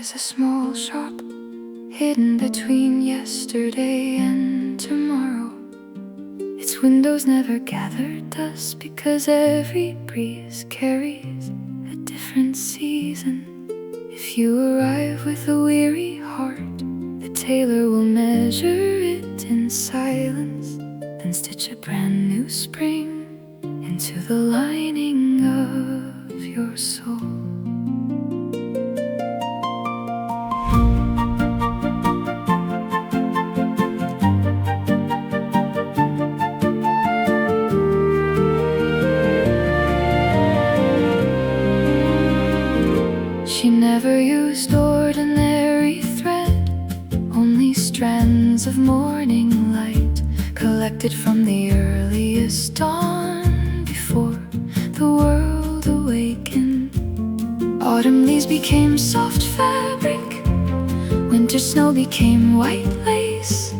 is a small shop hidden between yesterday and tomorrow. Its windows never gather dust because every breeze carries a different season. If you arrive with a weary heart, the tailor will measure it in silence, then stitch a brand new spring into the lining of your soul. She never used ordinary thread, only strands of morning light collected from the earliest dawn before the world awakened. Autumn leaves became soft fabric, winter snow became white lace.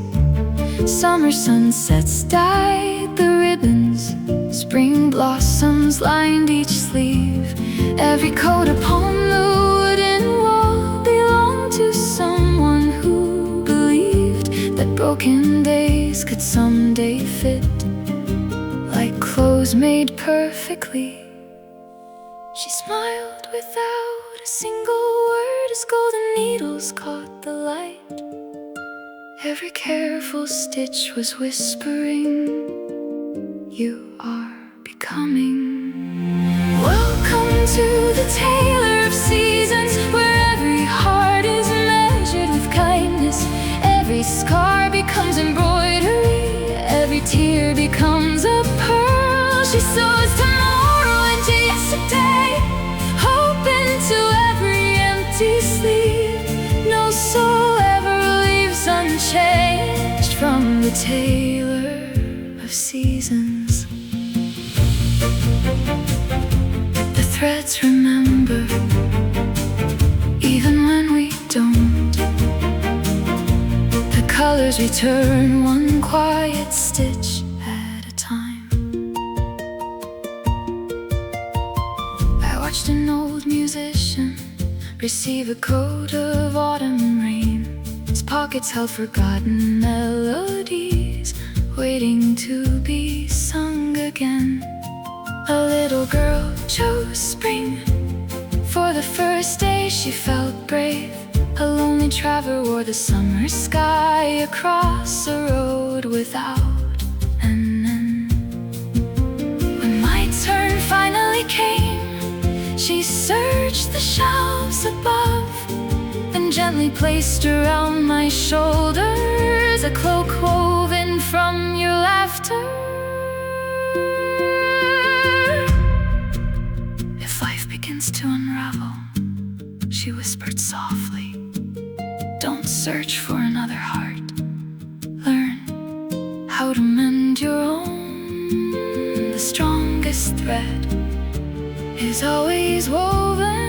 Summer sunsets dyed the ribbons, spring blossoms lined each sleeve. Every coat upon the wooden wall belonged to someone who believed that broken days could someday fit like clothes made perfectly. She smiled without a single word as golden needles caught the light. Every careful stitch was whispering, "You are becoming." Welcome to the tailor of seasons, where every heart is measured with kindness. Every scar becomes embroidery, every tear becomes a pearl. She sews tomorrow into yesterday, hope into every empty sleeve. No soul ever leaves unchanged from the tailor of seasons. The threads remember, even when we don't. The colors return, one quiet stitch at a time. I watched an old musician receive a coat of autumn rain. His pockets held forgotten melodies, waiting to be sung again. A little girl chose spring. For the first day she felt brave. A lonely traveler wore the summer sky across a road without an end. When my turn finally came, she searched the shelves above, then gently placed around my shoulders a cloak woven from your laughter. If life begins to unravel, she whispered softly, don't search for another heart. Learn how to mend your own. The strongest thread is always woven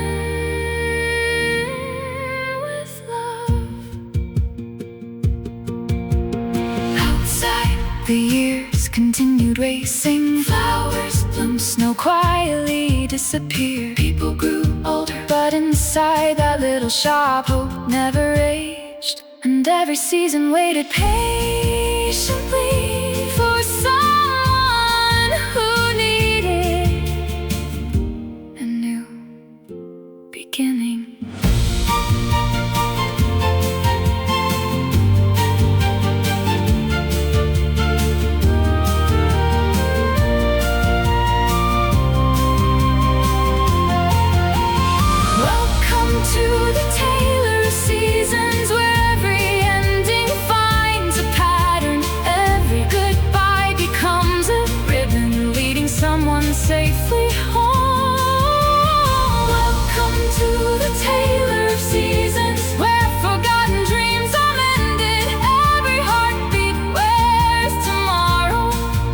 with love. Outside, the years continued racing. Flowers bloom, snow quietly disappear. People grew older, but inside that little shop hope never aged. And every season waited patiently for someone who needed a new beginning. To the tailor of seasons, where every ending finds a pattern. Every goodbye becomes a ribbon leading someone safely home. Welcome to the tailor of seasons, where forgotten dreams are mended. Every heartbeat wears tomorrow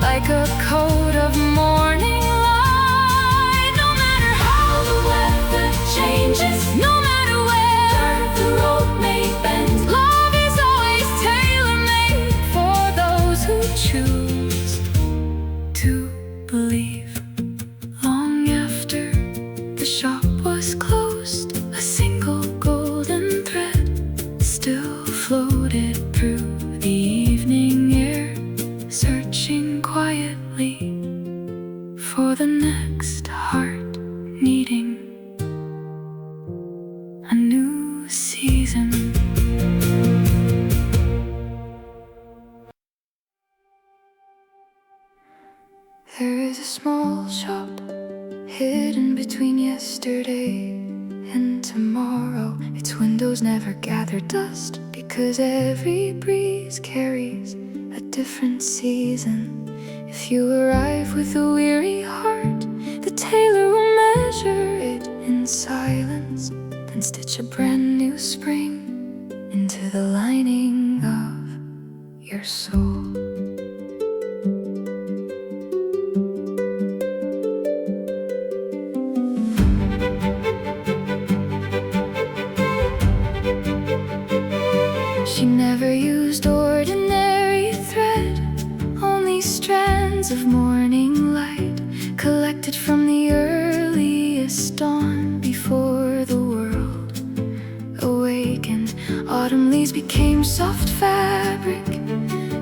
like a coat of morning light. No matter how the weather changes, no matter where the road may bend, love is always tailor-made for those who choose to believe. Long after the shop was closed, a single golden needing a new season. There is a small shop hidden between yesterday and tomorrow. Its windows never gather dust, because every breeze carries a different season. If you arrive with a weary heart, the tailor will measure it in silence, then stitch a brand new spring into the lining of your soul. She never used ordinary thread, only strands of morning light, collected from the earliest dawn before the world awakened. Autumn leaves became soft fabric,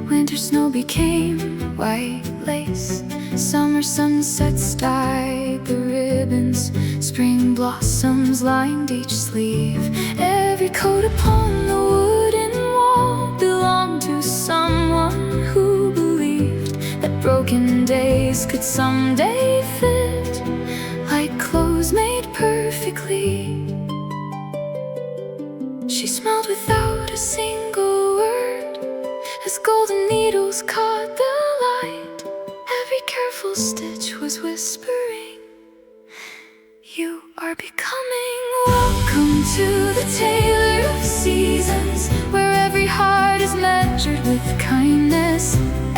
winter snow became white lace, summer sunsets dyed the ribbons, spring blossoms lined each sleeve. Every coat upon the wooden wall belonged to someone who believed that broken days could someday fit like clothes made perfectly. She smiled without a single word as golden needles caught the light. Every careful stitch was whispering, "You are becoming." Welcome to the tailor of seasons, where every heart is measured with kindness.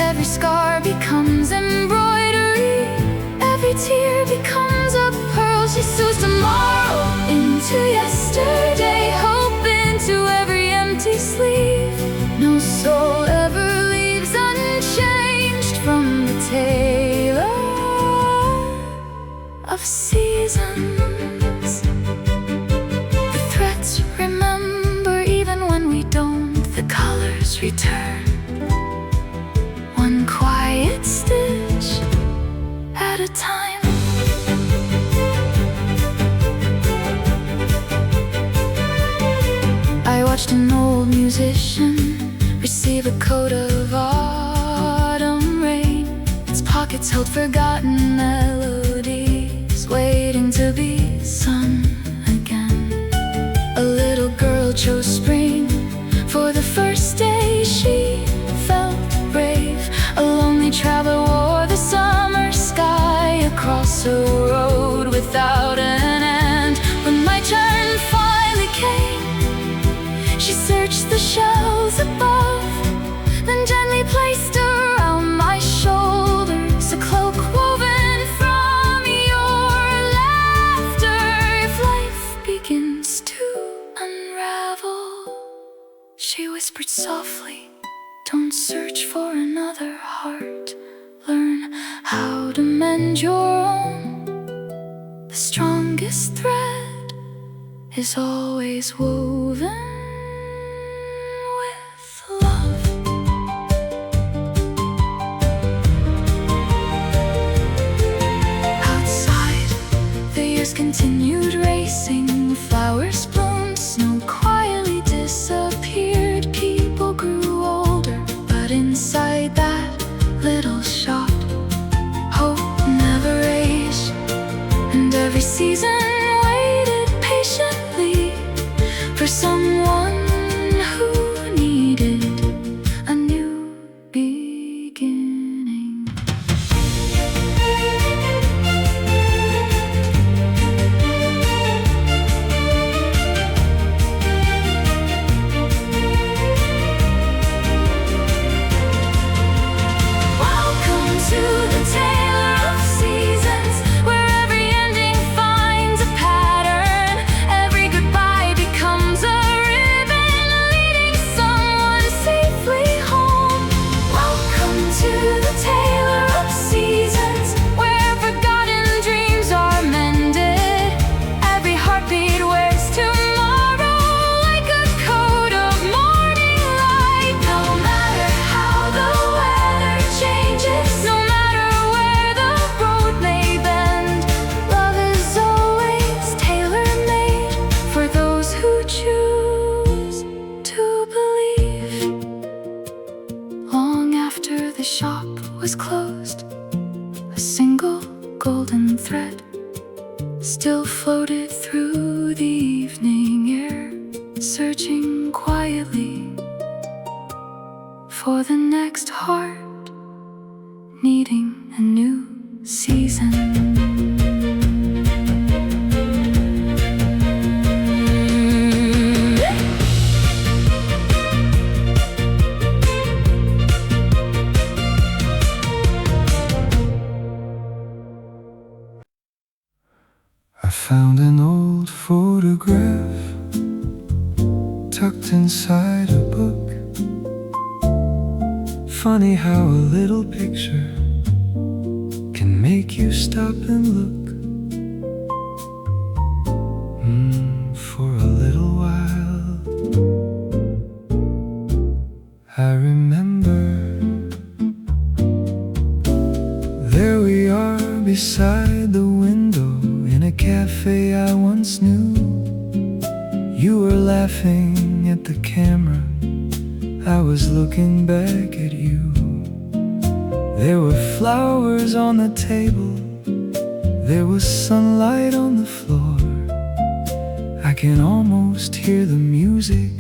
Every scar becomes embroidery, every tear becomes a pearl. She sews tomorrow into yesterday, hope into every empty sleeve. No soul ever leaves unchanged from the tailor of seasons. The threads remember even when we don't, the colors return, one quiet stitch at a time. I watched an old musician receive a coat of autumn rain. Its pockets held forgotten melodies, waiting to be sung again. A little girl chose spring for the first day. She felt brave. A lonely traveler wore the summer sky across a road without an end. When my turn finally came, she searched the shelves above, then gently placed around my shoulders a cloak woven from your laughter. If life begins to unravel, she whispered softly, don't search for another heart. Learn how to mend your own. The strongest thread is always woven with love. Outside, the years continued racing. Flowers bloomed, snow quietly disappeared. People grew older, but inside that little shop, hope never aged. And every season waited patiently for someone who needed a new beginning. Welcome to the tailor of seasons, where every ending finds a pattern. Every goodbye becomes a floated through the evening air, searching quietly for the next heart, needing a new season. I found an old photograph tucked inside a book. Funny how a little picture can make you stop and look. For a little while I remember, there we are beside the window in a cafe I once knew. You were laughing at the camera, I was looking back at you. There were flowers on the table, there was sunlight on the floor. I can almost hear the music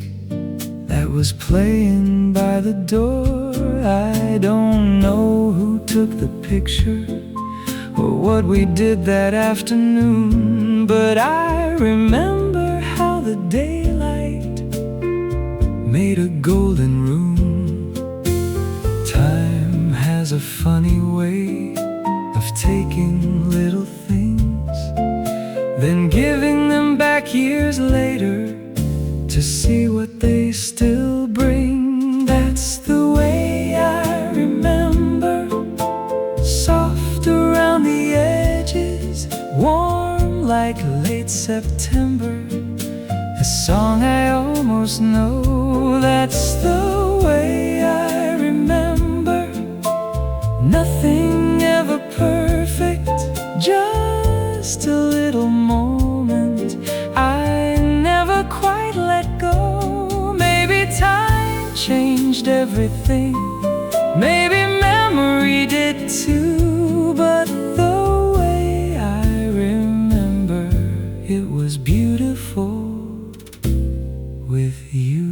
that was playing by the door. I don't know who took the picture or what we did that afternoon, but I remember how the daylight made a golden room. Time has a funny way of taking little things, then giving them back years later to see what they still bring. That's the way I remember, soft around the edges, warm like late September, a song I almost know. That's the way I remember, nothing ever perfect, just a little moment I never quite let go. Maybe time changed everything, maybe memory did too, but the way I remember, it was beautiful with you.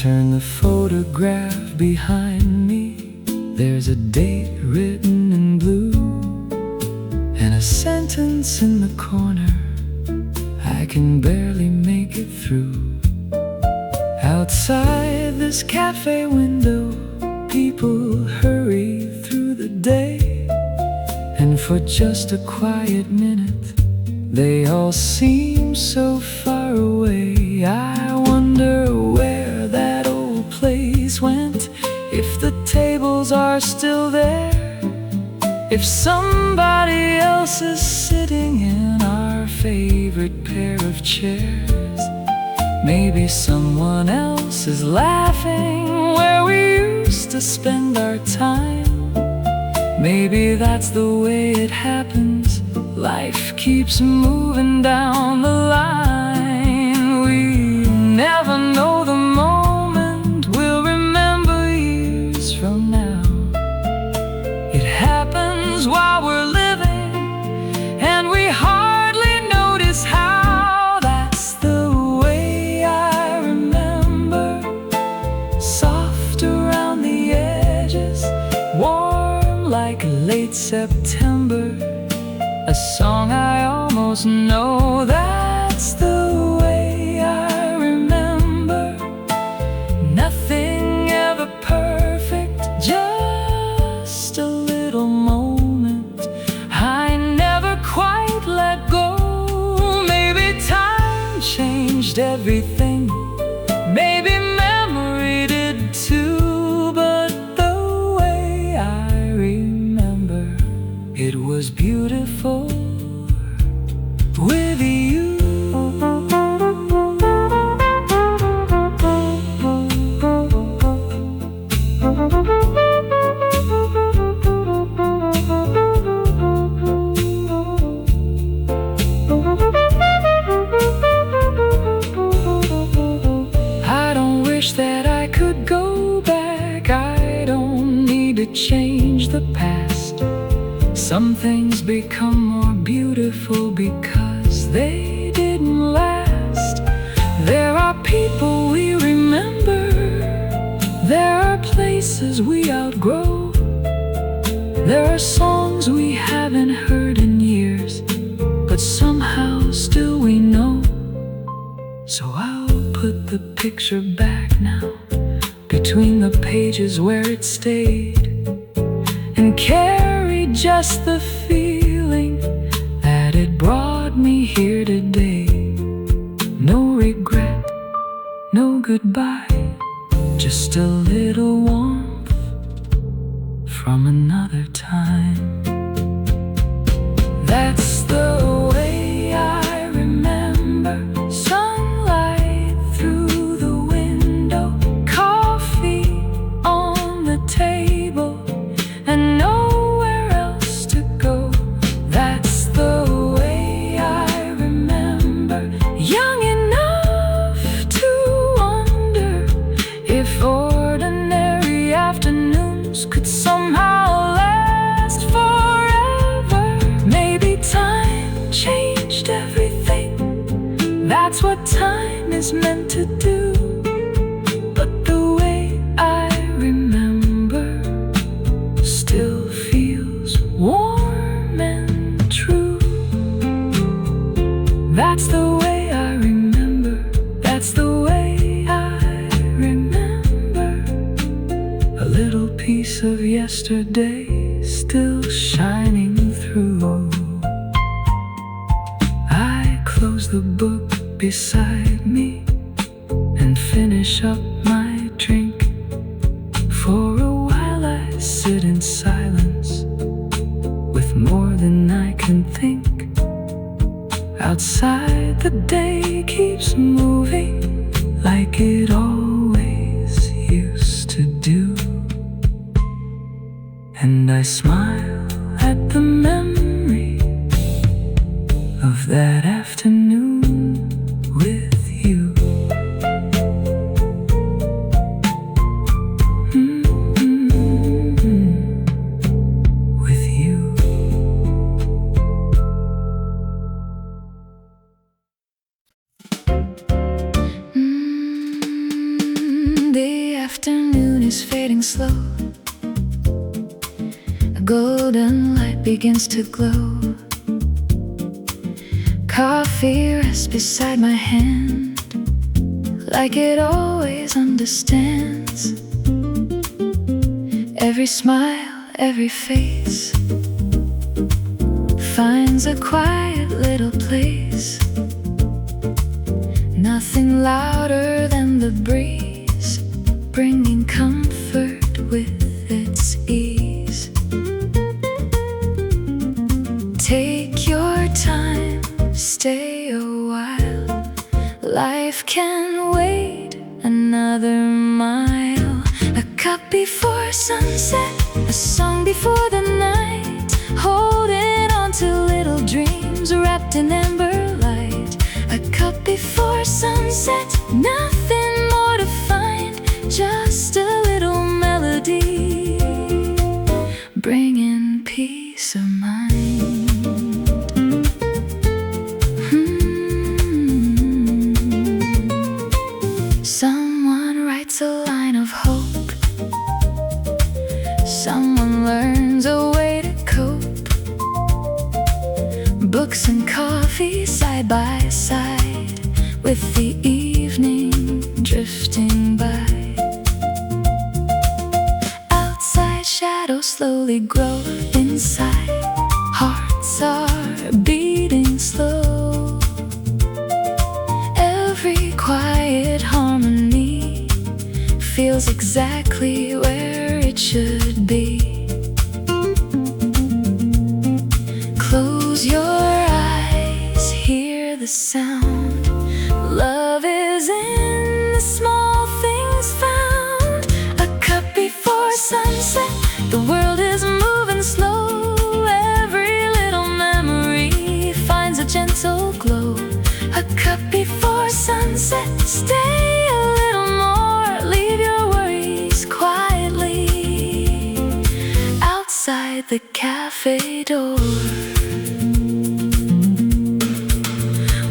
Turn the photograph behind me, there's a date written in blue, and a sentence in the corner I can barely make it through. Outside this cafe window, people hurry through the day, and for just a quiet minute they all seem so far away. I wonder where that old place went, if the tables are still there, if somebody else is sitting in our favorite pair of chairs. Maybe someone else is laughing where we used to spend our time. Maybe that's the way it happens, life keeps moving down the line. We never know the moment we'll remember years from now. It happens while we're living, and we hardly notice how. That's the way I remember, soft around the edges, warm like late September, a song I almost know. That's the way I remember, nothing ever perfect, just a little moment I never quite let go. Maybe time changed everything, maybe memory did too, but the way I remember, it was beautiful with you. Some things become more beautiful because they didn't last. There are people we remember, there are places we outgrow, there are songs we haven't heard in years, but somehow still we know. So I'll put the picture back now, between the pages where it stayed, and carry just the feeling that it brought me here today. No regret, no goodbye, just a little warmth from another time. That's the way I remember. Sunlight through the window, coffee on the table, and nowhere else to go. That's the way I remember. Young enough to wonder if ordinary afternoons could somehow last forever. Maybe time changed everything, that's what time is meant to do. But the way I remember still feels warm and true. That's the way I remember, that's the way I remember. A little piece of yesterday still shining through. I close the book beside me and finish up my drink. For a while I sit in silence, with more than I can think. Outside the day keeps moving like it always used to do, and I smile at the memory of that afternoon with you. With you. The afternoon is fading slow. A golden light begins to glow. Coffee rests beside my hand, like it always understands. Every smile, every face finds a quiet little place. Nothing louder than the breeze, bringing comfort with its ease. Take your time, stay a while. Life can wait another mile. A cup before sunset, a song before the night, holding on to little dreams wrapped in amber light. A cup before sunset, nothing more to find, just a little melody, bringing peace of mind. Someone writes a line of hope, someone learns a way to cope. Books and coffee side by side, with the evening drifting by. Outside shadows slowly grow, inside hearts are beating slow. Every quiet harmony feels exactly where it should be. Close your eyes, hear the sound. Love is in the small things found. A cup before sunset, the world is moving slow. Every little memory finds a gentle glow. A cup before sunset, stay a little more. Leave your worries quietly outside the cafe door.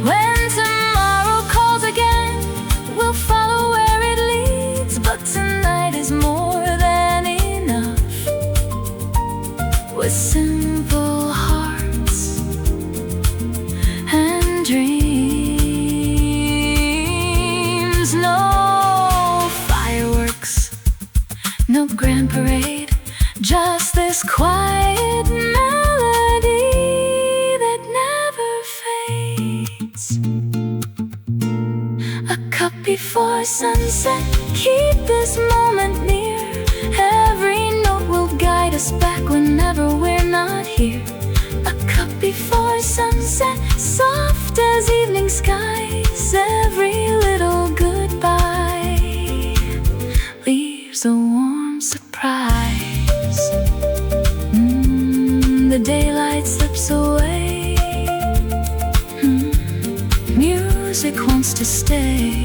When tomorrow calls again, we'll follow where it leads. But tonight is more than enough. With simple hearts and dreams. No fireworks, no grand parade, just this quiet melody that never fades. A cup before sunset, keep this moment near. Every note will guide us back whenever we're not here. A cup before sunset, soft as evening skies. Every little goodbye leaves a warm surprise. The daylight slips away. Music wants to stay.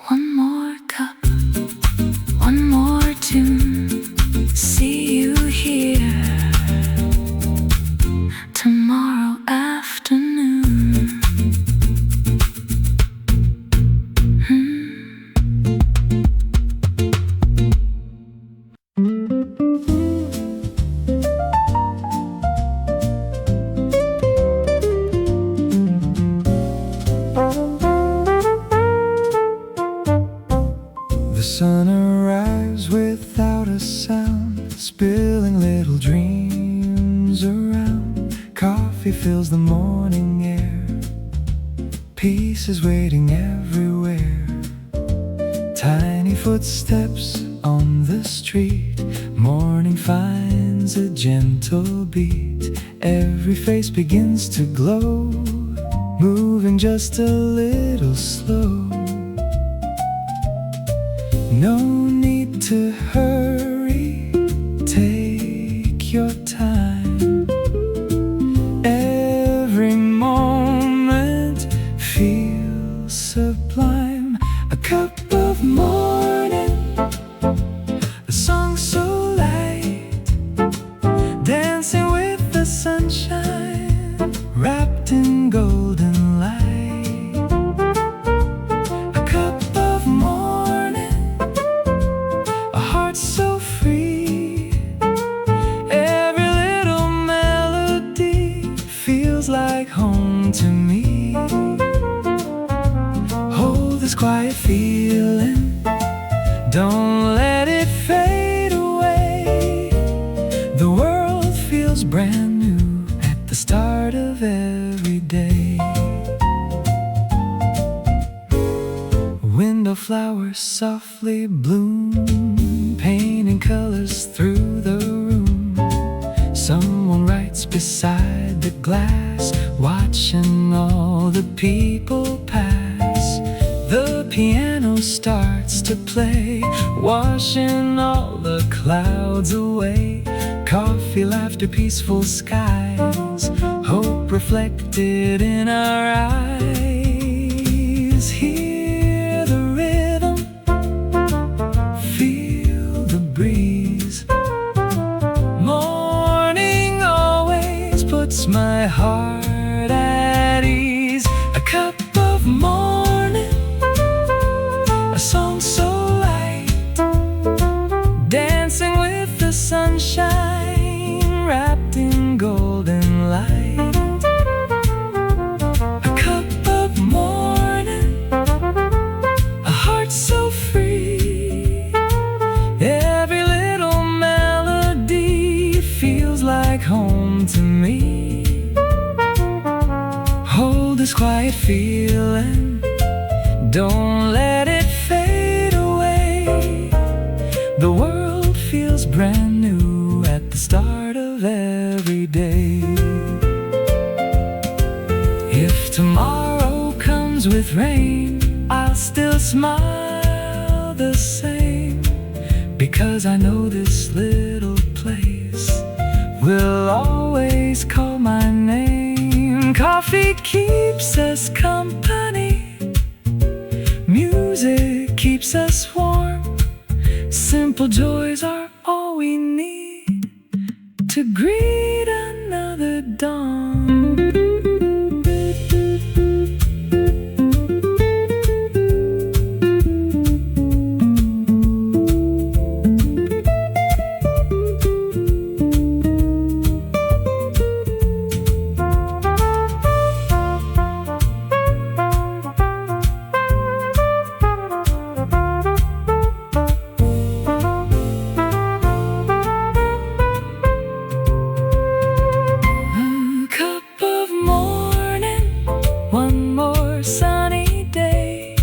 One more cup, one more tune. See you here tomorrow afternoon. The sun arrives without a sound, spilling little dreams around. Coffee fills the morning air. Peace is waiting everywhere. Tiny footsteps on the street. Morning finds a gentle beat. Every face begins to glow, moving just a little slow. No need to hurry, take your time. Every moment feels sublime. A cup of morning, a song so light, dancing with the sunshine, wrapped in golden light. A cup of morning, a heart so free. Every little melody feels like home to me. Hold this quiet feeling, don't let it fade away. The world feels brand new at the start of every day. Window flowers softly bloom, painting colors through the room. Someone writes beside the glass, watching all the people pass. The piano starts to play, washing all the clouds away. Coffee, laughter, peaceful skies, hope reflected in our eyes. Hear the rhythm, feel the breeze. Morning always puts my heart at ease. A cup of morning, a song so light, dancing with the sunshine, wrapped in golden light. A cup of morning, a heart so free. Every little melody feels like home to me. Hold this quiet feeling, don't let it fade away. The world feels brand new at the start of every day. If tomorrow comes with rain, I'll still smile the same, because I know this little place will always call my name. Coffee keeps us company, music keeps us warm. Simple joys are all we to greet another dawn. Sunny day,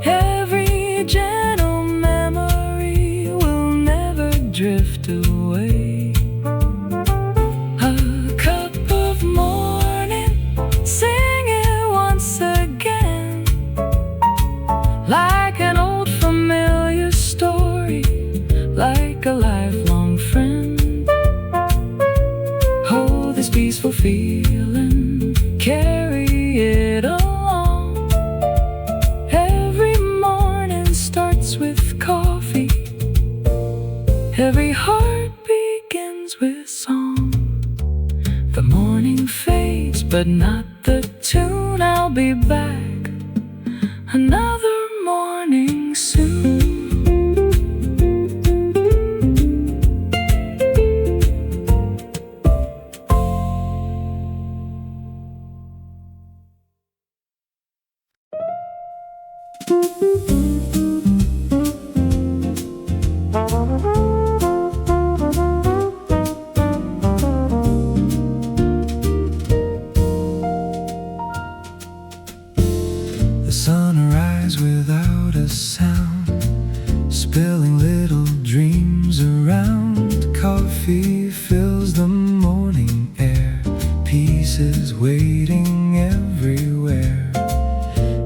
every gentle memory will never drift away. A cup of morning, sing it once again, like an old familiar story, like a lifelong friend. Hold this peaceful feeling, carry it along. Every morning starts with coffee, every heart begins with song. The morning fades, but not the tune. I'll be back another morning soon. The sunrise without a sound, spilling little dreams around. Coffee fills the morning air, pieces waiting everywhere.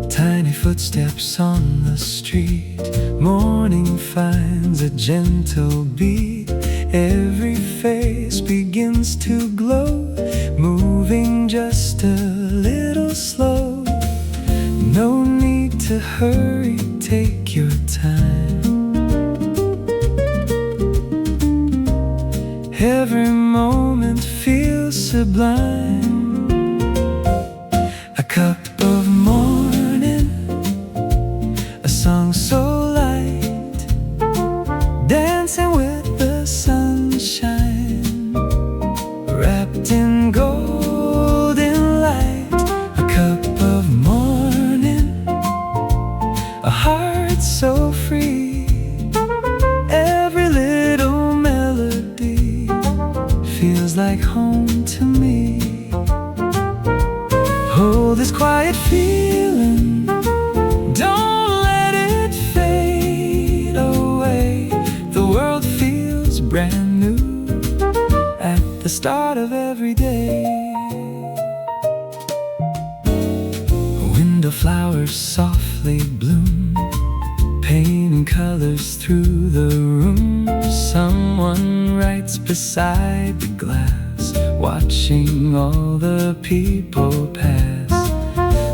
Tiny footsteps on the street, morning finds a gentle beat. Every face begins to glow, moving just a little slow. No need to hurry, take your time. Every moment feels sublime. A cup of morning, a song so light, dancing with the sunshine, wrapped in golden light. A cup of morning, a heart so free. Every little melody feels like home to me. Hold this quiet feeling, don't let it fade away. The world feels brand new at the start of every day. Window flowers softly bloom, painting colors through the room. Someone writes beside the glass, watching all the people pass.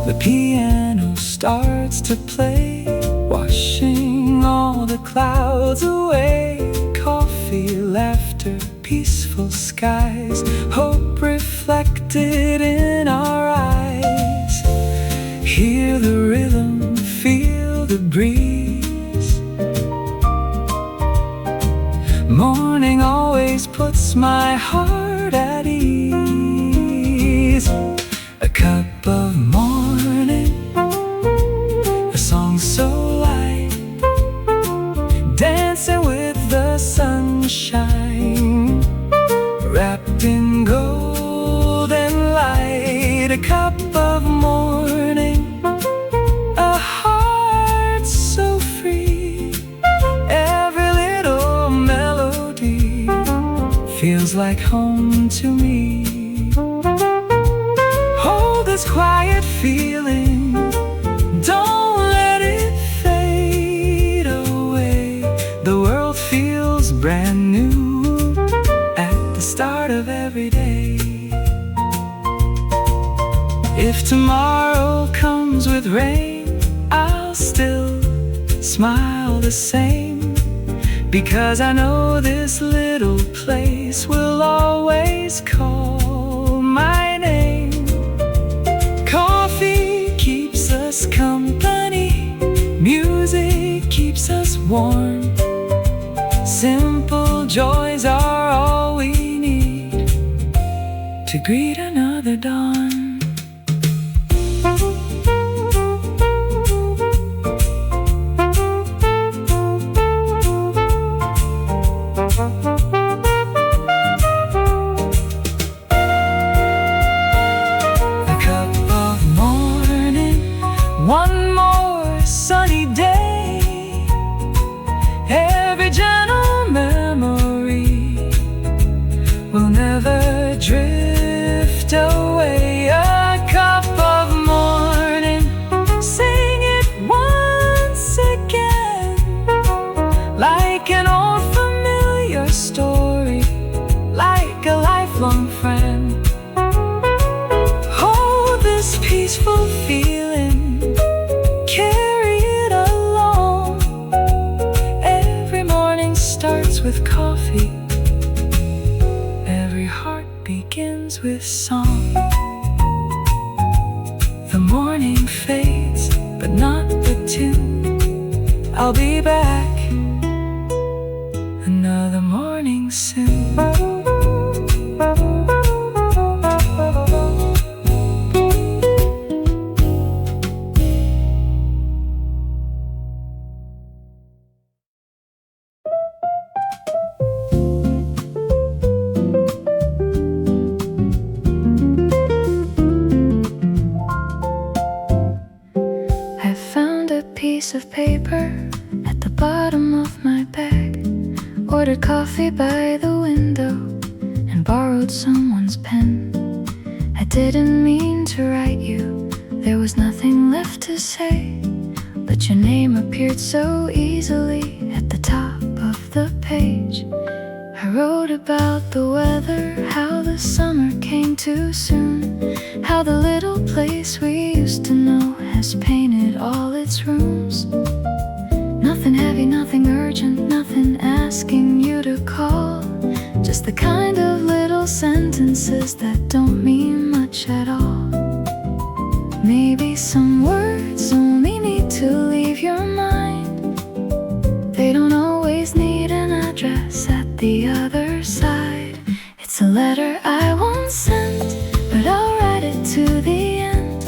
The piano starts to play, washing all the clouds away. Coffee, laughter, peaceful skies, hope reflected in our eyes. Hear the rhythm, feel the breeze. Morning always puts my heart at ease. A cup of morning, a song so light, dancing with the sunshine, wrapped in golden light. A cup of morning, a heart so free. Every little melody feels like home to me. Hold this quiet feeling, don't let it fade away. The world feels brand new at the start of every day. If tomorrow comes with rain, I'll still smile the same, because I know this little place will to greet another dawn. A cup of morning, one more sunny day. Every gentle memory will never drift away. A cup of morning, sing it once again, like an old familiar story, like a lifelong friend. Hold this peaceful feeling, carry it along. Every morning starts with coffee, every heart begins with song. The morning fades, but not the tune. I'll be back another morning soon. I found a piece of paper at the bottom of my bag, ordered coffee by the window, and borrowed someone's pen. I didn't mean to write you, there was nothing left to say, but your name appeared so easily at the top of the page. I wrote about the weather, how the summer came too soon, how the little place we used to know has painted all its rooms. Nothing heavy, nothing urgent, nothing asking you to call, just the kind of little sentences that don't mean much at all. Maybe some words only need to leave your mind. They don't always need an address at the other side. It's a letter I won't send, but I'll write it to the end.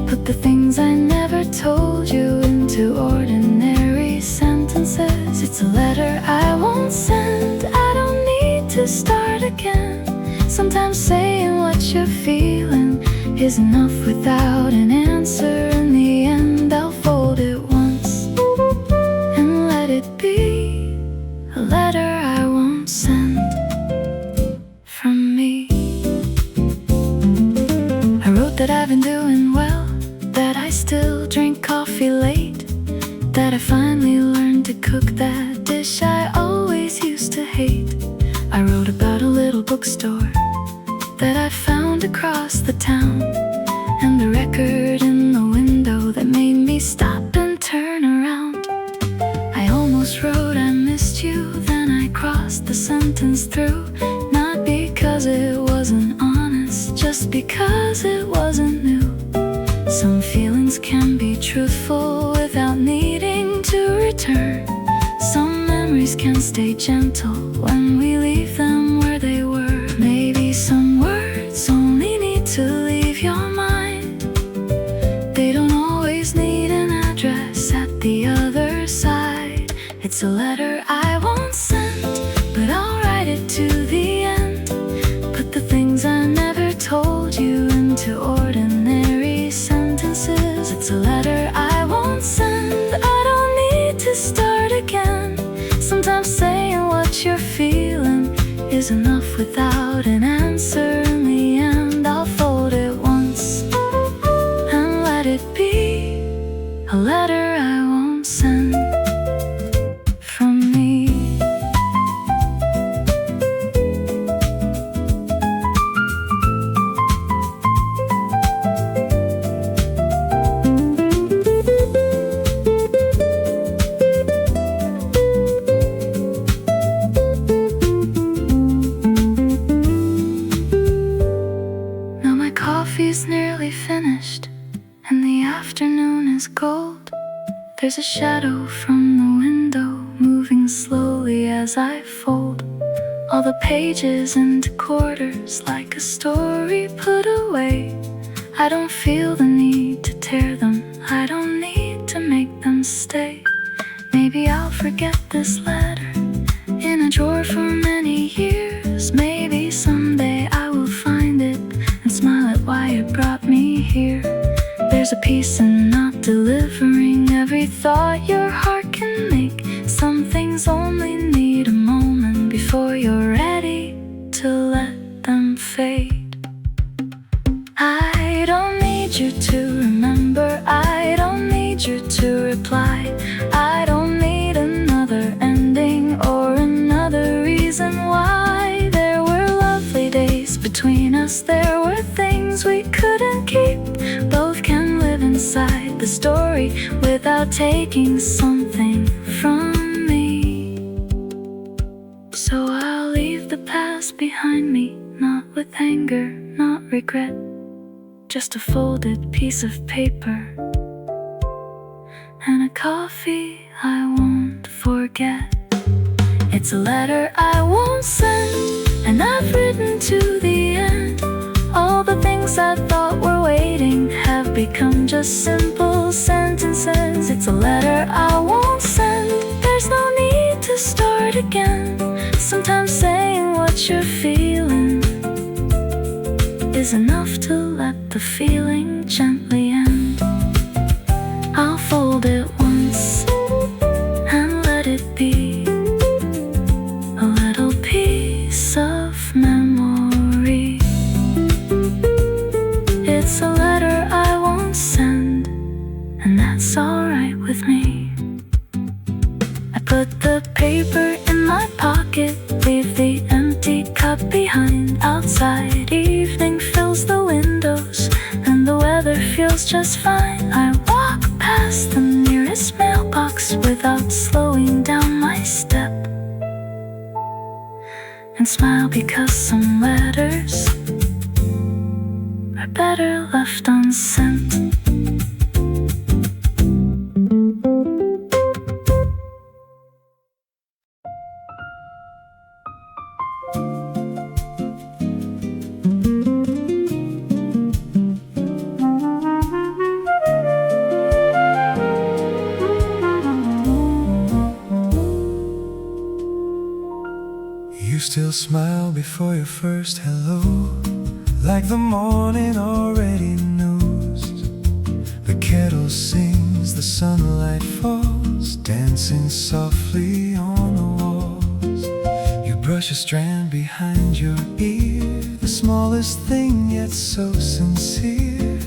Put the things I never told you into ordinary sentences. It's a letter I won't send, I don't need to start again. Sometimes saying what you're feeling is enough without an answer. In the end, I'll fold it once and let it be a letter I won't send from me. I wrote that I've been doing well, that I still drink coffee late, that I finally learned to cook that dish I always used to hate. I wrote about a little bookstore that I found across the town, and the record in the window that made me stop and turn around. I almost wrote I missed you, then I crossed the sentence through, not because it wasn't honest, just because it wasn't new. Some feelings can be truthful without needing to return. Some memories can stay gentle when we leave them where they were. Maybe some words only need to leave your mind. They don't always need an address at the other side. It's a letter I won't send, but I'll write it to the end. Put the things I never told you into ordinary sentences. It's a letter I won't send, I don't need to start again. Sometimes saying what you're feeling is enough without an answer. In the end, I'll fold it once and let it be a letter I won't send from me. Coffee's nearly finished, and the afternoon is gold. There's a shadow from the window moving slowly as I fold all the pages into quarters like a story put away. I don't feel the need to tear them, I don't need to make them stay. Maybe I'll forget this letter in a drawer for many years. Maybe someday I will find it and smile at why it brought me here. There's a peace in not delivering every thought your heart can make. Some things only need a moment before you're ready to let them fade. I don't need you to remember, I don't need you to reply. I don't need another ending or another reason why. There were lovely days between us, there were things we couldn't keep. Both can live inside the story without taking something from me. So I'll leave the past behind me, not with anger, not regret, just a folded piece of paper and a coffee I won't forget. It's a letter I won't send, and I've written to the end. All the things I thought were waiting have become just simple sentences. It's a letter I won't send, there's no need to start again. Sometimes saying what you're feeling is enough to let the feeling gently end. I'll fold it once and let it be a little piece of memory. It's a letter I won't send, and that's alright with me. I put the paper in my pocket, leave the empty cup behind. Outside, evening fills the windows, and the weather feels just fine. I walk past the nearest mailbox without slowing down my step, and smile because some letters are better left unsent. You still smile before your first hello, like the morning already knows. The kettle sings, the sunlight falls, dancing softly on the walls. You brush a strand behind your ear, the smallest thing yet so sincere.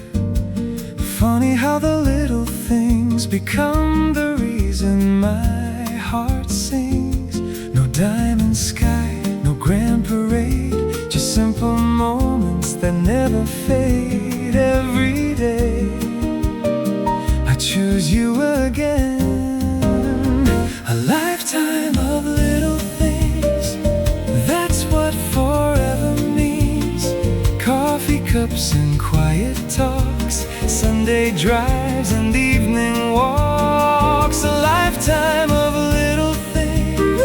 Funny how the little things become the reason my heart sings. No diamond sky, no grand parade, just simple moments that never fade. Every day I choose you again. A lifetime of little things, that's what forever means. Coffee cups and quiet talks, Sunday drives and evening walks. A lifetime of little things,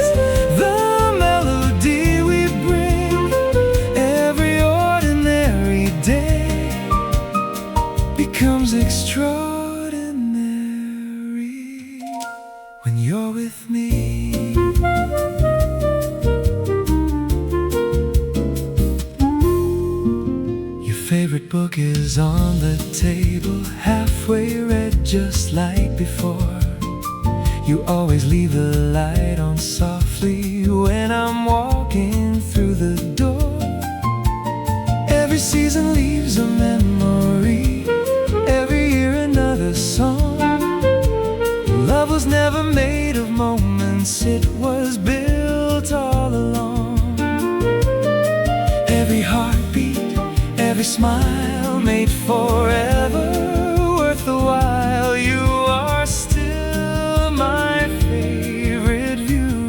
the melody we bring. Every ordinary day becomes extraordinary when you're with me. Your favorite book is on the table, halfway read just like before. You always leave the light on softly when I'm walking through the door. Every season leaves a memory, every year another song. Love was never made of moments, it was built all along. Every heartbeat, every smile made forever worth the while. You are still my favorite view.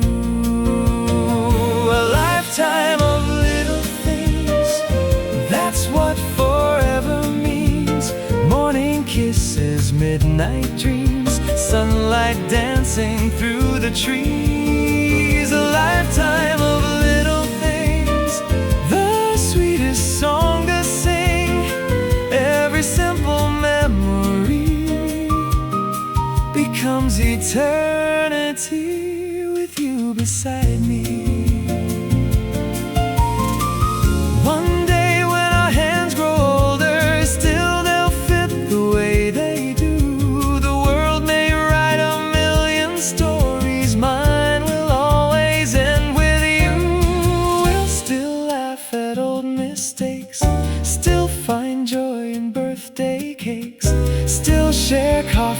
A lifetime of little things, that's what forever means. Morning kisses, midnight dreams, sunlight dancing through the trees. A lifetime of little things,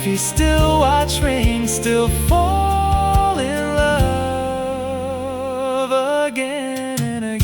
coffee, still watch rain, still fall in love again and again.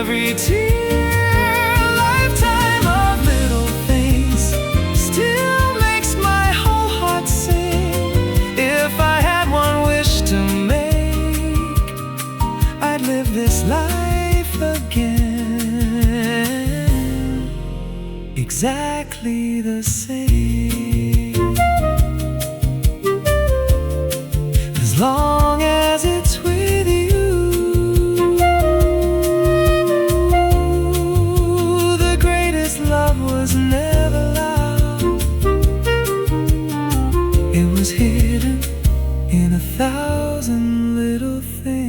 Every tear, a lifetime of little things still makes my whole heart sing. If I had one wish to make, I'd live this life again, exactly the same, as long as it's with you. Was never loud. It was hidden in 1,000 little things.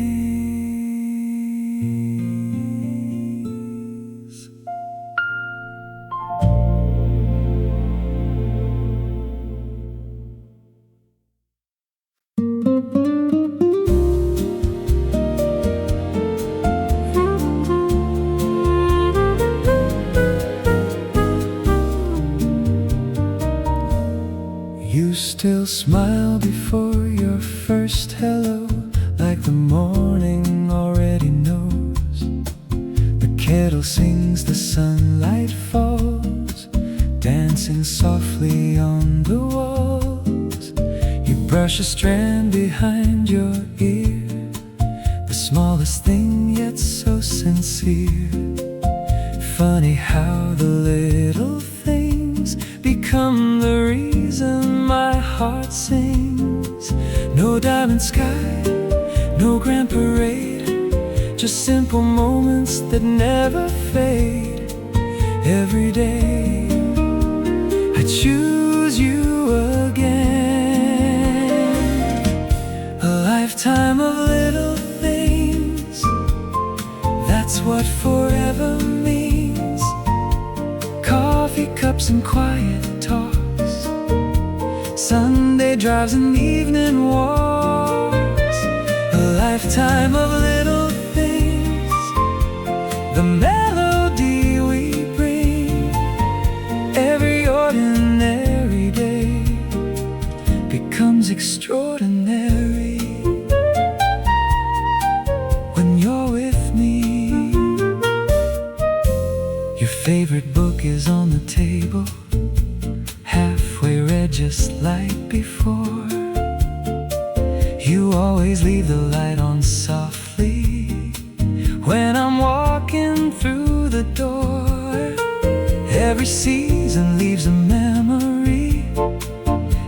You still smile before your first hello, like the morning already knows. The kettle sings, the sunlight falls, dancing softly on the walls. You brush a strand behind your ear, the smallest thing yet so sincere. Funny how the little things become the reason my heart sings. No diamond sky, no grand parade, just simple moments that never fade. Every day I choose you again. A lifetime of little things, that's what forever means. Coffee cups and quiet talks, Sunday drives and evening walks. A lifetime of little things, the melody we bring. Every ordinary day becomes extraordinary when you're with me. Your favorite book is on the table, halfway read just like before. You always leave the light on softly when I'm walking through the door. Every season leaves a memory,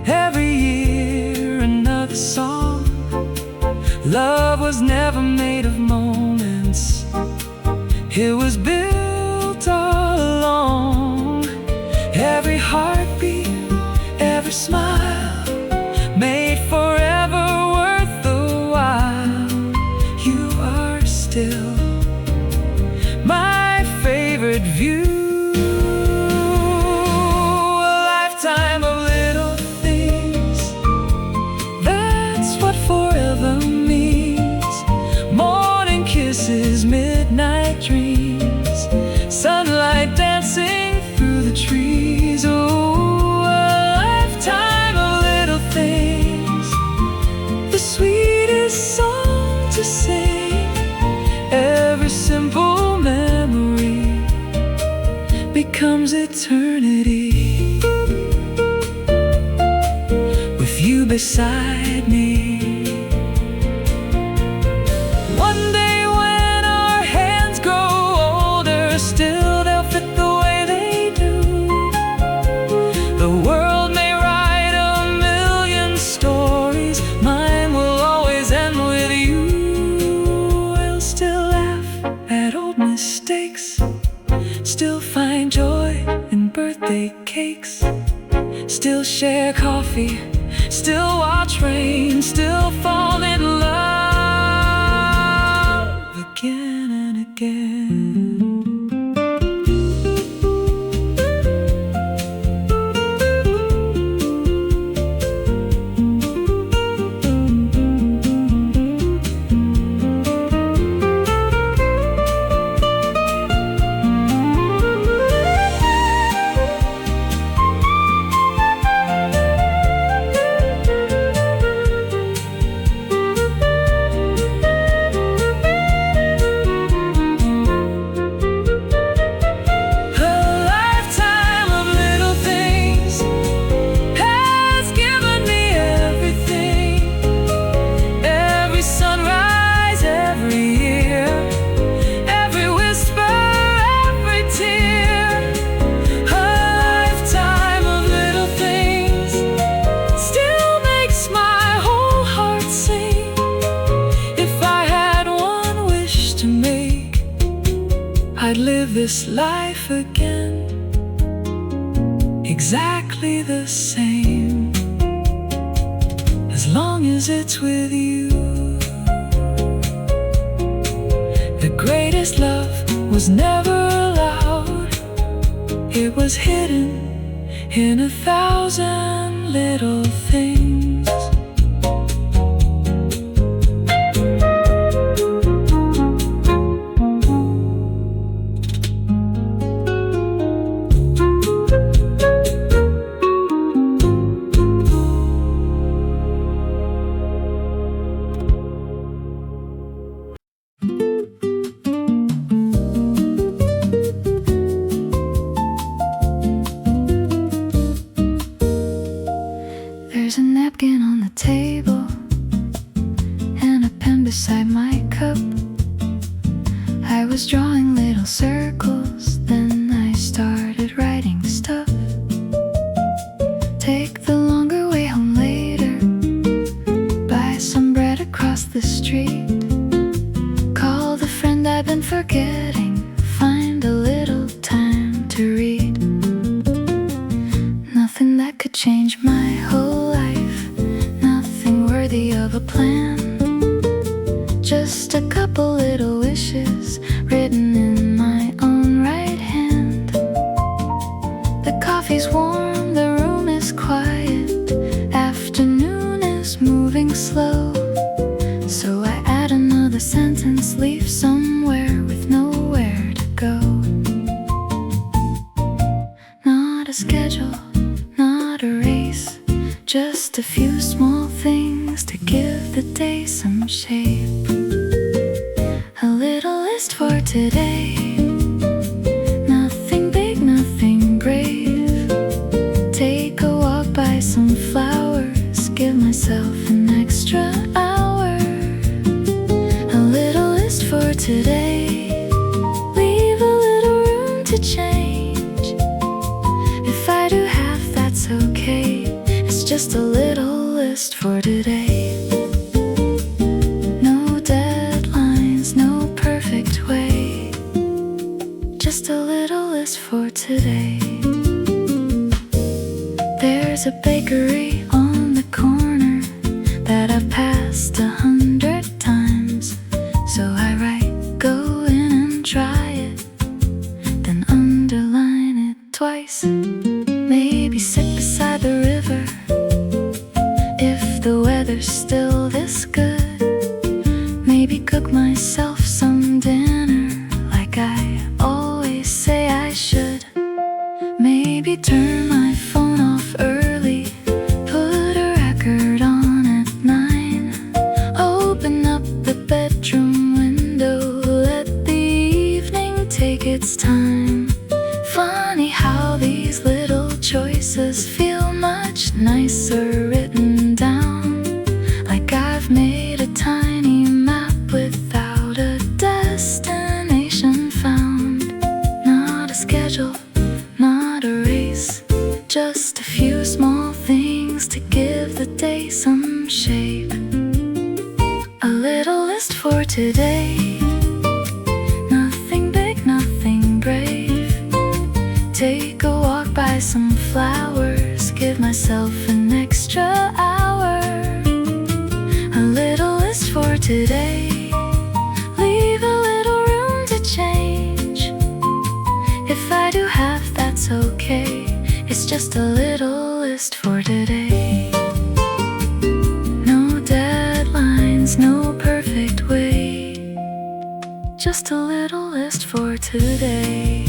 every year another song. Love was never made of moments, it was built all along. Every heartbeat, every smile, made forever worth the while. You are still my favorite view. A lifetime of little things, that's what forever means. Morning kisses, midnight dreams, sunlight dancing through the trees. Oh, a lifetime of little things, the sweetest song to sing. Every simple memory becomes eternity with you beside me. One day when our hands grow still share coffee, still watch rain, still fall in love again and again. I'd live this life again, exactly the same, as long as it's with you. The greatest love was never allowed. It was hidden in 1,000 little things. There's a napkin on the table and a pen beside my cup. I was drawing little circles, then I started writing stuff. Take the longer way home later, buy some bread across the street, call the friend I've been forgetting, find a little time to read. Nothing that could change my whole life, nothing worthy of a plan, just a couple little wishes written in my own right hand. The coffee's warm, the room is quiet, afternoon is moving slow, so I add another sentence, leave somewhere with nowhere to go. Not a schedule, not a race, just a few small things to give the day some shape. A little list for today, nothing big, nothing brave. Take a walk, buy some flowers, give myself an extra hour. A little list for today, leave a little room to change. If I do half, that's okay, it's just a little list for today. No deadlines, no perfect way, just a little list for today. There's a bakery on the corner that I've passed 100 times, so I write, go in and try it, then underline it twice. Maybe sit beside the river if the weather's still this good. Maybe cook myself some dinner like I always say I should. Maybe turn my phone off early, put a record on at 9, open up the bedroom window, let the evening take its time. Funny how these little choices feel much nicer written down, like I've made a tiny map without a destination found. Not a schedule, not a race, just a few small things to give the day some shape. A little list for today, nothing big, nothing brave. Take a walk, buy some flowers, give myself today. Leave a little room to change. If I do half, that's okay. It's just a little list for today. No deadlines, no perfect way. Just a little list for today.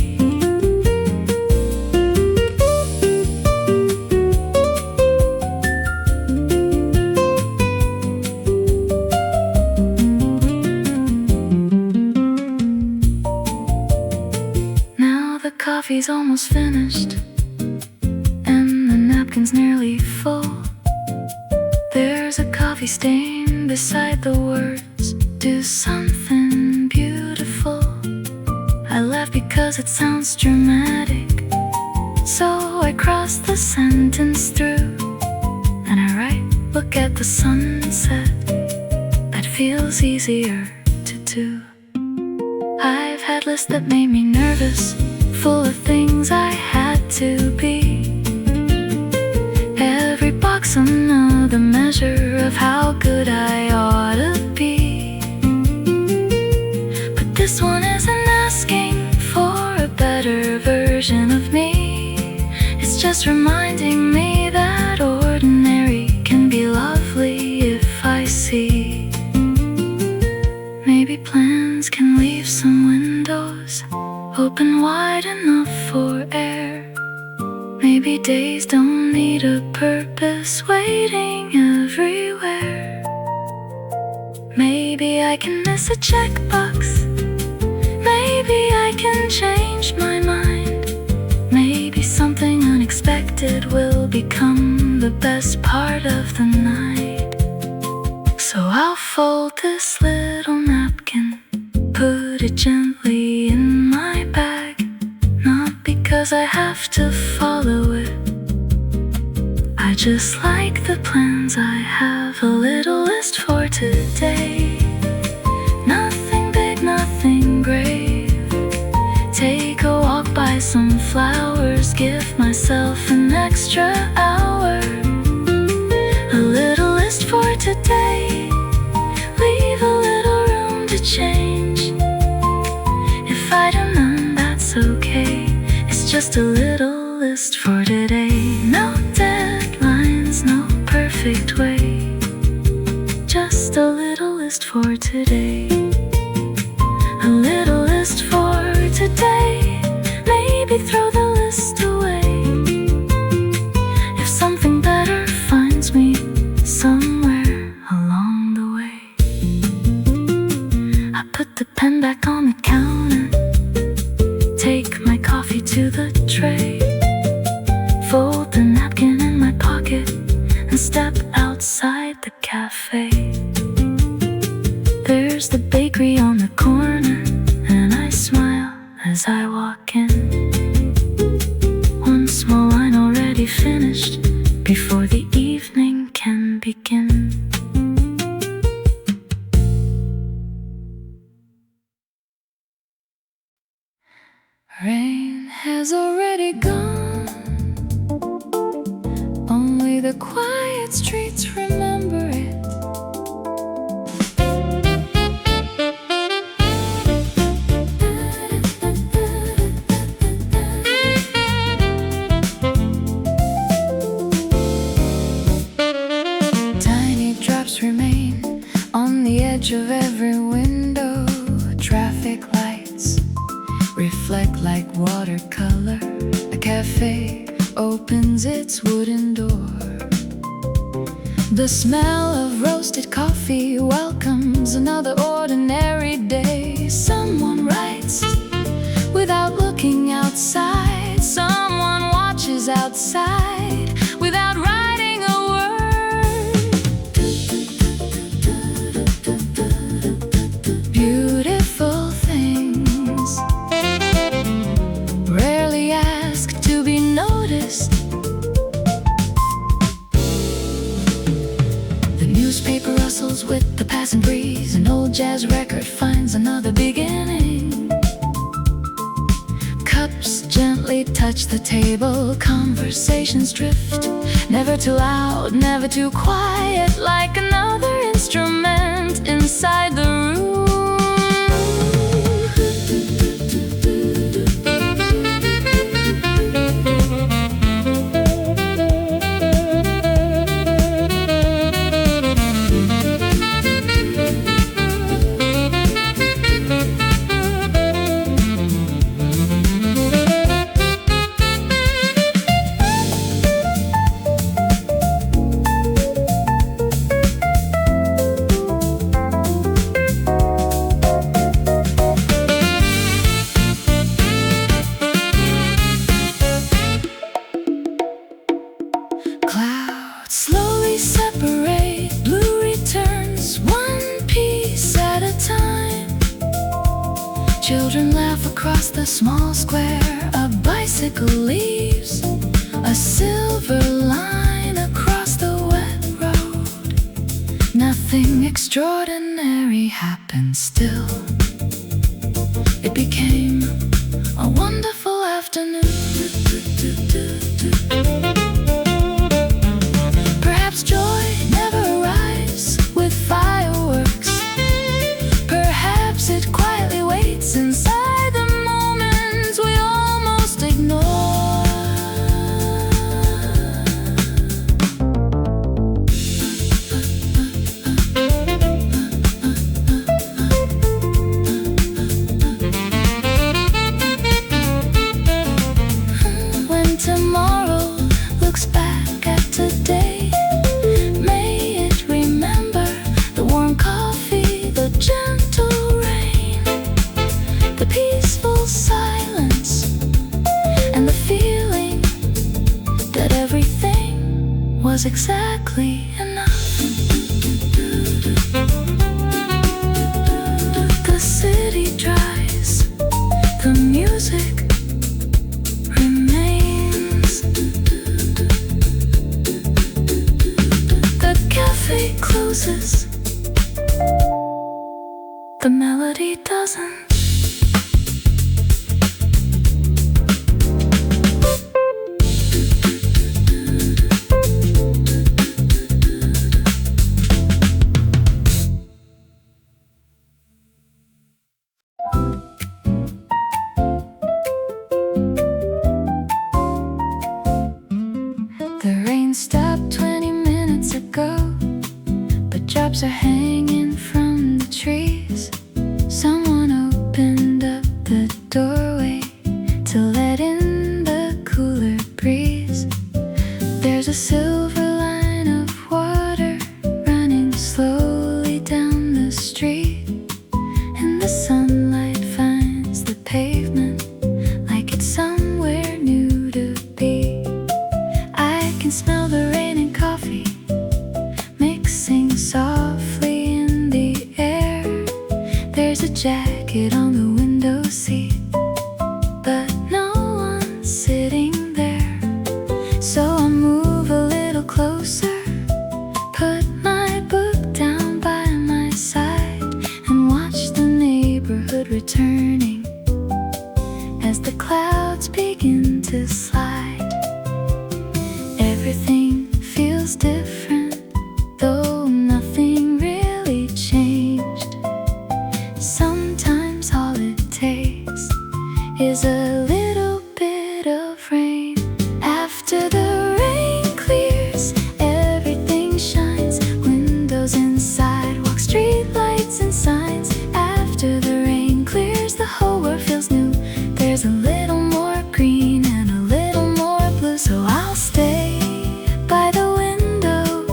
Coffee's almost finished, and the napkin's nearly full. There's a coffee stain beside the words, do something beautiful. I laugh because it sounds dramatic, so I cross the sentence through, and I write, look at the sunset. That feels easier to do. I've had lists that made me nervous, full of things I had to be. Every box another measure of how good I ought to be. But this one isn't asking for a better version of me. It's just reminding me that ordinary can be lovely if I see. Maybe plans can leave some windows open wide enough for air. Maybe days don't need a purpose waiting everywhere. Maybe I can miss a checkbox. Maybe I can change my mind. Maybe something unexpected will become the best part of the night. So I'll fold this little napkin, put it gently in my bag, not because I have to follow it. I just like the plans I have. A little list for today. Nothing big, nothing grave. Take a walk by some flowers, give myself an extra hour. A little list for today. Leave a little room to change. If I do none, that's okay. It's just a little list for today. No deadlines, no perfect way. Just a little list for today. A little list for today. Maybe throw the list away. If something better finds me somewhere along the way. I put the pen back on the counter, take my coffee to the tray, fold the napkin in my pocket, and step outside the cafe. There's the bakery on the corner, and I smile as I walk in. One small line already finished before the evening can begin. Rain has already gone. Only the quiet streets remember it. Tiny drops remain on the edge of every window. Traffic lights reflect like watercolor. A cafe opens its wooden door. The smell of roasted coffee welcomes another ordinary day. Someone writes without looking outside. Someone watches outside without writing a word. Beautiful things rarely ask to be noticed. The newspaper rustles with the passing breeze. An old jazz record finds another beginning. Cups gently touch the table. Conversations drift, never too loud, never too quiet. Like another instrument inside the room. Clouds slowly separate, blue returns one piece at a time. Children laugh across the small square, a bicycle leaves a silver line across the wet road. Nothing extraordinary happened still. It became a wonderful afternoon. Perhaps joy never arrives with fireworks. Perhaps it quietly waits inside the moments we almost ignore. When tomorrow looks back at today, may it remember the warm coffee, the gentle rain, the peaceful silence, and the feeling that everything was exactly enough. The city dries, the music remains. The cafe closes, the melody doesn't. The rain stopped 20 minutes ago, but drops are hanging from the trees. Someone opened up the doorway to let in the cooler breeze. There's a silver line of water running slowly down the street, and the sunlight finds the pavement like it's somewhere new to be. I can smell the rain and coffee mixing softly in the air. There's a jacket on the window seat, but no one's sitting there. So I move a little closer, put my book down by my side, and watch the neighborhood returning as the clouds begin to slide. Everything feels different, though nothing really changed. Sometimes all it takes is a little bit of rain. After the rain clears, everything shines. Windows and sidewalks, street lights and signs. After the rain clears, the whole world feels new. There's a little more green and a little more blue, so I'll stay by the window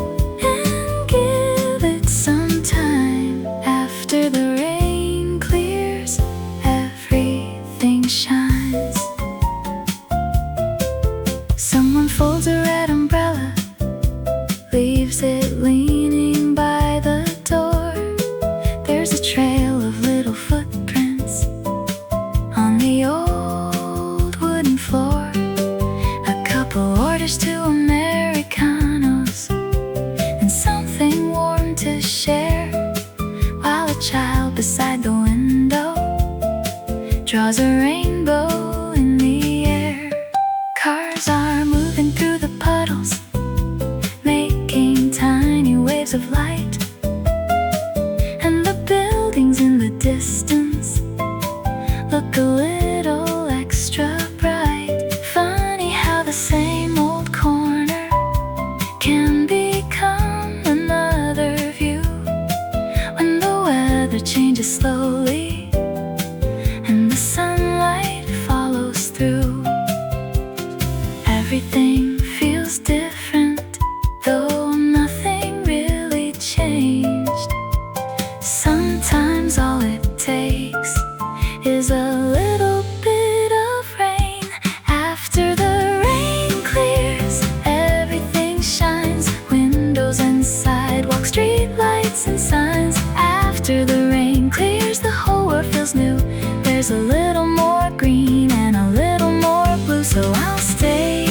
and give it some time. After the rain clears, everything shines. Someone folds a red umbrella, leaves it leaning by the door. There's a trail of little footprints on the old wooden floor. A couple orders to Americanos and something warm to share, while a child beside the window draws a rainbow in the air. Cars are moving through the puddles, making tiny waves of light, and distance look a little extra bright. Funny how the same old corner can become another view when the weather changes slowly and the sunlight follows through. Everything feels different, though nothing really changed. Sometimes all it takes is a little bit of rain. After the rain clears, everything shines. Windows and sidewalks, street lights and signs. After the rain clears, the whole world feels new. There's a little more green and a little more blue. So I'll stay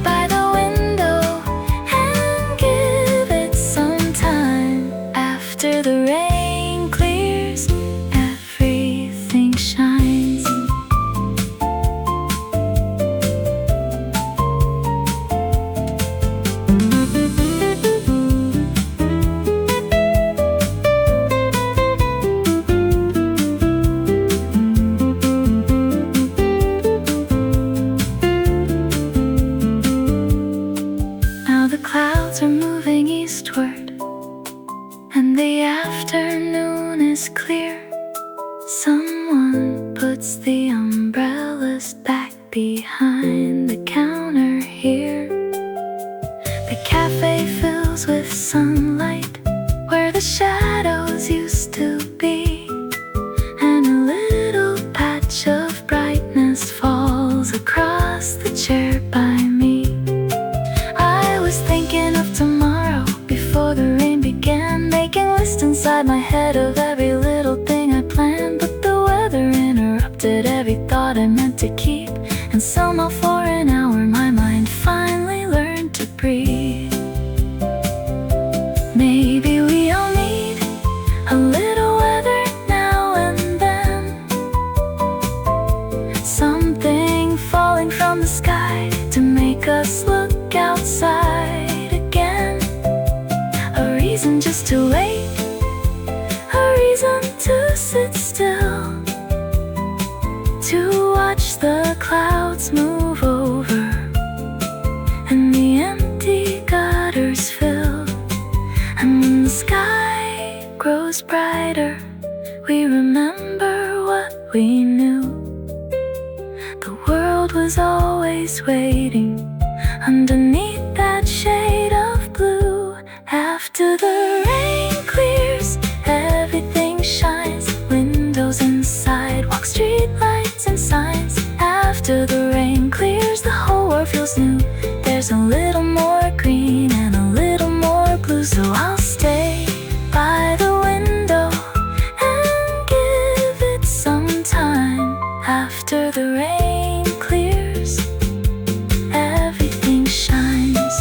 by the window and give it some time. After the rain clears, everything shines. Now the clouds are moving eastward and the afternoon is clear. Someone puts the umbrellas back behind the counter here. The cafe fills with sunlight where the shadows used to be, and a little patch of brightness falls across the chair by me. I was thinking of tomorrow before the rain began, making lists inside my head of every little thing I planned. But the weather interrupted every thought I meant to keep, and somehow for an hour my mind finally learned to breathe. Maybe we all need a little weather now and then, something falling from the sky to make us look outside again. A reason just to wait, a reason to sit still, to watch the clouds move over and the empty gutters fill. And when the sky grows brighter, we remember what we knew. The world was always waiting underneath that shade of blue. After the rain clears, everything shines. Windows and sidewalks, street lights and signs. After the rain clears, the whole world feels new. There's a little more green and a little more blue. So I'll stay by the window and give it some time. After the rain clears, everything shines.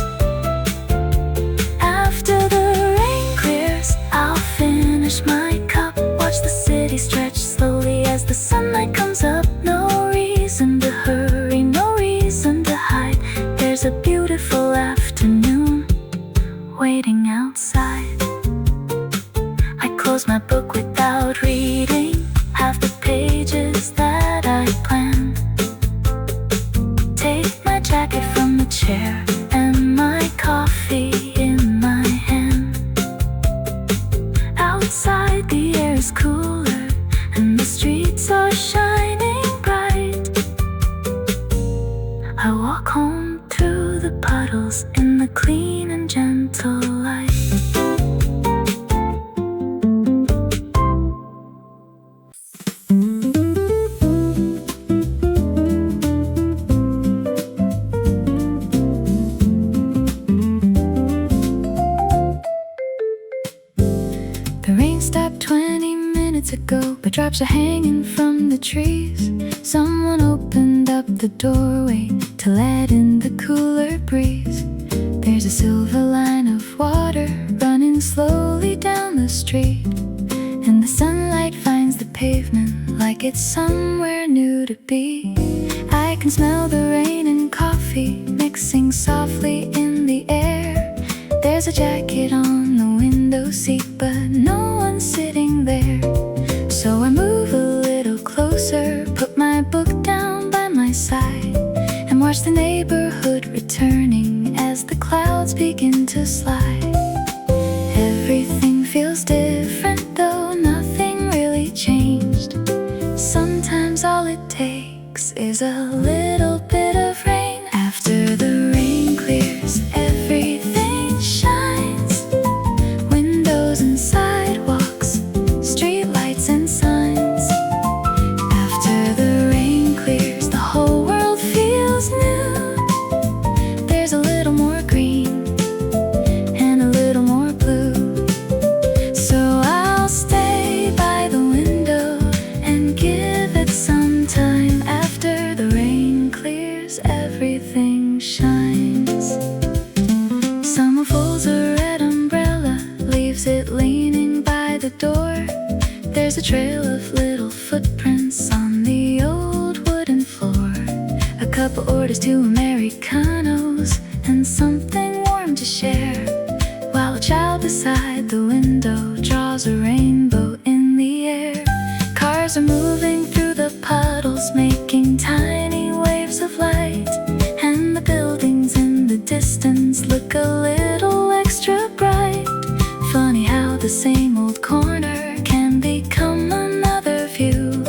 After the rain clears, I'll finish my cup, watch the city stretch slowly as the sunlight comes up. No reason to hurry, no reason to hide. There's a beautiful afternoon waiting outside. I close my book without reading half the pages that I planned. Take my jacket from the chair and my coffee in my hand. Outside the air is cooler and the streets are shining bright. I walk home through the puddles in the clean and gentle light. The rain stopped 20 minutes ago, but drops are hanging from the trees. Someone opened up the doorway to let in the cooler breeze. There's a silver line of water running slowly down the street, and the sunlight finds the pavement like it's somewhere new to be. I can smell the rain and coffee mixing softly in the air. There's a jacket on the window seat, but no one's sitting there. So I There's a little bit of rain. After the rain clears, everything shines. Windows and sidewalks, street lights and signs. After the rain clears, the whole world feels new. There's a little more green and a little more blue. So I'll stay by the window and give it some time. After the rain clears, everything shines. Someone folds a red umbrella, leaves it leaning by the door. There's a trail of little footprints on the old wooden floor. A couple orders two Americanos and something warm to share, while a child beside the window draws a rainbow in the air. Cars are moving through the puddles, making tiny waves of light, and the buildings in the distance look a little extra bright. Funny how the same old corner can become another view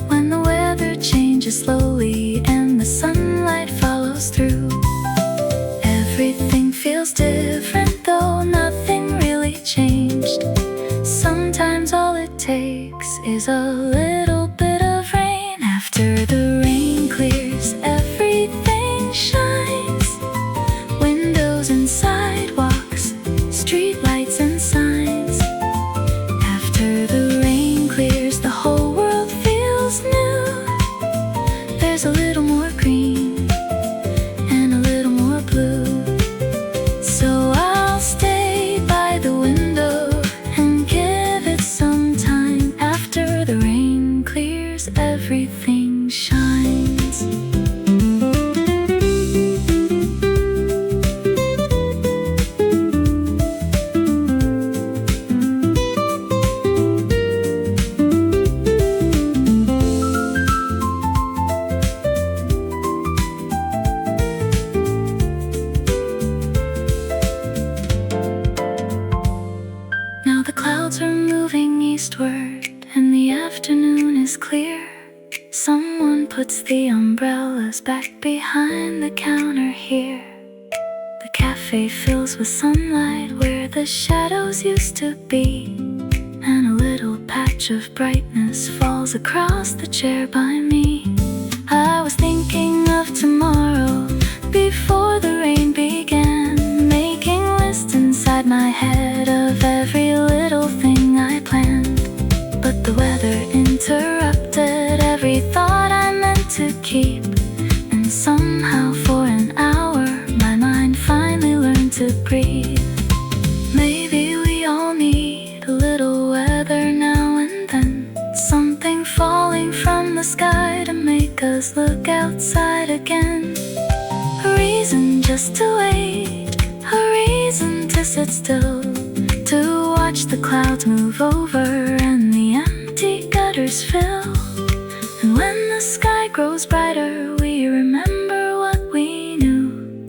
when the weather changes slowly and the sunlight follows through. Everything feels different, though nothing really changed. Sometimes all it takes is a little bit of rain. After the rain clears, everything shines. Windows and sidewalks, street lights and signs. After the rain clears, the whole world feels new. There's a little more green and a little more blue. So I'll stay by the window and give it some time. After the rain clears, everything shines. Now the clouds are moving eastward and the afternoon is clear. Someone puts the umbrellas back behind the counter here. The cafe fills with sunlight where the shadows used to be, and a little patch of brightness falls across the chair by me. I was thinking of tomorrow before the rain began, making lists inside my head of every little thing I planned. But the weather interrupted every thought I meant to keep, and somehow for an hour my mind finally learned to breathe. Maybe we all need a little weather now and then, something falling from the sky to make us look outside again. A reason just to wait, a reason to sit still, to watch the clouds move over and the empty gutters fill. And when the sky grows brighter, we remember what we knew.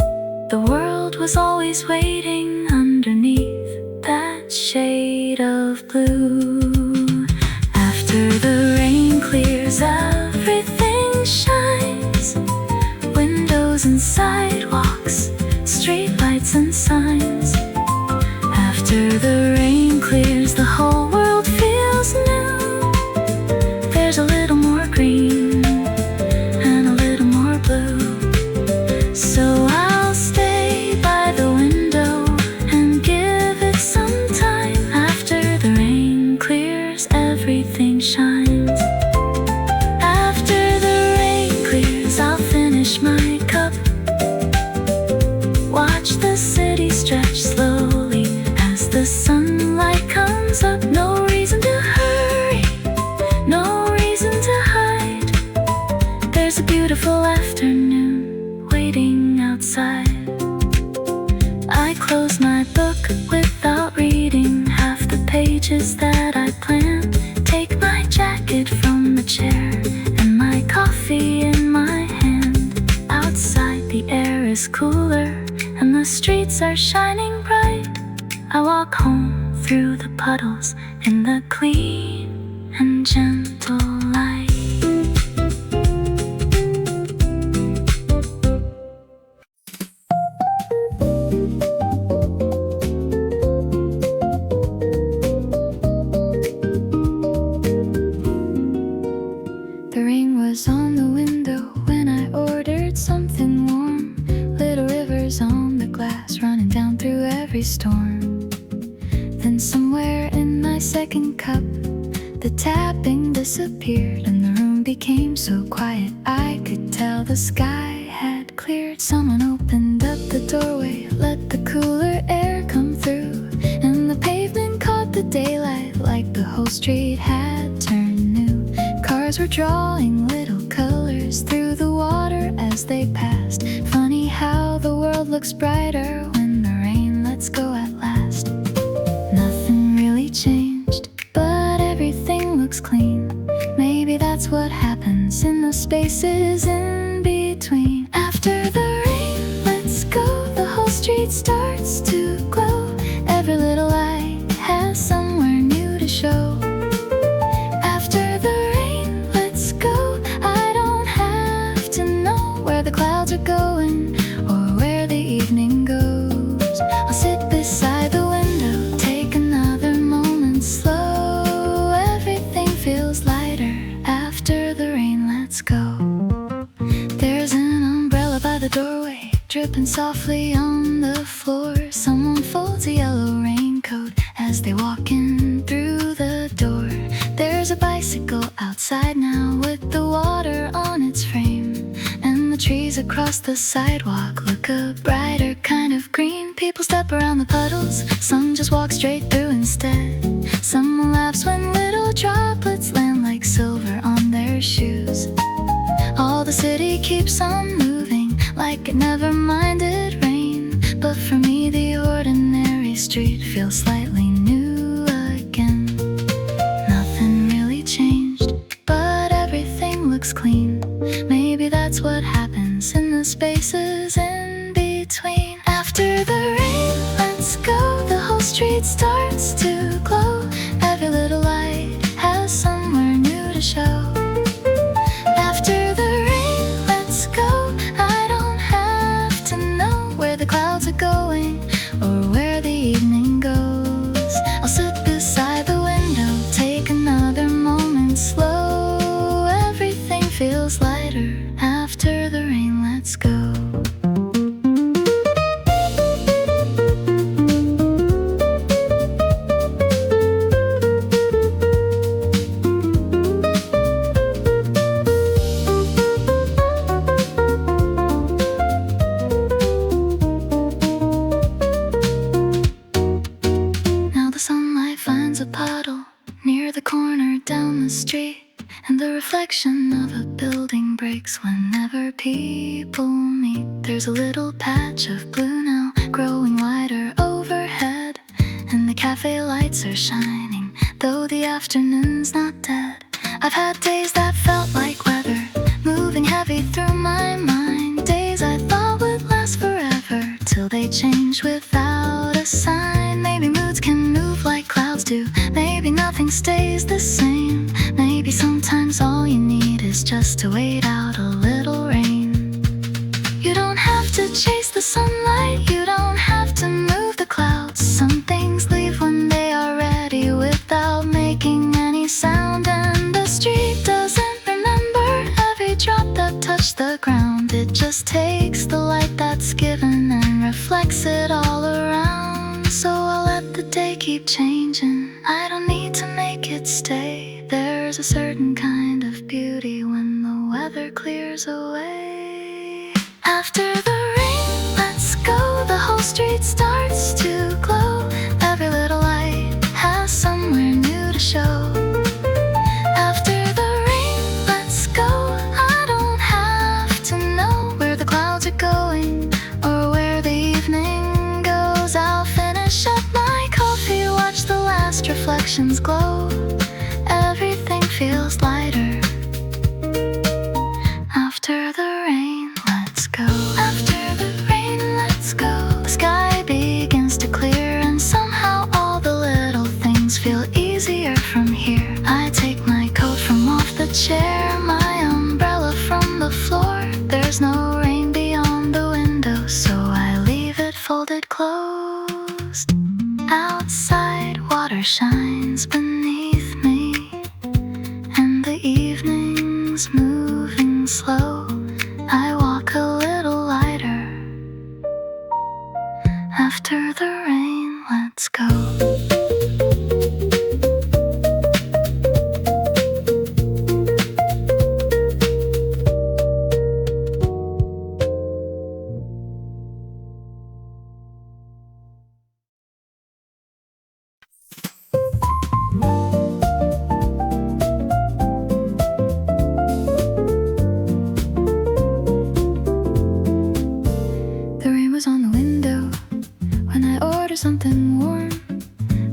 The world was always waiting underneath that shade of blue. After the rain clears, everything shines. Windows and sidewalks, street lights and signs. After the rain clears, the whole world feels new. There's a little more green and a little more blue. So I'll stay by the window and give it some time. After the rain clears, everything shines. After the rain clears, I'll finish my cup, watch the city stretch slowly as the sunlight comes up. No reason to hurry, no reason to hide. There's a beautiful afternoon waiting outside. I close my book without reading half the pages that I planned. Take my jacket from the chair and my coffee in my hand. Outside the air is cooler and the streets are shining bright. I walk home through the puddles in the clean and gentle light. Then somewhere in my second cup, the tapping disappeared and the room became so quiet I could tell the sky had cleared. Someone opened up the doorway, let the cooler air come through, and the pavement caught the daylight like the whole street had turned new. Cars were drawing little colors through the water as they passed. Funny how the world looks brighter when the rain lets go at last. Nothing really changed, but everything looks clean. Maybe that's what happens in the spaces in between. After the rain lets go, the whole street starts to glow. Every little light has somewhere new to show. After the rain lets go, I don't have to know where the clouds are going or where the evening goes. I'll sit beside the window, take another moment slow. Everything feels lighter after the rain lets go. There's an umbrella by the doorway, dripping softly on the floor. Someone folds a yellow raincoat as they walk in through the door. There's a bicycle outside now with the water on its frame, and the trees across the sidewalk look a brighter kind of green. People step around the puddles, some just walk straight through instead. Someone laughs when little droplets land like silver on their shoes. All the city keeps on moving like it never minded rain, but for me the ordinary street feels slightly new again. Nothing really changed, but everything looks clean. Maybe that's what happens in the spaces in between. After the rain lets go, the whole street starts to glow. Every little light has somewhere new to show. After the rain lets go, I don't have to know where the clouds are going or where the evening goes. I'll sit beside the window, take another moment slow. Everything feels lighter after the rain lets go. A puddle near the corner down the street, and the reflection of a building breaks whenever people meet. There's a little patch of blue now, growing wider overhead, and the cafe lights are shining, though the afternoon's not dead. I've had days that felt like weather, moving heavy through my mind. Days I thought would last forever, till they change without a sign. Maybe moods can move like clouds do, maybe nothing stays the same. Maybe sometimes all you need is just to wait out a little rain. You don't have to chase the sunlight, you don't have to move the clouds. Some things leave when they are ready without making any sound, and the street doesn't remember every drop that touched the ground. It just takes the light that's given and reflects it all around. So I'll let the day keep changing, I don't need to make it stay. There's a certain kind of beauty when the weather clears away. After the rain lets go, the whole street starts to glow. Every little light has somewhere new to show. After the rain lets go, I don't have to know where the clouds are going or where the evening goes. I'll finish up my coffee, watch the last reflections glow. Everything feels lighter after the rain lets go. After the rain lets go, the sky begins to clear, and somehow all the little things feel easier from here. I take my coat from off the chair, my umbrella from the floor. There's no rain beyond the window, so I leave it folded closed. Outside, water shines beneath me, and the evening's moving slow. I walk a little lighter after the rain lets go. something warm.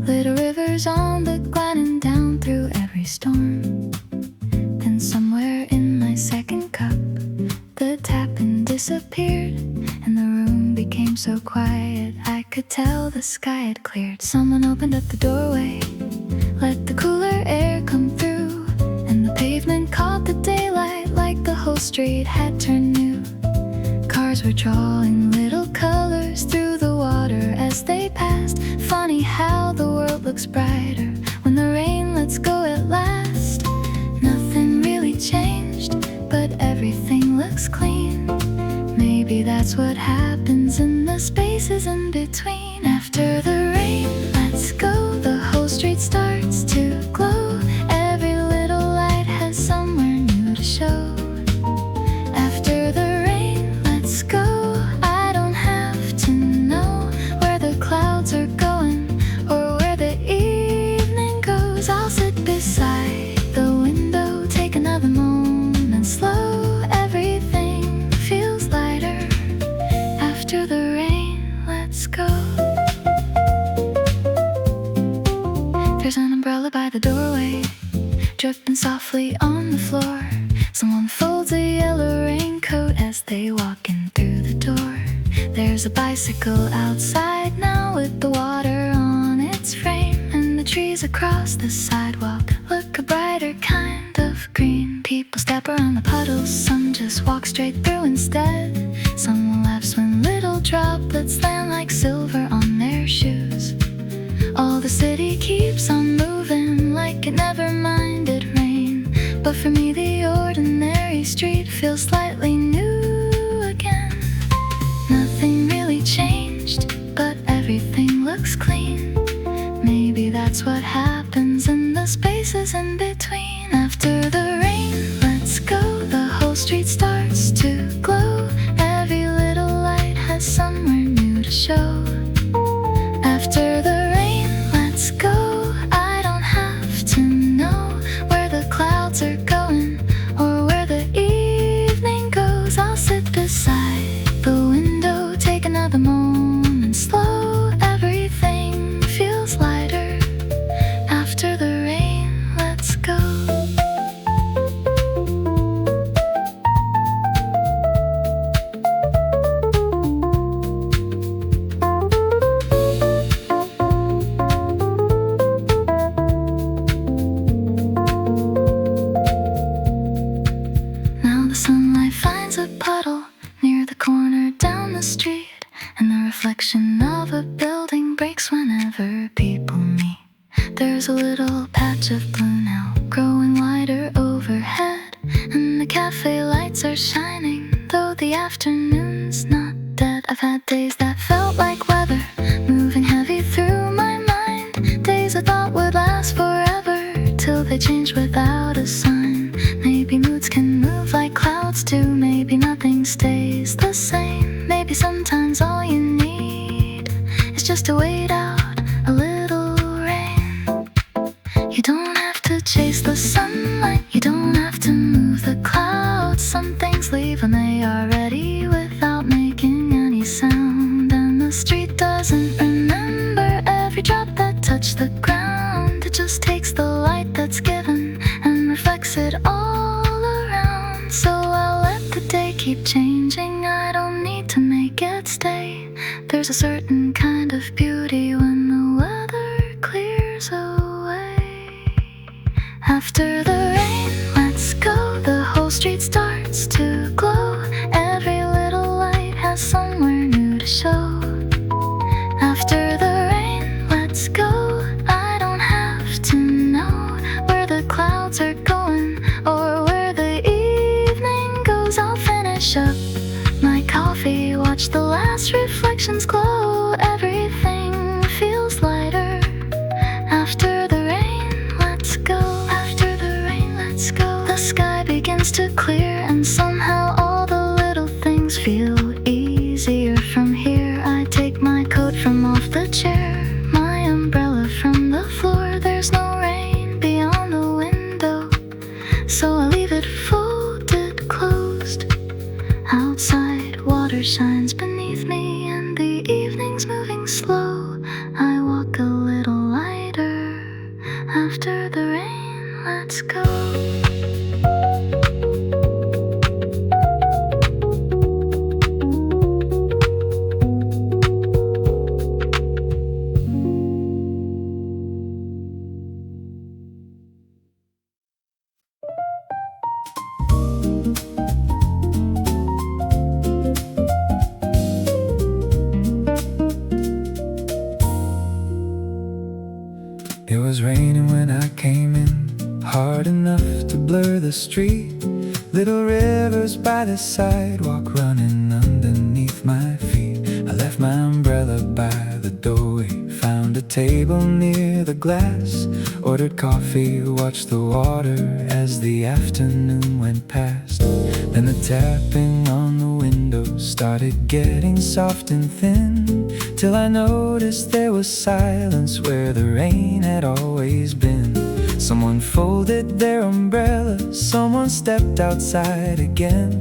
Little rivers on the glen and down through every storm. Then somewhere in my second cup, the tapping disappeared, and the room became so quiet I could tell the sky had cleared. Someone opened up the doorway, let the cooler air come through, and the pavement caught the daylight like the whole street had turned new. Cars were drawing little colors through the water as they passed. Funny how the world looks brighter when the rain lets go at last. Nothing really changed, but everything looks clean. Maybe that's what happens in the spaces in between. After the rain lets go, the whole street starts to glow. Every little light has somewhere new to show. After the rain lets go, I don't have to know where the clouds are going or where the evening goes. I'll sit beside the window, take another moment slow. Everything feels lighter after the rain lets go. There's an umbrella by the doorway, dripping softly on the floor. Someone folds a yellow raincoat as they walk in through the door. There's a bicycle outside now with the water on its frame, and the trees across the sidewalk look a brighter kind of green. People step around the puddles, some just walk straight through instead. Someone laughs when little droplets land like silver on their shoes. All the city keeps on moving like it never minded rain, but for me the ordinary street feels slightly new again. Nothing really changed, but everything looks clean. Maybe that's what happens in the spaces in between. After the rain lets go, the whole street starts to glow. Every little light has somewhere new to show. After the rain lets go, I don't have to know where the clouds are going or where the evening goes. I'll sit beside the window, take another moment slow. Everything feels lighter after the rain lets go. Now the sunlight finds a puddle near the corner down the street, and the reflection of a building breaks whenever people meet. There's a little patch of blue now, growing wider overhead, and the cafe lights are shining, though the afternoon's not dead. I've had days that felt like weather, moving heavy through my mind. Days I thought would last forever, till they change without a sign. Maybe moods can move like clouds do, maybe nothing stays the same. Maybe sometimes all you need is just to wait out a little rain. You don't have to chase the sunlight, you don't have to move the clouds. Some things leave when they are ready without making any sound. And the street doesn't remember every drop that touched the ground. It just takes the light that's given and reflects it all around. So I'll let the day keep changing, I don't need to make it stay. There's a certain kind of beauty when the weather clears away. After the rain lets go, the whole street starts to glow. Every little light has somewhere new to show. After the rain lets go, I don't have to know where the clouds are going or where the evening goes. I'll finish up my coffee, watch the last reflections glow. Everything feels lighter after the rain lets go. After the rain lets go, the sky begins to clear, and somehow all the little things feel easier. From here I take my coat from off the chair, my umbrella from the floor. There's no rain beyond the window, so I leave it folded closed. Outside, water shines beneath me, and the evening let's go. It was raining when I came in, hard enough to blur the street. Little rivers by the sidewalk running underneath my feet. I left my umbrella by the doorway, found a table near the glass, ordered coffee, watched the water as the afternoon went past. Then the tapping on the window started getting soft and thin, till I noticed there was silence where the rain had always been. Someone folded their umbrella, someone stepped outside again,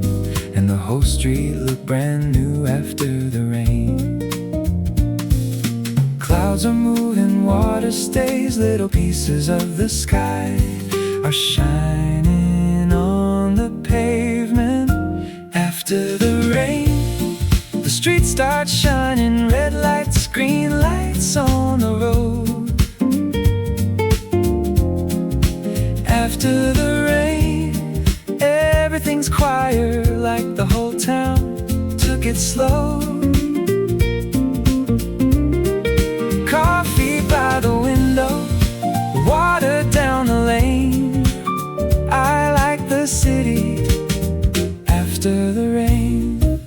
and the whole street looked brand new after the rain. Clouds are moving, water stays, little pieces of the sky are shining on the pavement. After the rain, the street starts shining, red lights, green lights on the road. After the rain, everything's quiet, like the whole town took it slow. Coffee by the window, water down the lane. I like the city after the rain.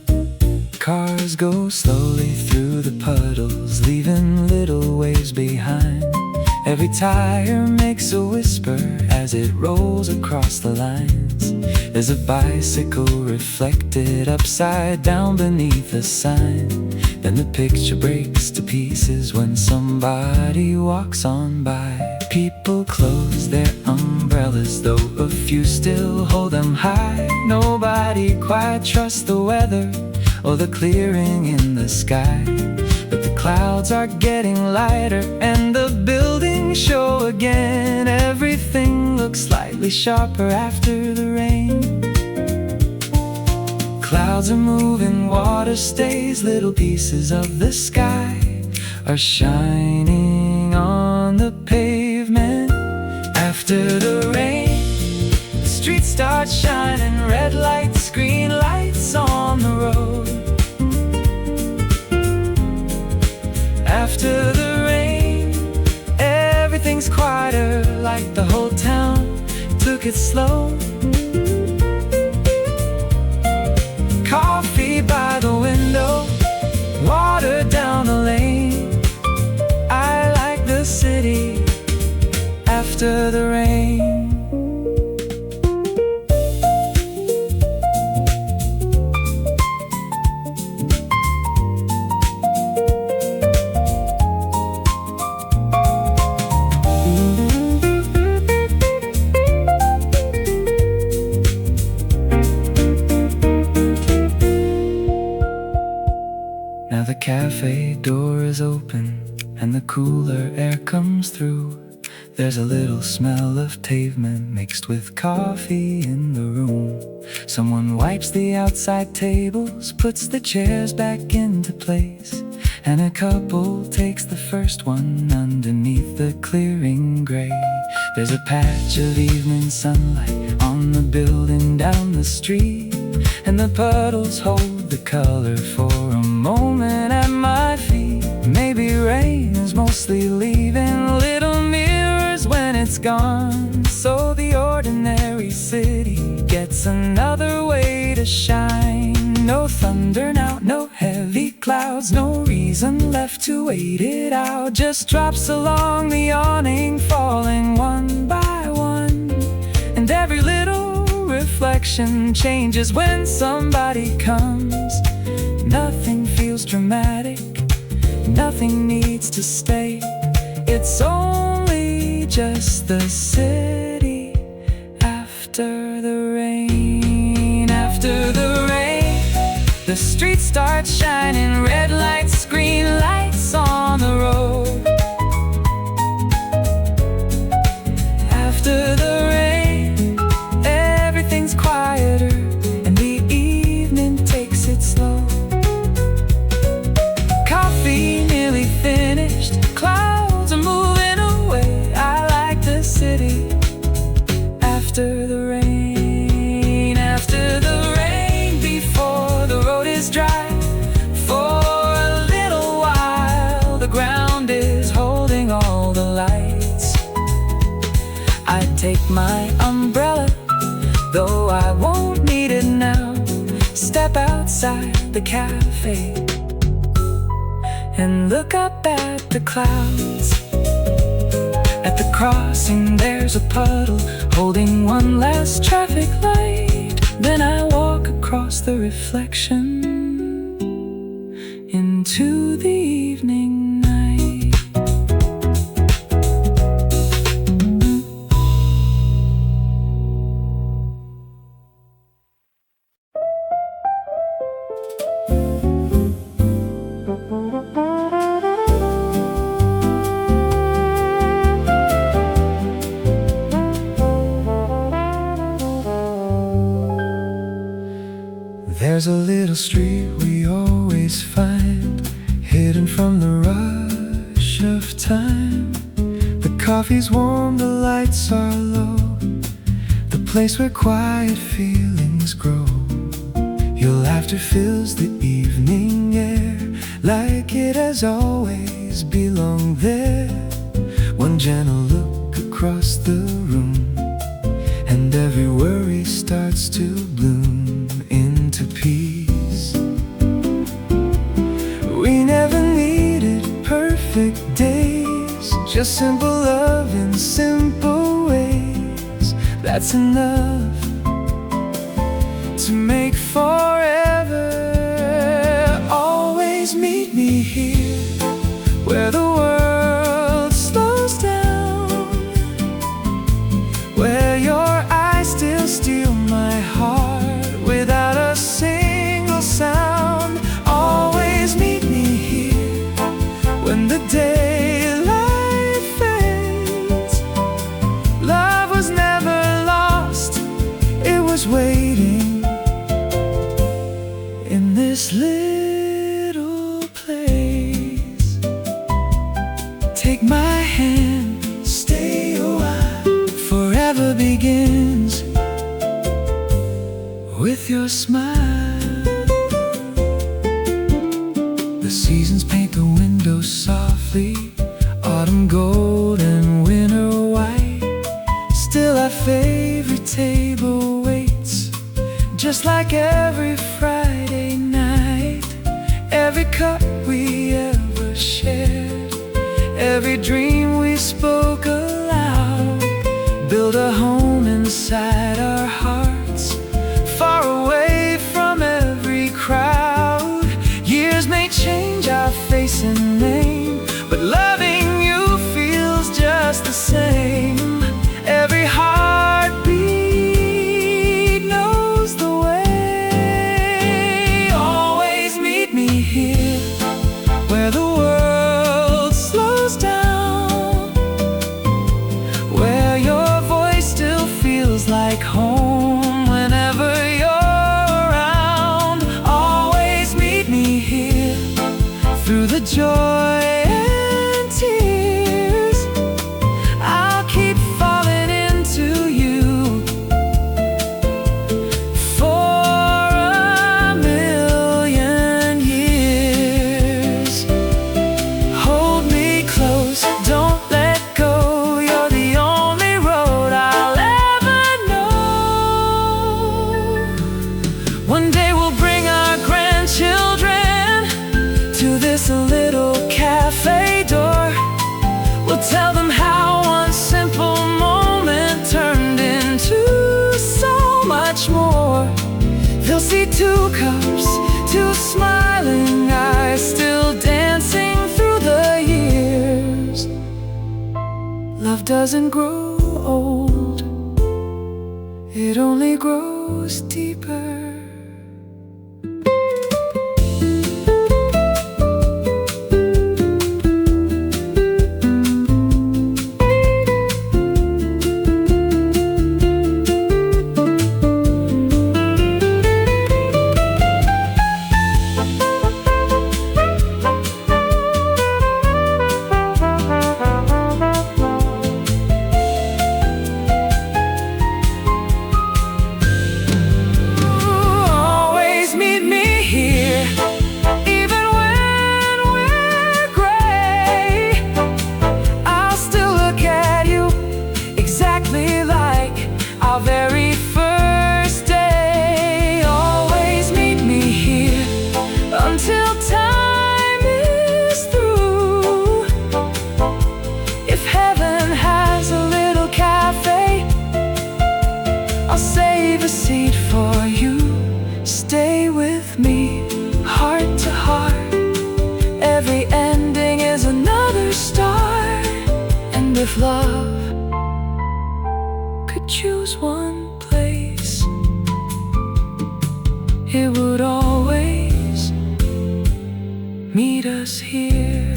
Cars go slowly through the puddles, leaving little waves behind. Every tire makes a whisper as it rolls across the lines. There's a bicycle reflected upside down beneath a sign. Then the picture breaks to pieces when somebody walks on by. People close their umbrellas, though a few still hold them high. Nobody quite trusts the weather or the clearing in the sky. But the clouds are getting lighter and the buildings show again. Everything looks slightly sharper after the rain. Clouds are moving, water stays, little pieces of the sky are shining on the pavement. After the rain, the street starts shining, red lights, green lights on the road. After the rain, everything's quieter, like the whole town took it slow. Coffee by the window, water down the lane. I like the city after the rain. Now the cafe door is open and the cooler air comes through. There's a little smell of pavement mixed with coffee in the room. Someone wipes the outside tables, puts the chairs back into place, and a couple takes the first one underneath the clearing gray. There's a patch of evening sunlight on the building down the street, and the puddles hold the color for a moment at my feet. Maybe rain is mostly leaving little mirrors when it's gone, so the ordinary city gets another way to shine. No thunder now, no heavy clouds, no reason left to wait it out. Just drops along the awning, falling one by one, and every little reflection changes when somebody comes. Nothing feels dramatic, nothing needs to stay. It's only just the city after the rain. After the rain, the streets start shining, red lights, green lights on the road. After the rain, take my umbrella, though I won't need it now. Step outside the cafe and look up at the clouds. At the crossing there's a puddle holding one last traffic light. Then I walk across the reflection into the evening night. There's a little street we always find, hidden from the rush of time. The coffee's warm, the lights are low, the place where quiet feelings grow. Your laughter fills the evening air, like it has always belonged there. One gentle look across the room, and every worry starts to bloom into peace. We never needed perfect days, just simple love in simple ways. That's enough to make forever. Always meet me here, where the world slows down, where your eyes still steal my heart without a single sound. Always meet me here when the daylight fades. Love was never lost, it was waiting in this little place. Take my hand, stay a while. Forever begins with your smile. The seasons paint the windows softly, autumn gold and winter white. Still our favorite table waits, just like every Friday night. Every cup we ever shared, every dream we spoke aloud, build a home inside our hearts, far away from every crowd. Years may change our face and name, but loving you feels just the same. Every heartbeat knows the way. Always meet me here, where the world slows down, where your voice still feels like home whenever you're around. Always meet me here, through the joy and tears. I'll keep falling into you for a million years. Hold me close, don't let go. You're the only road I'll ever know. One day we'll bring our grandchildren to this little cafe door. We'll tell them how one simple moment turned into so much more. They'll see two cups, two smiling eyes, still dancing through the years. Love doesn't grow old, it only grows deeper. if love could choose one place, it would always meet us here.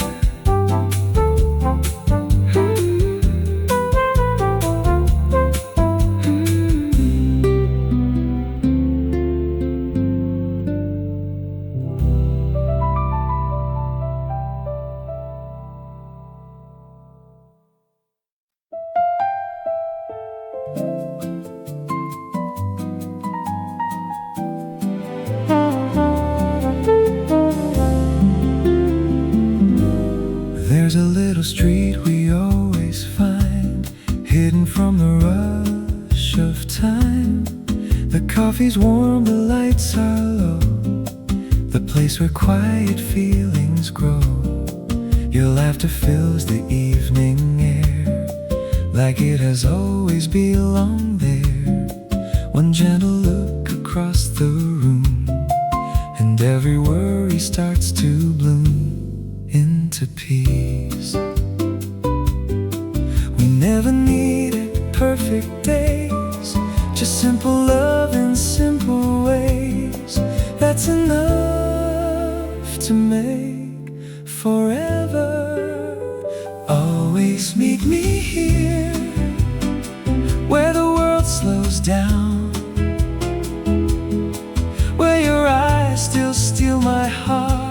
There's a little street we always find, hidden from the rush of time. The coffee's warm, the lights are low, the place where quiet feelings grow. Your laughter fills the evening air, like it has always belonged there. One gentle look across the room, and every worry starts to bloom into peace. We never needed perfect days, just simple love in simple ways. That's enough to make forever. Always meet me here, where the world slows down, where your eyes still steal my heart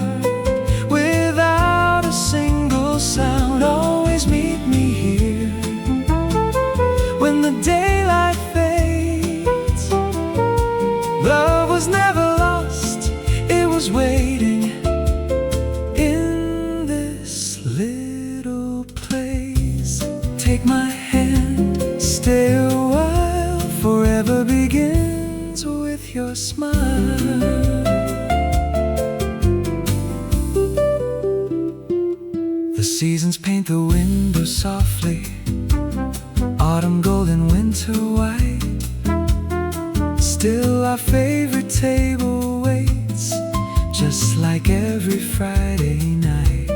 without a single sound. Always meet me here, when the daylight fades. Love was never lost, it was waiting in this little place. Take my hand, stay a while, forever begins with your smile. The seasons paint the window softly, autumn gold and winter white. Still our favorite table waits, just like every Friday night.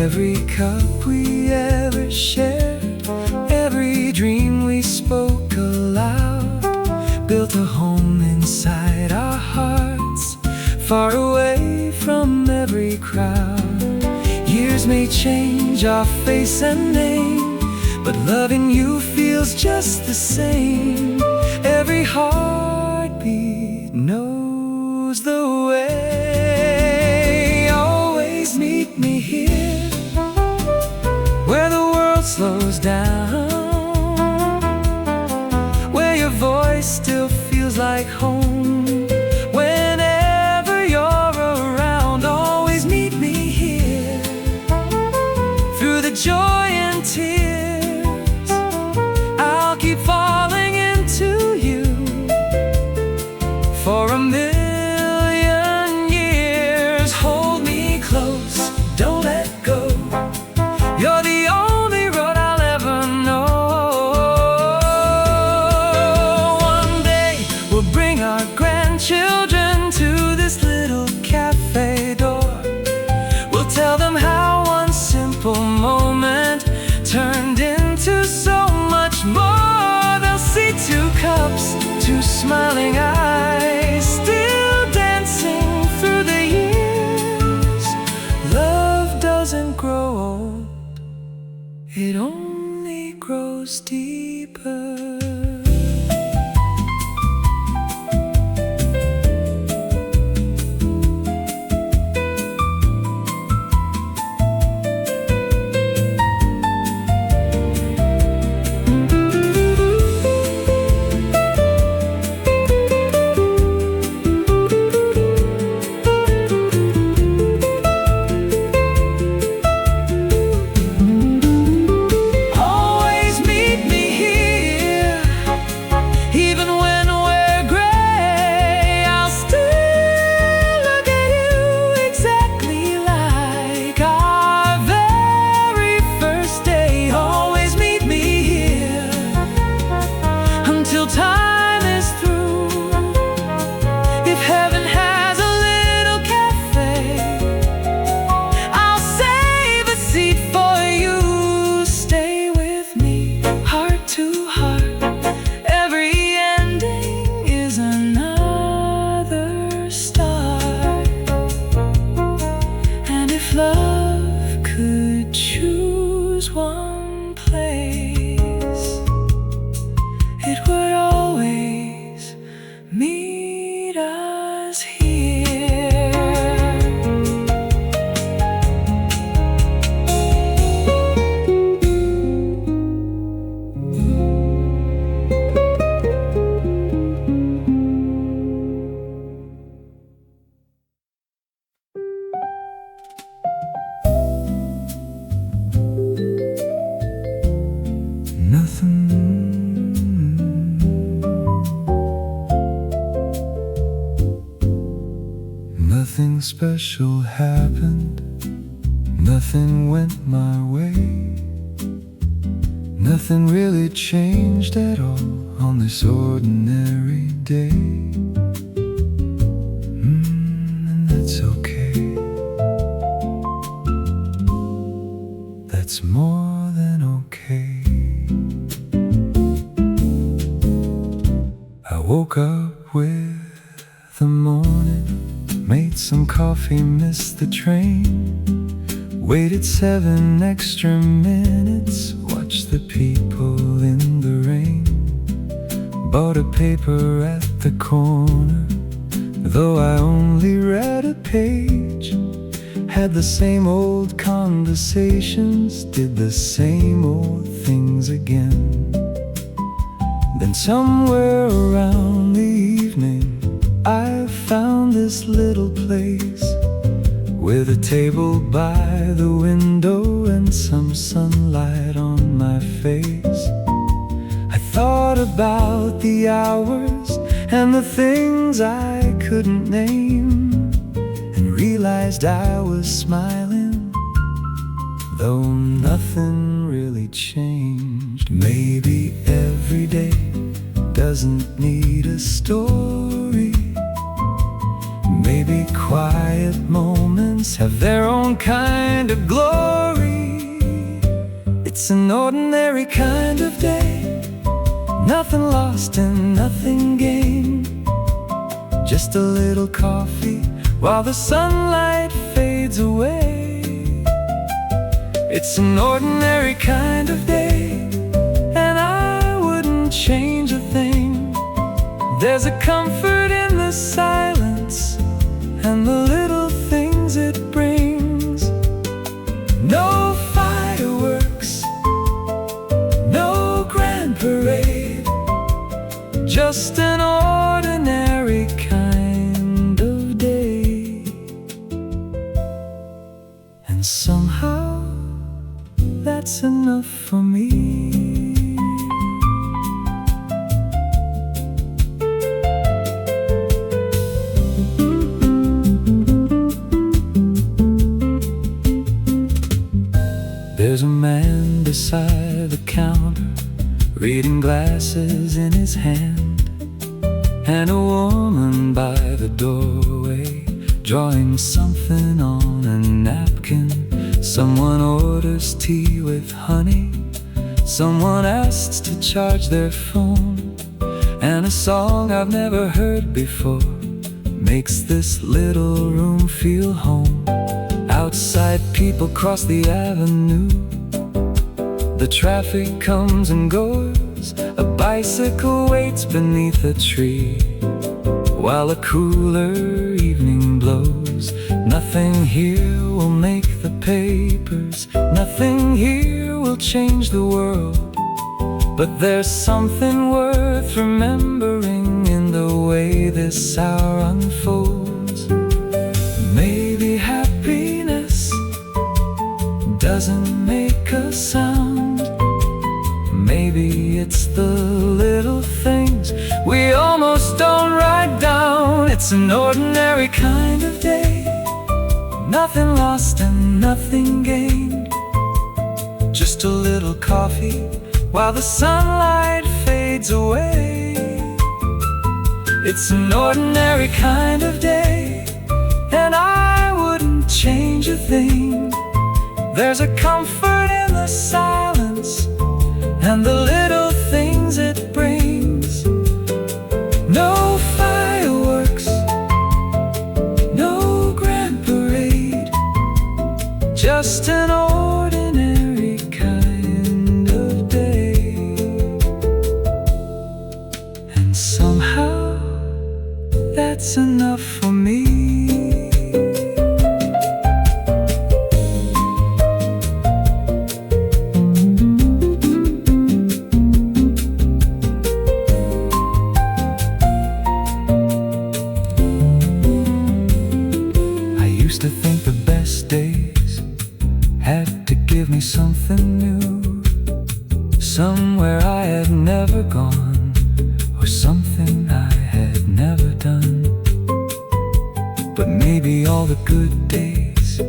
Every cup we ever shared, every dream we spoke aloud, built a home inside our hearts, far away from every crowd. Years may change our face and name, but loving you feels just the same. Every heartbeat knows the way. Always meet me here, where the world slows down, where your voice still feels like home. Whenever you're around, always meet me here, through the joy and tears. I'll keep falling into you for a million years. Hold me close, don't let go. You're the only road I'll ever know. One day we'll bring our grandchildren to this little cafe door. We'll tell them how one simple moment turned into so much more. They'll see two cups, two smiling eyes, still dancing through the years. Love doesn't grow old, it only grows deeper. Always meet me here, nothing. Nothing special happened, nothing went my way. Nothing really changed at all on this ordinary day. And that's okay. That's more than okay. I woke up with the morning, made some coffee, missed the train, waited 7 extra minutes, watched the people in the rain, bought a paper at the corner, though I only read a page, had the same old conversations, did the same old things again. Then somewhere around the evening I found this little place with a table by the window and some sunlight on my face. I thought about the hours and the things I couldn't name, and realized I was smiling, though nothing really changed. Maybe every day doesn't need a story. Maybe quiet moments have their own kind of glory. It's an ordinary kind of day, nothing lost and nothing gained. Just a little coffee while the sunlight fades away. It's an ordinary kind of day, and I wouldn't change a thing. There's a comfort in the silence and the little things it brings. No fireworks, no grand parade, just an ordinary kind of day. And somehow that's enough for me. There's a man beside the counter, reading glasses in his hand, and a woman by the doorway, drawing something on a napkin. Someone orders tea with honey, someone asks to charge their phone, and a song I've never heard before makes this little room feel home. Outside people cross the avenue, the traffic comes and goes, a bicycle waits beneath a tree, while a cooler evening blows. Nothing here will make the papers, nothing here will change the world, but there's something worth remembering in the way this hour unfolds. Maybe happiness doesn't make a sound. Maybe it's the little things we almost don't write down. It's an ordinary kind of day, nothing lost and nothing gained. Just a little coffee while the sunlight fades away. It's an ordinary kind of day, and I wouldn't change a thing. There's a comfort in the silence and the little things it brings. No fireworks, no grand parade, just an ordinary kind of day. And somehow that's enough for me. Used to think the best days had to give me something new, some somewhere I had never gone, or something I had never done. But maybe all the good days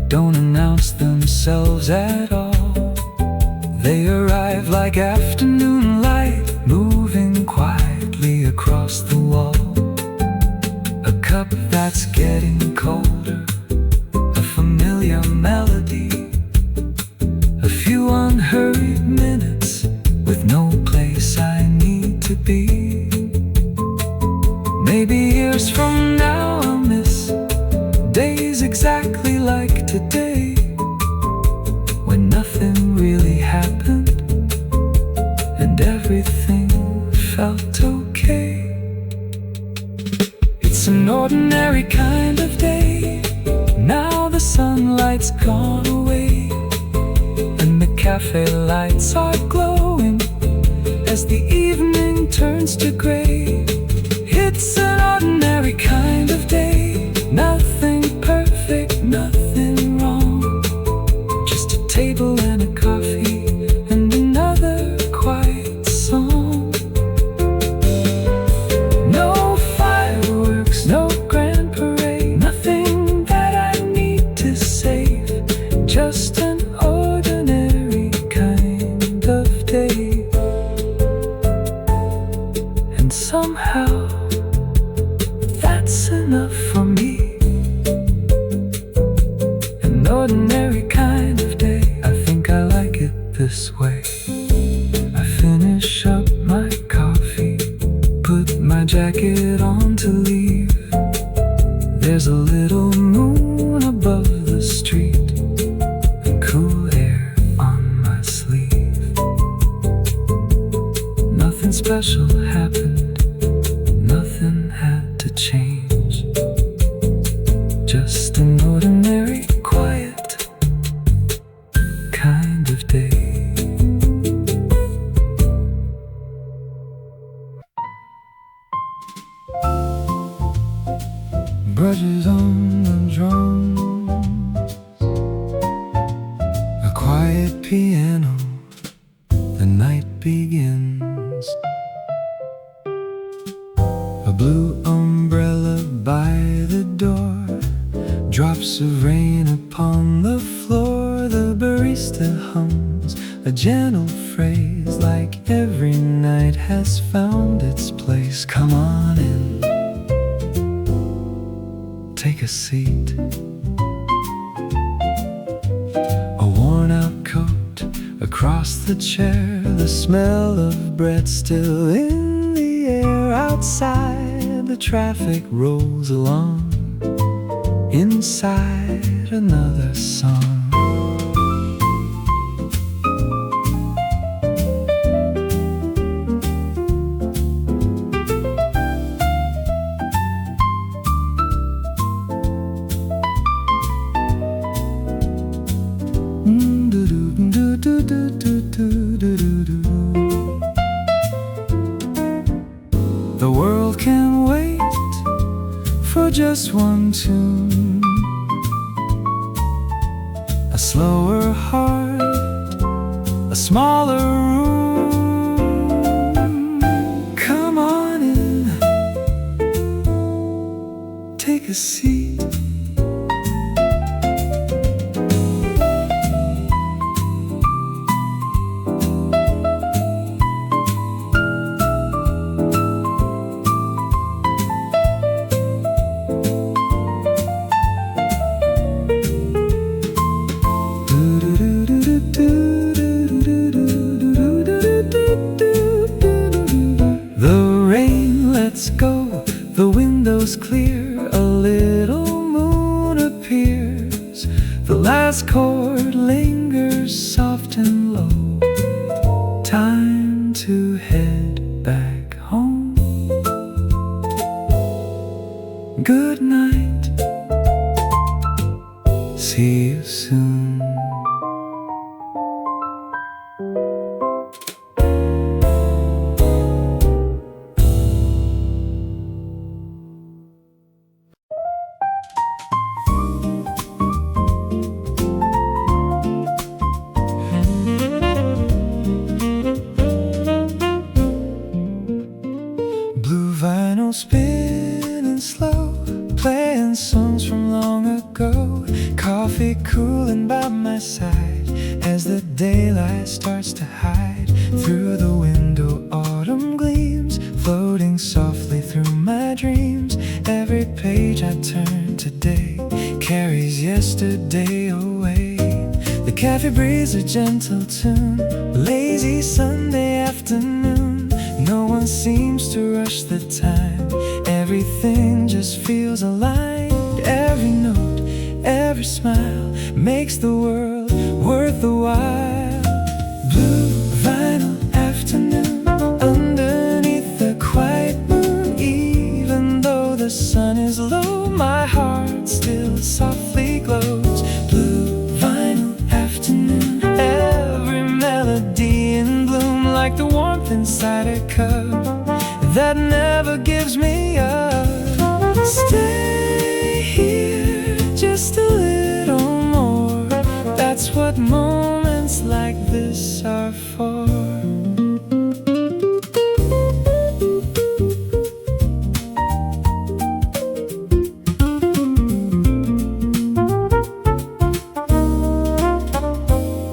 don't announce themselves at all. They arrive like afternoon light, moving quietly across the wall. A cup that's getting colder, a familiar melody, a few unhurried minutes with no place I need to be. Maybe years from now I'll miss days exactly like today, when nothing really happened and everything felt okay. It's an ordinary kind of day. Now the sunlight's gone away, and the cafe lights are glowing as the evening turns to gray. It's an ordinary kind of day. Nothing perfect, nothing wrong. Just a table and a coffee and another quiet song. No fireworks, no grand parade, nothing that I need to save. Just an ordinary kind of day. And somehow that's enough for me. An ordinary kind of day. I think I like it this way. I finish up my coffee, put my jacket on to leave. There's a little moon above the street and cool air on my sleeve. Nothing special happened, nothing had to change. Just an ordinary, quiet kind of day. Brushes on the drums, a quiet piano, the night begins. A blue umbrella by the door, drops of rain upon the floor. The barista hums a gentle phrase, like every night has found its place. Come on in, take a seat. A worn out coat across the chair, the smell of bread still in the air. Outside the traffic rolls along, inside another song. The world can wait for just one tune, a slower heart, a smaller room. Come on in, take a seat. Let's go, the window's clear, a little moon appears. The last chord lingers soft and low. Time to head back home. Good night, see you soon. outside. Through the window autumn gleams, floating softly through my dreams. Every page I turn today carries yesterday away. The cafe breathes a gentle tune, lazy Sunday afternoon. No one seems to rush the time, everything just feels aligned. Every note, every smile makes the world worth the while. Blue vinyl afternoon, underneath the quiet moon. Even though the sun is low, my heart still softly glows. Blue vinyl afternoon, every melody in bloom, like the warmth inside a cup that never gives me up. Stay here just a little more, that's what moments like this are for.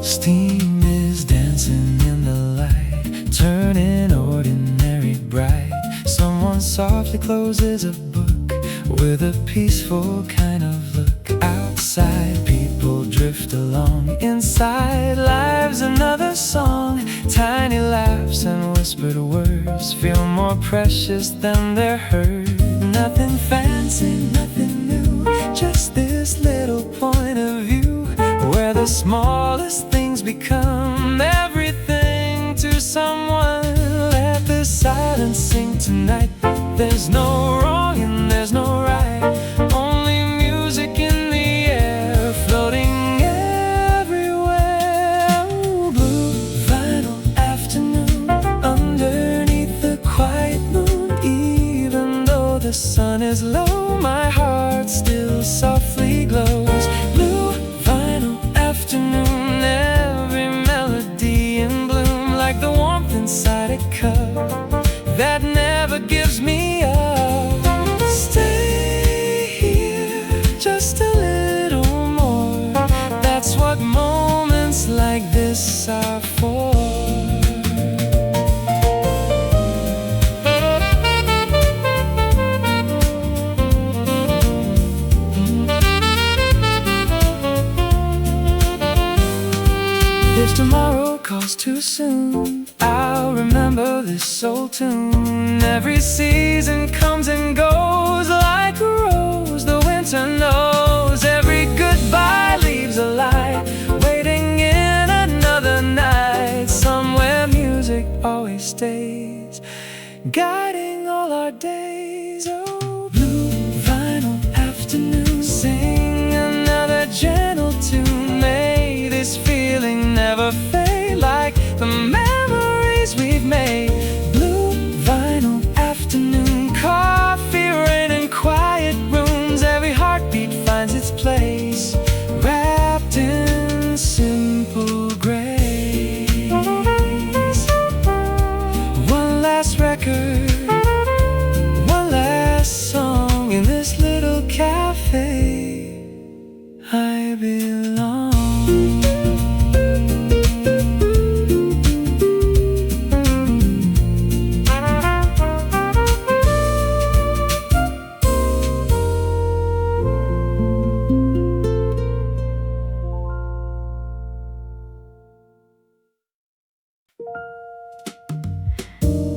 Steam is dancing in the light, turning ordinary bright. Someone softly closes a book with a peaceful kind of look. Outside, people drift along. Inside, life's another song. Tiny laughs and whispered words feel more precious than they're heard. Nothing fancy, nothing new, just this little point of view, where the smallest things become everything to someone. Let the silence sing tonight. There's no wrong and there's no right, only music in the air, floating everywhere. Blue vinyl afternoon, underneath the quiet moon. Even though the sun is low, my heart still softly glows. Blue vinyl afternoon, every melody in bloom, like the warmth inside a cup that never gives me up. Stay here just a little more, that's what moments like this are for. If tomorrow calls too soon, I'll remember this old tune. Every season comes and goes like a rose the winter knows. Every goodbye leaves a light, waiting in another night. Somewhere music always stays, guiding all our days. Oh, blue vinyl afternoon, sing another gentle tune. May this feeling never fade, like the memories we've made. Blue vinyl afternoon, coffee, rain and quiet rooms. Every heartbeat finds its place, wrapped in simple grace. One last record, one last song. In this little cafe I belong.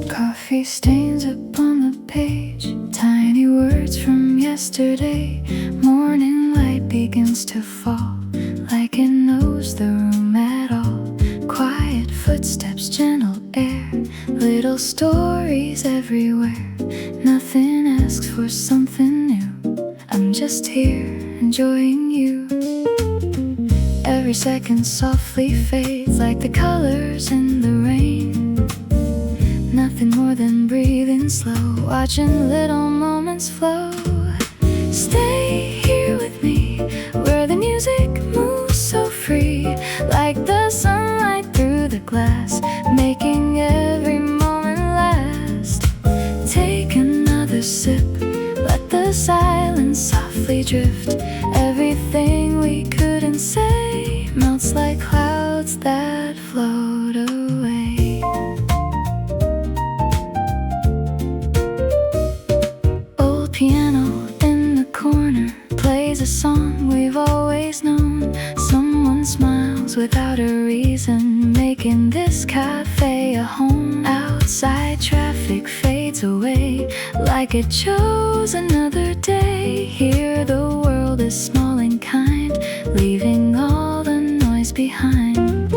Coffee stains upon the page, tiny words from yesterday. Morning light begins to fall, like it knows the room at all. Quiet footsteps, gentle air, little stories everywhere. Nothing asks for something new, I'm just here, enjoying you. Every second softly fades, like the colors in the rain. Nothing more than breathing slow, watching little moments flow. Stay here with me, where the music moves so free, like the sunlight through the glass, making every moment last. Take another sip, let the silence softly drift. Everything we couldn't say melts like clouds that float away. music fades away, like it chose another day. Here the world is small and kind, leaving all the noise behind.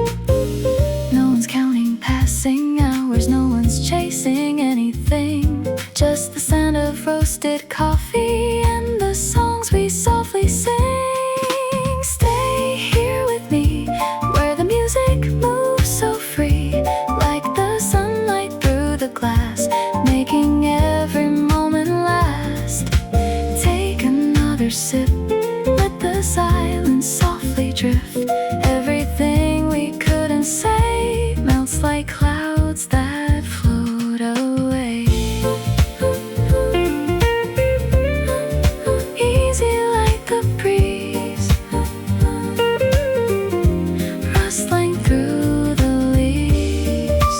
No one's counting passing hours, no one's chasing anything. Just the sound of roasted coffee and the songs we softly sing. Stay here with me, where the music moves so free, like the sunlight through the glass, making every moment last. Take another sip, let the silence softly drift. Everything we couldn't say melts like clouds that float away. Easy like a breeze, rustling through the leaves.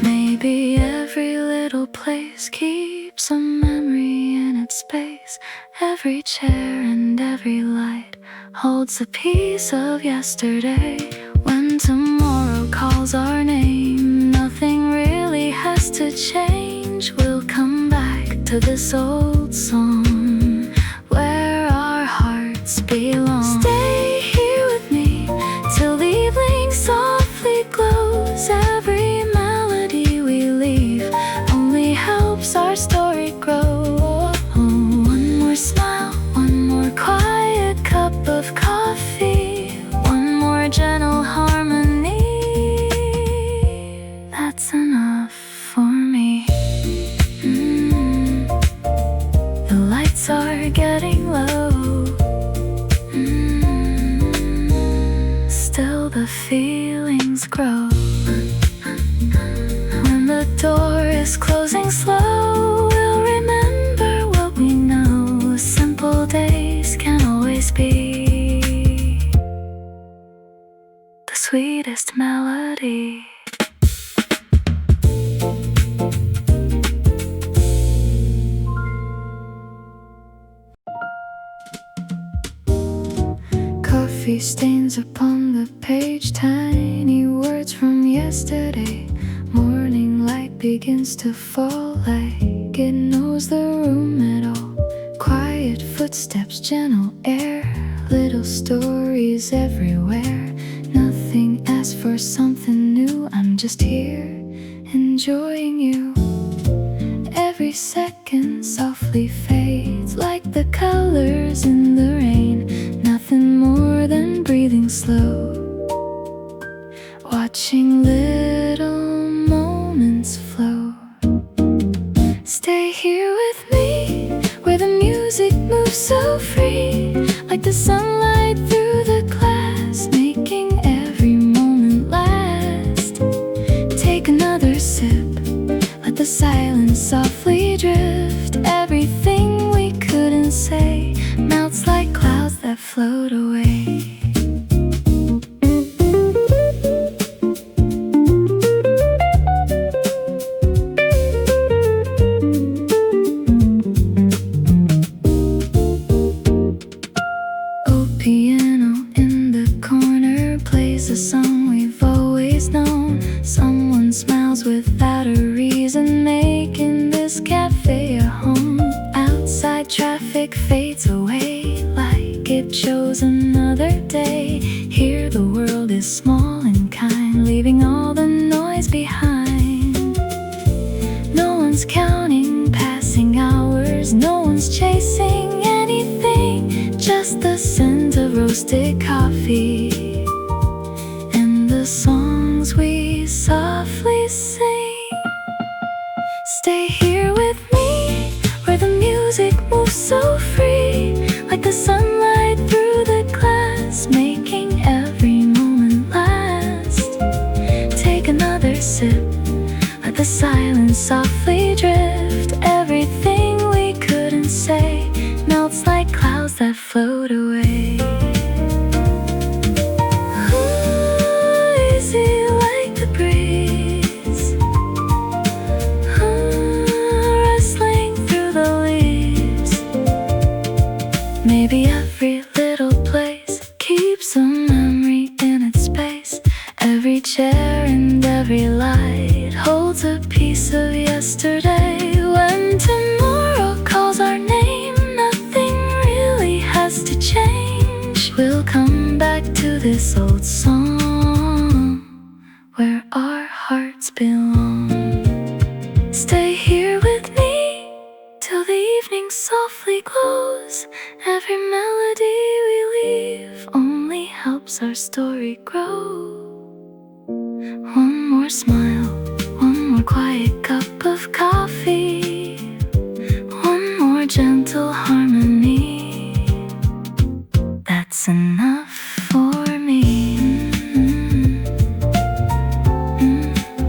Maybe every little place keeps a memory in its space. Every chair and every light holds a piece of yesterday. When tomorrow calls our name, nothing really has to change. We'll come back to this old song, where our hearts belong. Stay here with me till the evening softly glows. Every melody we leave only helps our story grow. One more smile, one more quiet cup of coffee, one more gentle harmony. That's enough for me. The lights are getting low. Still the feelings grow. When the door is closing slow, we'll remember what we know. Simple days can always be the sweetest melody. Coffee stains upon the page, tiny words from yesterday. Morning light begins to fall like it knows the room at all. Quiet footsteps, gentle air, little stories everywhere. Nothing asks for something new, I'm just here, enjoying you. Every second softly fades like the colors in the rain. Nothing more than breathing slow, watching little moments flow. Stay here with me, where the music moves so free, like the sunlight through the glass, making every moment last. Take another sip, let the silence softly drift. Everything we couldn't say melts like clouds that float away. Old piano in the corner plays a song we've always known. Someone smiles without a reason, making this cafe a home. Outside traffic fades away like it chose another day. Here the world is small and kind, leaving all the noise behind. No one's counting passing hours, no one's chasing anything. Just the scent of roasted coffee and the songs we softly sing. Stay here with me, where the music moves so free, like the sunlight through the glass, making every moment last. Take another sip, let the silence softly drift. Everything we couldn't say melts like clouds that float away. Easy like the breeze, rustling through the leaves. Maybe every wish we'll come back to this old song where our hearts belong. Stay here with me till the evening softly glows. Every melody we leave only helps our story grow. One more smile, one more quiet cup of coffee, one more gentle harmony. That's enough for me.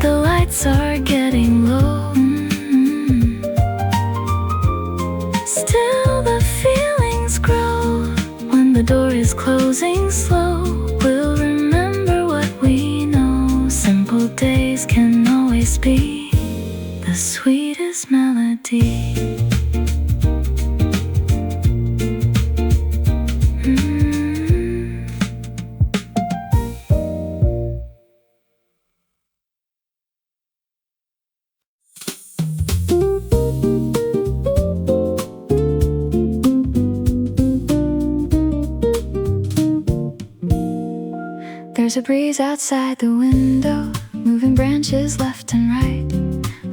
The lights are getting low. Still the feelings grow. When the door is closing slow, we'll remember what we know. Simple days can always be the sweetest melody. There's a breeze outside the window, moving branches left and right.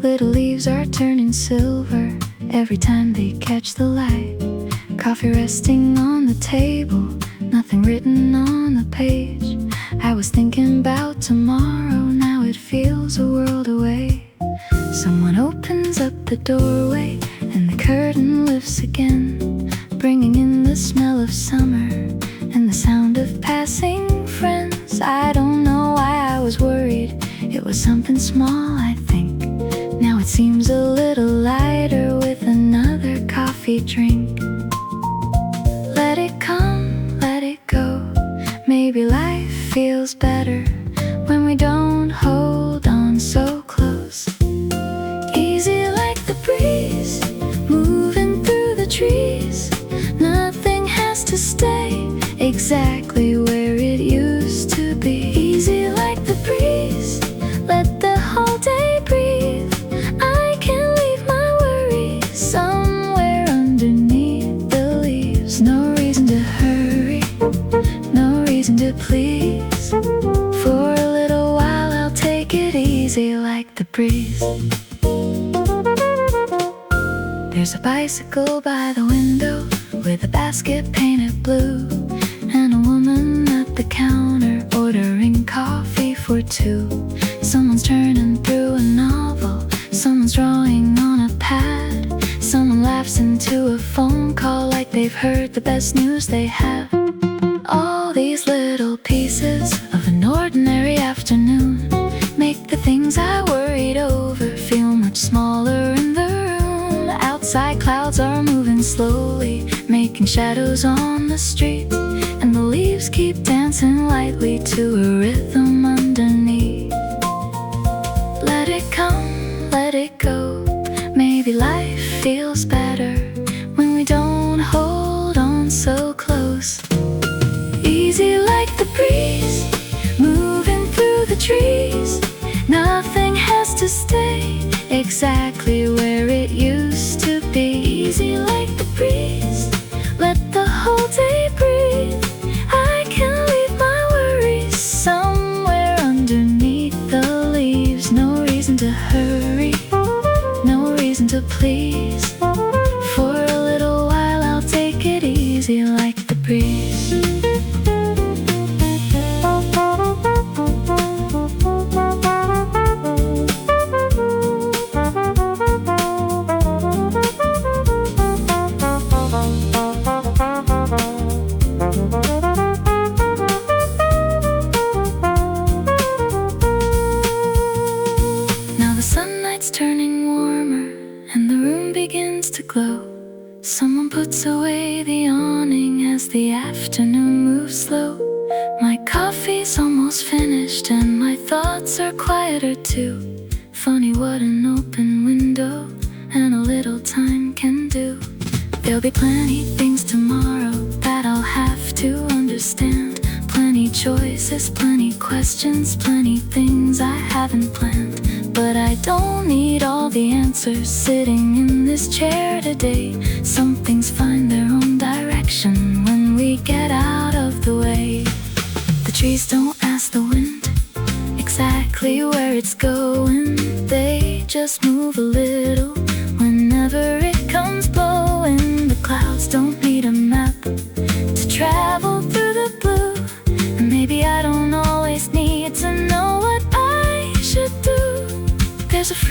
Little leaves are turning silver every time they catch the light. Coffee resting on the table, nothing written on the page. I was thinking about tomorrow, now it feels a world away. Someone opens up the doorway and the curtain lifts again, bringing in the smell of summer and the sound of passing friends. I don't know why I was worried, it was something small I think. Now it seems a little lighter with another coffee drink. Let it come, let it go. Maybe life feels better when we don't hold on so close. Easy like the breeze, moving through the trees. Nothing has to stay exactly where it used to be. Easy like the breeze, let the whole day breathe. I can leave my worries somewhere underneath the leaves. No reason to hurry, no reason to please. For a little while I'll take it easy like the breeze. There's a bicycle by the window with a basket painted blue, and a woman at the counter ordering coffee for two. Someone's turning through a novel, someone's drawing on a pad. Someone laughs into a phone call like they've heard the best news they have. All these little pieces of an ordinary afternoon make the things I worried over feel much smaller in the room. Outside clouds are moving slowly, making shadows on the street, and the leaves keep dancing lightly to a rhythm underneath. Let it come, let it go. Maybe life feels better when we don't hold on so close. Easy like the breeze, moving through the trees. Nothing has to stay exactly where it used to be. Easy like the breeze, let the whole day breathe. I can leave my worries somewhere underneath the leaves. No reason to hurry, no reason to please. For a little while I'll take it easy like the breeze. Turning warmer and the room begins to glow. Someone puts away the awning as the afternoon moves slow. My coffee's almost finished and my thoughts are quieter too. Funny what an open window and a little time can do. There'll be plenty things tomorrow that I'll have to understand. Plenty choices, plenty questions, plenty things I haven't planned. But I don't need all the answers sitting in this chair today. Some things find their own direction when we get out of the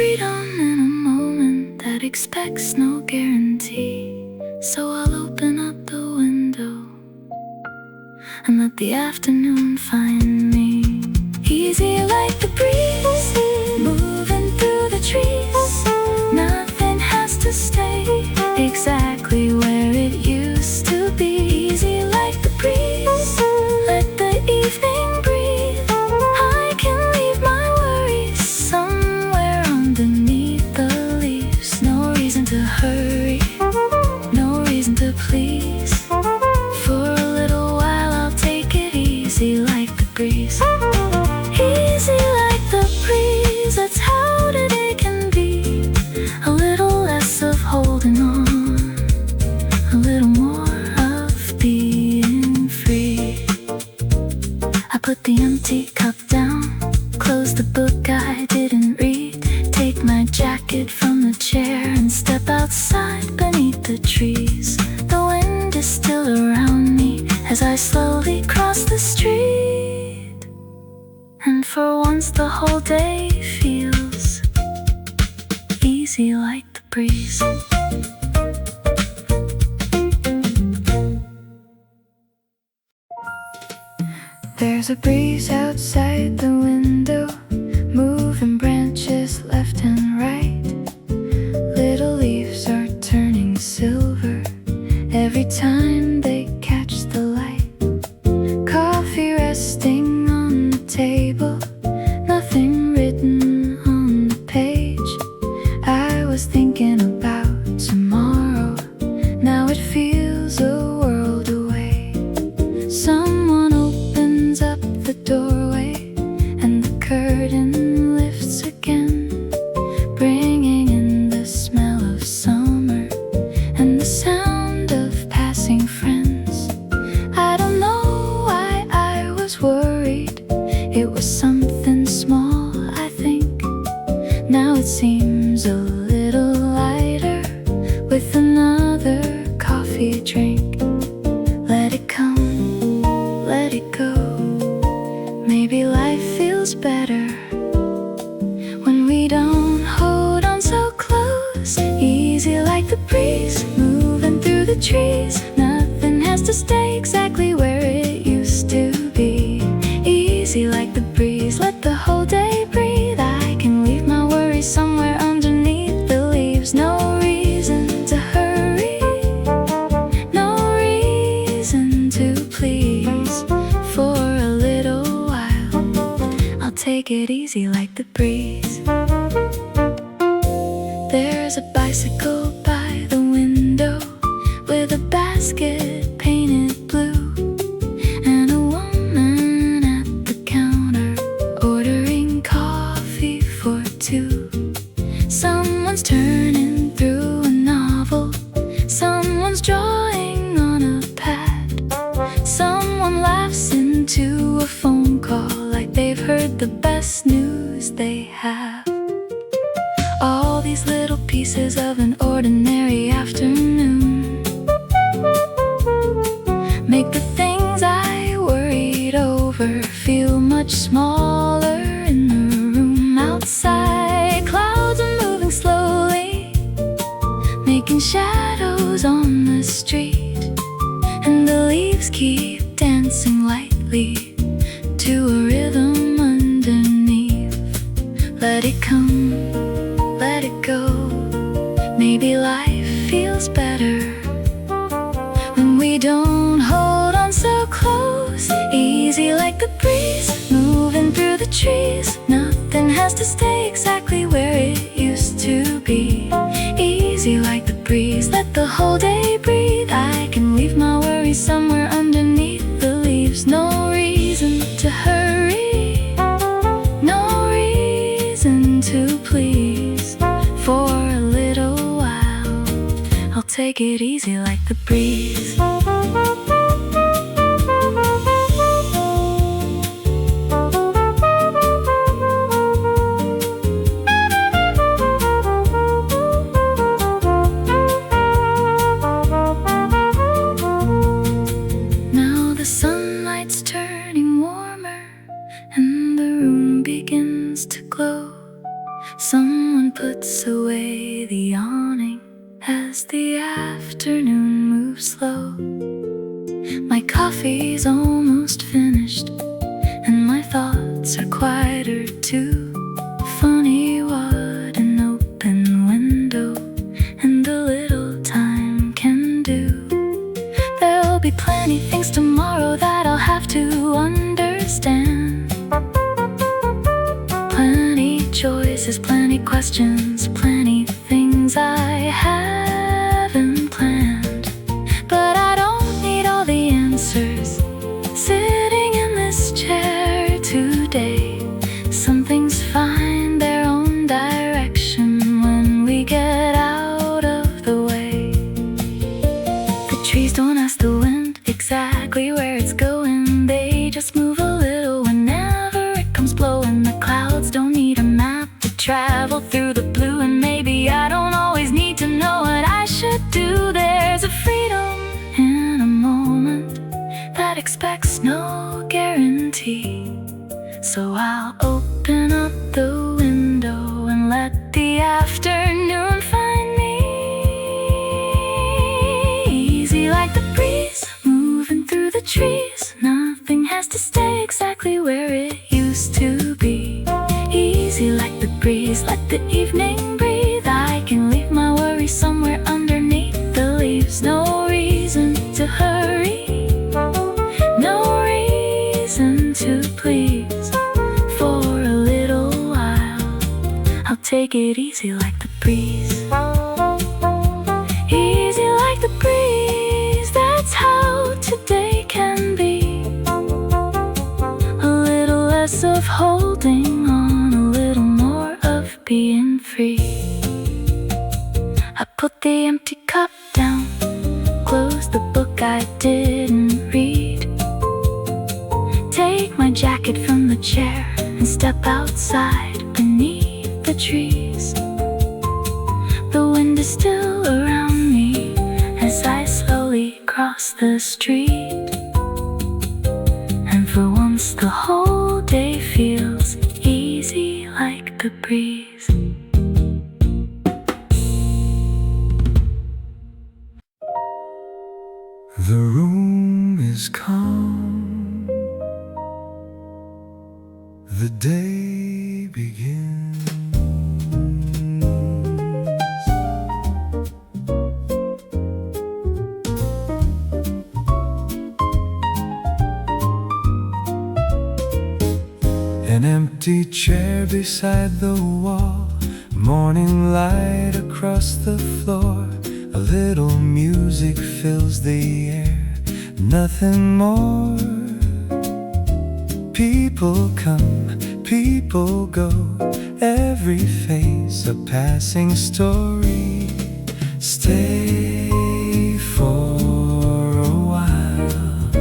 freedom in a moment that expects no guarantee. So I'll open up the window and let the afternoon find me. Easy like the breeze, moving through the trees. Nothing has to stay exactly where it used to be. Easy like the breeze, let the evening breathe. I can leave my worries somewhere underneath the leaves. No reason to hurry, no reason to please. For a little while I'll take it easy like the breeze. Easy like the breeze, that's how today can be. A little less of holding on, a little more of being free. I put the empty cup down, close the book I didn't read, take my jacket from the chair and step outside beneath the trees. The wind is still around me as I slowly cross the street. And for once the whole day feels easy like the breeze. There's a breeze outside the window, moving branches left and right. Little leaves are turning silver every time they catch the light. Coffee resting on the table, nothing written on the page. I was thinking about tomorrow, now it feels a world away. Someone opens up the doorway and the curtain lifts again, bringing in the smell of summer and the sound of passing friends. I don't know why I was worried, it was something small I think. Now it seems a little lighter with another coffee drink. Let it come, let it go. Maybe life feels better when we don't hold on so close. Easy like the breeze, moving through the trees. Nothing has to stay exactly where it used to be. Easy like the breeze, let the whole day breathe. I can leave my worries somewhere underneath the leaves. No reason to hurry, no reason to please. For a little while I'll take it easy like the breeze. There's a bicycle by the window with a basket painted blue, and a woman at the counter ordering coffee for two. Someone's turning through a novel, someone's drawing on a pad. Someone laughs into a phone call like they've heard the best news they have. All these little pieces of an ordinary afternoon make the things I worried over feel much smaller in the room outside. Clouds are moving slowly, making shadows on the street, and the leaves keep dancing lightly to a rhythm underneath. Let it come, let it go. Maybe life feels better when we don't hold on so close. Easy like the breeze, moving through the trees. Nothing has to stay exactly where it used to be. Easy like the breeze, let the whole day breathe. I can leave my worries somewhere underneath the leaves. No reason to hurry, no reason to please. For a little while I'll take it easy like the breeze. Now the sunlight's turning warmer and the room begins to glow. Someone put move slow. My coffee's almost finished, and my thoughts are quieter too. Funny what an open window and a little time can do. There'll be plenty things tomorrow that I'll have to understand. Plenty choices, plenty questions, plenty things I haven't planned. But I don't need all the answers sitting in this chair today. Some things find their own direction when we get out of the way. The trees don't ask the wind exactly where it's going. They just move a little whenever it comes blowing. The clouds don't need a map to travel through the blue. And maybe I don't always need to know what I should do. There's a freedom in a moment that expects no guarantee. So I'll open up the window and let the afternoon find me. Easy like the breeze moving through the trees. Nothing has to stay exactly where it used to be. Easy like the breeze, let the evening breathe. I can leave my worries somewhere underneath the leaves. No reason to hurry, no reason to please. For a little while, I'll take it easy like the breeze. Easy like the breeze, that's how today can be. A little less of holding on, a little more of being free. I put the empty cup down, close the book I didn't read. Take my jacket from the chair and step outside beneath the trees. The wind is still around me as I slowly cross the street. And for once the whole day feels easy like the breeze. The room is calm. The day begins. An empty chair beside the wall, morning light across the floor. A little music fills the air, nothing more. People come, people go, every face a passing story. Stay for a while,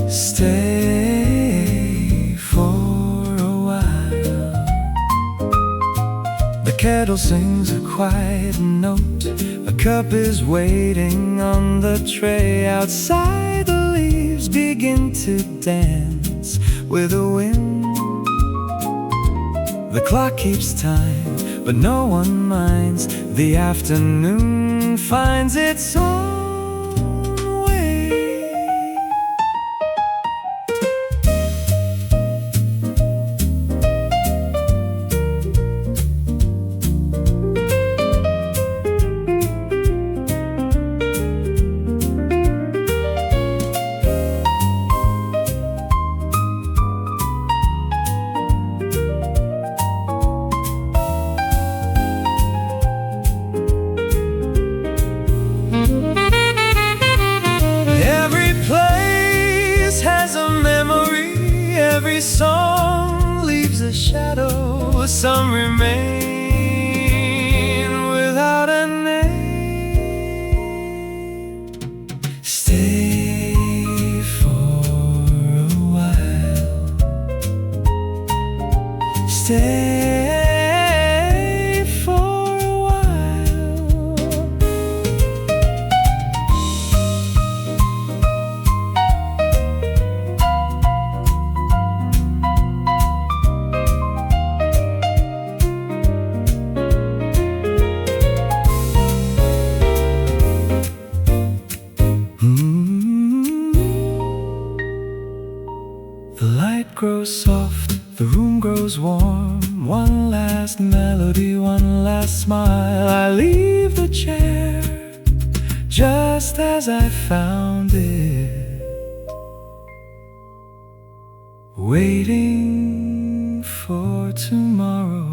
stay for a while. The kettle sings a quiet note, a cup is waiting on the tray. Outside the leaves begin to dance with the wind. The clock keeps time, but no one minds. The afternoon finds its own way. Every song leaves a shadow, some remain without a name. Stay for a while, stay for a while. just as I found it, waiting for tomorrow.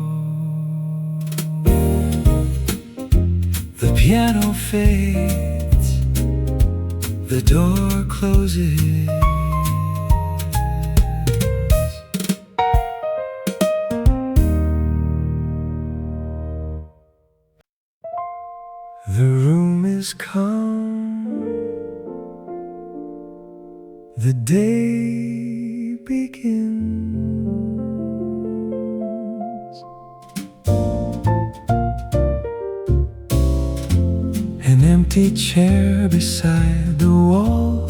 The piano fades, the door closes. The room is calm, the day begins. An empty chair beside the wall,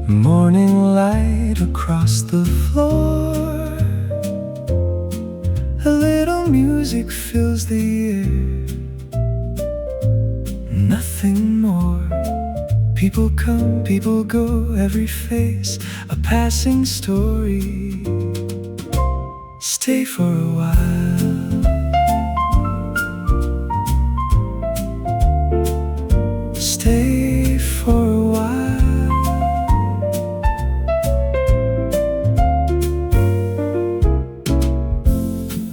morning light across the floor. A little music fills the air, nothing more. People come, people go, every face a passing story. Stay for a while, stay for a while.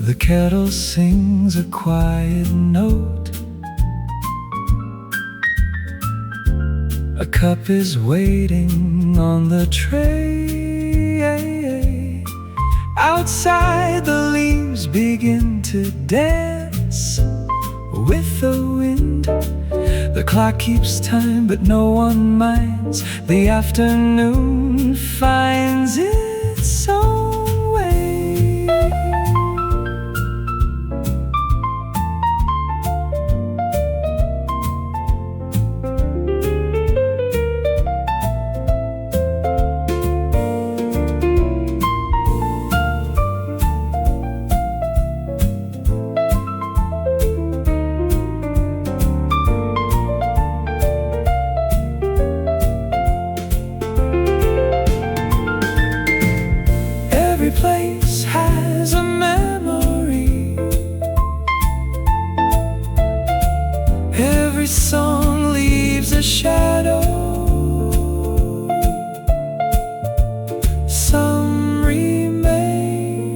The kettle sings a quiet note, a cup is waiting on the tray. Outside the leaves begin to dance with the wind. The clock keeps time but no one minds. The afternoon finds its own way. Every place has a memory, every song leaves a shadow. Some remain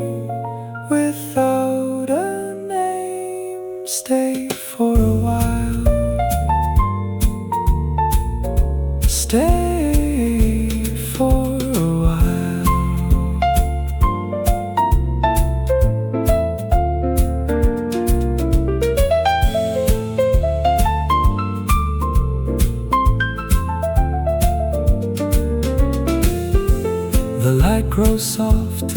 without a name. Stay for a while, stay for a while. The light grows soft,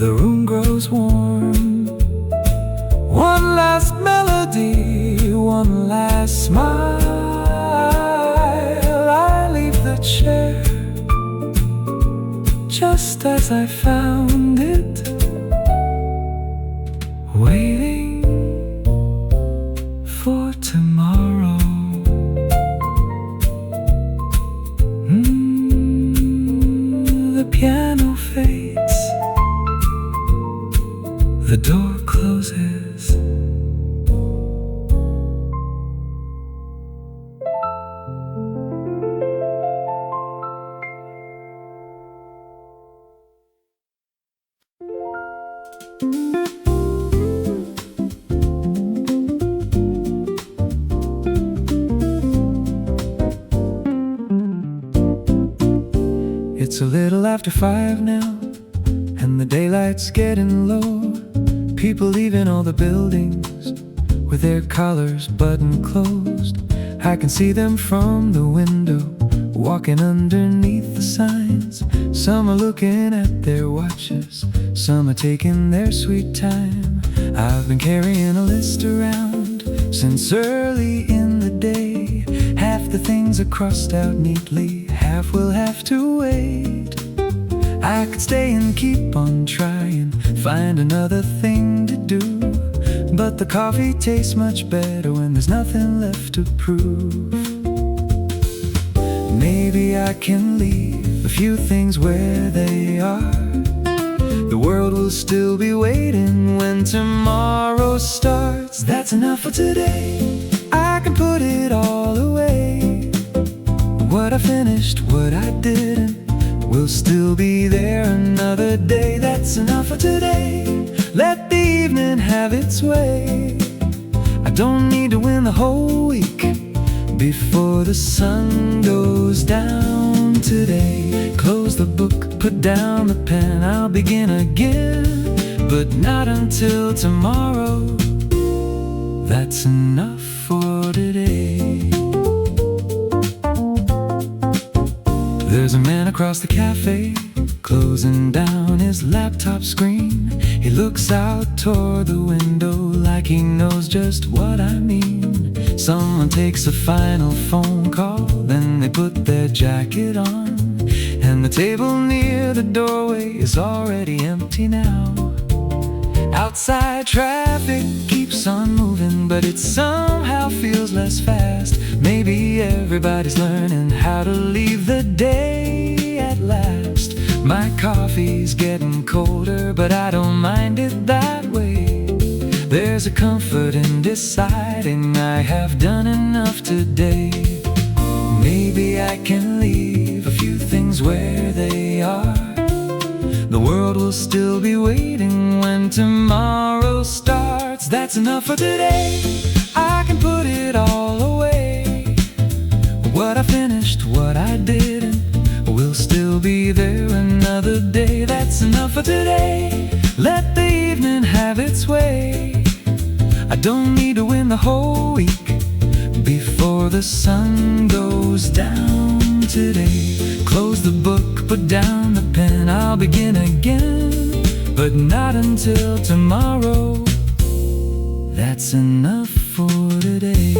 the room grows warm. One last melody, one last smile. I leave the chair just as I found it, waiting for tomorrow. The piano fades, the door closes. It's a little after 5 now, and the daylight's getting low. People leaving all the buildings with their collars buttoned closed. I can see them from the window, walking underneath the signs. Some are looking at their watches, some are taking their sweet time. I've been carrying a list around since early in the day. Half the things are crossed out neatly, half will have to wait. I could stay and keep on trying, find another thing to do, but the coffee tastes much better when there's nothing left to prove. Maybe I can leave a few things where they are, The world will still be waiting when tomorrow starts. That's enough for today. I can put it all away. What I finished, what I didn't, will still be there another day. That's enough for today. Let the evening have its way. I don't need to win the whole week before the sun goes down today. Close the book, put down the pen, I'll begin again, but not until tomorrow. That's enough for today. There's a man across the cafe, closing down his laptop screen. He looks out toward the window like he knows just what I mean. Someone takes a final phone call, then they put their jacket on, and the table near the doorway is already empty now. Outside traffic keeps on moving, but it somehow feels less fast. Maybe everybody's learning how to leave the day at last. My coffee's getting colder, but I don't mind it that way. There's a comfort in deciding I have done enough today. Maybe I can leave a few things where they are. The world will still be waiting when tomorrow starts. That's enough for today. I can put it all away. What I finished, what I didn't, will still be there another day. That's enough for today. Let the evening have its way. I don't need to win the whole week before the sun goes down today. Close the book, put down the pen, I'll begin again, but not until tomorrow. That's enough for today.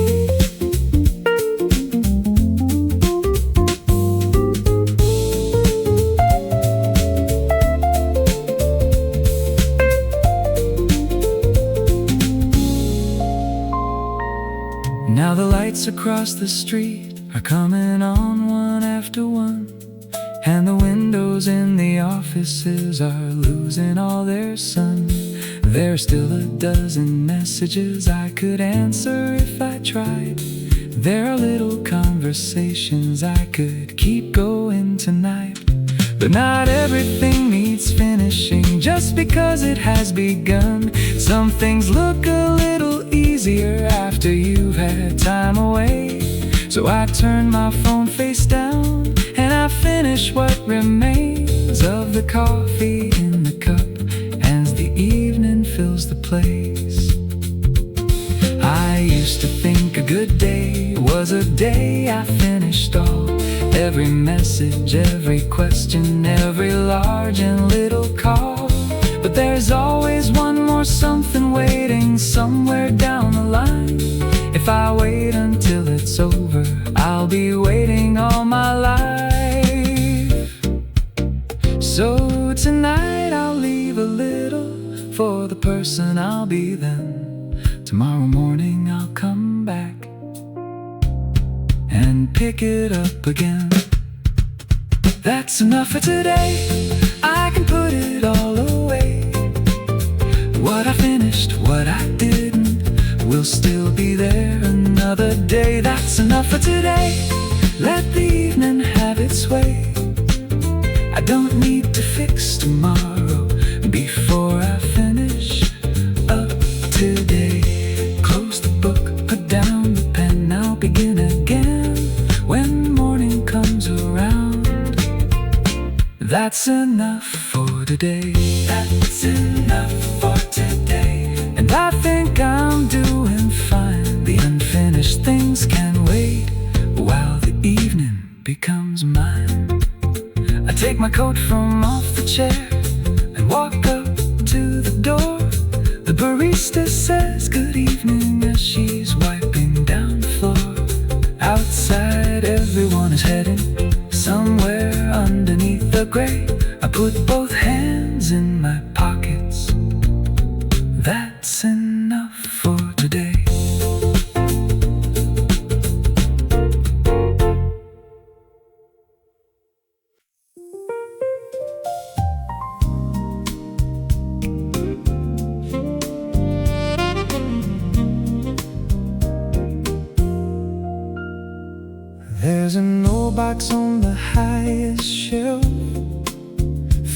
Now the lights across the street are coming on one after one, and the windows in the offices are losing all their sun. There's still a dozen messages I could answer if I tried. There are little conversations I could keep going tonight. But not everything needs finishing just because it has begun. Some things look a little easier after you've had time away. So I turn my phone face down and I finish what remains of the coffee in the cup as the evening fills the place. I used to think a good day was a day I finished all. Every message, every question, every large and little call. But there's always one more something waiting somewhere down the line. If I wait until it's over, I'll be waiting all my life. So tonight I'll leave a little for the person I'll be then. Tomorrow morning I'll come back and pick it up again. That's enough for today. I can put it all away. What I finished, what I didn't, will still be there another day. That's enough for today. Let the evening have its way. I don't need to fix tomorrow before I finish up today. Close the book, put down the pen, I'll begin again when morning comes around. That's enough for today. That's enough for today. And I think I'm doing fine. The unfinished things can wait while the evening becomes mine. I take my coat from off the chair and walk up to the door. The barista says good evening as she's wiping down the floor. Outside everyone is heading somewhere underneath the gray. I put both hands in There's an old box on the highest shelf,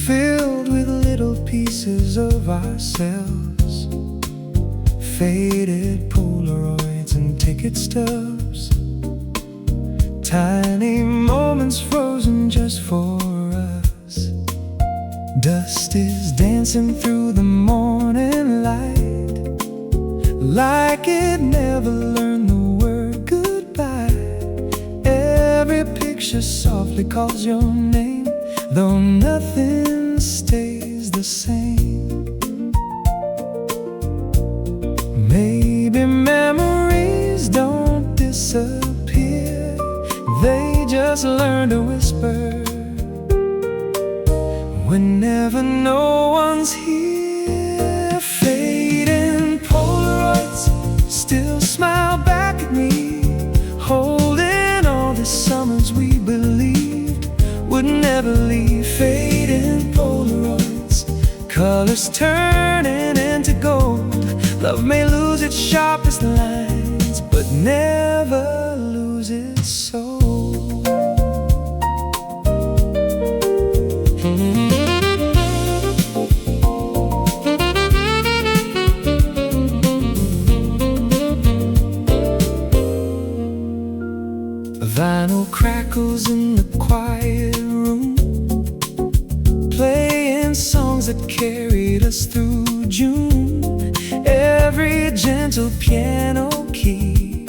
filled with little pieces of ourselves, faded Polaroids and ticket stubs, tiny moments frozen just for us. Dust is dancing through the morning light, like it never learned the word goodbye. Every picture softly calls your name, though nothing stays the same. Maybe memories don't disappear, they just learn to whisper whenever no one's here. Fading Polaroids still smile back at me, holding all the summers we believed would never leave. Fading Polaroids, colors turning into gold. Love may lose its sharpest lines, but never lose its soul. Vinyl crackles in the quiet room, playing songs that carried us through June. Every gentle piano key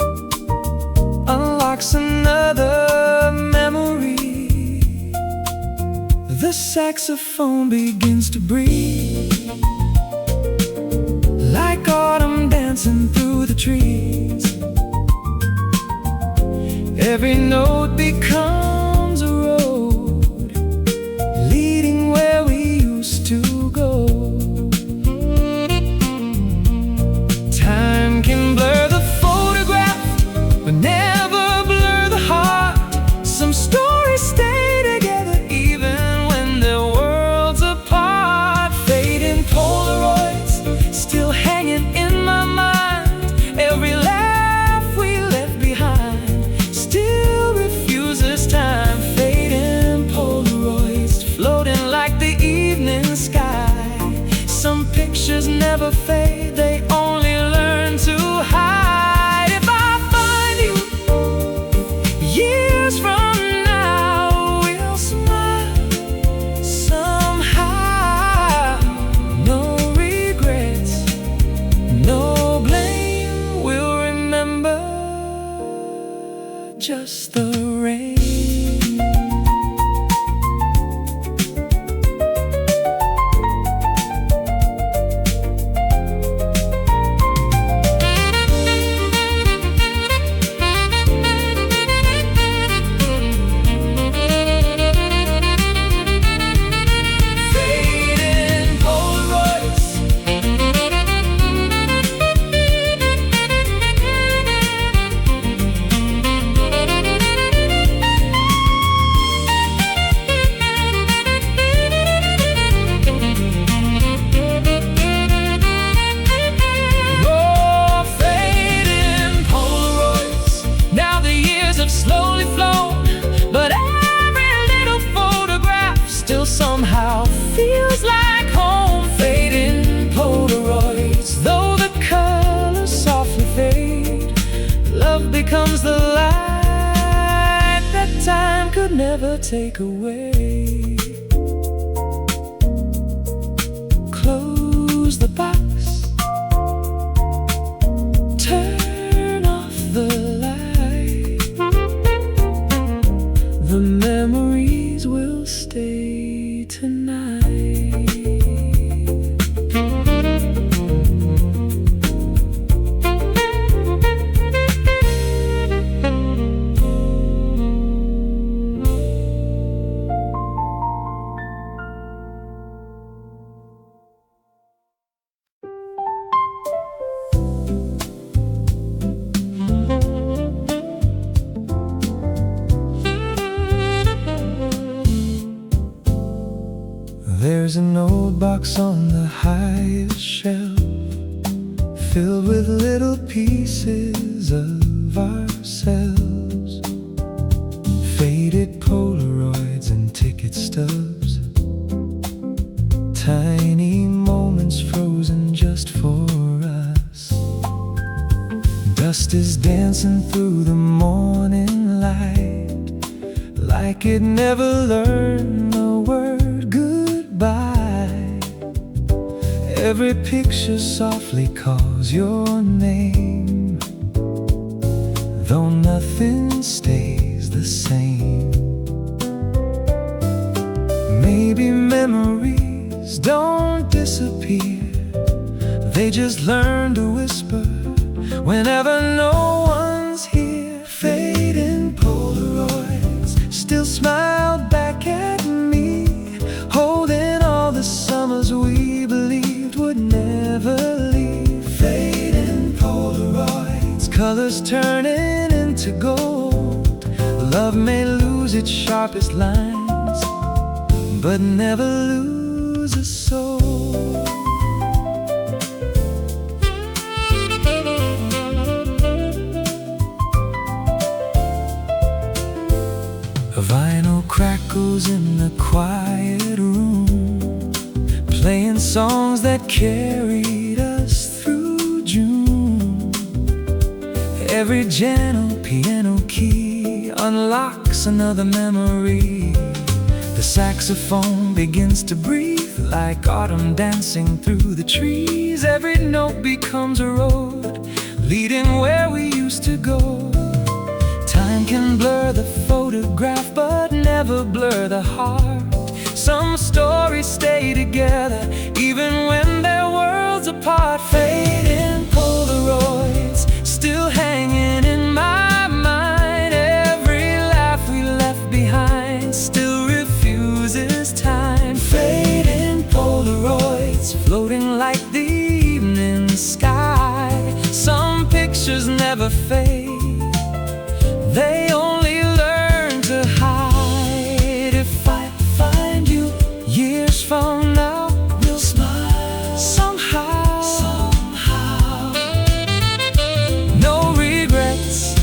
unlocks another memory. The saxophone begins to breathe, like autumn dancing through the trees. Every note becomes a road leading where we used to go. Time can blur the photograph, but never blur the heart. Some stories stay together even when they're worlds apart. Fading Polaroids still hanging in my mind. Every laugh we left behind still refuses time. Fading Polaroids floating like the evening sky. Some pictures never fade, they only learn to hide. If I find you years from now, we'll smile somehow. No regrets, no blame, we'll remember just the rain. Fading Polaroids, oh, fading Polaroids. Now the years have slowly flown, but every little photograph still somehow feels like home. Fading Polaroids, though the colors softly fade, love becomes the light that time could never take away. Close the box, turn off the light. The memories will stay tonight. There's an old box on the highest shelf, filled with little pieces of ourselves, Dust is dancing through the morning light, like it never learned the word goodbye. Every picture softly calls your name, though nothing stays the same. Maybe memories don't disappear, they just learn to whisper whenever no one's here. Fading Polaroids still smile back at me, holding all the summers we believed would never leave. Fading Polaroids, colors turning into gold. Love may lose its sharpest lines, but never lose a soul. A vinyl crackles in the quiet room, playing songs that carried us through June. Every gentle piano key unlocks another memory. The saxophone begins to breathe like autumn dancing through the trees. Every note becomes a road leading where we used to go. Time can blur the photograph but never blur the heart. Some stories stay together even when they're worlds apart. Fading Polaroids still hanging in my mind. Every laugh we left behind still refuses time. Fading Polaroids floating like the evening sky. Some pictures never fade, they only learn to hide. If I find you years from now, we'll smile somehow, somehow. No regrets,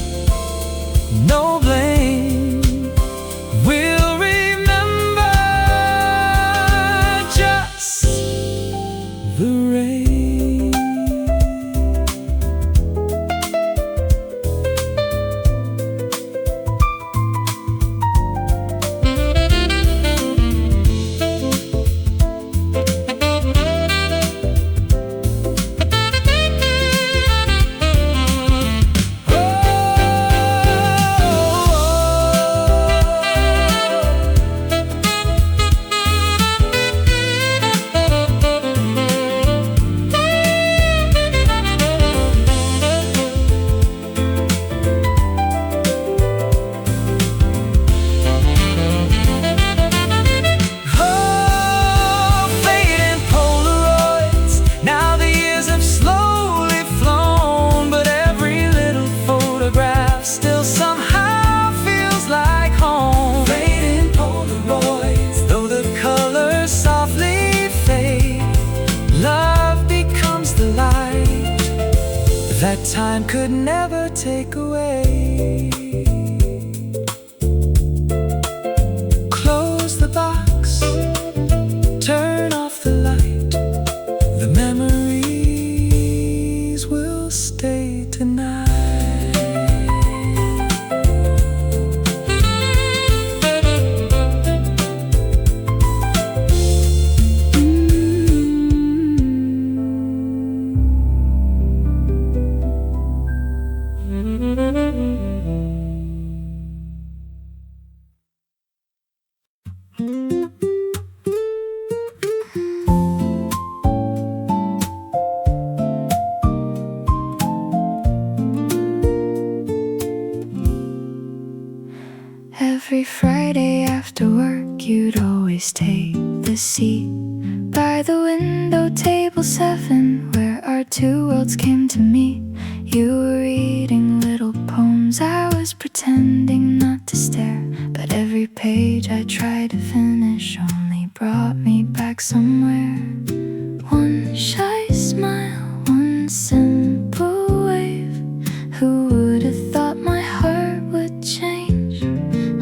no blame. We'll remember just the rain. That time could never take away. Close the box, turn off the light. The memories will stay tonight. Every Friday after work, you'd always take the seat by the window, table 7, where our two worlds came to meet. You were reading little poems, I was pretending not to stare, but every page I tried to finish only brought me back somewhere. One shy smile, one simple wave. Who would have thought my heart would change?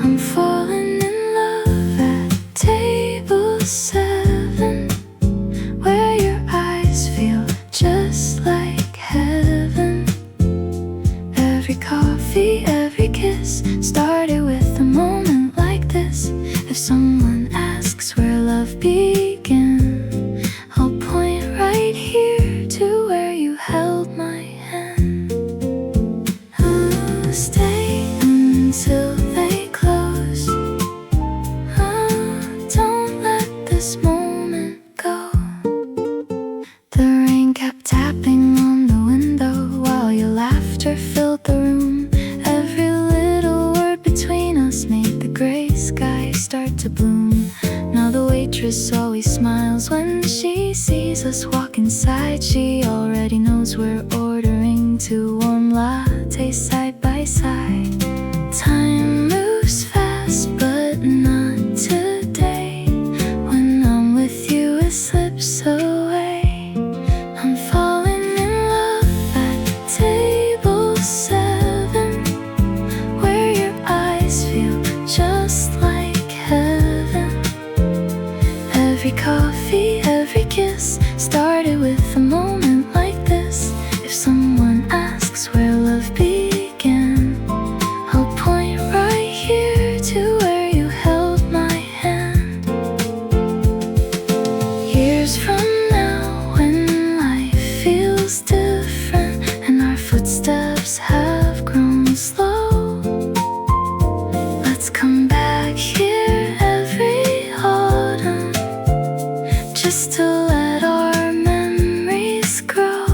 I'm falling in love at table 7, where your eyes feel just like heaven. Every coffee, every kiss started with a moment like this. If someone asks where love began, I'll point right here to where you held my hand. Stay until they close. Don't let this moment go. The rain kept tapping on the window while your laughter filled the room. Every little word between us made the gray sky start to bloom. Now the waitress always smiles when she sees us walk inside. She already knows we're ordering two warm lattes side by side. Time moves fast, but not today. When I'm with you, it slips away. I'm falling in love at table 7, where your eyes feel just like heaven. Every coffee, every kiss started with a moment like this. If someone asks where love began, I'll point right here to where you held my hand. Years from now, when life feels different and our footsteps have grown slow, let's come back here every autumn, just to let our memories grow.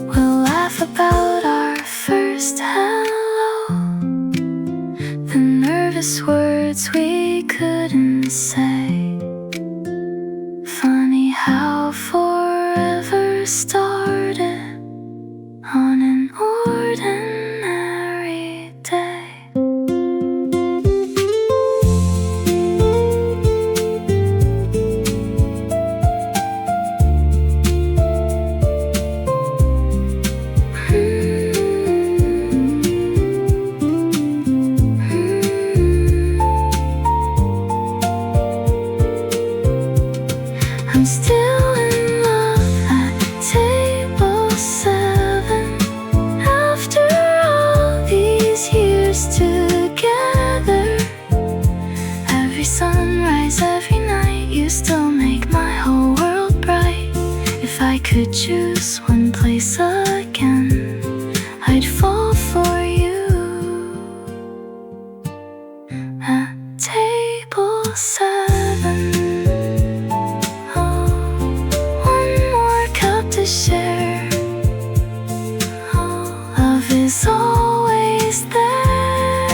We'll laugh about our first hello, the nervous words we couldn't say. Funny how forever started on an ordinary day. I'm still in love at table 7. After all these years together, every sunrise, every night, you still make my whole world bright. If I could choose one place again, I'd fall for you at table 7. Share. Love is always there.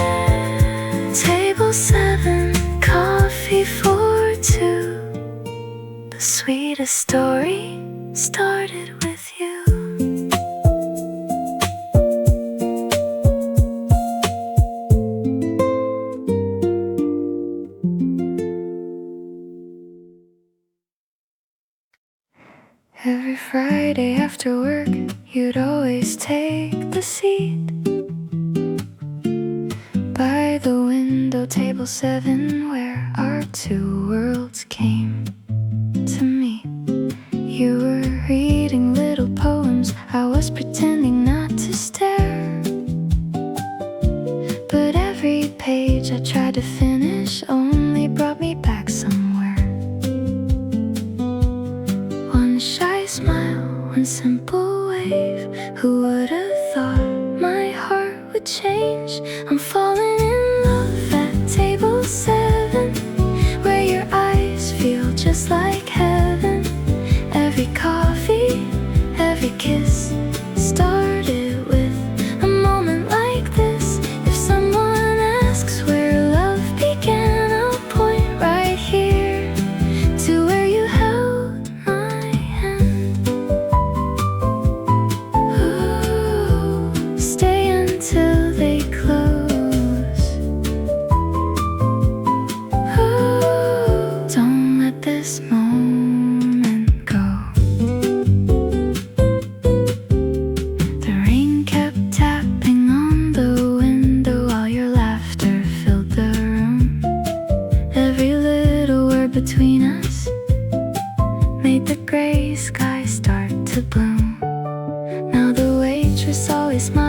Table 7, coffee for 2. The sweetest story started with you. Every Friday after work, you'd always take the seat by the window, table 7, where our two worlds came to meet. You were reading little poems, I was pretending not to stare, but every page I tried to finish only brought me back somewhere. One shy smile, one simple wave. Who would have thought my heart would change? I'm falling in love at table 7, where your eyes feel just like heaven. Every coffee, every kiss started with a moment like this. If someone asks where love began, I'll point right here to where you held my hand. Ooh, stay until they close.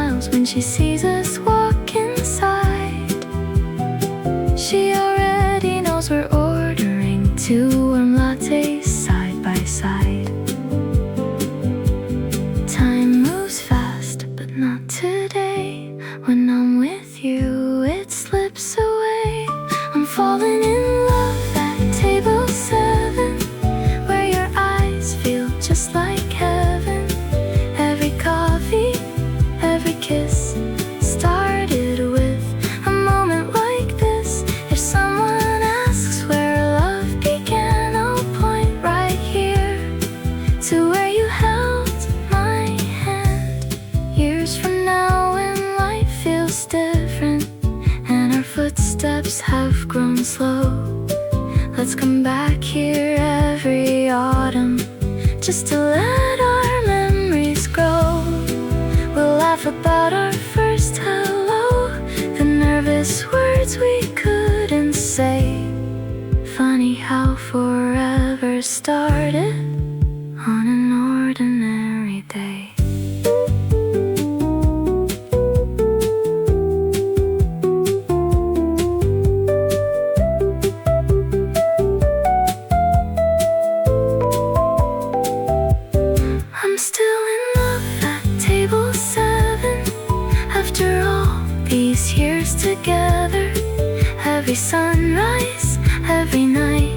smiles when she sees us walk inside. She already knows we're ordering 2 warm lattes side by side. Time moves fast, but not today. When I'm with you, it slips away. I'm falling in love at table 7, where your eyes feel just like heaven. Every coffee, every kiss started with a moment like this. If someone asks where love began, I'll point right here to where you held my hand. Years from now when life feels different and our footsteps have grown slow, let's come back here every autumn just to let our memories grow. We'll laugh about our first hello, the nervous words we couldn't say. Funny how forever started on an ordinary day. I'm still in love at table 7 after all these years together. Every sunrise, every night,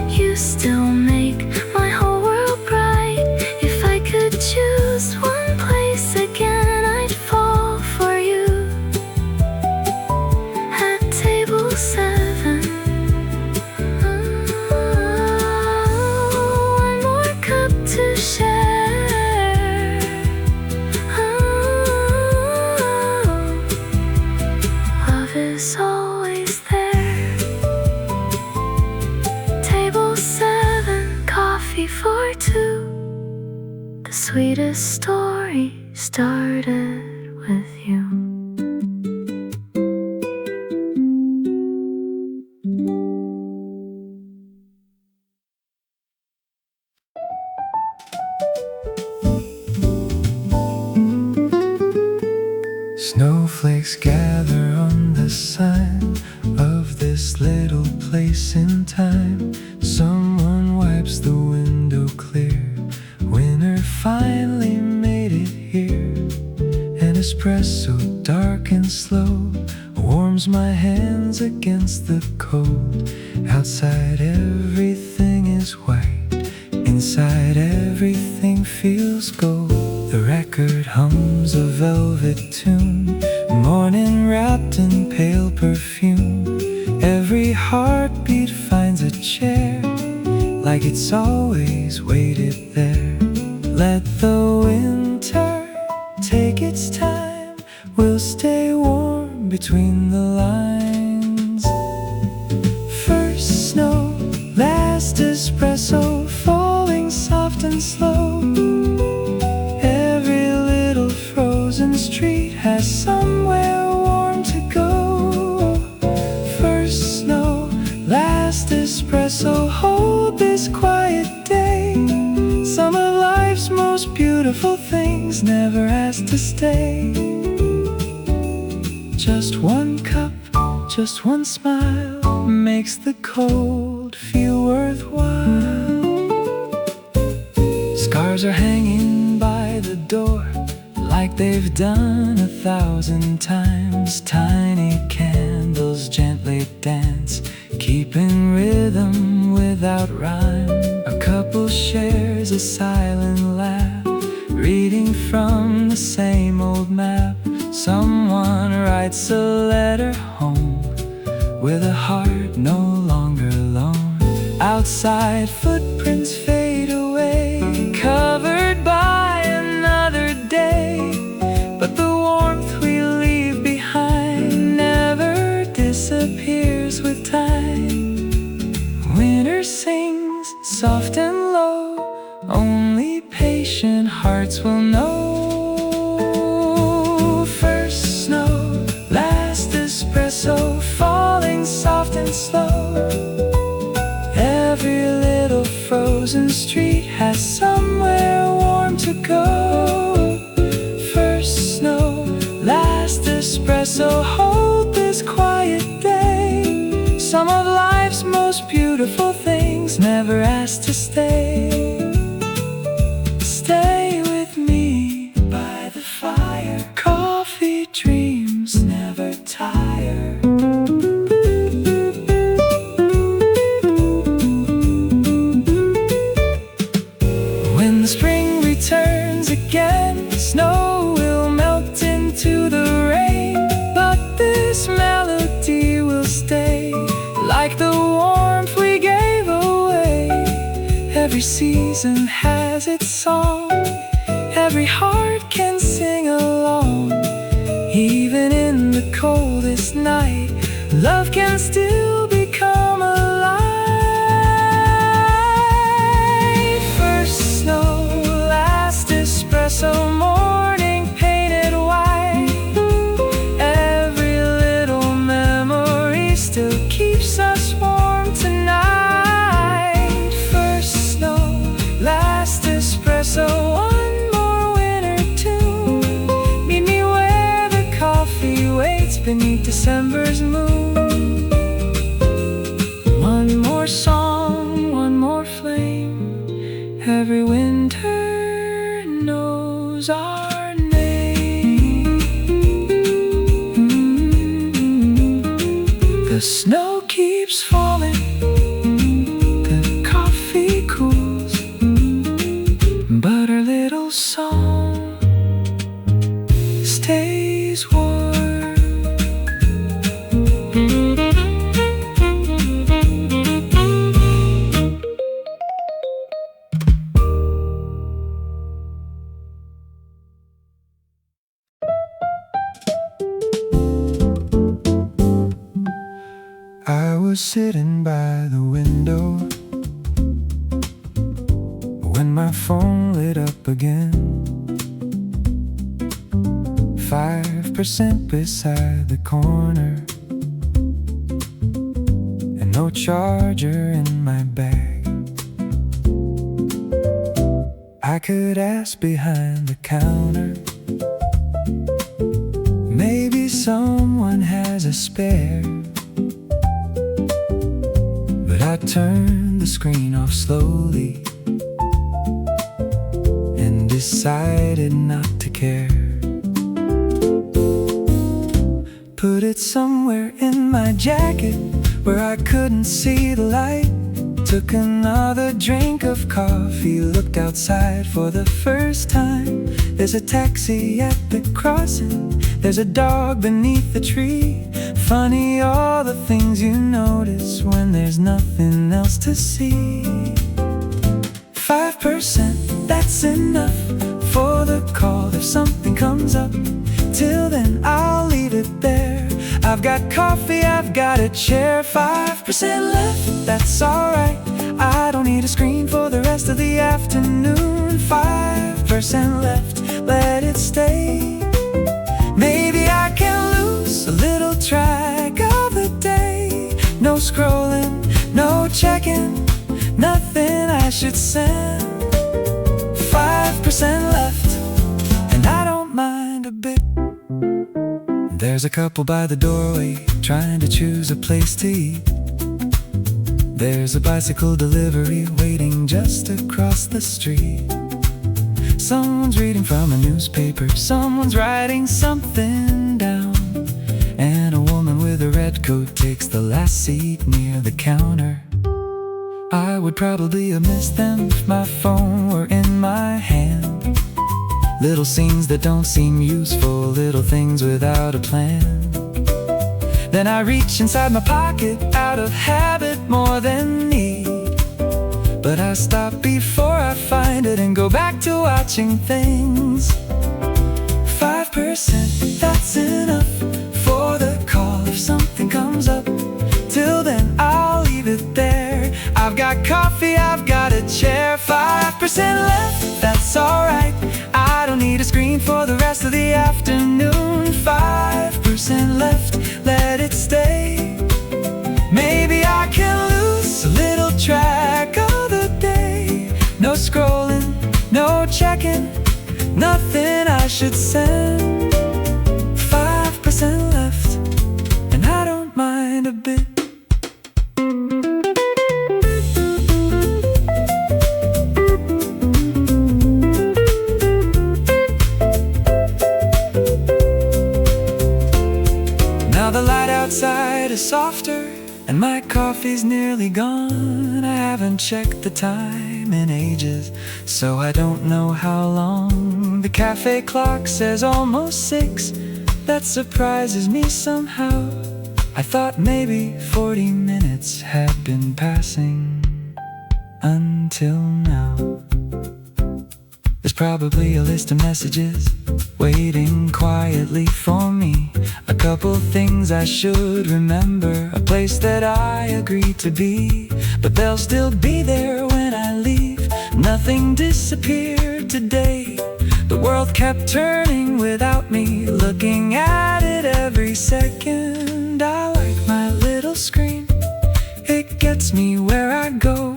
you still make my whole world bright. If I could choose one place again, I'd fall for you at table 7. One more cup to share. Love is always there. Table 7, coffee for 2. The sweetest story started with you. Snowflakes gather on the sign of this little place in time. Someone wipes the window clear. Winter finally made it here. An espresso dark and slow warms my hands against the cold. Outside everything is white, inside everything feels gold. The record hums a velvet tune, morning wrapped in pale perfume. Every heartbeat finds a chair, like it's always waited there. Let the winter take its time, we'll stay warm between the lines. First snow, last espresso, falling soft and slow. Every little frozen street has somewhere warm to go. First snow, last espresso, hold this quiet day. Some of life's most beautiful things never asked to stay. Just one cup, just one smile makes the cold feel worthwhile. Scars are hanging by the door like they've done 1,000 times. Tiny candles gently dance, keeping rhythm without rhyme. A couple shares a silent laugh, reading from the same old map. Someone writes a letter home with a heart no longer alone. Outside footprints fade away, covered by another day. But the warmth we leave behind never disappears with time. Winter sings soft and low, only patient hearts will know. First snow, last espresso, falling soft and slow. Every little frozen street has somewhere warm to go. First snow, espresso, hold this quiet day. Some of life's most beautiful things never asked to stay. Stay with me by the fire. Coffee dreams never tire. When the spring returns again, snow will melt into the rain, but this melody will stay, like the warmth we gave away. Every season has its song, every heart can sing along. Even in the coldest night, love can still become alive. First snow, last espresso, morning painted white. Every little memory still keeps us warm tonight. First snow, last espresso, one more winter tune. Meet me where the coffee waits beneath December's moon. One more song, one more flame. Every winter knows our name. The snow keeps falling, the coffee cools, but our little song stays warm. I was sitting by the window when my phone lit up again. 5% beside the corner, and no charger in my bag. I could ask behind the counter, maybe someone has a spare. But I turned the screen off slowly and decided not to care. Put it somewhere in my jacket where I couldn't see the light. Took another drink of coffee, looked outside for the first time. There's a taxi at the crossing, there's a dog beneath the tree. Funny all the things you notice when there's nothing else to see. 5%, that's enough for the call if something comes up. Till then I'll leave it there. I've got coffee, I've got a chair. 5% left, that's alright. I don't need a screen for the rest of the afternoon. 5% left, let it stay. Maybe I can lose a little track of the day. No scrolling, no checking, nothing I should send. 5% left, and I don't mind a bit. There's a couple by the doorway trying to choose a place to eat. There's a bicycle delivery waiting just across the street. Someone's reading from a newspaper, someone's writing something down, and a woman with a red coat takes the last seat near the counter. I would probably have missed them if my phone were in my hand. Little scenes that don't seem useful, little things without a plan. Then I reach inside my pocket, out of habit more than need. But I stop before I find it and go back to watching things. 5%, that's enough for the call if something comes up. Till then I'll leave it there. I've got coffee, I've got a chair. 5% left, that's alright. I don't need a screen for the rest of the afternoon. 5% left, let it stay. Maybe I can lose a little track of the day. No scrolling, no checking, nothing I should send. 5% outside is softer, and my coffee's nearly gone. I haven't checked the time in ages, so I don't know how long. The cafe clock says almost 6. That surprises me somehow. I thought maybe 40 minutes had been passing until now. There's probably a list of messages waiting quietly for me. A couple things I should remember, a place that I agreed to be, but they'll still be there when I leave. Nothing disappeared today. The world kept turning without me, looking at it every second. I like my little screen. It gets me where I go,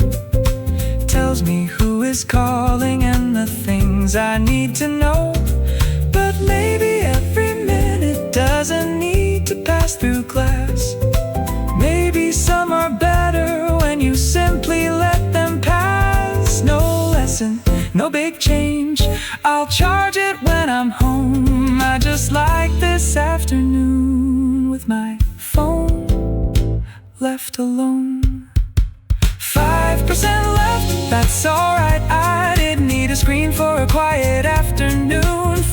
tells me who is calling and the things I need to know. But maybe every minute doesn't need to pass through glass. Maybe some are better when you simply let them pass. No lesson, no big change, I'll charge it when I'm home. I just like this afternoon with my phone left alone. 5% left, that's alright. I didn't need a screen for a quiet afternoon.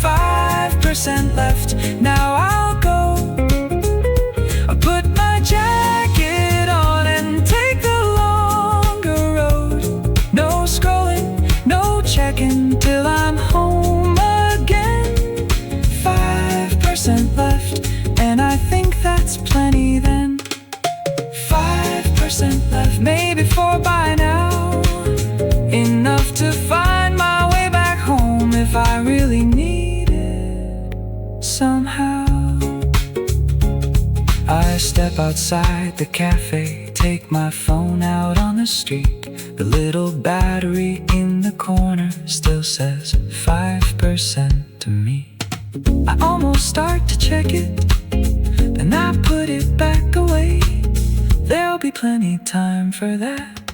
5% left, now I'll go. I'll put my jacket on and take the longer road. No scrolling, no checking till I'm home again. 5% left, and I think that's plenty then. 5% left, maybe 4 by now. Enough to find my way back home if I really need it somehow. I step outside the cafe, take my phone out on the street. The little battery in the corner still says 5% to me. I almost start to check it, then I put it back away. There'll be plenty time for that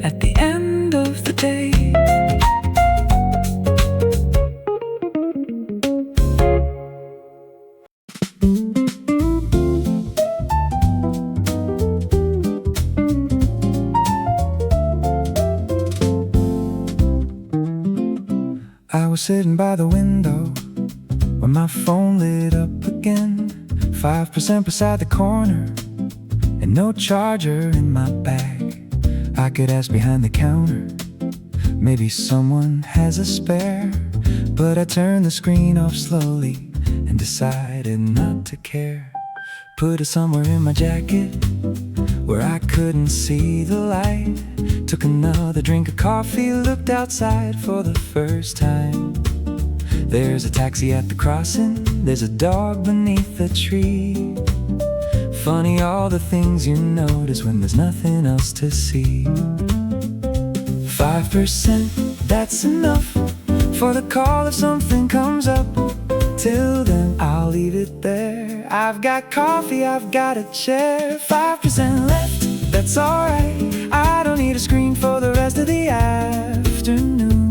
at the end of the day. I was sitting by the window when my phone lit up again. 5% beside the corner, and no charger in my bag. I could ask behind the counter, maybe someone has a spare. But I turned the screen off slowly and decided not to care. Put it somewhere in my jacket where I couldn't see the light. Took another drink of coffee, looked outside for the first time. There's a taxi at the crossing, there's a dog beneath the tree. Funny all the things you notice when there's nothing else to see. 5%, that's enough for the call if something comes up. Till then, I'll leave it there. I've got coffee, I've got a chair. 5% left, that's alright. I don't need a screen for the rest of the afternoon.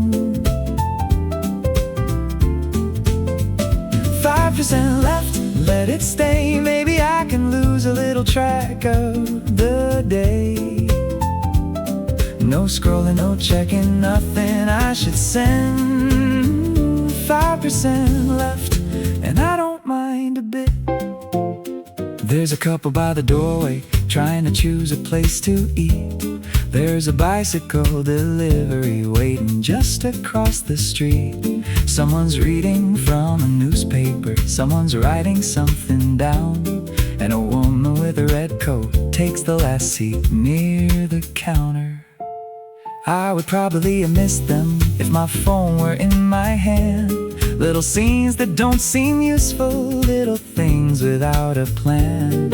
5% left, let it stay. Maybe I can lose a little track of the day. No scrolling, no checking, nothing I should send. 5% left, and I don't mind a bit. There's a couple by the doorway trying to choose a place to eat. There's a bicycle delivery waiting just across the street. Someone's reading from a newspaper, someone's writing something down. And a woman with a red coat takes the last seat near the counter. I would probably have missed them if my phone were in my hand. Little scenes that don't seem useful, little things without a plan.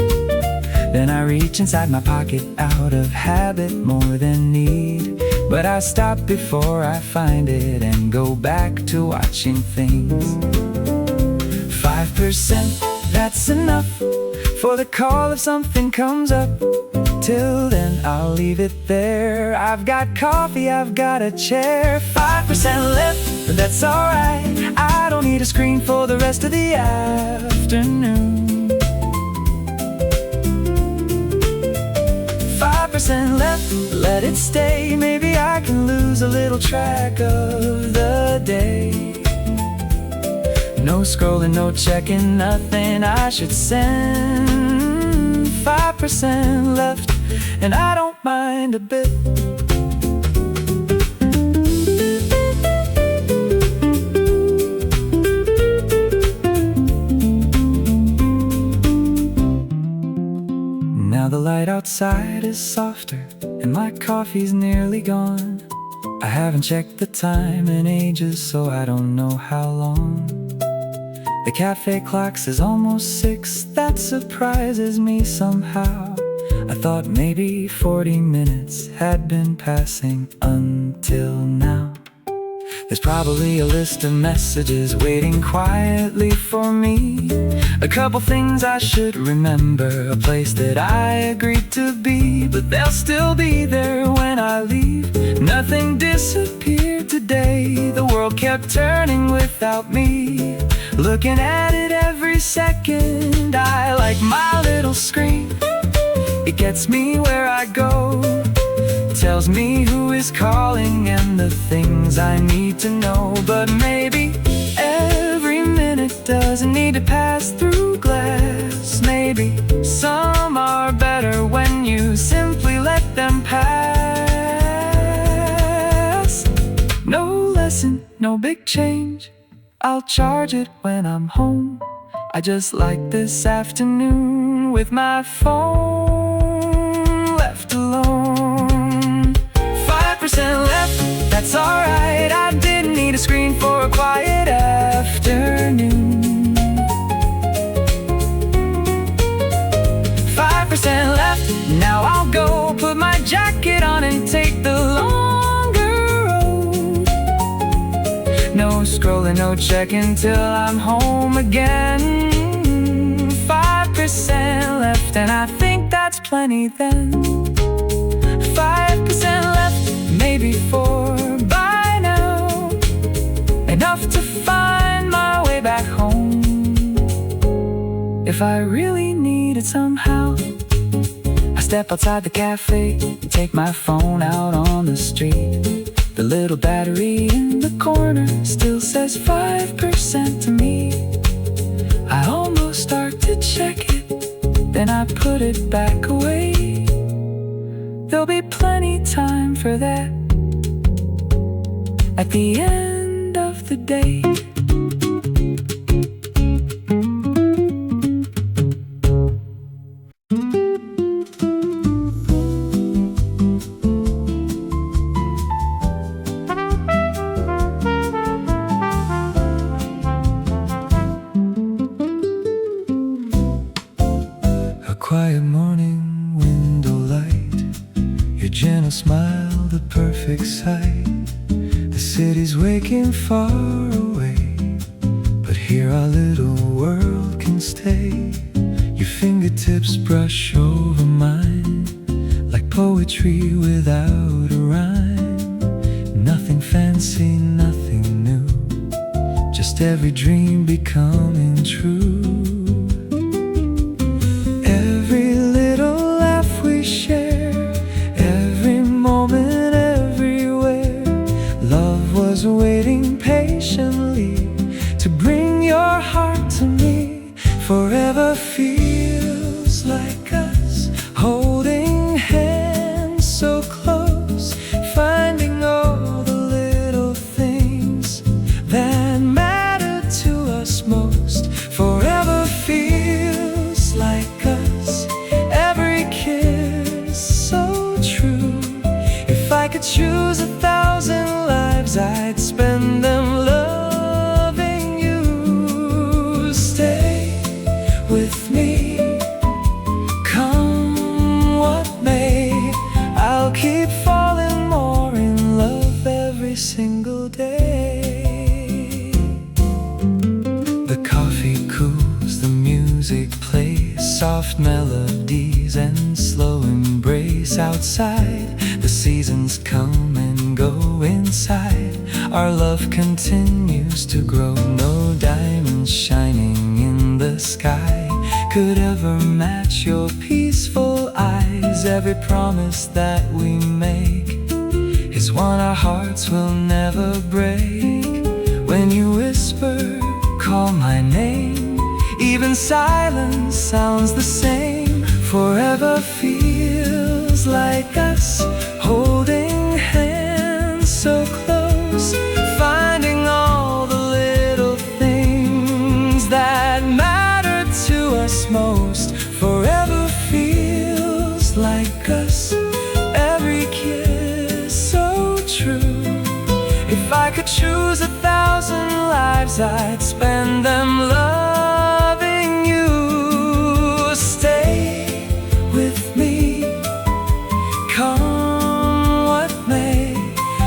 Then I reach inside my pocket out of habit more than need. But I stop before I find it and go back to watching things. 5%, that's enough for the call if something comes up. Till then, I'll leave it there. I've got coffee, I've got a chair. 5% left, but that's alright. I don't need a screen for the rest of the afternoon. 5% left, let it stay. Maybe I can lose a little track of the day. No scrolling, no checking, nothing I should send. 5% left, and I don't mind a bit. Now the light outside is softer, and my coffee's nearly gone. I haven't checked the time in ages, so I don't know how long. The cafe clock says almost 6, that surprises me somehow. I thought maybe 40 minutes had been passing until now. There's probably a list of messages waiting quietly for me. A couple things I should remember, a place that I agreed to be, but they'll still be there when I leave. Nothing disappeared today, the world kept turning without me. Looking at it every second, I like my little screen. It gets me where I go, tells me who is calling and the things I need to know. But maybe every minute doesn't need to pass through glass. Maybe some are better when you simply let them pass. No lesson, no big change, I'll charge it when I'm home. I just like this afternoon with my phone left alone. 5% left, that's alright. I didn't need a screen for a quiet afternoon. 5% left, now I'll go put my jacket on and take the longer road. No scrolling, no checking till I'm home again. 5% left, and I think that's plenty then. 5% left, maybe 4 by now. Enough to find my way back home. If I really need it somehow, I step outside the cafe, take my phone out on the street. The little battery in the corner still says 5% to me. I almost start to check it, then I put it back away. There'll be plenty time for that at the end of the day. A quiet morning, window light, your gentle smile, the perfect sight. The city's waking far away, but here our little world can stay. Your fingertips brush over mine, like poetry without a rhyme. Nothing fancy, nothing new, just every dream becoming true. Every little laugh we share, every moment, everywhere. Love was waiting patiently to bring your heart to me. Forever feels like us, holding hands so close, finding all the little things that matter to us most. Forever feels like us, every kiss so true. If I could choose 1,000 lives, I'd spend them loving you. Stay with me, come what may. I'll keep falling more in love every single day. The coffee cools, the music plays, soft melodies and slow embrace. Outside, the seasons come and go. Inside, our love continues to grow. No diamonds shining in the sky could ever match your peaceful eyes. Every promise that we make is one our hearts will never break. When you whisper, call my name, even silence sounds the same. Forever feels like us, holding hands so close, finding all the little things that matter to us most. Forever feels like us, every kiss so true. If I could choose 1,000 lives, I'd spend them loving you. Stay with me, come what may.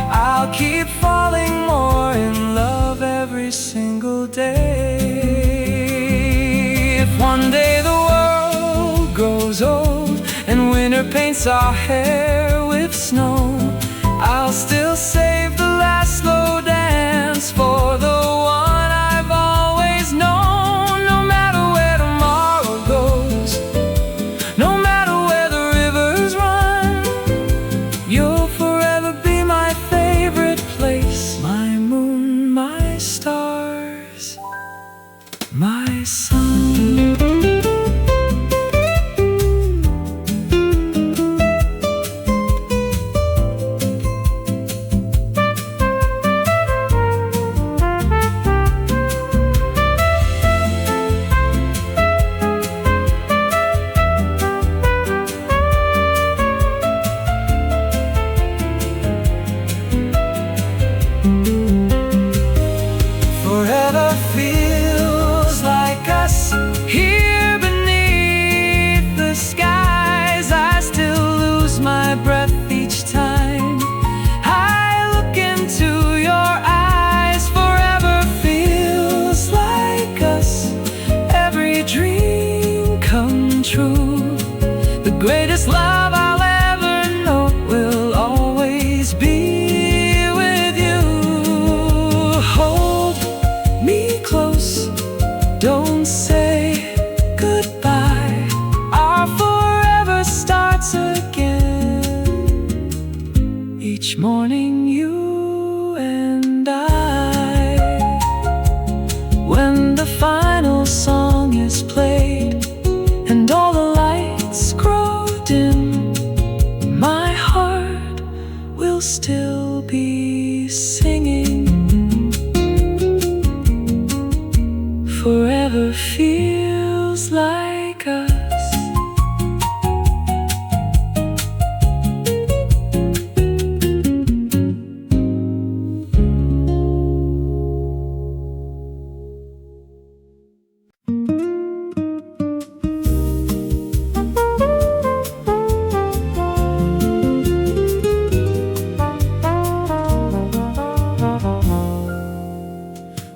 I'll keep falling more in love every single day. If one day the world grows old and winter paints our hair with snow, I'll still save the last slow dance for the one I've always known. No matter where tomorrow goes, no matter where the rivers run, you'll forever be my favorite place. My moon, my stars, my sun. Forever feels like us here beneath the skies. I still lose my breath each time I look into your eyes. Forever feels like us, every dream come true. The greatest love I'll ever know will always be with you. Hold me close, don't say goodbye. Our forever starts again. Each morning you and I, when the final song is played and all the lights grow dim, my heart will still be singing. Forever feels like us.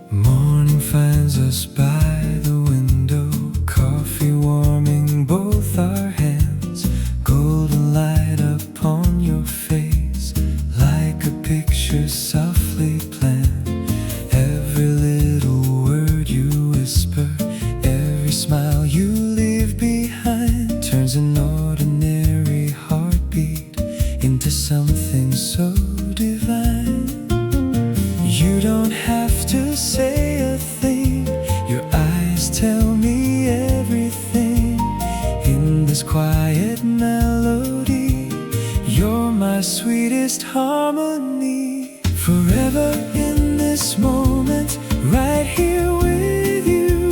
Morning finds us by the window, coffee warming both our hands, golden light upon your face, like a picture softly planned. Every little word you whisper, every smile you leave behind, turns an ordinary heartbeat into something so divine. You don't have to say a thing, your eyes tell me everything. In this quiet melody, you're my sweetest harmony. Forever in this moment, right here with you.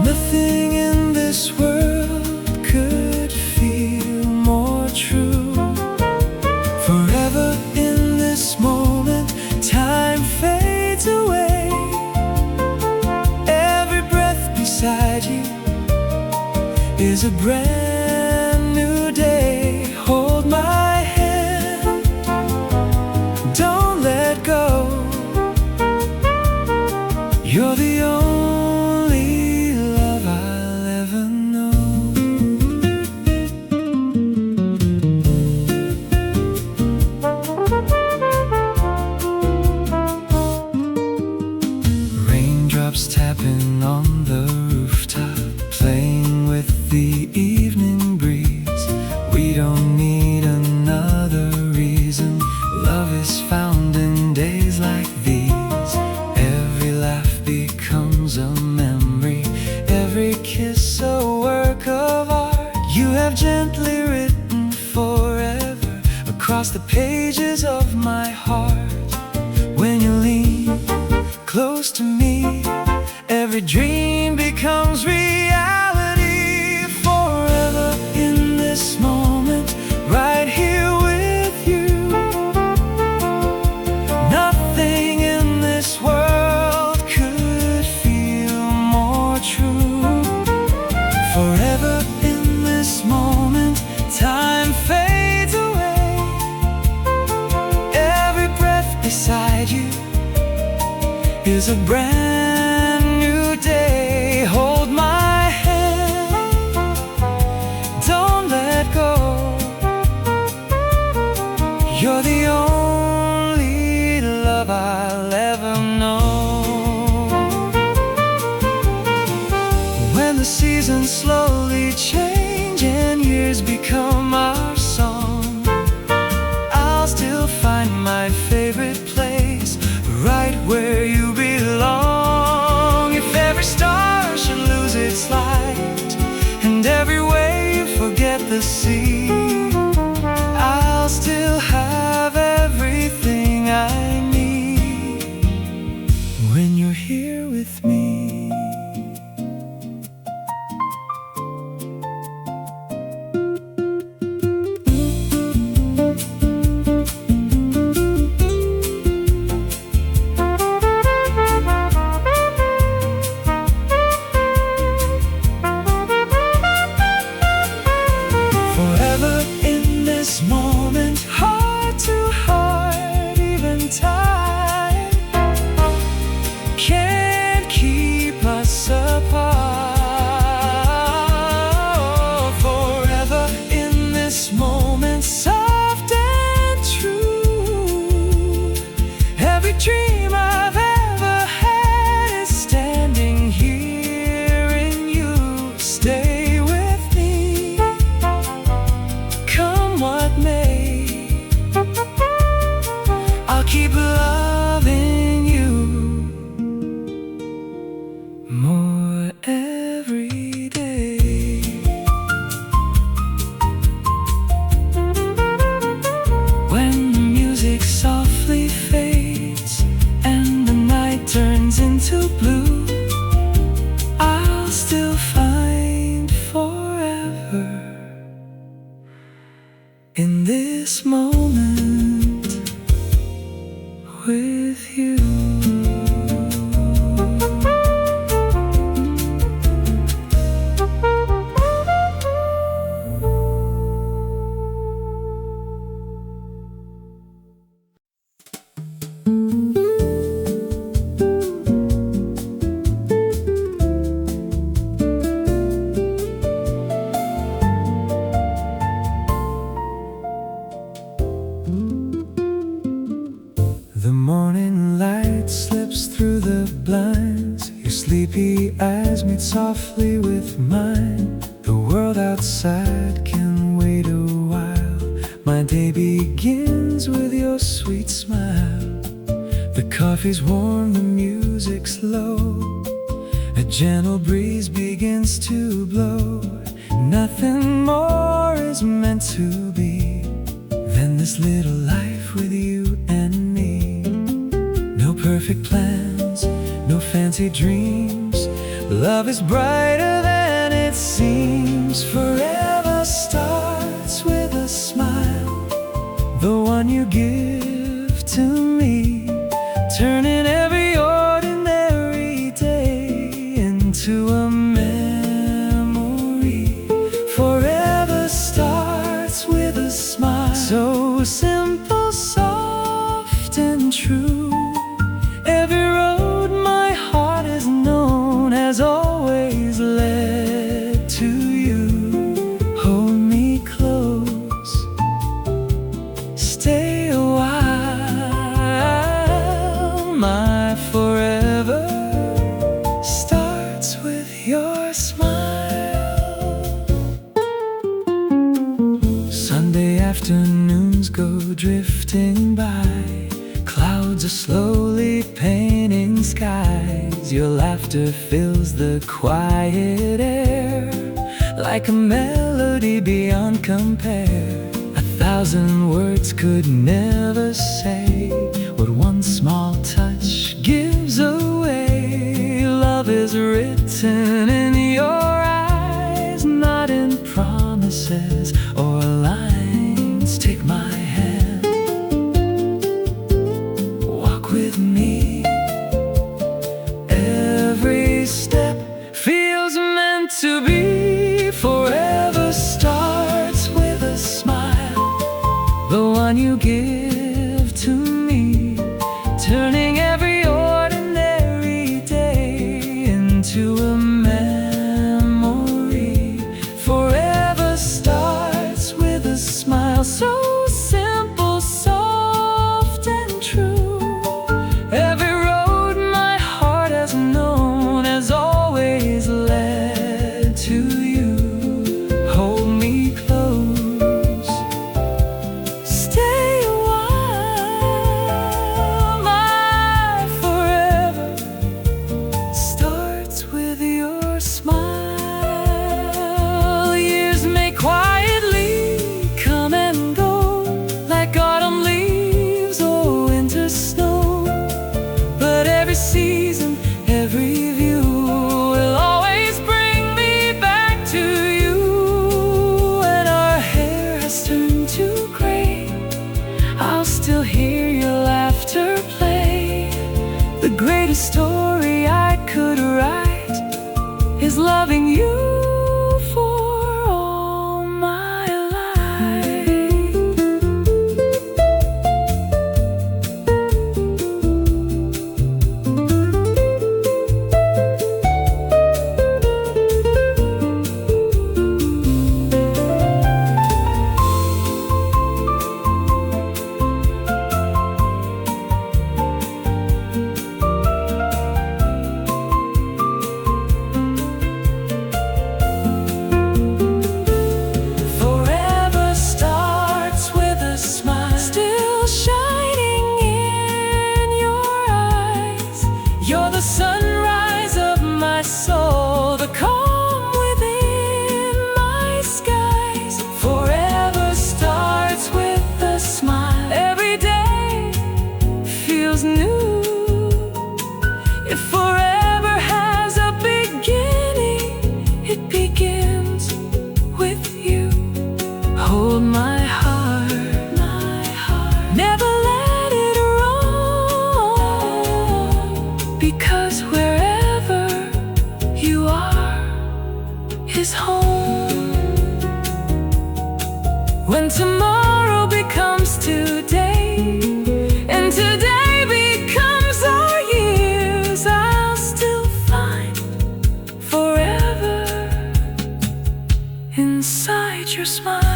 Nothing in this world could feel more true. Forever in this moment, time fades away. Every breath beside you is a brand new day. Hold my hand, don't let go. You're the only love I'll ever know. Raindrops tapping on the roof, the evening breeze. We don't need another reason. Love is found in days like these. Every laugh becomes a memory, every kiss a work of art. You have gently written forever across the pages of my heart. When you lean close to me, every dream becomes reality. Forever in this moment, right here with you. Nothing in this world could feel more true. Forever in this moment, time fades away. Every breath beside you is a brand new day. Hold my hand, don't let go. You're the only love I'll ever know. When the seasons slowly change and years become our song, I'll still find my favorite place, right where you belong. If every star should lose its light and every wave forget the sea, I'll still have everything I need when you're here with me. Forever in this moment, heart to heart, even time can't keep us apart. Forever in this moment, soft and true. Every dream I've ever had is standing here in you. Stay with me, come what may. I'll keep loving you more every day. When the music softly fades and the night turns into blue, I'll still find forever in this moment with you. The morning light slips through the blinds. Your sleepy eyes meet softly with mine. The world outside can wait a while. My day begins with your sweet smile. The coffee's warm, the music's low. A gentle breeze begins to blow. Nothing more is meant to be than this little life with you and me. No perfect plans, no fancy dreams. Love is brighter than it seems. Forever starts with a smile, the one you give to me, turning every ordinary day into a memory. Forever starts with a smile, so simple, soft and true. Every road my heart has known has always led to you. Hold me close, stay a while. My forever starts with your smile. Afternoons go drifting by. Clouds are slowly painting skies. Your laughter fills the quiet air like a melody beyond compare. 1,000 words could never say what one small touch gives away. Love is written in your eyes, not in promises or lines. Take my hand, walk with me. Every step feels meant to be. Forever starts with a smile, the one you give to me, turning every ordinary day into a memory. Forever starts with a smile, so simple, soft and true. Every road my heart has known has always led to you. Hold me close, stay a while. My forever starts with your smile. Years may quietly come and go, like autumn leaves or winter snow. But every season, every view will always bring me back to you. When our hair has turned to gray, I'll still hear your laughter play. The greatest story I could write is loving you for all my life. Forever starts with a smile, still shining in your eyes. You're the sunrise of my soul, the calm within my skies. Forever starts with a smile. Every day feels new. If forever has a beginning, it begins with you. Hold my heart, never let it roam, because wherever you are is home. When tomorrow becomes today, and today becomes our years, I'll still find forever inside your smile.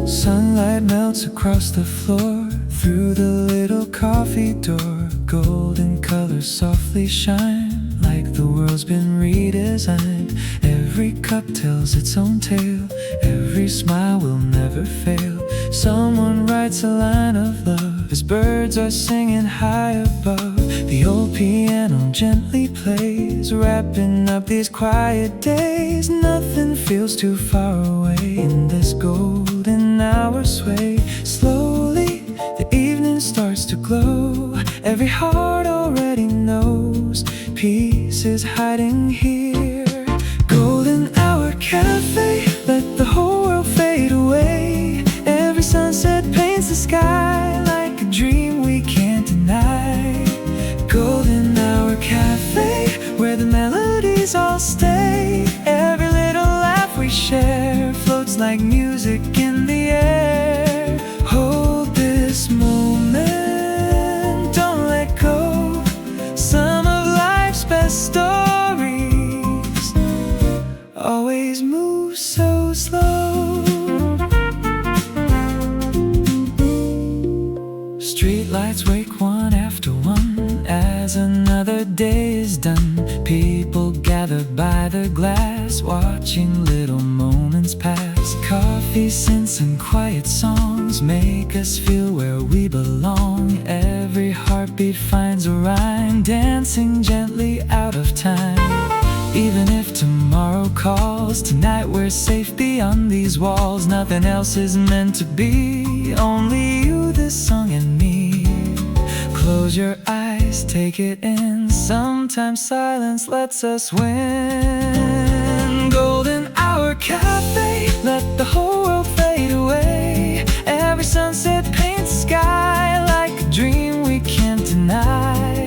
Sunlight melts across the floor, through the little coffee door. Golden colors softly shine, like the world's been redesigned. Every cup tells its own tale, every smile will never fail. Someone writes a line of love as birds are singing high above. The old piano gently plays, wrapping up these quiet days. Nothing feels too far away in this golden hour sway. Slowly the evening starts to glow. Every heart already knows peace is hiding here. Golden hour cafe, let the whole world fade away. Every sunset paints the sky like a dream we can't deny. Golden hour cafe, where the melodies all stay. Every little laugh we share floats like music in the air. Hold this moment, move so slow. Streetlights wake one after one as another day is done. People gather by the glass, watching little moments pass. Coffee, scents, and quiet songs make us feel where we belong. Every heartbeat finds a rhyme, dancing gently out of time. Even if tomorrow calls, tonight we're safe beyond these walls. Nothing else is meant to be, only you, this song, and me. Close your eyes, take it in. Sometimes silence lets us win. Golden Hour Cafe, let the whole world fade away. Every sunset paints the sky like a dream we can't deny.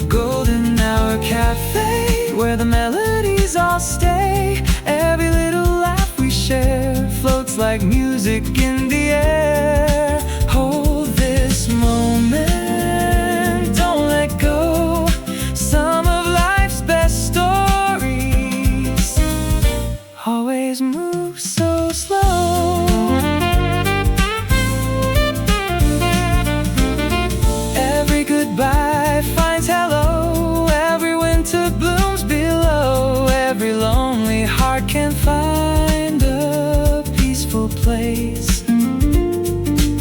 Golden Hour Cafe, where the melodies all stay. Every little laugh we share floats like music in the air. Hold this moment, don't let go. Some of life's best stories always move so slow. Every goodbye finds hello. Every winter blooms below. Every lonely heart can find a peaceful place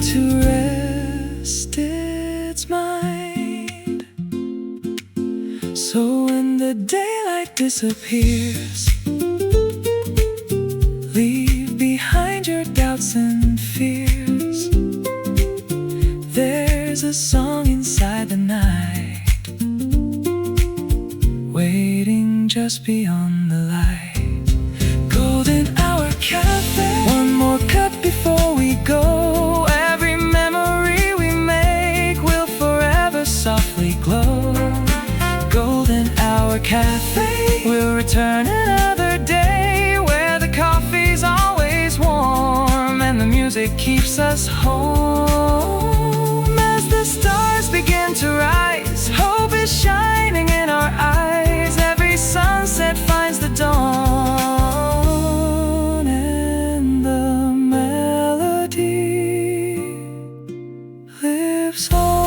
to rest its mind. So when the daylight disappears, leave behind your doubts and fears. There's a song inside the night, waiting just beyond the light. Golden Hour Cafe, one more cup before we go. Every memory we make will forever softly glow. Golden Hour Cafe, we'll return another day, where the coffee's always warm and the music keeps us home. As the stars begin to rise, hope is shining in our eyes. Every sunset finds the dawn, and the melody lives on.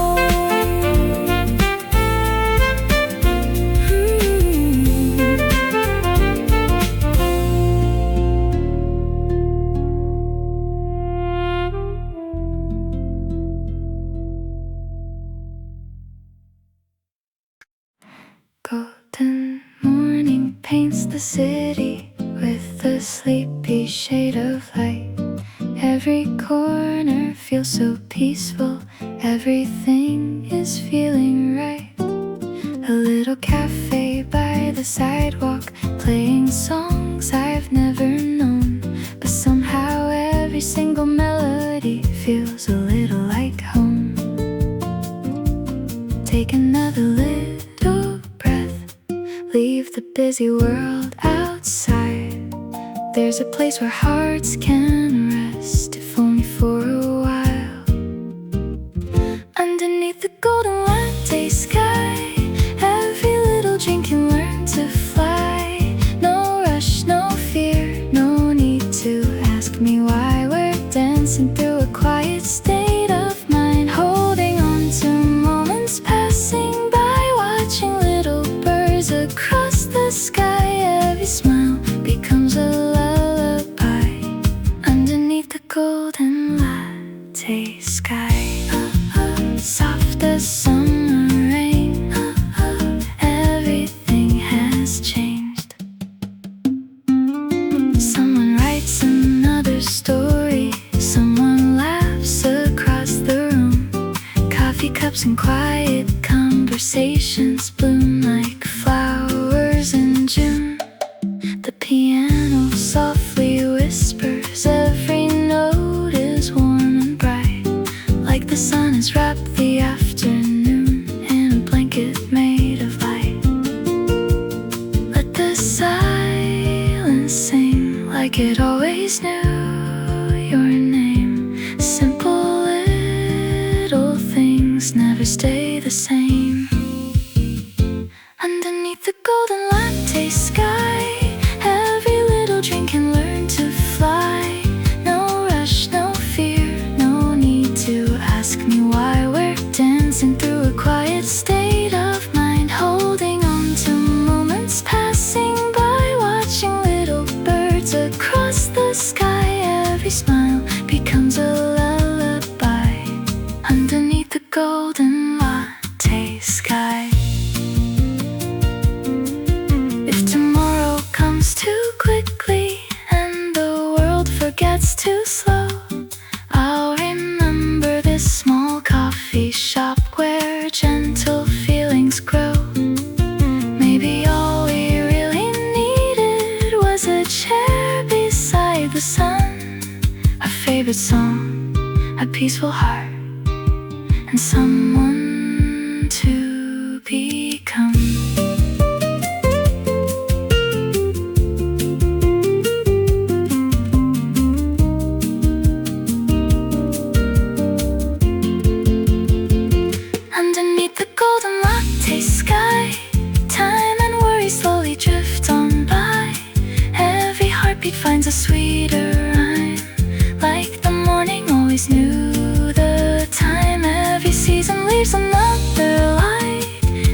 Golden morning paints the city with a sleepy shade of light. Every corner feels so peaceful, everything is feeling right. A little cafe by the sidewalk, playing songs I've never known. But somehow every single melody feels a little like home. Take another little breath, leave the busy world outside. There's a place where hearts can rest, if only for a while. Underneath the golden latte sky, every little dream can learn to fly. No rush, no fear, no need to ask me why. We're dancing through a quiet state of mind, holding on to moments passing by, watching little birds across the sky. Every smile becomes a lullaby underneath the golden latte sky. Soft as summer rain, everything has changed. Someone writes another story, someone laughs across the room. Coffee cups and quiet conversations bloom like flowers in June. The piano softly whispers, every note is warm and bright, like the sun has wrapped the afternoon in a blanket made of light. Let the silence sing like it always knew your name. Simple little things never stay the same. Underneath the golden latte sky, every little dream can learn to sky. Every smile becomes a lullaby underneath the golden latte sky. If tomorrow comes too quickly and the world forgets too slow, I'll remember this small coffee shop where gentle feelings grow. Maybe all we really needed was a chair beside the sun, a favorite song, a peaceful heart, and someone to become. Underneath the golden latte sky, time and worry slowly drift on by. Every heartbeat finds a sweeter rhyme, like the morning always knew the time. Every season leaves another light,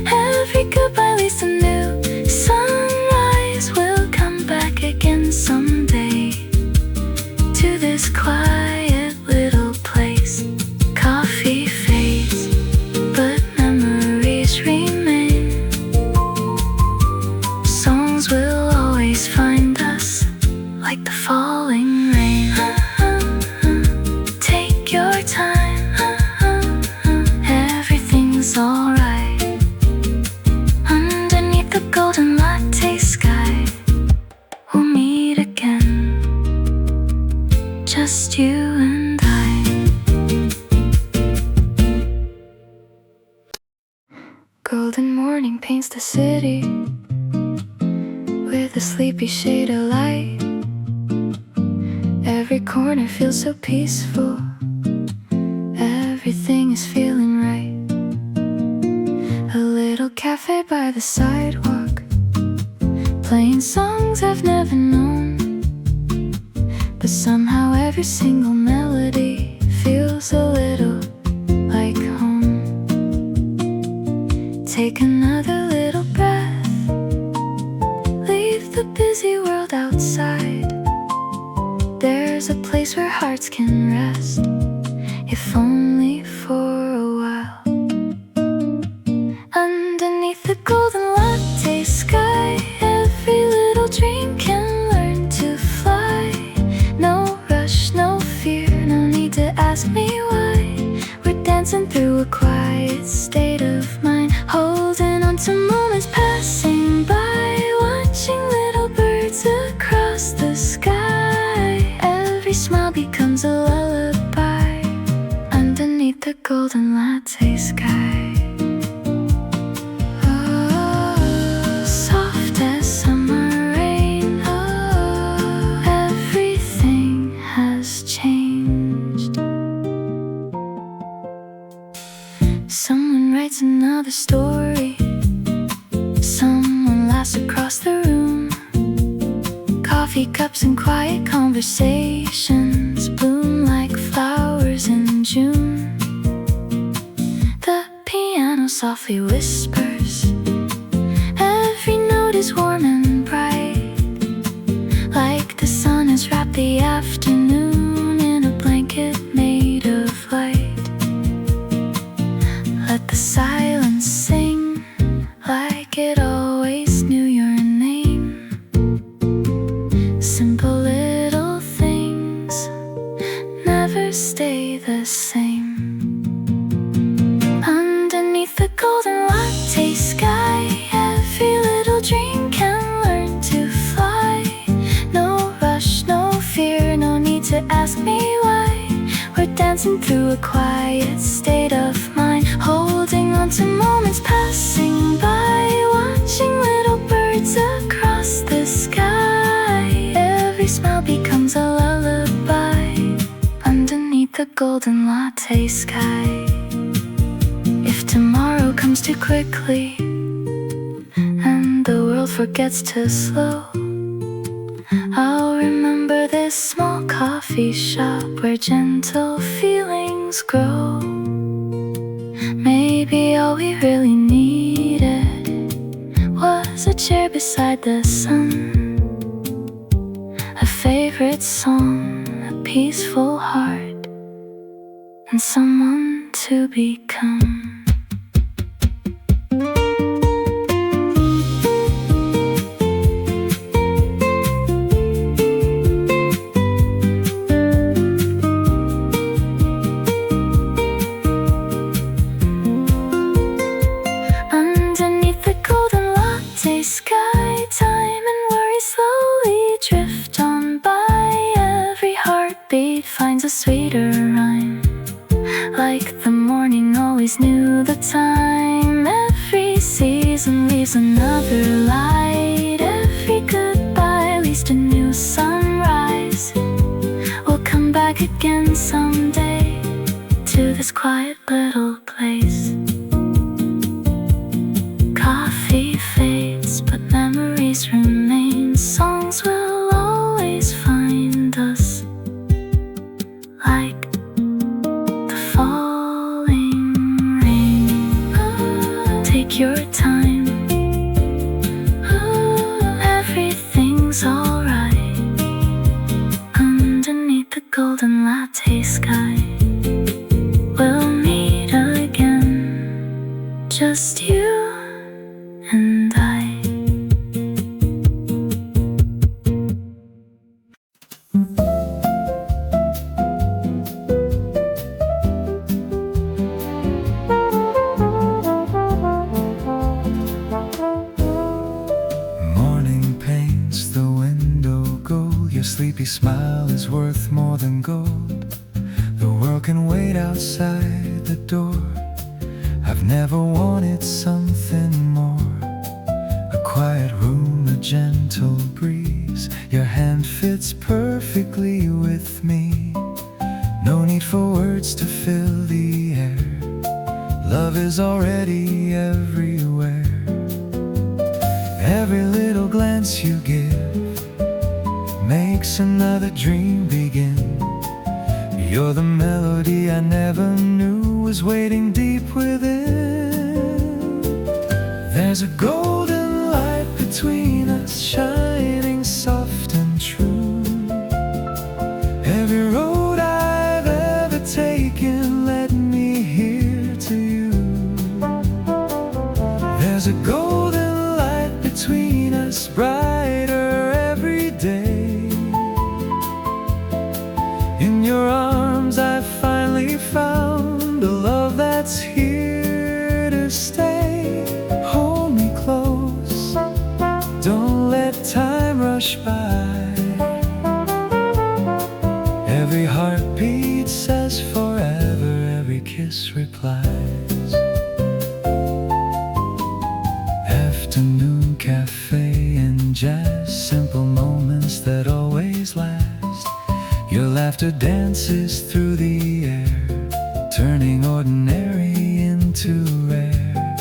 every goodbye leads to new sunrise. We'll come back again someday to this quiet little place. Coffee fades, but memories remain. Songs will always find us like the falling rain. Take your time, everything's alright. Underneath the golden latte sky, we'll meet again, just you and I. Golden morning paints the city with a sleepy shade of light. Every corner feels so peaceful, everything is feeling right. A little cafe by the sidewalk, playing songs I've never known, but somehow every single melody feels a little like home. Take another little breath, leave the busy world outside. There's a place where hearts can rest, if only for a while. Underneath the golden latte sky, every little dream can learn to fly. No rush, no fear, no need to ask me why. We're dancing through a quiet state of mind, holding on to moments passing by, watching little birds across the sky. Every smile becomes a lullaby underneath the golden latte sky. Oh, soft as summer rain. Oh, everything has changed. Someone writes another story, someone laughs across the room. Coffee cups and quiet conversations bloom like flowers in June. The piano softly whispers, every note is warm and bright, like the sun has wrapped the afternoon in a blanket made of light. Let the silence sing like it always knew your name. Simple little things never stay the same. Underneath the golden latte sky, every little dream can learn to fly. No rush, no fear, no need to ask me why. We're dancing through a quiet state of mind, holding on to moments passing by, watching little birds across the sky. Every smile becomes a lullaby underneath the golden latte sky. If tomorrow comes too quickly and the world forgets to slow, I'll remember this small coffee shop where gentle feelings grow. Maybe all we really needed was a chair beside the sun, a favorite song, a peaceful heart, and someone to become. Underneath the golden latte sky, time and worry slowly drift on by. Every heartbeat finds a sweeter rhyme, like the morning always knew the time. Every season leaves another light. Every goodbye leads to new sunrise. We'll come back again someday to this quiet little place. Coffee fades, but memories remain. Songs will always find us, like the falling rain. Take your time, everything's alright. Underneath the golden latte sky, we'll meet again, just you and I. Morning paints the window gold. Your sleepy smile is worth more than gold. The world can wait outside the door. I've never wanted something more. A quiet room, a gentle breeze. Your hand fits perfectly with me. No need for words to fill the air. Love is already everywhere. Every little glance you give makes another dream begin. You're the melody I never knew was waiting deep within. There's a golden light between us, shining soft and true. Every road I've ever taken led me here to you. There's a golden light between us, brighter every day. In your arms I finally found a love that's here to stay. Hold me close, don't let time rush by. Every heartbeat says forever, every kiss replies. Afternoon cafe and jazz, simple moments that always last. Your laughter dances through the air, turning ordinary into rare.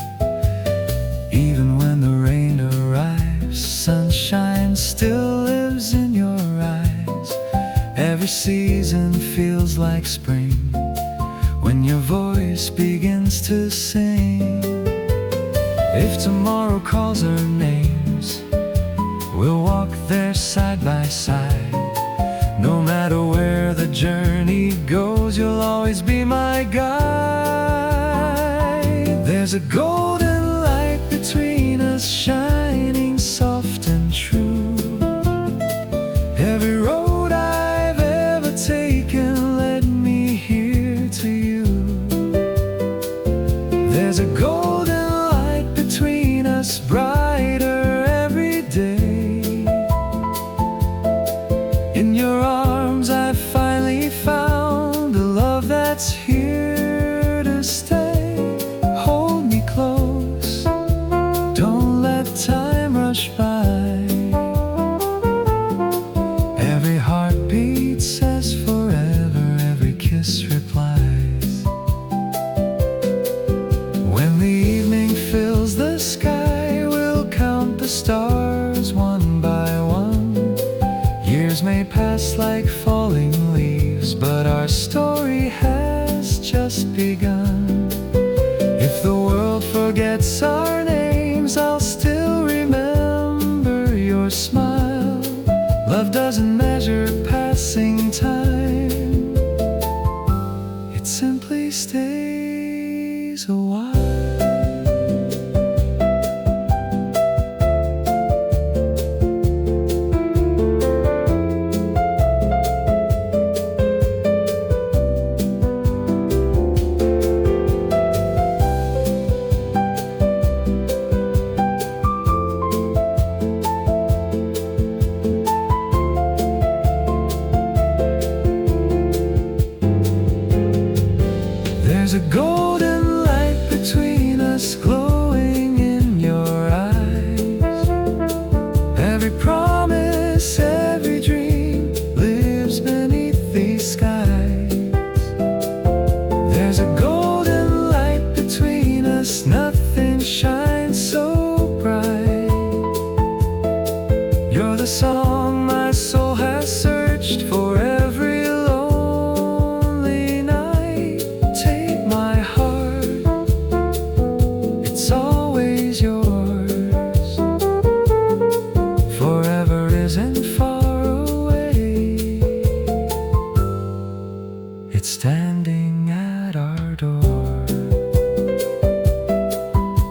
Even when the rain arrives, sunshine still lives in your eyes. Every season feels like spring when your voice begins to sing. If tomorrow calls our names, we'll walk there side by side. No matter where the journey goes, you'll always be my guide. There's a golden light between us, shining soft and true. Every road I've ever taken led me here to you. There's a golden light between us, brighter every day. In your arms I finally found a love that's here to stay. Hold me close, don't let time rush by. Every heartbeat says forever, every kiss replies. When the evening fills the sky, we'll count the stars one by one. Years may pass like falling leaves, but our story has just begun. If the world forgets our names, I'll still remember your smile. Love doesn't measure past There's a golden light between us, glowing in your eyes. Every promise, every dream lives beneath these skies. There's a golden light between us, nothing shines so bright. You're the song my soul has searched for every lonely night. Take my heart, it's always yours. Forever isn't far away, it's standing at our door.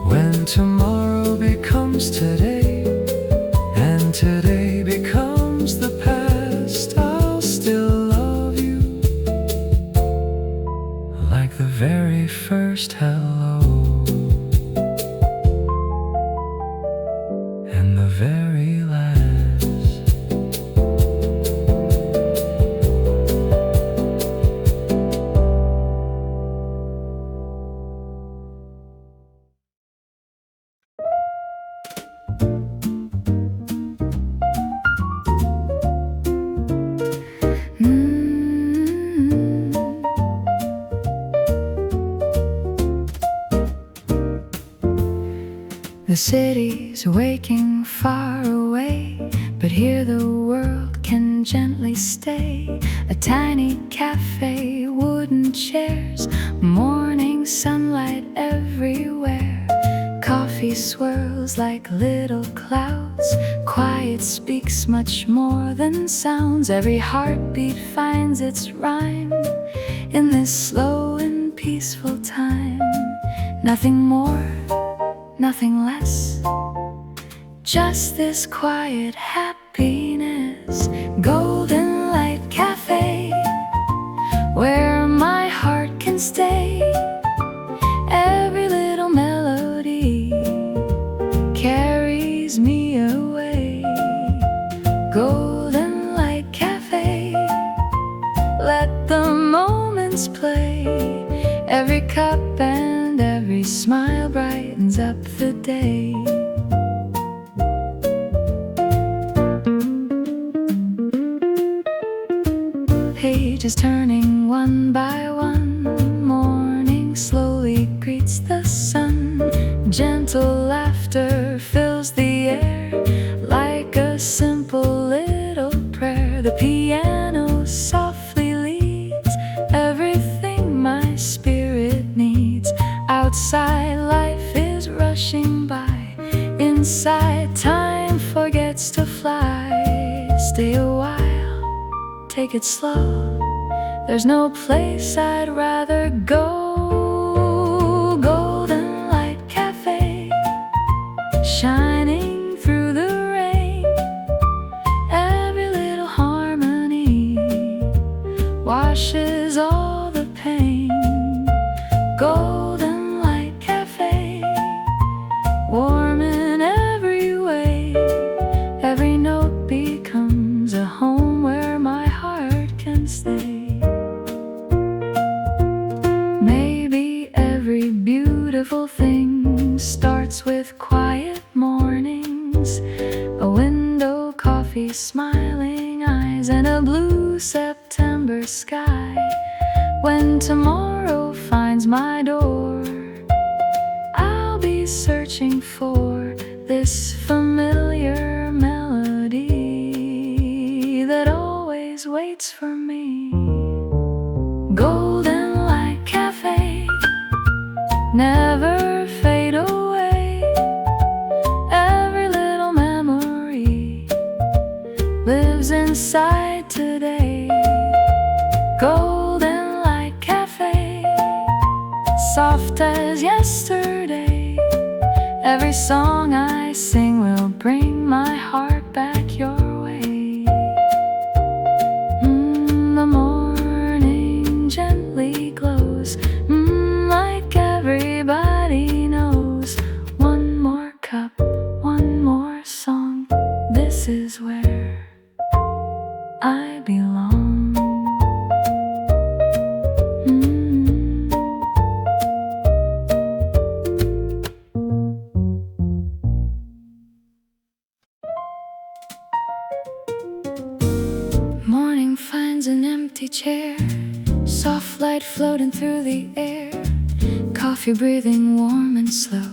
When tomorrow becomes today, and today becomes the past, I'll still love you like the very first hello and the very last. The city's waking far away, but here the world can gently stay. A tiny cafe, wooden chairs, morning sunlight everywhere. Coffee swirls like little clouds, quiet speaks much more than sounds. Every heartbeat finds its rhyme in this slow and peaceful time. Nothing more, nothing less, just this quiet happiness. Golden Light Cafe, where my heart can stay. Every little melody carries me away. Golden Light Cafe, let the moments play. Every cup and every smile brightens up the day. Pages turning one by one, morning slowly greets the sun. Gentle laughter fills the air like a simple little prayer. The piano softly leads everything my spirit needs. Outside life is rushing by, inside time forgets to fly. Stay a while, take it slow, there's no place I'd rather go. Golden Light Cafe, shining through the rain. Every little harmony washes all the pain. Golden Light Cafe, warm in every way. Every note becomes a home where my heart can stay. Maybe every beautiful thing starts with quiet mornings. A window, coffee, smiling eyes, and a blue September sky. When tomorrow finds my door, I'll be searching for this familiar melody that always waits for me. Golden Light Cafe, never fade away. Every little memory lives inside today. Golden Light Cafe, soft as yesterday. Every song I sing will bring my heart back your way. The morning gently glows, like everybody knows. One more cup, one more song, this is where I belong. finds an empty chair, soft light floating through the air, coffee breathing warm and slow,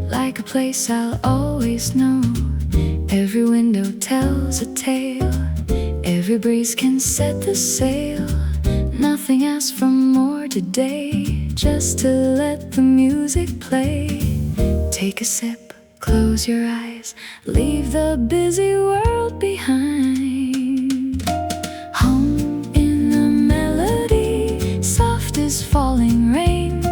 like a place I'll always know. Every window tells a tale, every breeze can set the sail. Nothing asks for more today, just to let the music play. Take a sip, close your eyes, leave the busy world behind. Home in the melody, soft as falling rain.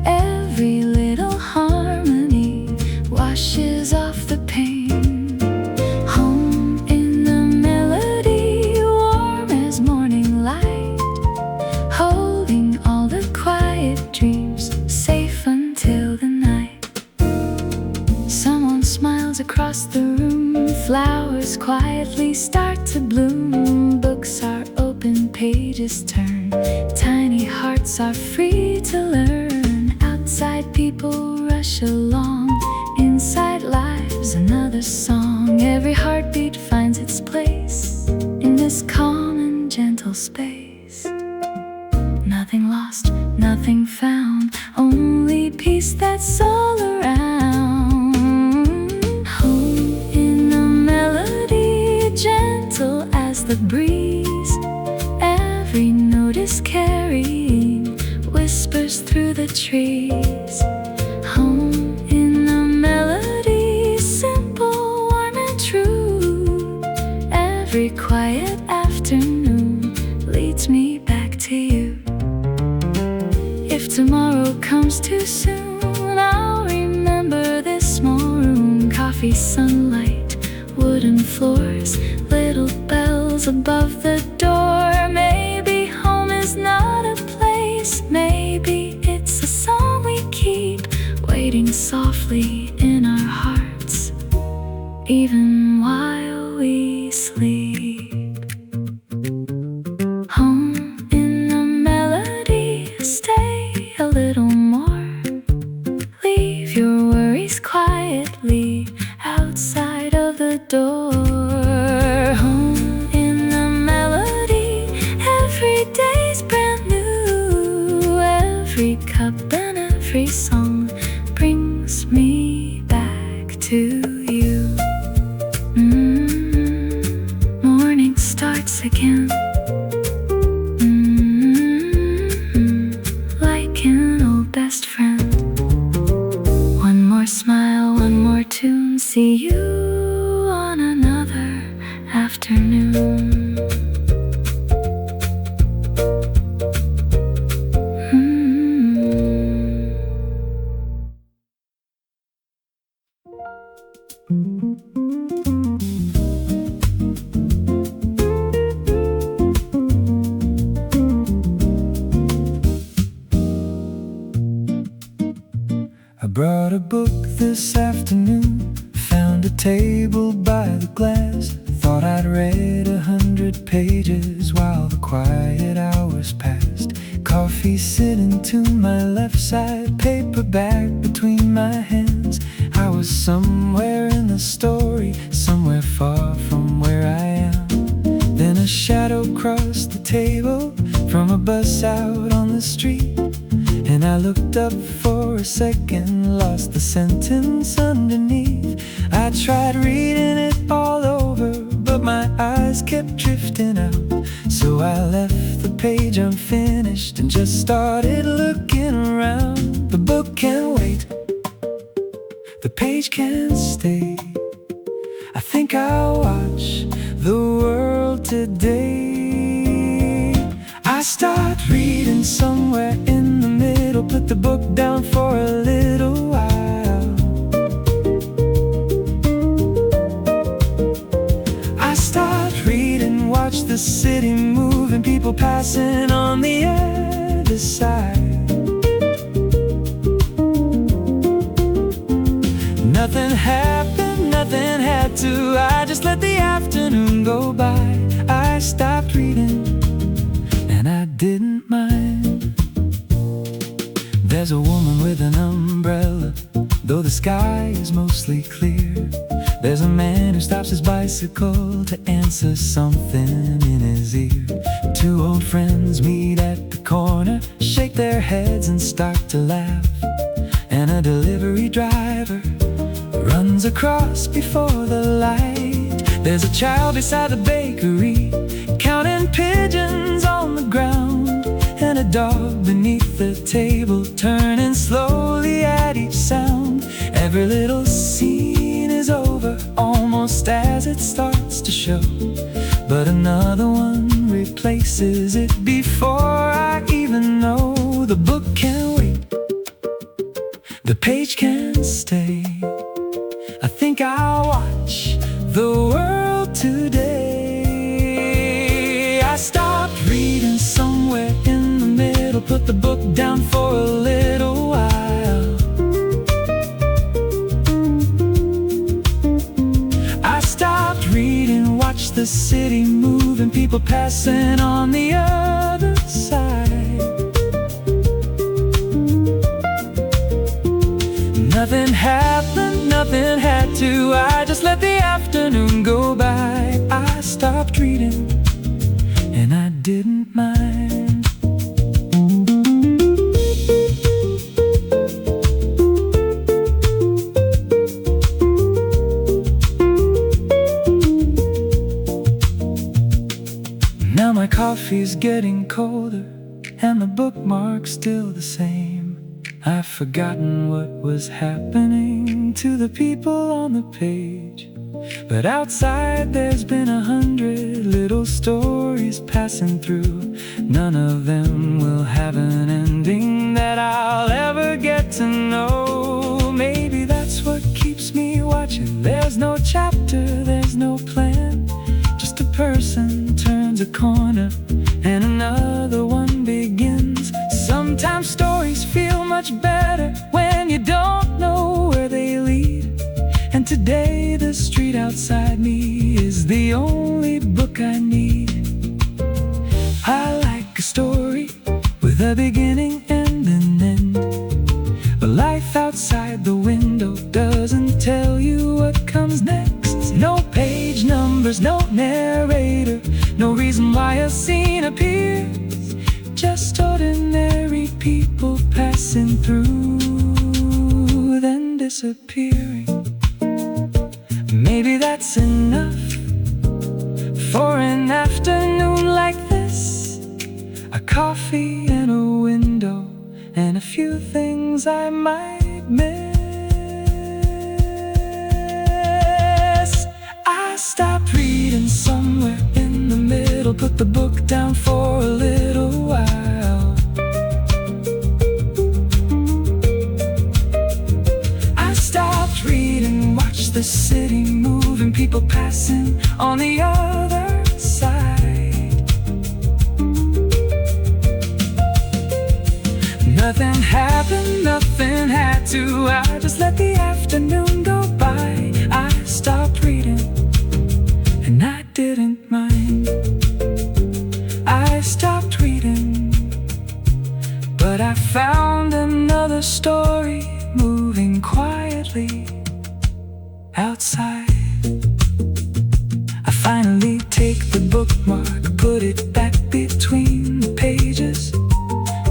Every little harmony washes off the pain. Home in the melody, warm as morning light, holding all the quiet dreams, safe until the night. Someone smiles across the room, flowers quietly start to bloom. Books are open, pages turn, tiny hearts are free to learn. Outside people rush along, inside lives another song. Every heartbeat finds its place in this calm and gentle space. Nothing lost, nothing found, only peace that's all around. Home in the melody, gentle as the breeze. Every note is carrying whispers through the trees. Home in the melody, simple, warm and true. Every quiet afternoon leads me back to you. If tomorrow comes too soon, I'll remember this small room. Coffee, sunlight, wooden floors, little bells above the door. Maybe home is not a place, maybe it's a song we keep waiting softly in our hearts, even while we sleep. Home in the melody, stay a little more. Leave your worries quietly outside of the door. Home in the melody, every day's brand new. Every cup and every song brings me back to you. Morning starts again, like an old best friend. One more smile, one more tune, see you on another afternoon. I brought a book this afternoon, found a table by the glass. Thought I'd read 100 pages while the quiet hours passed. Coffee sitting to my left side, paperback between my hands. I was somewhere in the story, somewhere far from where I am. Then a shadow crossed the table from a bus out on the street, and I looked up for a second, lost the sentence underneath. I tried reading it all over, but my eyes kept drifting out. So I left the page unfinished and just started looking around. The book can wait, the page can stay. I think I'll watch the world today. I start reading somewhere in the middle, put the book down for a little while. I start reading, watch the city move and people passing on the other side. Nothing happened, nothing had to, I just let the afternoon go by. I stopped reading and I didn't mind. There's a woman with an umbrella, though the sky is mostly clear. There's a man who stops his bicycle to answer something in his ear. Two old friends meet at the corner, shake their heads and start to laugh. And a delivery driver runs across before the light. There's a child beside the bakery, counting pigeons on the ground. And a dog beneath the table, turning slowly at each sound. Every little scene is over, almost as it starts to show. But another one replaces it before I even know. The book can't wait, the page can't stay. I think I'll watch the world today. I stopped reading somewhere in the middle, put the book down for a little while. I stopped reading, watched the city move and people passing on the other side. Nothing happened, nothing had to. I just let the afternoon go by. I stopped reading and I didn't mind. Now my coffee's getting colder and the bookmark's still the same. I've forgotten what was happening to the people on the page. But outside there's been 100 little stories passing through. None of them will have an ending that I'll ever get to know. Maybe that's what keeps me watching. There's no chapter, there's no plan. Just a person turns a corner and another one begins. Sometimes stories feel much better when you don't know where they lead. And today the street outside me is the only book I need. I like a story with a beginning and an end. But life outside the window doesn't tell you what comes next. No page numbers, no narrator, no reason why a scene appears. Just ordinary people passing through, then disappearing. Maybe that's enough for an afternoon like this. A coffee and a window and a few things I might miss. I stopped reading somewhere in the middle, put the book down for a little while. I stopped reading, watched the city move and people passing on the other side. Nothing happened, nothing had to. I just let the afternoon go by. I stopped reading and I didn't mind. I stopped reading, but I found another story moving quietly outside. I finally take the bookmark, put it back between the pages,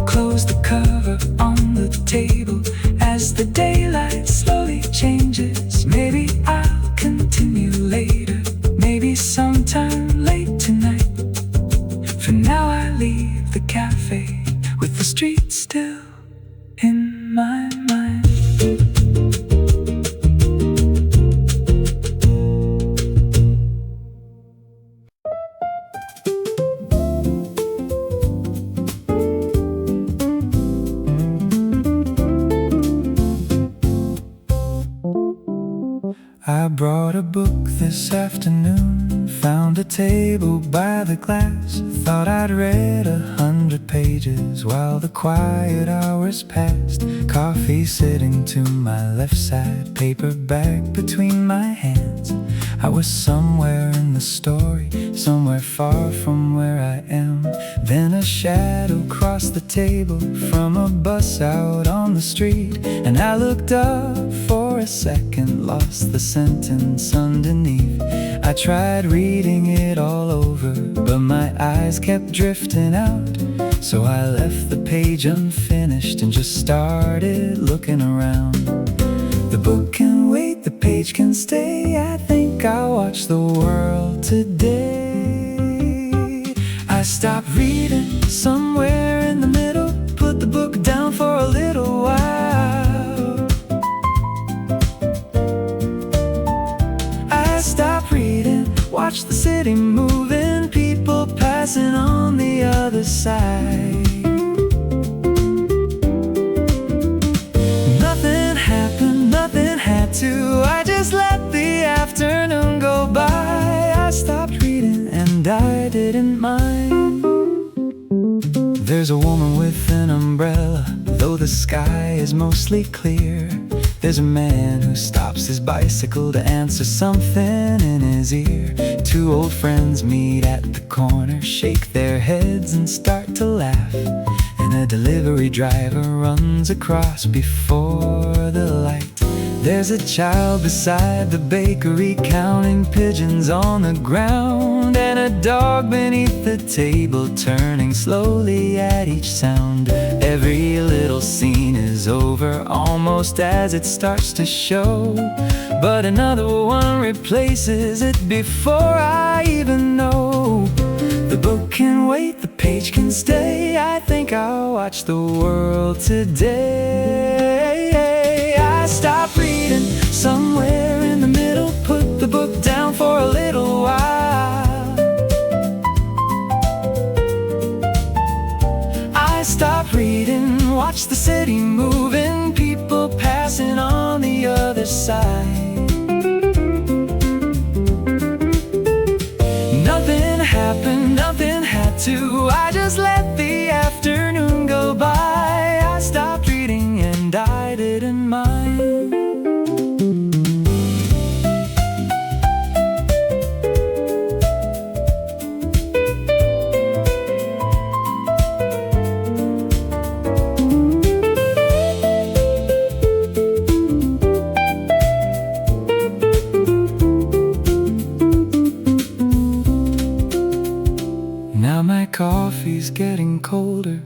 close the cover on the table as the daylight slowly changes. Maybe I'll continue later, maybe sometime late tonight. For now I leave the cafe with the street still in my mind. I brought a book this afternoon, found a table by the glass. Thought I'd read 100 pages while the quiet hours passed. Coffee sitting to my left side, paper bag between my hands. I was somewhere in the story, somewhere far from where I am. Then a shadow crossed the table from a bus out on the street, and I looked up for a second, lost the sentence underneath. I tried reading it all over, but my eyes kept drifting out. So I left the page unfinished and just started looking around. The book can wait, the page can stay. I think I'll watch the world today. I stopped reading somewhere in the middle, put the book down for a little while. I stopped reading, watched the city moving, people passing on the other side. Nothing happened, nothing had to, I just let the afternoon go by. I stopped reading and I didn't mind. There's a woman with an umbrella, though the sky is mostly clear. There's a man who stops his bicycle to answer something in his ear. Two old friends meet at the corner, shake their heads and start to laugh. And a delivery driver runs across before the light. There's a child beside the bakery counting pigeons on the ground, and a dog beneath the table turning slowly at each sound. Every little scene is over almost as it starts to show, but another one replaces it before I even know. The book can wait, the page can stay. I think I'll watch the world today. I stopped reading somewhere in the middle, put the book down for a little while. I stopped reading, watched the city moving, people passing on the other side. Nothing happened, nothing had to, I just let the afternoon go by. I stopped reading and I didn't mind. Now my coffee's getting colder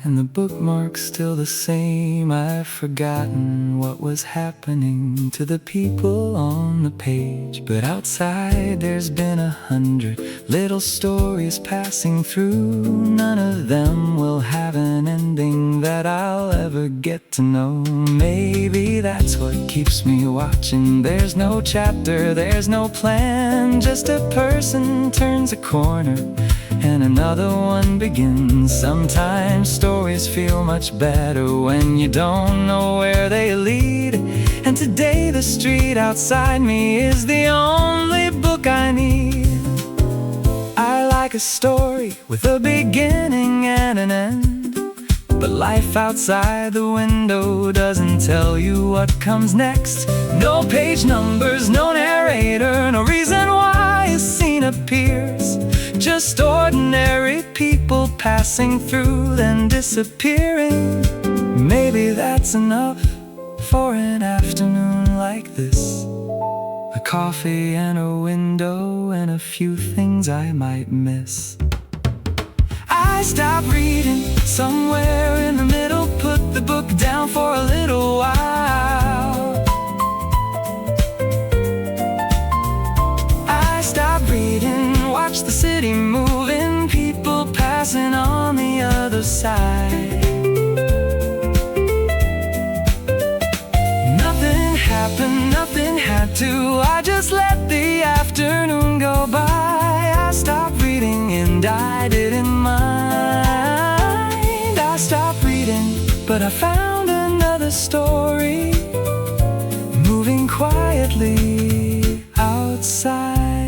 and the bookmark's still the same. I've forgotten what was happening to the people on the page, but outside there's been 100 little stories passing through. None of them will have an ending that I'll ever get to know. Maybe that's what keeps me watching. There's no chapter, there's no plan, just a person turns a corner and another one begins. Sometimes stories feel much better when you don't know where they lead. And today the street outside me is the only book I need. I like a story with a beginning and an end, but life outside the window doesn't tell you what comes next. No page numbers, no narrator, no reason why a scene appears. Just ordinary people passing through, then disappearing. Maybe that's enough for an afternoon like this. A coffee and a window and a few things I might miss. I stopped reading somewhere in the middle, put the book down for a little while. I stopped reading, watched the city moving, people passing on the other side. Nothing happened, nothing had to, I just let the afternoon go by. I stopped reading and I didn't mind. I stopped reading, but I found another story moving quietly outside.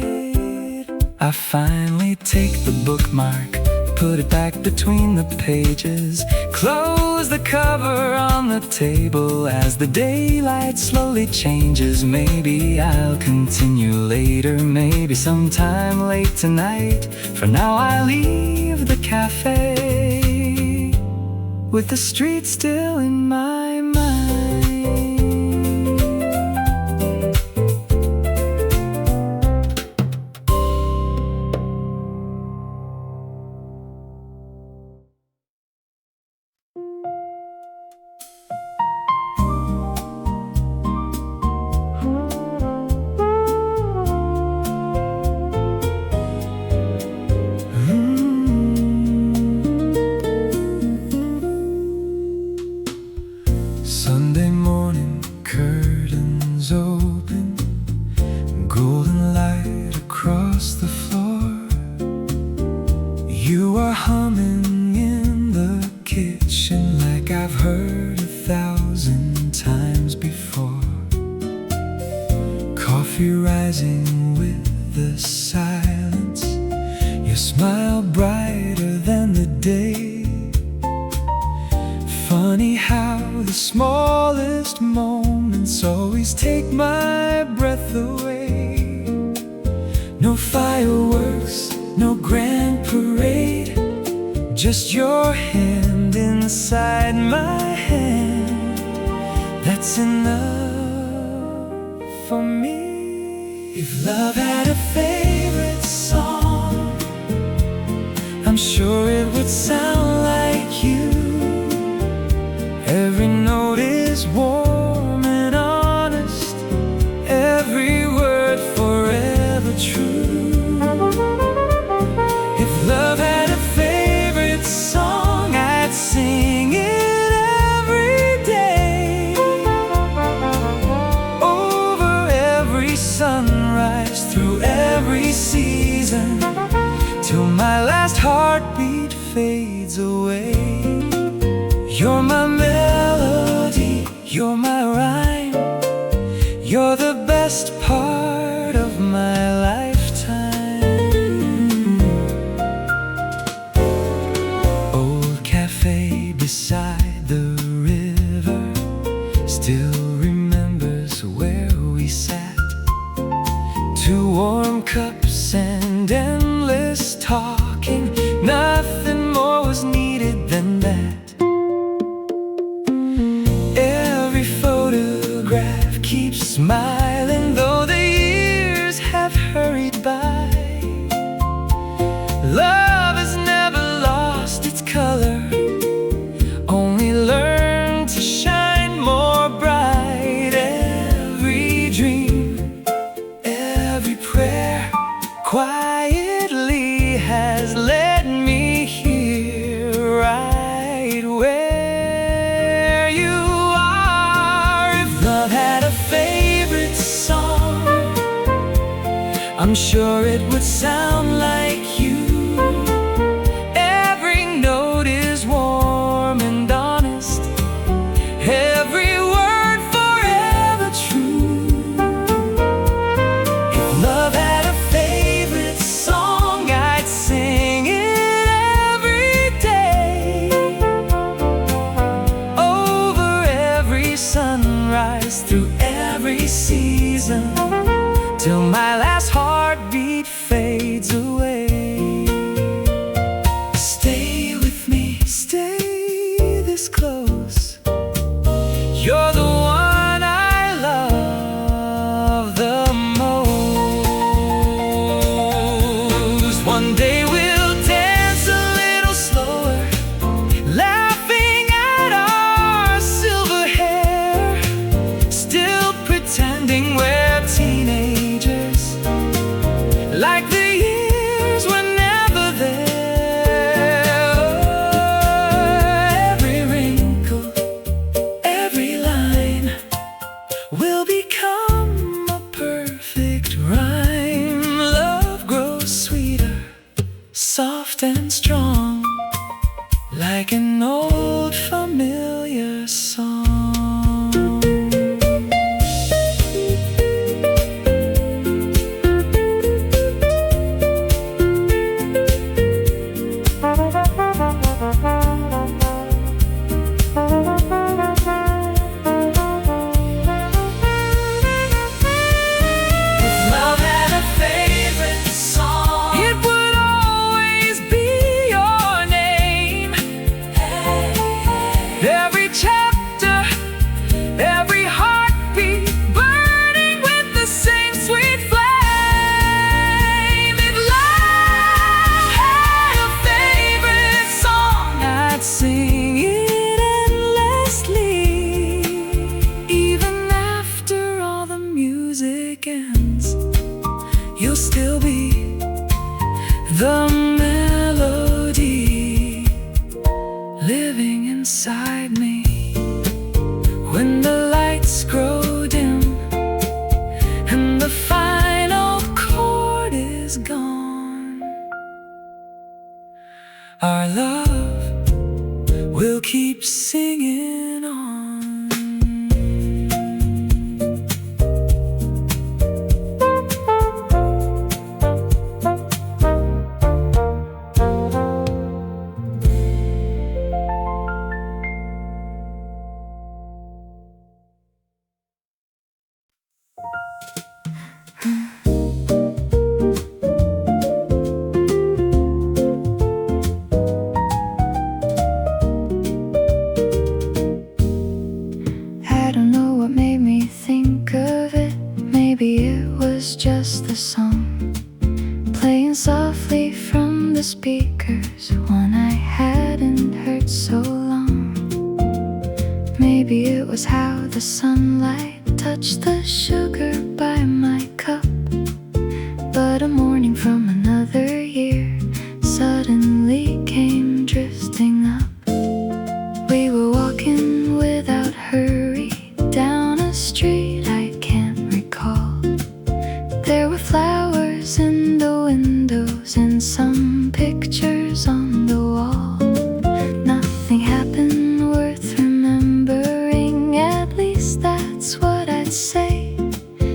I finally take the bookmark, put it back between the pages, close the cover on the table. As the daylight slowly changes, maybe I'll continue later, maybe sometime late tonight. For now I leave the cafe with the street still in my mind. Sunday morning, curtains open, golden light across the floor. You are humming in the kitchen like I've heard 1,000 times before. Coffee rising with the silence, your smile brighter than the day. Funny how the smallest moments always take my breath away. No fireworks, no grand parade, just your hand inside my hand. That's enough for me. If love had a favorite song, I'm sure it would sound like you. Every note is warm and honest, every word forever true. If love had a favorite song, I'd sing it every day. Over every sunrise, through every season, till my last heartbeat fades away. You're my melody, you're my rhyme, you're the best part of my lifetime. Old cafe beside the river still remembers where we sat. 2 warm cups and endless talking, nothing more was needed than that. Keep smiling though the years have hurried by. Love has never lost its color, only learned to shine more bright. Every dream, every prayer, quietly has led me here, right where you are. If love had a favorite song, I'm sure it would sound like you. Every note is warm and honest, every word forever true. If love had a favorite song, I'd sing it every day. Over every sunrise, through every season, till my last heartbeat fades away. we'll keep singing on. I don't know what made me think of it. Maybe it was just the song playing softly from the speakers, one I hadn't heard so long. Maybe it was how the sunlight touched the sugar by my cup. But a morning from another year suddenly came drifting up. We were walking without hurry down a street I can't recall. There were flowers in the windows and some pictures on the wall. Nothing happened worth remembering, at least that's what I'd say.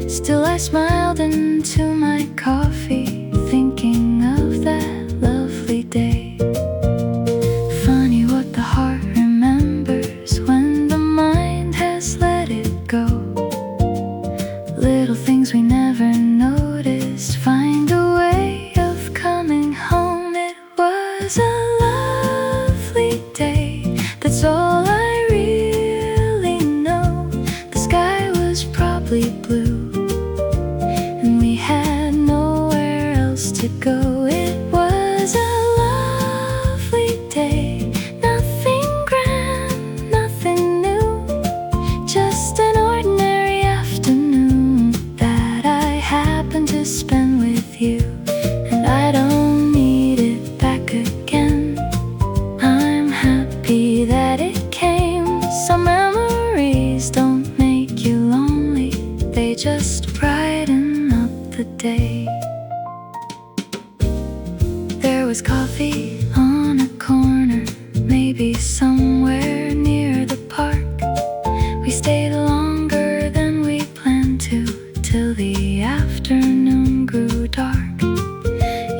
Still I smiled into my coffee, thinking of that lovely day. Funny what the heart remembers when the mind has let it go. Little things we never noticed find a way of coming home. It was a lovely day, that's all I really know. The sky was probably blue, and we had nowhere else to go. It was a lovely day, nothing grand, nothing new, just an ordinary afternoon that I happened to spend with you. And I don't need it back again. I'm happy that it came. Some memories don't make you lonely, they just brighten up the day. There was coffee on a corner, maybe somewhere near the park. We stayed longer than we planned to, till the afternoon grew dark.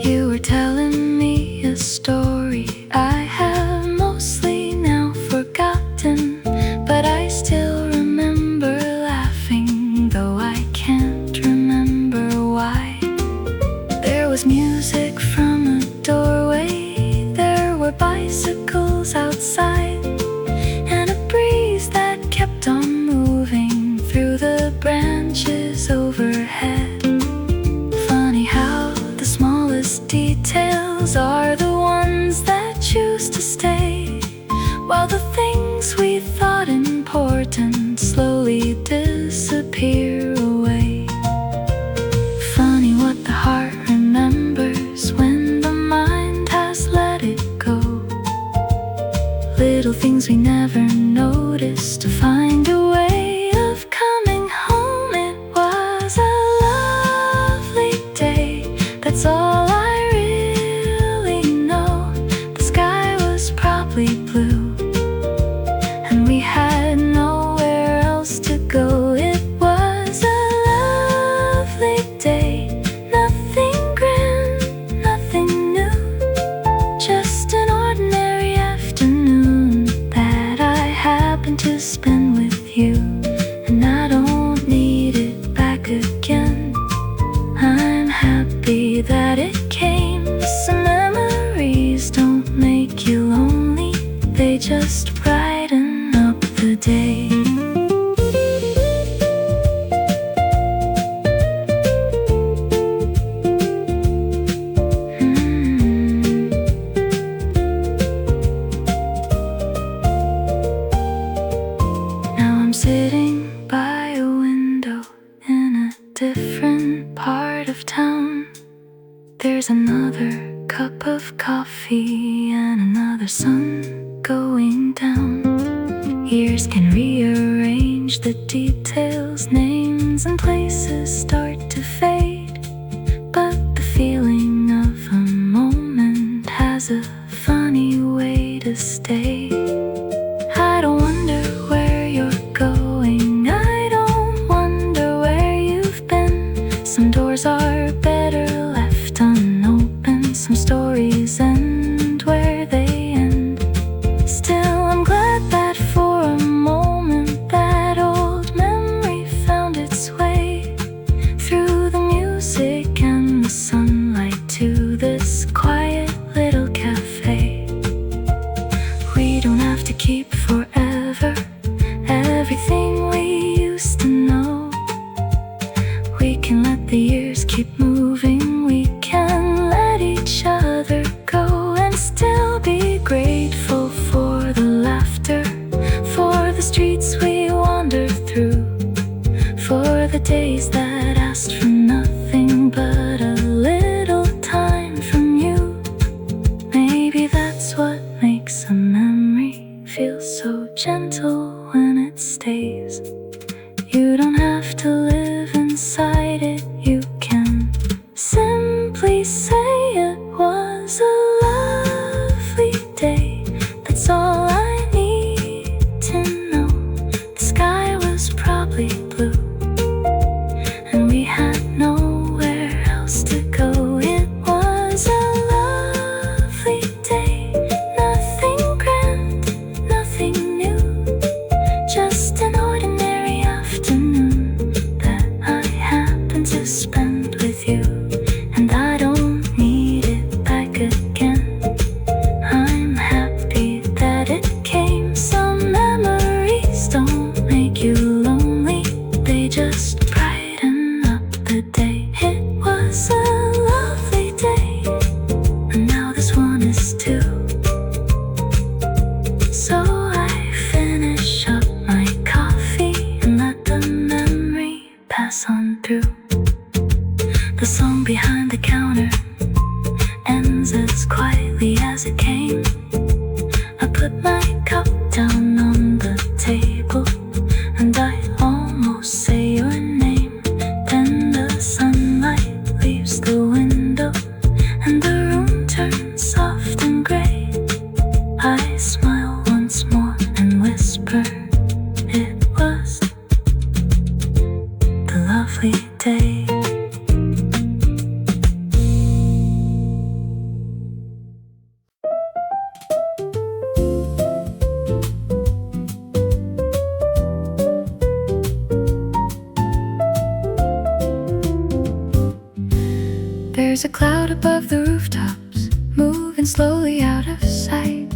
You were telling me a story I have mostly now forgotten, but I still remember laughing, though I can't remember why. There was music from a doorway, there were bicycles outside, and a breeze that kept on moving through the branches overhead. Funny how the smallest details are the ones that choose to stay, while the things we thought important slowly disappear away. Funny what the heart remembers when the mind has let it go. Little things we never noticed to find a way of coming home. It was a lovely day, that's all I really know. The sky was probably blue, and we had nowhere else to go. It was a lovely day, nothing grand, nothing new, just an ordinary afternoon that I happened to spend with you. And I don't need it back again. I'm happy that it came. Some memories don't make you lonely, they just brighten up the day. Now I'm sitting by a window in a different part of town. There's another cup of coffee and another sun going down. Years can rearrange the details, names and places start to fade, but the feeling of a moment has a funny way to stay. have to keep forever everything we used to know. We can let the years keep moving, we can let each other go, and still be grateful for the laughter, for the streets we wandered through, for the days that asked for nothing but a little time from you. Maybe that's what makes a memory feel so gentle when it stays. You don't have to live inside it, you can simply say it was a lovely day. That's all I need to know. The sky was probably blue, and we had nowhere else to go. It was a lovely day, nothing grand, nothing new, just an ordinary afternoon that I happened to spend with you. And I don't need it back again, I'm happy that it came. Some memories don't make you lonely, they just brighten up the day. It was a lovely day, and now this one is too. So I finish up my coffee and let the memory pass on through. The song behind the counter ends as quietly as it came. I put my cup down on the table, and I almost say your name. Then the sunlight leaves the window, and the room turns soft and gray. I smile once more and whisper, it was the lovely day. There's a cloud above the rooftops, moving slowly out of sight,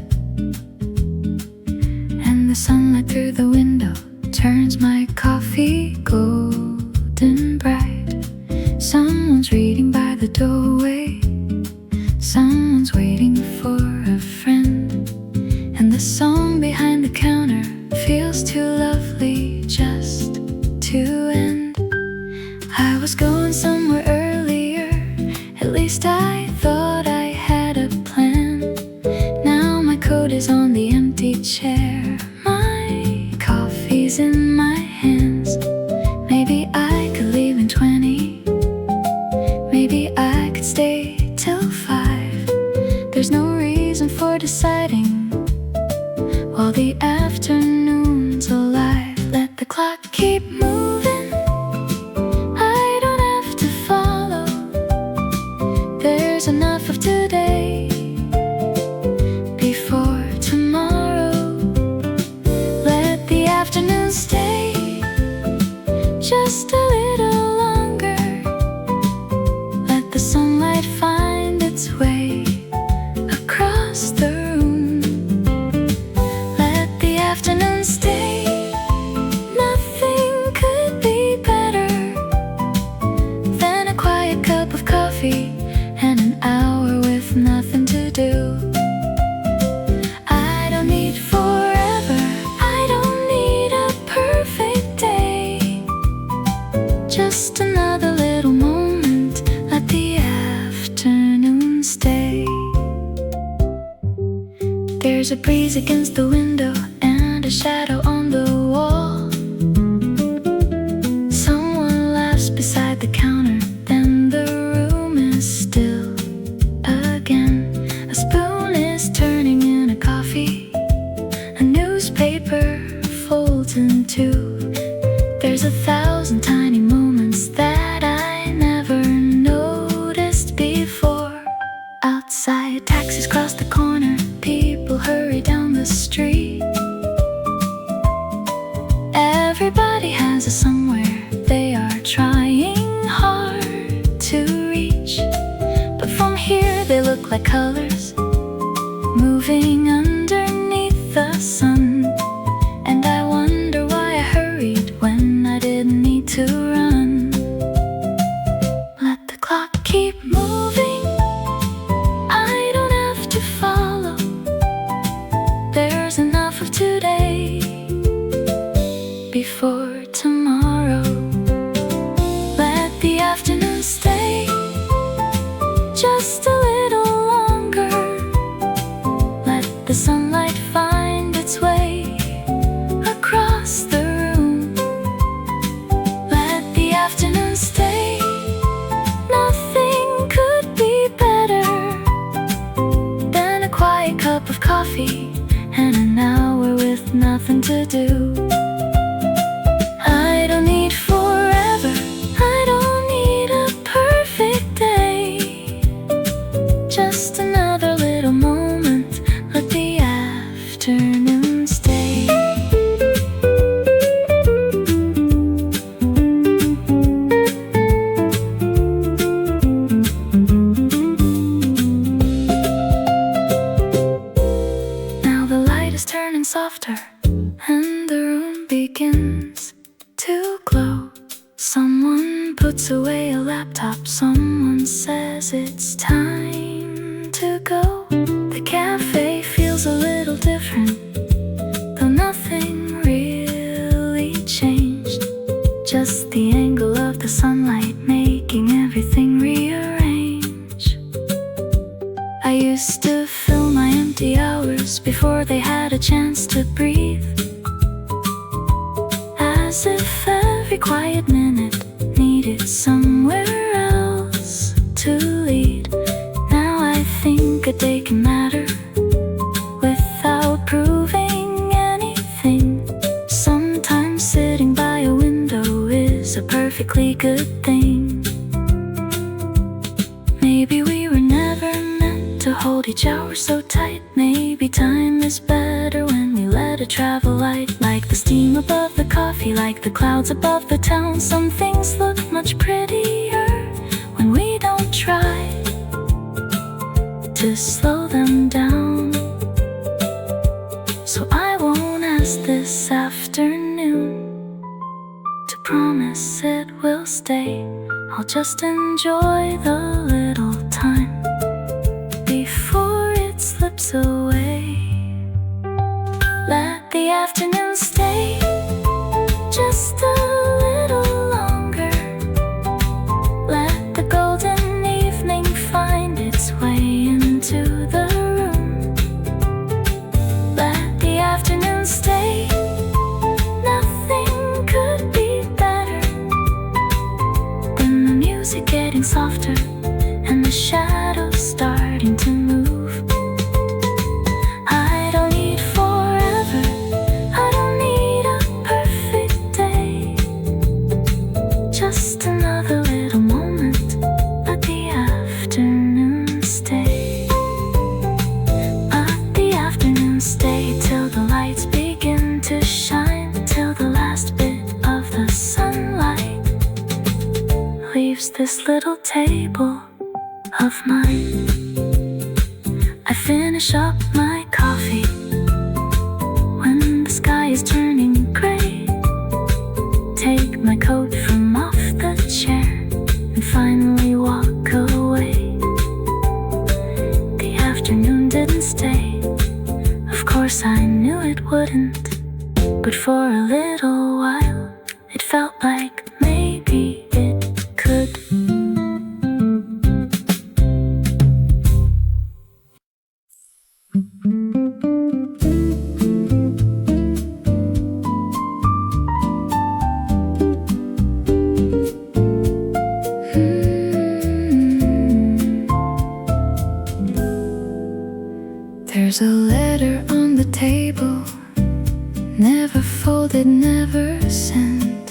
and the sunlight through the window turns my coffee golden bright. Someone's reading by the doorway, someone's waiting for a friend, and the song behind the counter feels too lovely just to end. I was going somewhere earlier, at least I thought I had a plan. Now my coat is on the empty chair, my coffee's in my hands. Maybe I could leave in 20, maybe I could stay till 5. There's no reason for deciding while the afternoon's alive. Let the clock keep moving, I don't have to follow. There's enough of today before tomorrow. Let the afternoon stay just a little longer. Let the sunlight find its way across the room. Let the afternoon stay, nothing could be better than a quiet cup of coffee and an hour with nothing to do. I don't need forever, I don't need a perfect day, just another little moment. Let the afternoon stay. There's a breeze against the window and a shadow on the wall. Someone laughs beside the counter, then the room is still again. A spoon is turning in a coffee, a newspaper folds in two. There's 1,000 tiny moments that I never noticed before. Outside, taxis cross the corner, people hurry down the street. Everybody has a somewhere they are trying hard to reach, but from here they look like colors moving underneath the sun. And I wonder why I hurried when I didn't need to run. Let the clock keep moving, I don't have to follow. There's enough of today before tomorrow. Let the afternoon stay just a little longer. Let the sunlight find its way across the room. Let the afternoon stay. Nothing could be better than a quiet cup of coffee and an hour with nothing to do. I don't need forever, I don't need a perfect day. Just another little moment, let the afternoon stay. Now the light is turning softer and the room begins to glow. Someone puts away a laptop, someone says it's time to go. The cafe feels a little different, though nothing really changed. Just the angle of the sunlight making everything rearrange. I used to fill my empty hours before they had a chance to breathe, as if every quiet minute needed somewhere else to lead. Now I think a day can matter without proving anything. Sometimes sitting by a window is a perfectly good thing. Maybe we were never meant to hold each hour so tight. Maybe time is better when we let it travel light, like the steam above the coffee, like the clouds above the town. Some things look much prettier when we don't try to slow them down. So I won't ask this afternoon to promise it will stay. I'll just enjoy the little time before it slips away. Let the afternoon stay just a little longer. Let the golden evening find its way into the room. Let the afternoon stay. Nothing could be better than the music getting softer and the shadows starting to move. I don't need forever, I don't need a perfect day. Just another little moment, let the afternoon stay. Let the afternoon stay till the lights begin to shine, till the last bit of the sunlight leaves this little table of mine. I finish up my coffee when the sky is turning gray. Take my coat from off the chair and finally walk away. The afternoon didn't stay, of course I knew it wouldn't, but for a little while it felt like maybe it could. There's a letter on the table, never folded, never sent.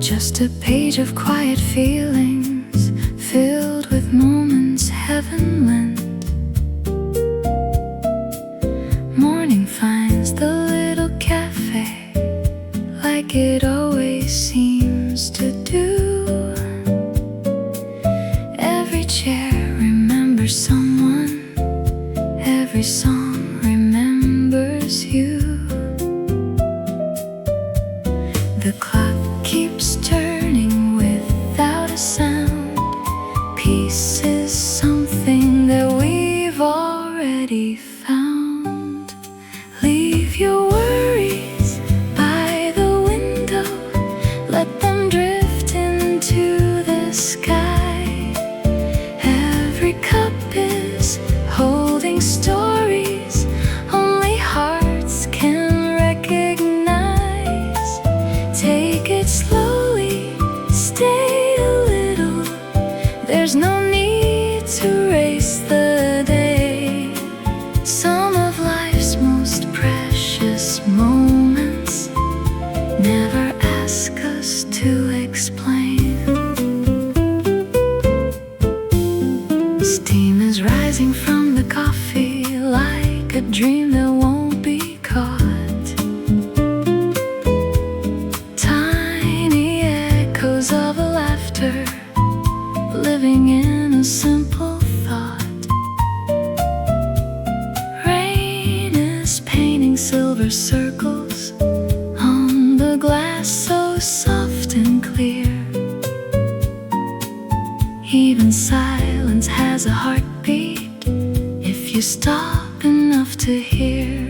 Just a page of quiet feelings filled with moments heaven lent. Morning finds the little cafe like it always seems to do. Every chair remembers someone, every Every song remembers you. The clock keeps turning without a sound. Peace is something that we've already found. Leave your worries by the window. Let them drift into the sky. Every cup is holding stories only hearts can recognize. Take it slowly, stay a little. There's no need to race the day. Some of life's most precious moments never ask us to explain. Steam is rising from the coffee like a dream that won't be caught. Tiny echoes of a laughter living in a simple thought. Rain is painting silver circles on the glass so soft and clear. Even silence has a heartbeat if you stop enough to hear.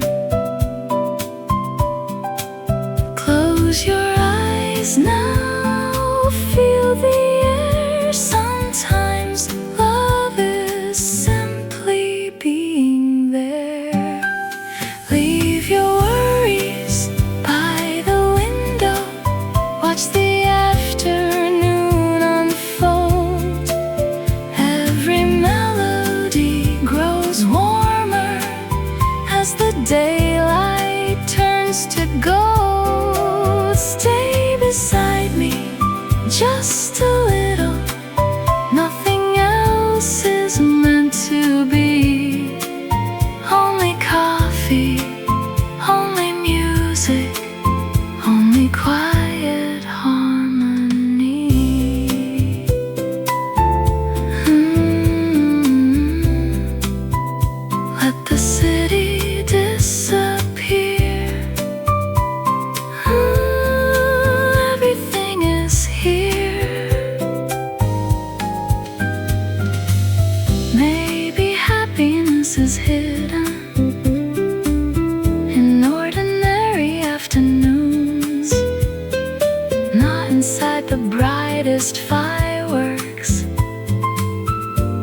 Close your eyes now, feel the air. Sometimes love is simply being there. Leave your worries by the window. Watch the afternoon unfold. Every melody grows warmer as the daylight turns to gold. Stay beside me just a little. Nothing else is meant to be. Only coffee, only music, only quiet harmony. Let the city disappear. Everything is here. Maybe happiness is hidden in ordinary afternoons, not inside the brightest fireworks,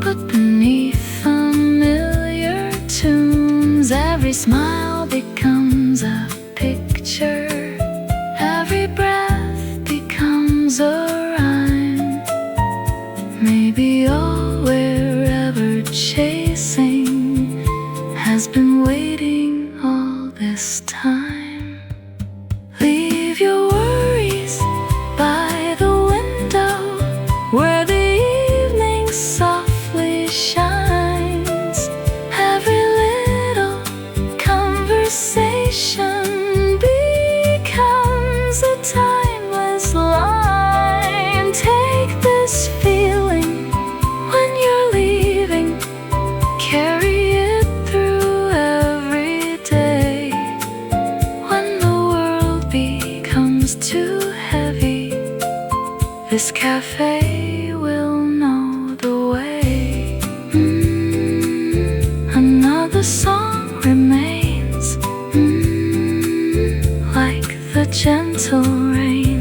but beneath familiar tunes. Every smile becomes a picture. Every breath becomes a rhyme. Maybe all we're ever chasing has been waiting all this time. Leave your worries by the window where the evening softly shines. Every little conversation becomes a timeless line. Take this feeling when you're leaving, carry it through every day. When the world becomes too heavy, this cafe will know the way. Another song remains, like the gentle rain.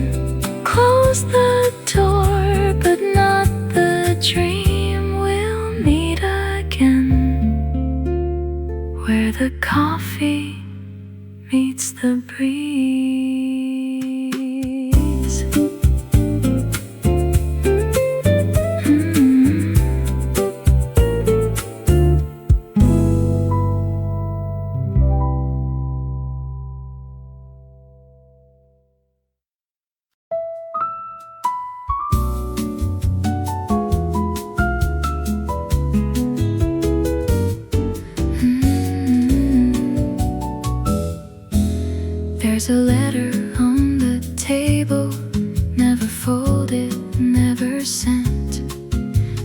Close the door, but not the dream. We'll meet again where the coffee meets the breeze. There's a letter on the table, never folded, never sent.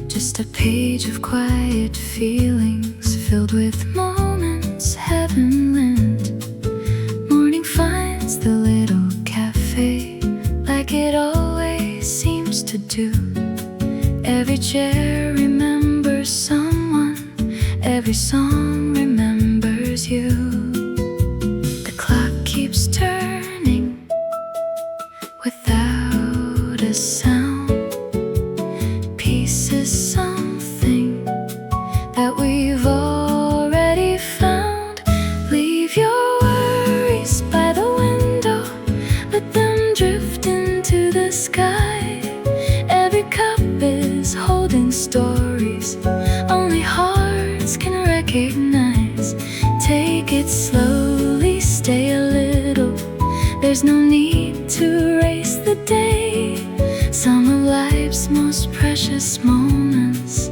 Just a page of quiet feelings filled with moments Finland. Morning finds the little cafe like it always seems to do. Every chair remembers someone, every song remembers you. The clock keeps turning without a sound. Peace is something that we've already found. Leave your worries by the window, let them drift into the sky. Every cup is holding stories only hearts can recognize. Take it slowly, stay a little. There's no need to race the day. Some of life's most precious moments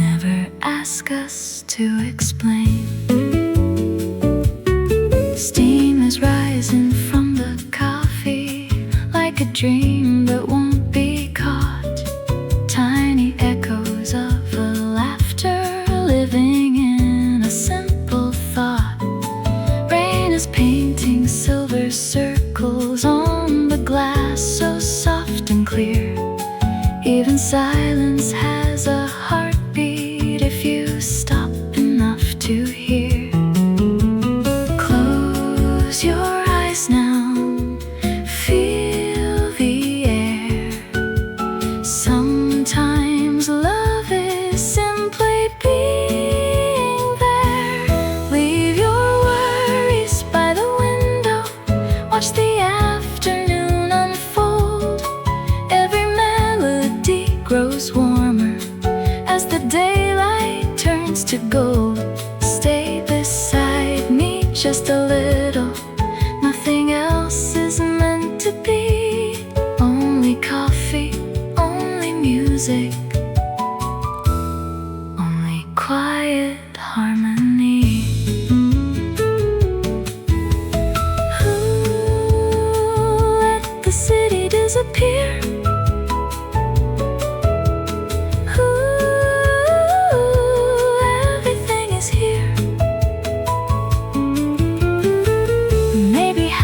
never ask us to explain. Steam is rising from the coffee like a dream that won't be caught. Tiny echoes of a laughter living in a simple thought. Rain is painting silver circles on the glass, so soft and clear. Even silence has a heartbeat if you stop enough to hear. Close your eyes now, feel the air. Sometimes love is simply being there. Leave your worries by the window, watch the afternoon unfold. Every melody grows warmer as the daylight turns to gold. Stay beside me just a little, nothing else is meant to be. Only coffee, only music, only quiet harmony. Ooh, let the city disappear.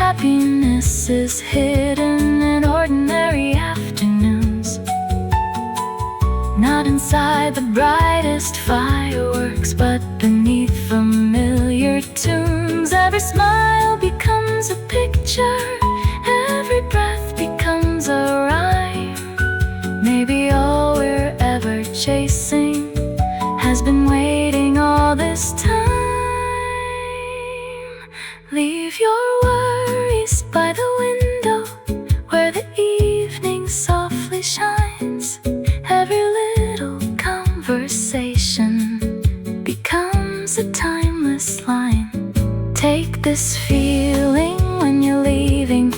Happiness is hidden in ordinary afternoons, not inside the brightest fireworks, but beneath familiar tunes. Every smile becomes a picture, every breath becomes a rhyme. Maybe all we're ever chasing has been waiting all this time. Leave your worries by the window where the evening softly shines. Every little conversation becomes a timeless line. Take this feeling when you're leaving,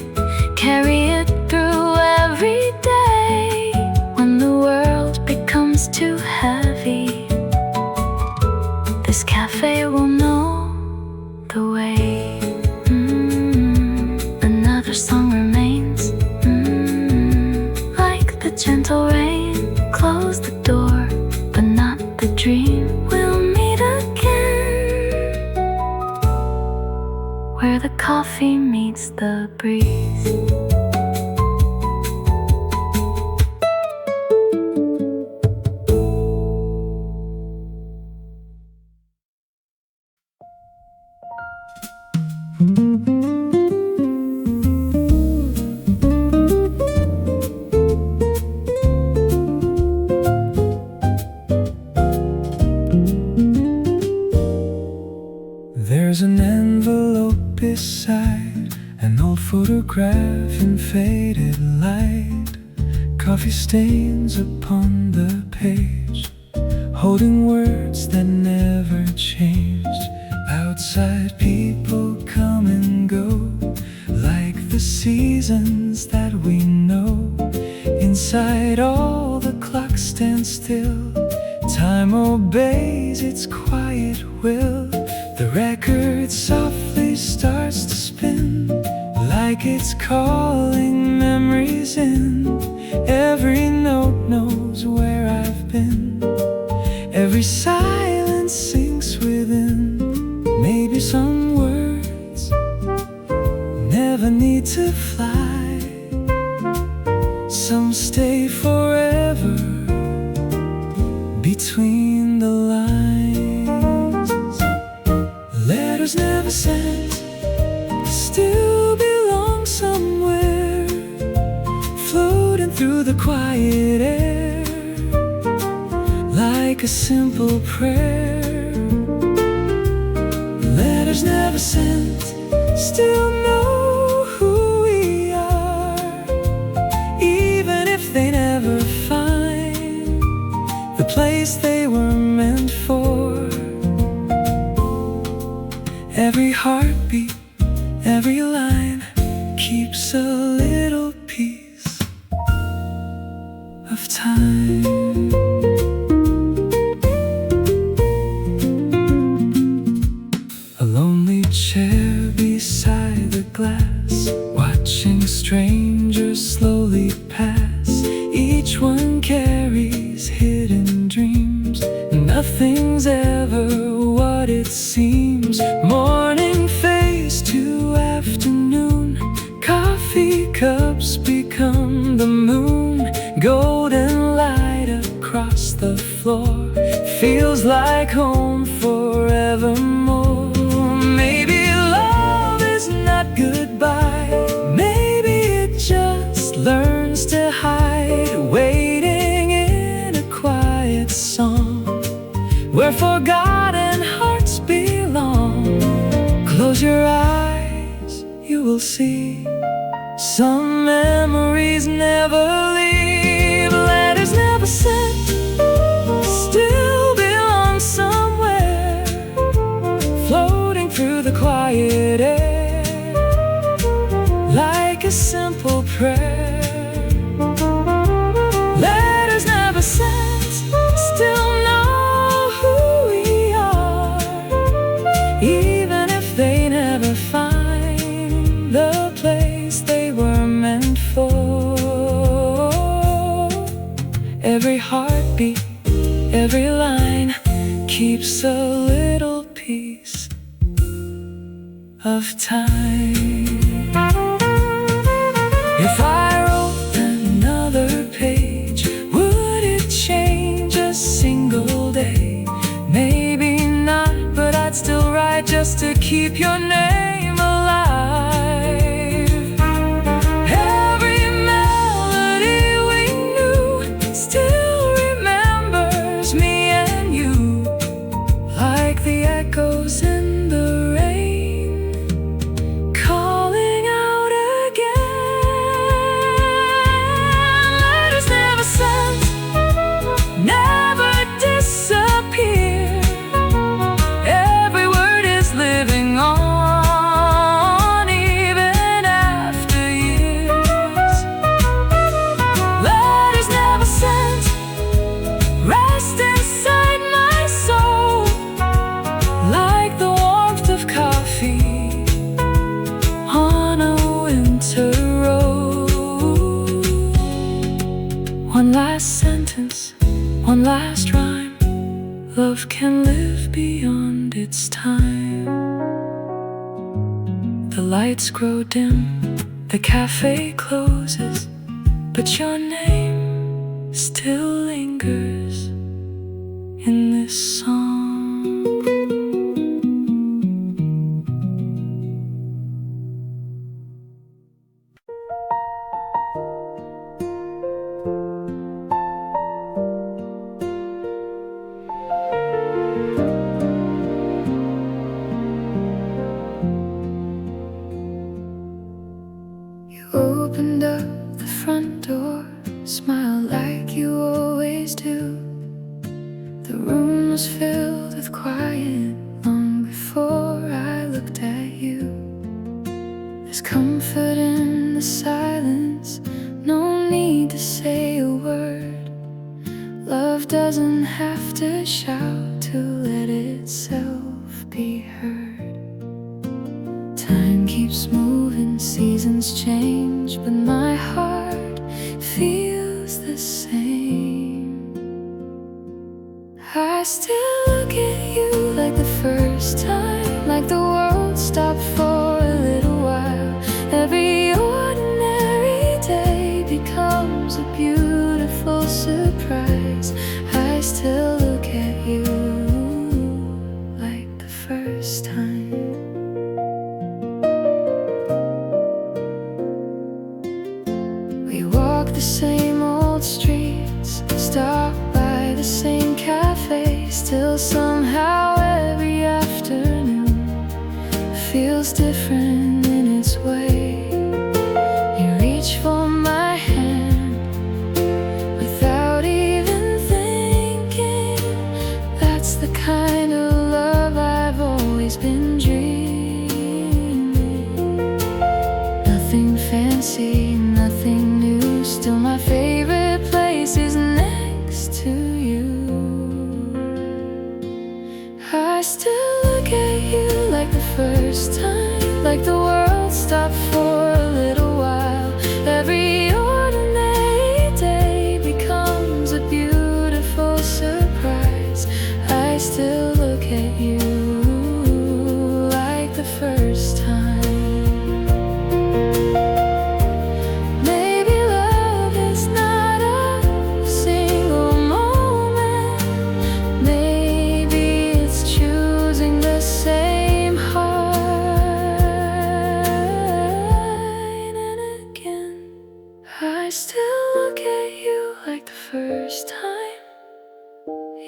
carry it through every day. When the world becomes too heavy, this cafe will know the way. Another song remains, like the gentle rain. Close the door, but not the dream. We'll meet again where the coffee meets the breeze. There's an envelope beside an old photograph in faded light. Coffee stains upon the page, holding words that never changed. Outside people come and go, like the seasons that we know. Inside all the clocks stand still, time obeys its quiet will. The record softly starts to spin, like it's calling memories in. Every note knows where I've been, every silence sinks within. never sent still belong somewhere, floating through the quiet air like a simple prayer. Letters never sent still know who we are, even if they never find the place they were meant for. Every heartbeat, every line keeps a little piece of time. A lonely chair beside the glass, watching strangers slowly pass. Each one carries hidden dreams. Nothing's ever what it seems. Morning fades to afternoon, coffee cups become the moon. Golden light across the floor feels like home forevermore. Maybe love is not goodbye, maybe it just learns to hide, waiting in a quiet song where forgotten hearts belong. Close your eyes, you will see some memories never leave. Letters never sent still belong somewhere, floating through the quiet air like a simple prayer. Letters never sent still know who we are, even if they never find the place they were meant for. Every heartbeat, every line keeps a little piece of time. If I wrote another page, would it change a single day? Maybe not, but I'd still write just to keep your name alive. Every melody we knew still remembers me and you, like the echoes in the rain, calling out again. Letters never sent, never disappear. Every word is living on, even after years. Letters never sent rest inside my soul, like the warmth of coffee on a winter road. One last sentence, one last rhyme. Love can live beyond its time. The lights grow dim, the cafe closes, but your name still lingers in this song. You opened up the front door, smiled like you always do. The room was filled with quiet long before I looked at you. There's comfort in the silence, no need to say a word. Love doesn't have to shout to let itself be heard. Time keeps moving, seasons change, but my heart feels the same. I still look at you like the first time, like the world stopped for a little while. Every ordinary day becomes a beautiful surprise. I still look at you like the first time. is different in its way. You reach for my hand without even thinking. That's the kind of love I've always been dreaming. Nothing fancy, nothing new. Still my favorite place is next to you. I still look at you like the first time, like the world stopped for a little while. Every ordinary day becomes a beautiful surprise. I still look at you like the first time. Maybe love is not a single moment. Maybe it's choosing the same heart. And again, I still look at you like the first time.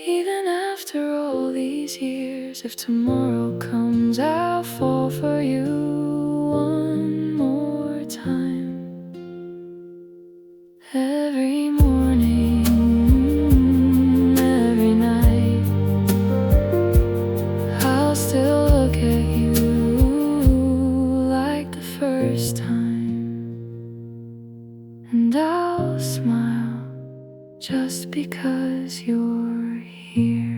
Even after all these years, if tomorrow comes, I'll fall for you one more time. Every morning, every night, I'll still look at you like the first time. And I'll smile just because you're here.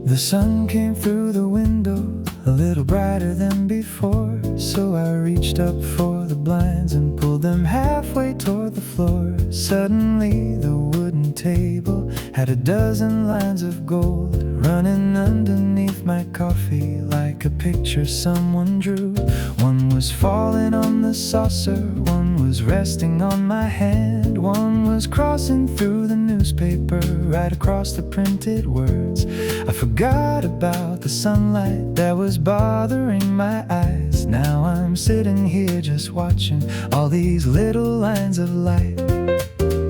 The sun came through the window, a little brighter than before. So I reached up for the blinds and pulled them halfway toward the floor. Suddenly the wooden table had a dozen lines of gold running underneath my coffee like a picture someone drew. One was falling on the saucer, one was resting on my hand, one was crossing through the newspaper right across the printed words. I forgot about the sunlight that was bothering my eyes. Now I'm sitting here just watching all these little lines of light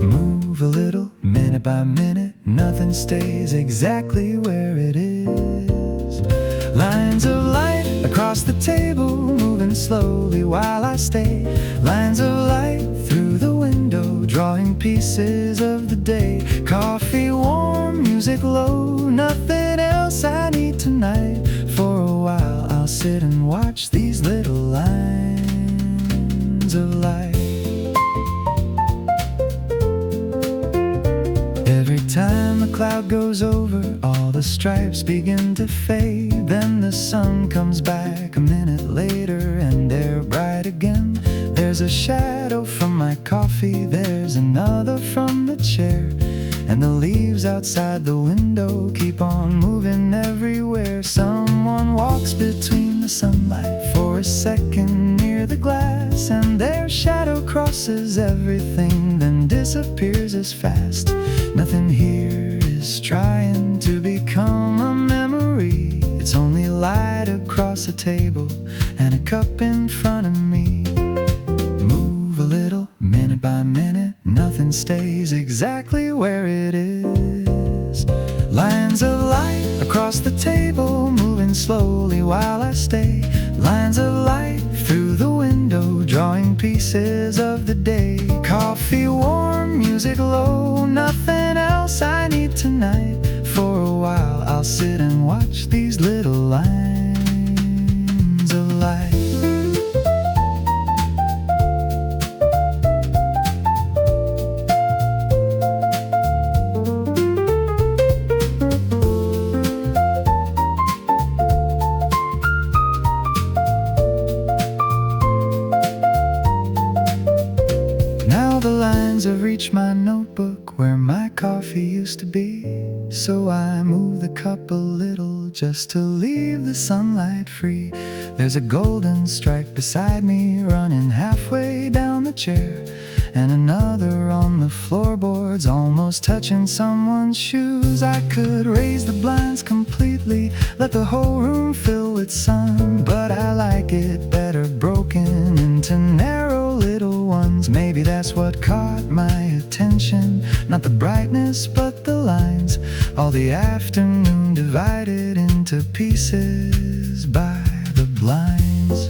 move a little, minute by minute. Nothing stays exactly where it is. Lines of light across the table, moving slowly while I stay. Lines of light through the window, drawing pieces of the day. Coffee warm, music low, nothing else I need tonight. For a while I'll sit and watch these little lines of light. Every time a cloud goes over, all the stripes begin to fade. Then the sun comes back a minute later and they're bright again. There's a shadow from my coffee, there's another from the chair, and the leaves outside the window keep on moving everywhere. Someone walks between the sunlight for a second near the glass, and their shadow crosses everything, then disappears as fast. Nothing here is trying to become a memory. It's only light across the table and a cup in front of me. Move a little, minute by minute. Nothing stays exactly where it is. Lines of light across the table, moving slowly while I stay. Lines of light through the window, drawing pieces of the day. Coffee warm, music low, nothing else I need tonight. For a while I'll sit and watch these little lines of light. Have reached my notebook where my coffee used to be. So I move the cup a little just to leave the sunlight free. There's a golden stripe beside me running halfway down the chair, and another on the floorboards almost touching someone's shoes. I could raise the blinds completely brightly, let the whole room fill with sun. But I like it better broken into narrow little ones. Maybe that's what caught my attention, not the brightness but the lines. All the afternoon divided into pieces by the blinds.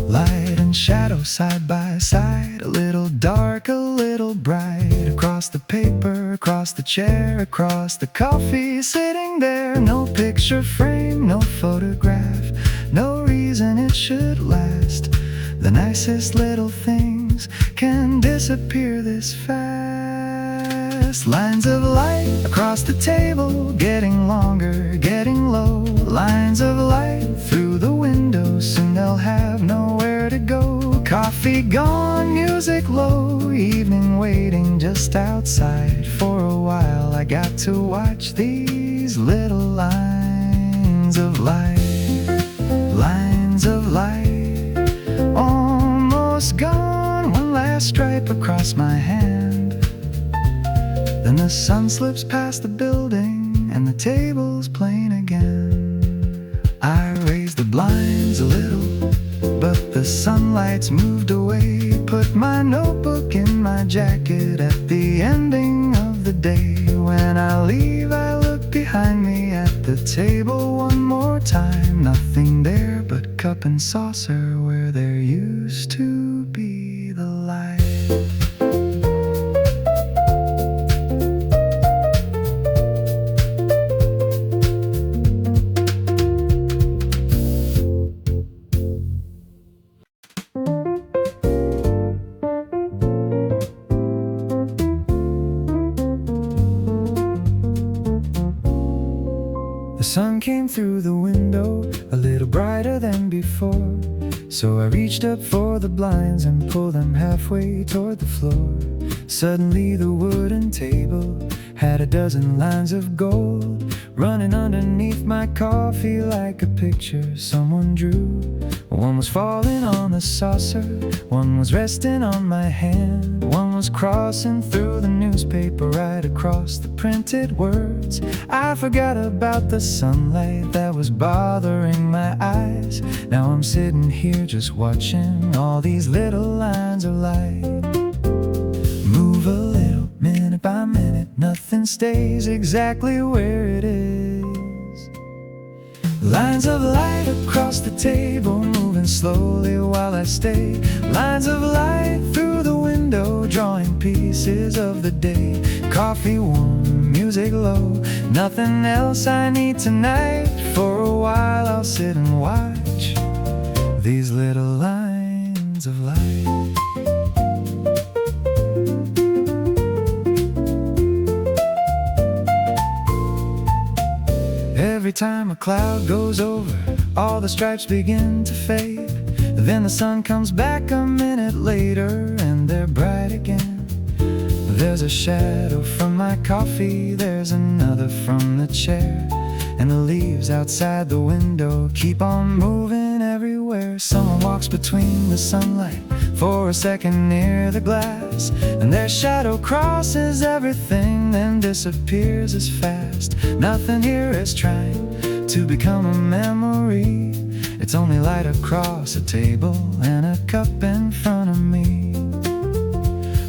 Light and shadow side by side, a little dark, a little bright. Across the paper, across the chair, across the coffee sitting there. No picture frame, no photograph, no reason it should last. The nicest little things can disappear this fast. Lines of light across the table, getting longer, getting low. Lines of light through the window, soon they'll have nowhere to go. Coffee gone, music low, evening waiting just outside. For a while I got to watch these little lines of light. Lines of light, almost gone, one last stripe across my hand. Then the sun slips past the building and the table's plain again. I raised the blinds a little, but the sunlight's moved away. Put my notebook in my jacket at the ending of the day. When I leave, I look behind me at the table one more time. Nothing there but cup and saucer where there used to be the light. The sun came through the window, a little brighter than before. So I reached up for the blinds and pulled them halfway toward the floor. Suddenly the wooden table had a dozen lines of gold running underneath my coffee like a picture someone drew. One was falling on the saucer, one was resting on my hand, one was crossing through the newspaper right across the printed words. I forgot about the sunlight that was bothering my eyes. Now I'm sitting here just watching all these little lines of light move a little, minute by minute. Nothing stays exactly where it is. Lines of light across the table, moving slowly while I stay. Lines of light through the window, drawing pieces of the day. Coffee warm, music low, nothing else I need tonight. For a while I'll sit and watch these little lines of light. Every time a cloud goes over, all the stripes begin to fade. Then the sun comes back a minute later and they're bright again. There's a shadow from my coffee, there's another from the chair, and the leaves outside the window keep on moving everywhere. Someone walks between the sunlight for a second near the glass, and their shadow crosses everything, then disappears as fast. Nothing here is trying to become a memory. It's only light across a table and a cup in front of me.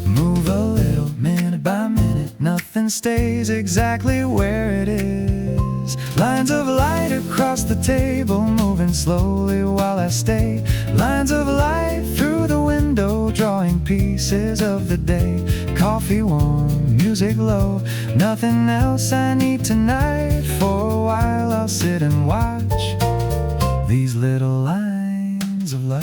Move a little, minute by minute. Nothing stays exactly where it is. Lines of light across the table, moving slowly while I stay. Lines of light through the window, drawing pieces of the day. Coffee warm, music low, nothing else I need tonight. For a while I'll sit and watch these little lines of light.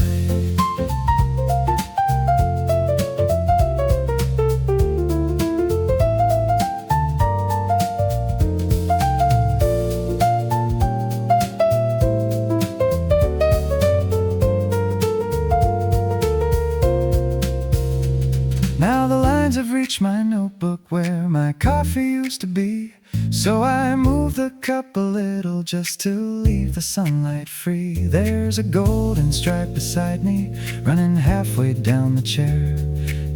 Now the lines have reached my notebook where my coffee used to be. So I move the cup a little just to leave the sunlight free. There's a golden stripe beside me, running halfway down the chair,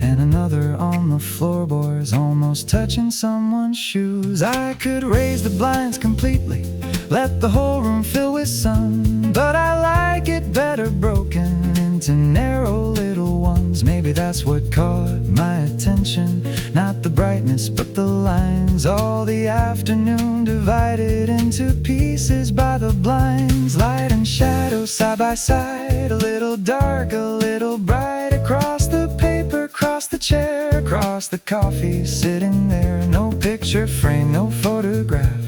and another on the floorboards, almost touching someone's shoes. I could raise the blinds completely, let the whole room fill with sun. But I like it better broken into narrow little ones. Maybe that's what caught my attention, not the brightness but the lines. All the afternoon divided into pieces by the blinds. Light and shadow side by side, a little dark, a little bright. Across the paper, across the chair, across the coffee, sitting there. No picture frame, no photograph,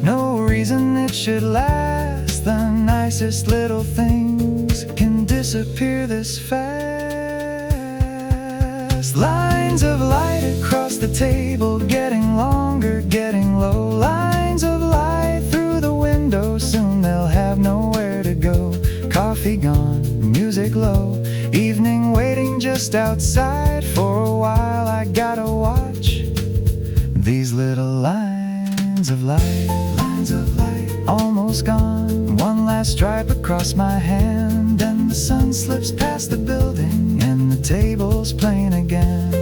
no reason it should last. The nicest little things can disappear this fast. Lines of light across the table, getting longer, getting low. Lines of light through the window, soon they'll have nowhere to go. Coffee gone, music low, evening waiting just outside. For a while I gotta watch these little lines of light. Lines of light, almost gone. One last stripe across my hand, and the sun slips past the building, and the table's playing again.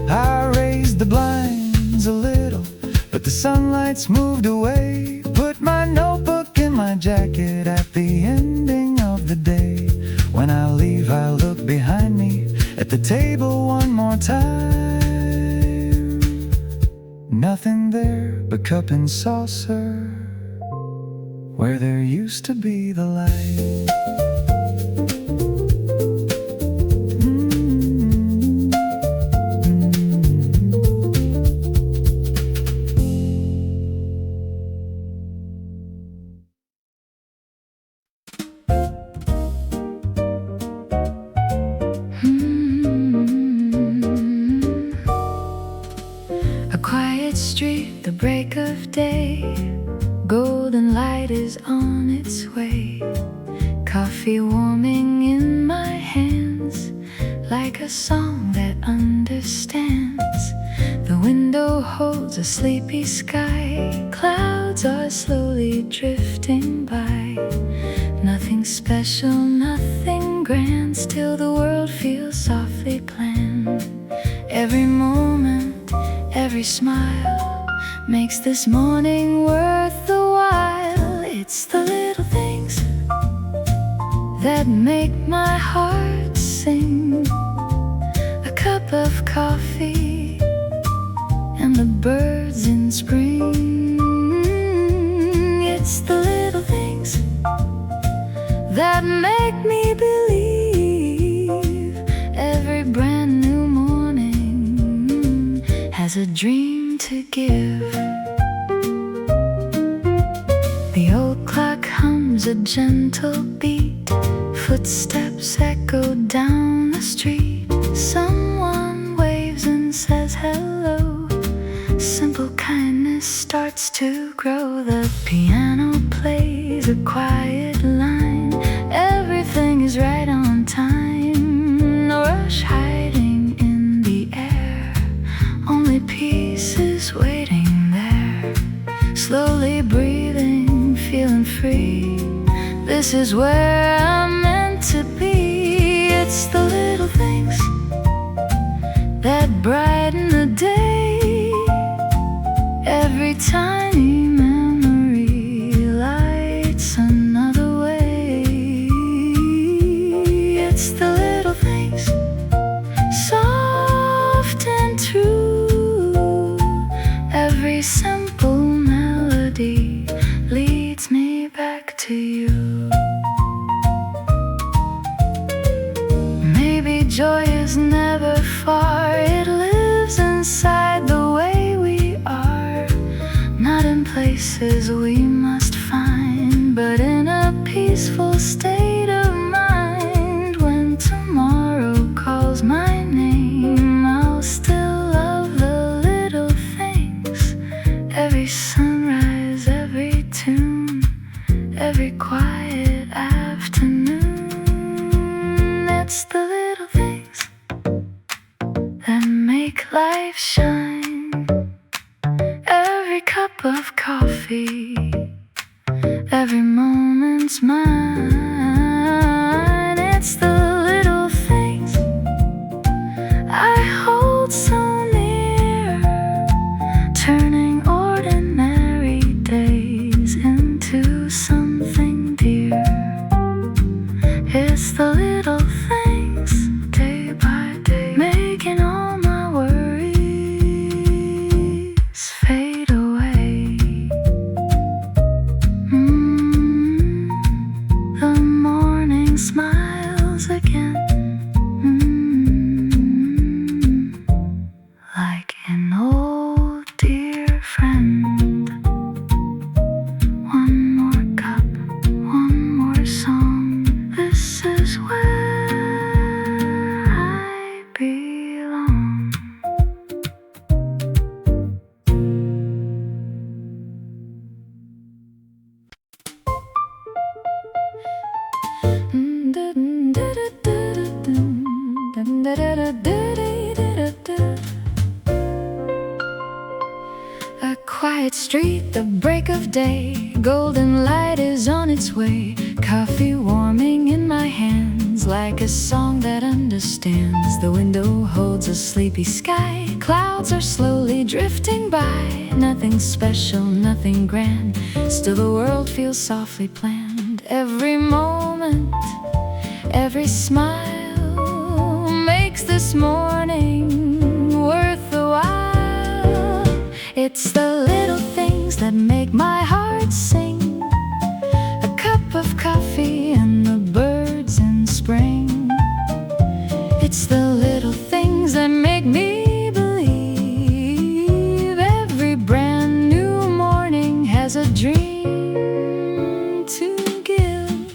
I raised the blinds a little, but the sunlight's moved away. Put my notebook in my jacket at the ending of the day. When I leave, I look behind me at the table one more time. Nothing there but cup and saucer, where there used to be the light. A quiet street, the break of day, golden light is on its way. Coffee warming in my hands, like a song that understands. The window holds a sleepy sky, clouds are slowly drifting by. Nothing special, nothing grand, still the world feels softly planned. Every moment, every smile makes this morning worth the while. It's the little things that make my heart sing. A cup of coffee and the birds in spring. It's the little things that make me believe every brand new morning has a dream to give. The old clock hums a gentle beat, footsteps echo down the street. Someone waves and says hello, simple kindness starts to grow. The piano plays a quiet line, everything is right on time. No rush hiding in the air, only peace is waiting there. Slowly breathing, feeling free, this is where I'm meant to be. It's the little things that brighten the day, every tiny memory lights another way. It's the little things, soft and true, every simple melody leads me back to you. Maybe joy is never far, it lives inside the way we are. Not in places we must find, but in a peaceful state of mind. When tomorrow calls my name, I'll still love the little things. Every sunrise, every tune, every quiet afternoon. It's the little things that make life shine. Every cup of coffee, every moment's mine. It's the little things I hold so near, turning ordinary lights fade away. The morning smiles again. Like an old dear friend. One more cup, one more song. This is where I belong. A quiet street, the break of day. Golden light is on its way. Coffee warming in my hands, like a song that understands. The window holds a sleepy sky. Clouds are slowly drifting by. Nothing special, nothing grand. Still the world feels softly planned. Every moment, every smile makes this morning worth the while. It's the little things that make my heart sing. A cup of coffee and the birds in spring. It's the little things that make me believe every brand new morning has a dream to give.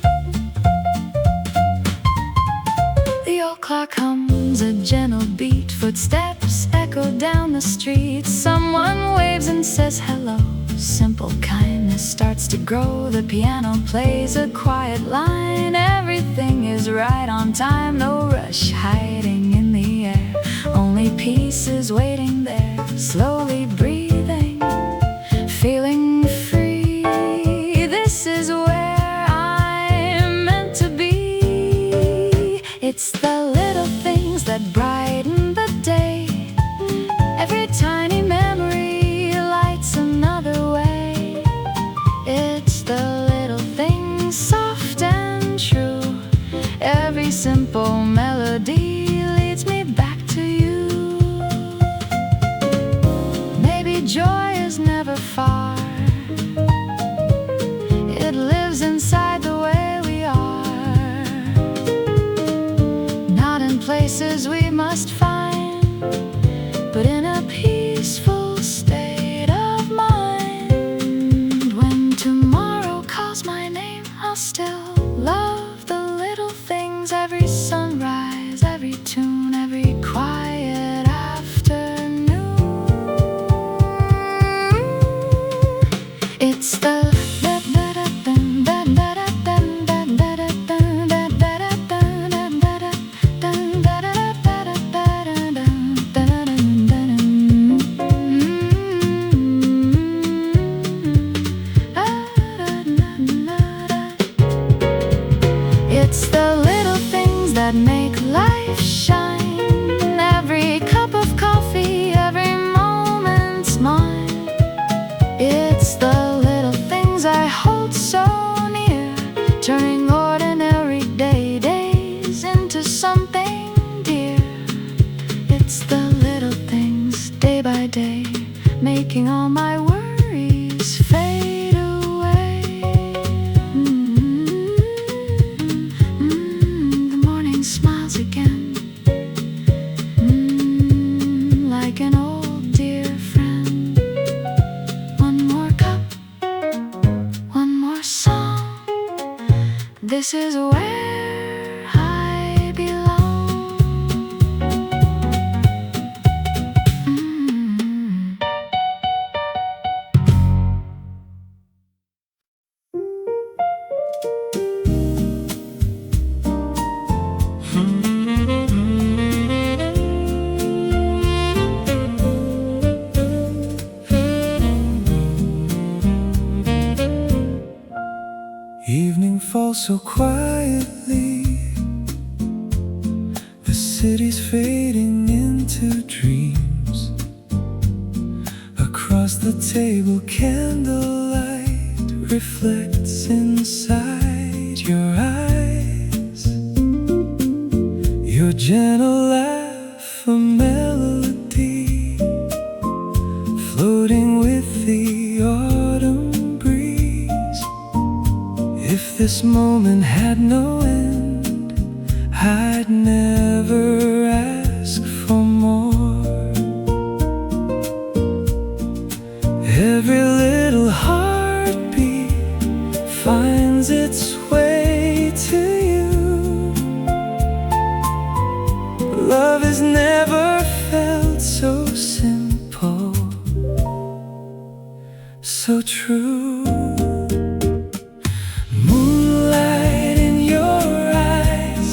The old clock hums a gentle beat. Footsteps echo down the street. Someone waves and says hello. Simple kindness starts to grow. The piano plays a quiet line. Everything is right on time. No rush hiding in the air. Only peace is waiting there. Slowly breathing, feeling free. This is where I'm meant to be. It's the little things that brighten the day. Every tiny memory lights another way. It's the little things, soft and true. Every simple melody leads me back to you. Maybe joy is never far. It lives inside the way we are. Not in places we must find, but in a peaceful state of mind. When tomorrow calls my name, I'll still love the little things. Every sunrise, every tune, every quiet afternoon. It's the It's the little things that make life shine. Every cup of coffee, every moment's mine. It's the little things I hold so near, turning ordinary days into something dear. It's the little things, day by day, making all my worries fade away. The morning smiles again, like an old dear friend. One more cup, one more song. This is where I belong. Evening falls so quietly. The city's fading into dreams. Across the table, candlelight reflects inside your eyes. Your gentle laugh, a melody floating with the autumn breeze. If this moment had no end, I'd never ask for more. Every little heartbeat finds its way to you. Love has never felt so simple, so true. Moonlight in your eyes,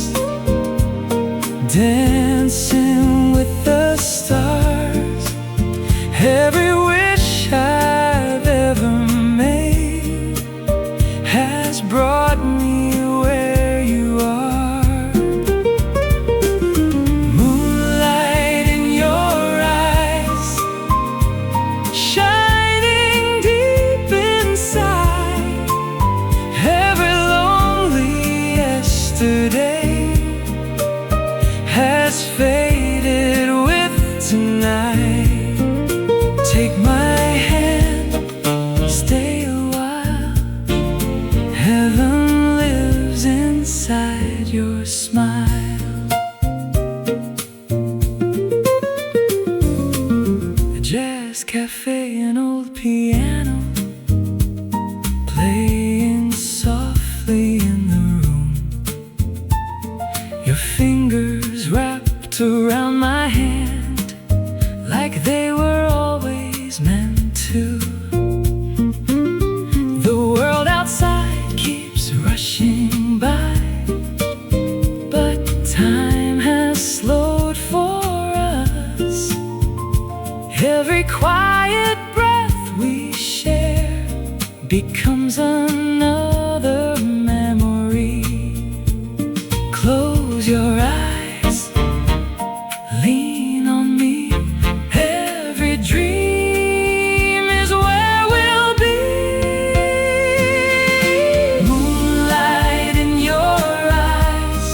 dancing with the stars. Every wish I've ever made has brought me where you are. Moonlight in your eyes, shining deep inside. Every lonely yesterday has faded with tonight. Take my hand, stay a while. Heaven lives inside your smile. A jazz cafe, an old piano playing softly in the room. Your fingers wrapped around my hand like they were always meant to. The world outside keeps rushing by, but time has slowed for us. Every quiet breath we share becomes another memory. Close your eyes, lean on me. Every dream is where we'll be. Moonlight in your eyes,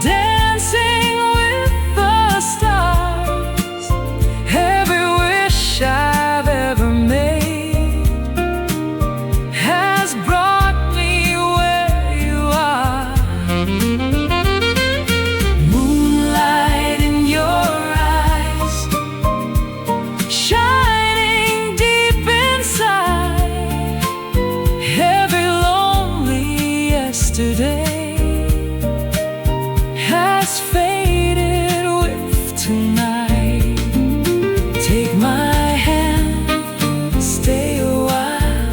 dancing with the stars. Every wish I've ever made has brought me where you are. Moonlight in your eyes, shining deep inside. Every lonely yesterday has faded with tonight. Take my hand, stay a while.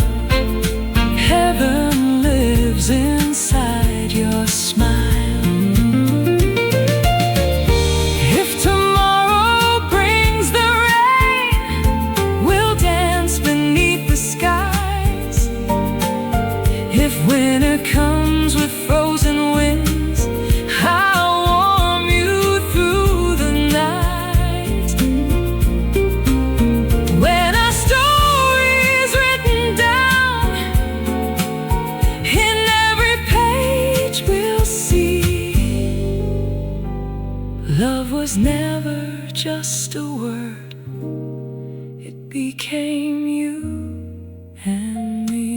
Heaven lives inside your smile. If tomorrow brings the rain, we'll dance beneath the skies. If winter comes with frozen winds, I'll warm you through the night. When our story's written down, in every page we'll see love was never just a word, it became you and me.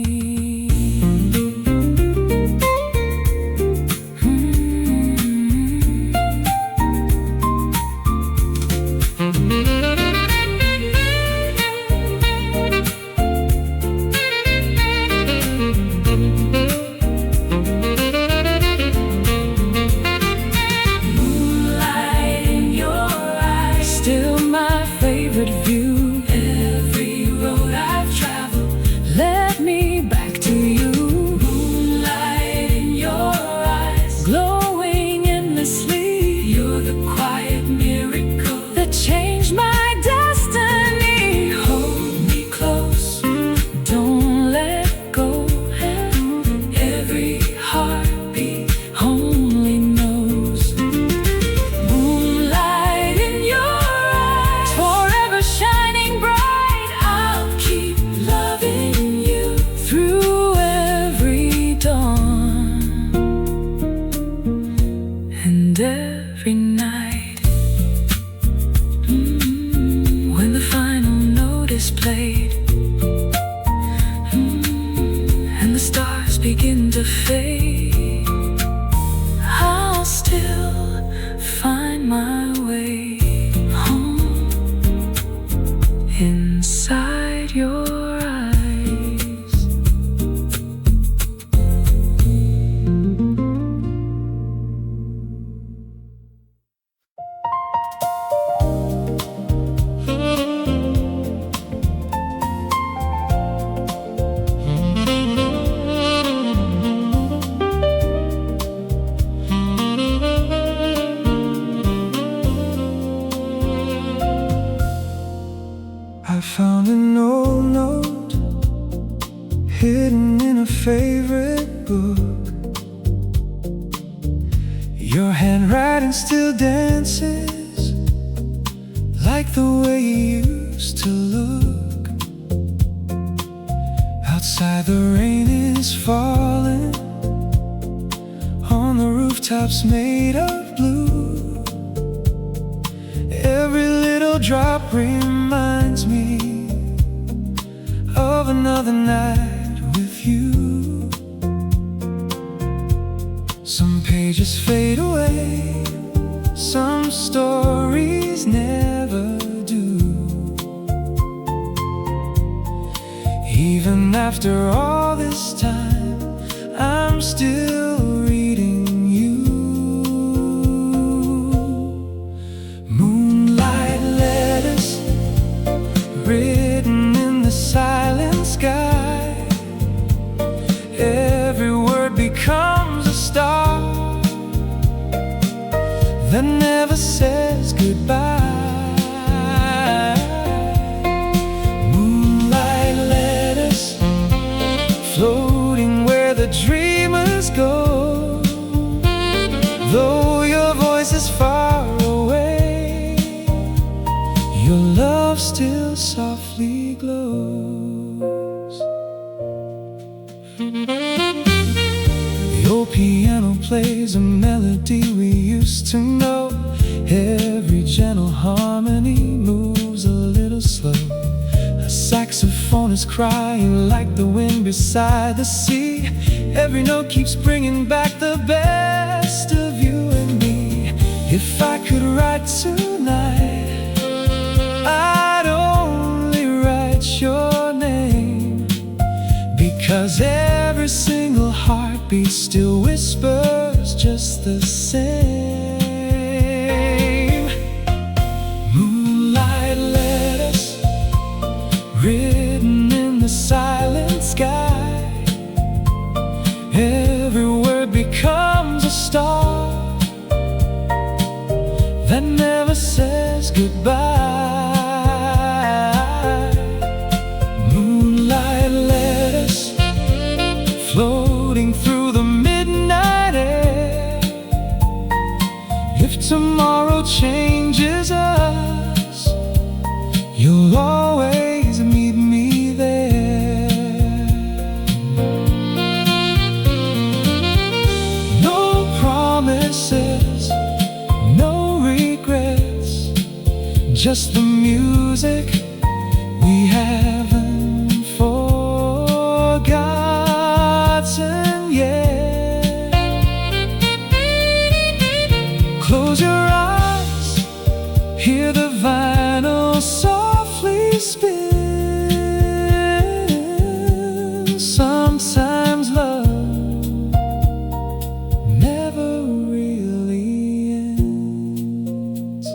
Moonlight in your eyes, still my favorite view. Every road I've traveled inside your eyes. I found an old note hidden in a favorite book. Your handwriting still dances like the way you used to look. Outside the rain is falling on the rooftops made of blue. Every little drop reminds me of another night with you. Some pages fade away, some stories never do. Even after all this time, I'm still reading you. Moonlight letters written in the silent sky. Every word becomes a star that never says goodbye. Moonlight letters floating where the dreamers go. Though your voice is far away, your love still softly glows. The old piano plays a melody we used to know. Every gentle harmony moves a little slow. A saxophone is crying like the wind beside the sea. Every note keeps bringing back the best of you and me. If I could write tonight, I'd only write your name, because every single heartbeat still whispers just the same. Moonlight letters written in the silent sky. Every word becomes a star that never says goodbye. Moonlight letters floating through the midnight air. If tomorrow changes us, you'll always meet me there. No promises, no regrets, just the music we haven't forgotten yet. Close your eyes, hear the vinyl softly spin. Sometimes love never really ends.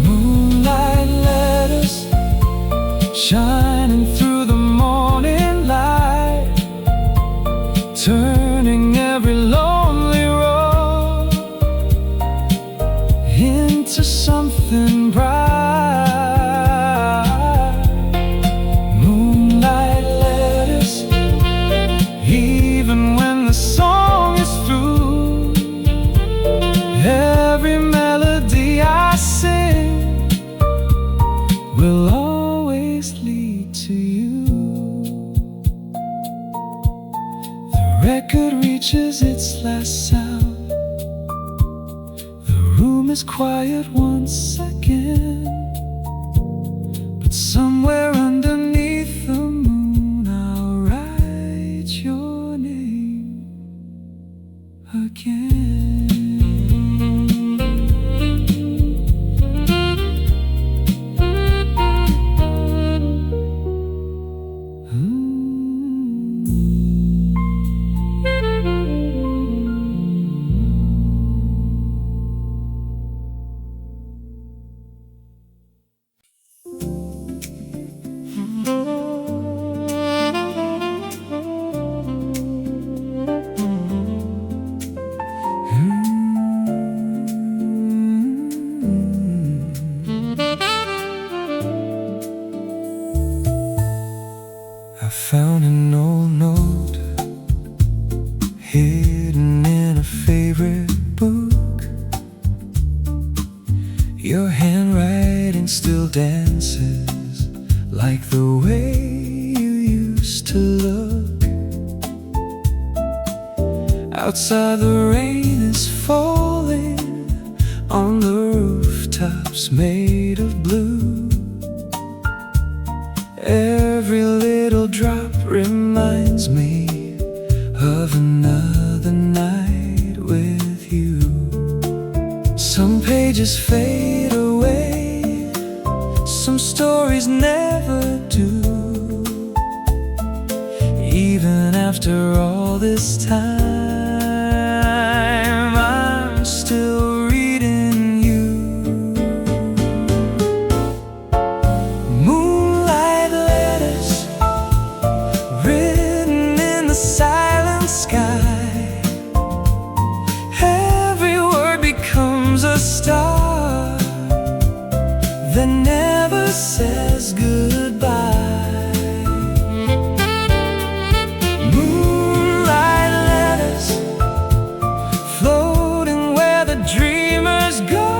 Moonlight letters shining through the morning light, turning every lonely road into something bright. Moonlight letters, even when the song is through, every melody I sing will always lead to you. The record reaches its last sound. The room is quiet once again, but somewhere underneath the moon I'll write your name again. I found an old note hidden in a favorite book. Your handwriting still dances like the way you used to look. Outside the rain is falling on the rooftops made of blue. Every little drop reminds me of another night with you. Some pages fade away, some stories never do. Even after all this time, I'm still reading you. Moonlight letters written in the silent sky. Every word becomes a star that never says goodbye. Moonlight letters floating where the dreamers go.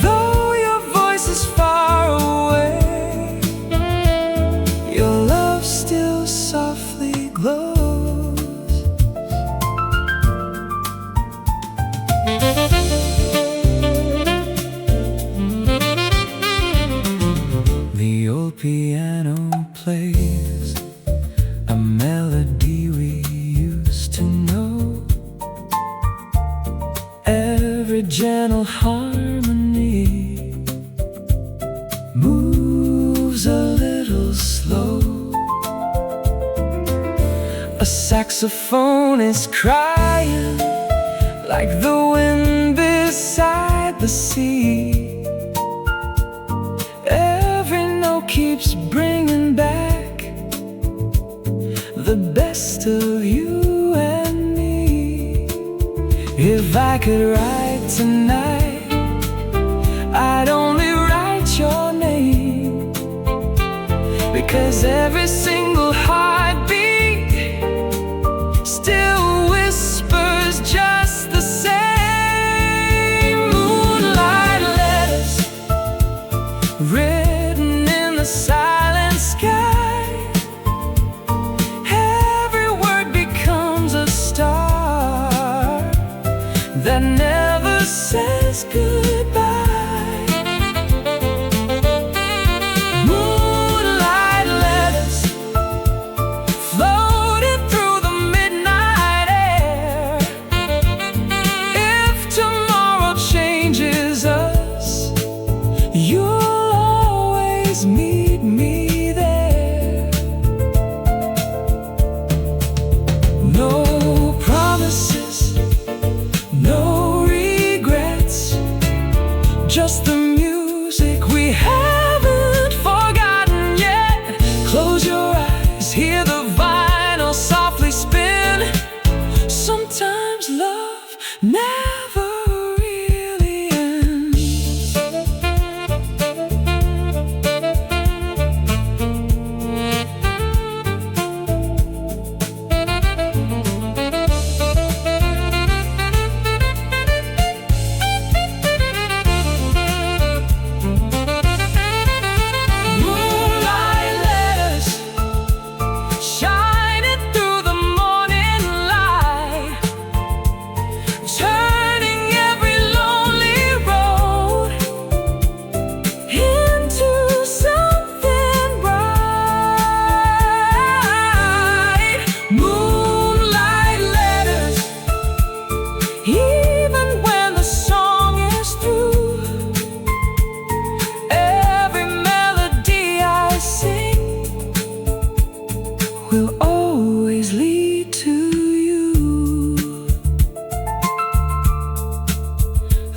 Though your voice is far away, your love still softly glows. The old piano plays a melody we used to know. Every gentle harmony moves a little slow. A saxophone is crying like the wind beside the sea. Every note keeps bringing back the best of you and me. If I could write tonight, I'd only write your name, because every single heartbeat still whispers just the same. Moonlight letters written in the silent sky. Every word becomes a star that never says goodbye. Moonlight letters floating through the midnight air. If tomorrow changes us, you'll always meet me there. No promises, no regrets,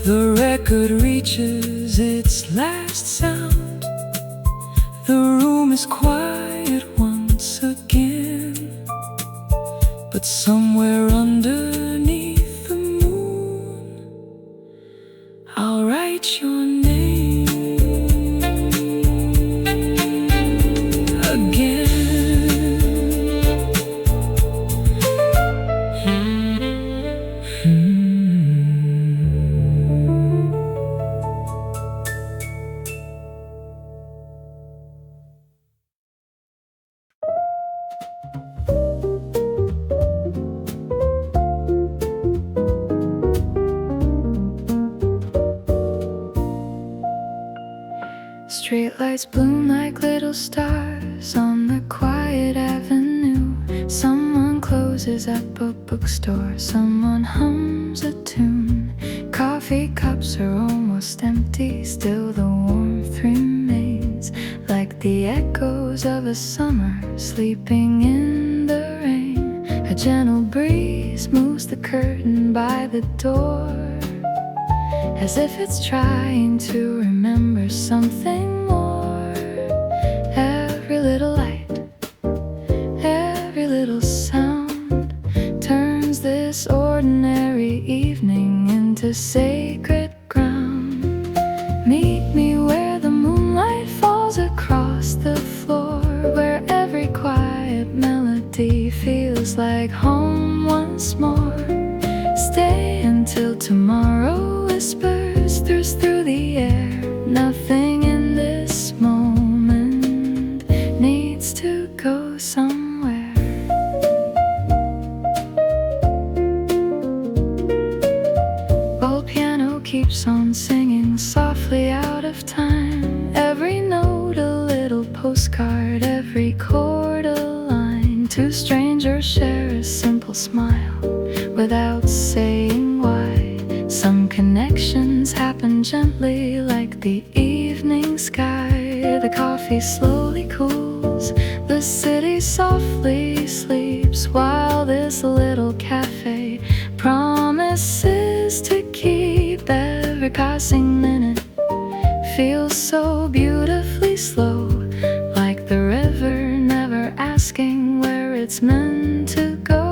The record reaches its last sound. The room is quiet once again, but somewhere underneath the moon, I'll write your name again. Streetlights bloom like little stars on the quiet avenue. Someone closes up a bookstore, someone hums a tune. Coffee cups are almost empty, still the warmth remains, like the echoes of a summer sleeping in the rain. A gentle breeze moves the curtain by the door, as if it's trying to remember something more. Every little light, every little sound turns this ordinary evening into sacred ground. Meet me where the moonlight falls across the floor, where every quiet melody feels like home once more. Stay until tomorrow whispers through the air. Nothing in this moment needs to go somewhere. Old piano keeps on singing softly out of time. Every note a little postcard, every chord a line. Two strangers share a simple smile without saying why. Some connections happen gently like the evening sky. The coffee slowly cools, the city softly sleeps, while this little cafe promises to keep. Every passing minute feels so beautifully slow, like the river never asking where it's meant to go.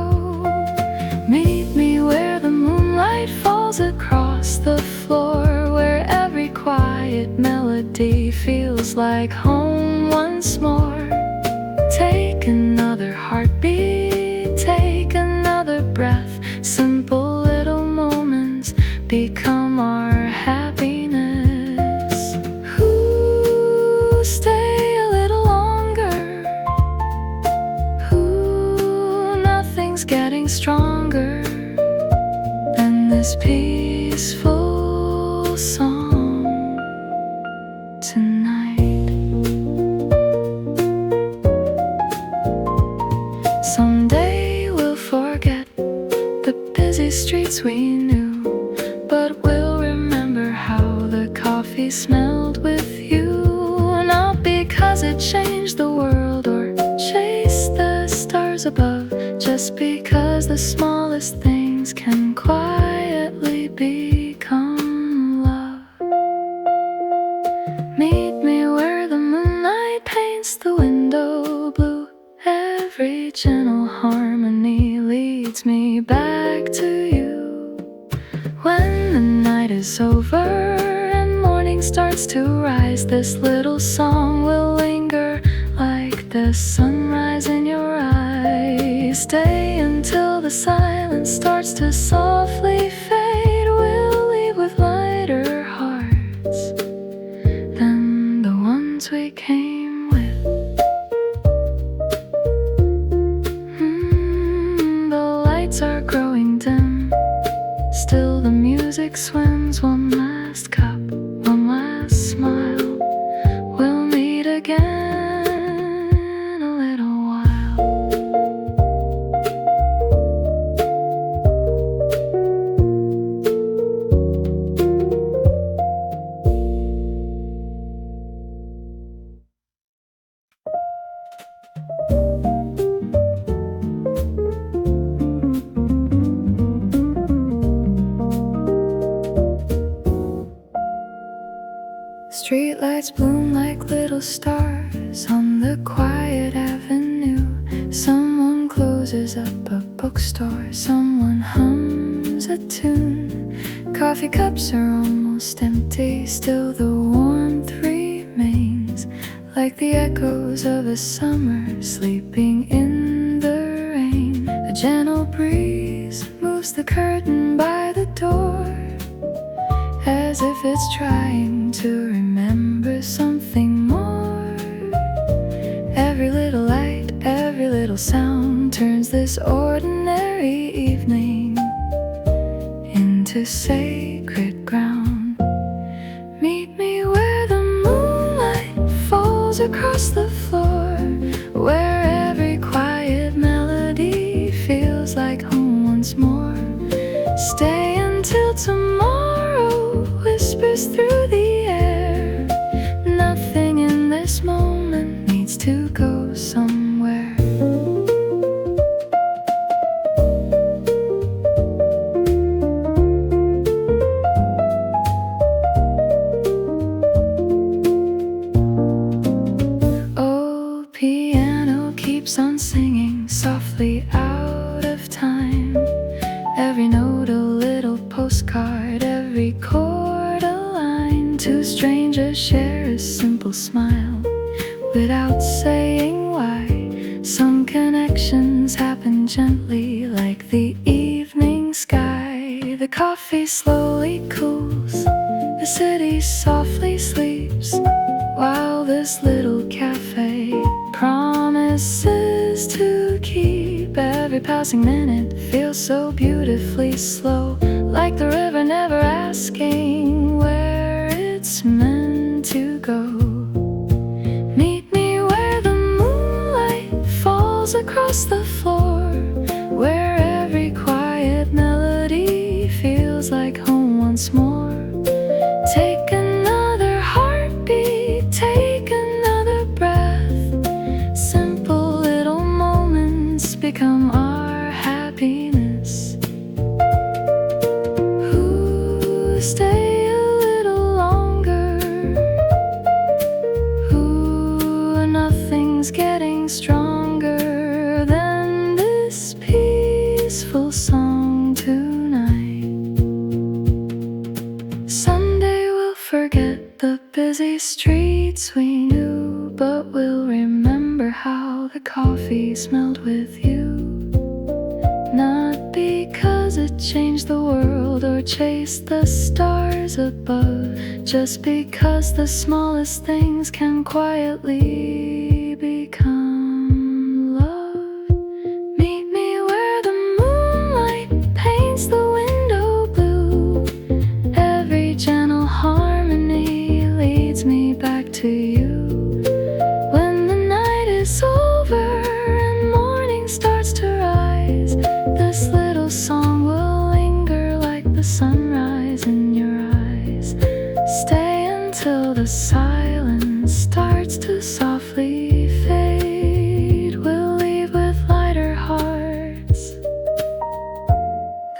Meet me where the moonlight falls across the floor, where every quiet melody feels like home once more. Take another heartbeat, take another breath. Simple little moments become our happiness. Ooh, stay a little longer. Ooh, nothing's getting stronger than this peaceful song tonight. Someday we'll forget the busy streets we knew, but we'll remember how the coffee smelled with you. Not because it changed the world or chased the stars above, just because the smallest things can quietly become love. Meet me where the moonlight paints the window blue. Every gentle harmony leads me back to you. When the night is over and morning starts to rise, this little song will linger like the sunrise in your eyes. Stay until the silence starts to softly fade. We'll leave with lighter hearts than the ones we came with. The lights are growing dim, still the music swims. One last cup, one last smile. We'll meet again in a little while. Streetlights bloom like little stars on the quiet avenue. Someone closes up a bookstore, someone hums a tune. Coffee cups are almost empty, still the warmth remains, like the echoes of a summer sleeping in the rain. A gentle breeze moves the curtain by the door, as if it's trying to remember something more. Every little light, every little sound turns this ordinary evening into sacred ground. Meet me where the moonlight falls across the floor, where every quiet melody feels like home once more. Stay until tomorrow whispers through the air. Nothing in this moment needs to go somewhere. Oh, piano keeps on singing softly out of time. Every note a little postcard, every chord a line. Two strangers share a simple smile without saying why. Some connections happen gently, like the evening sky. The coffee slowly cools, the city softly sleeps, while this little cafe promises to keep. Every passing minute feels so beautifully slow, like the river never asking where it's meant to go. Meet me where the moonlight falls across the floor, where every quiet melody feels like home once more. Take another heartbeat, take another breath. Simple little moments become our happiness. Ooh, stay a little longer. Ooh, nothing's getting stronger than this peaceful song tonight. Someday we'll forget the busy streets we knew, but we'll remember how the coffee smelled with you. Not because it changed the world or chased the stars above, just because the smallest things can quietly become love. Meet me where the moonlight paints the window blue. Every gentle harmony leads me back to you. When the night is over and morning starts to rise, this little song will linger like the sunrise in your eyes. Stay until the silence starts to softly fade. We'll leave with lighter hearts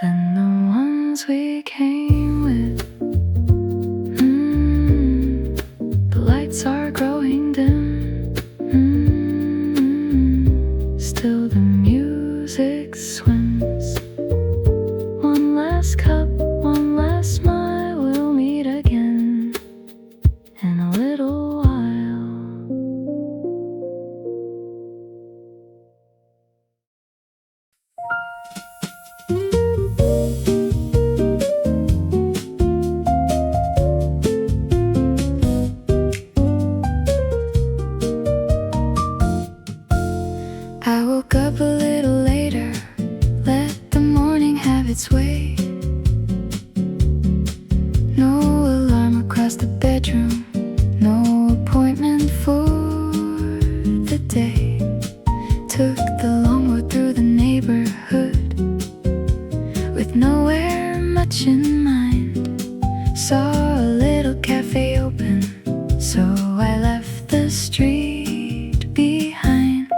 than the ones we came with. The lights are growing dim. Still the music swims. One last cup, one last smile. We'll meet again in a little while. I woke up a little later, let the morning have its way. No alarm across the bedroom, no appointment for the day. Took the long road through the neighborhood with nowhere much in mind. Saw a little cafe open, so I left the street behind.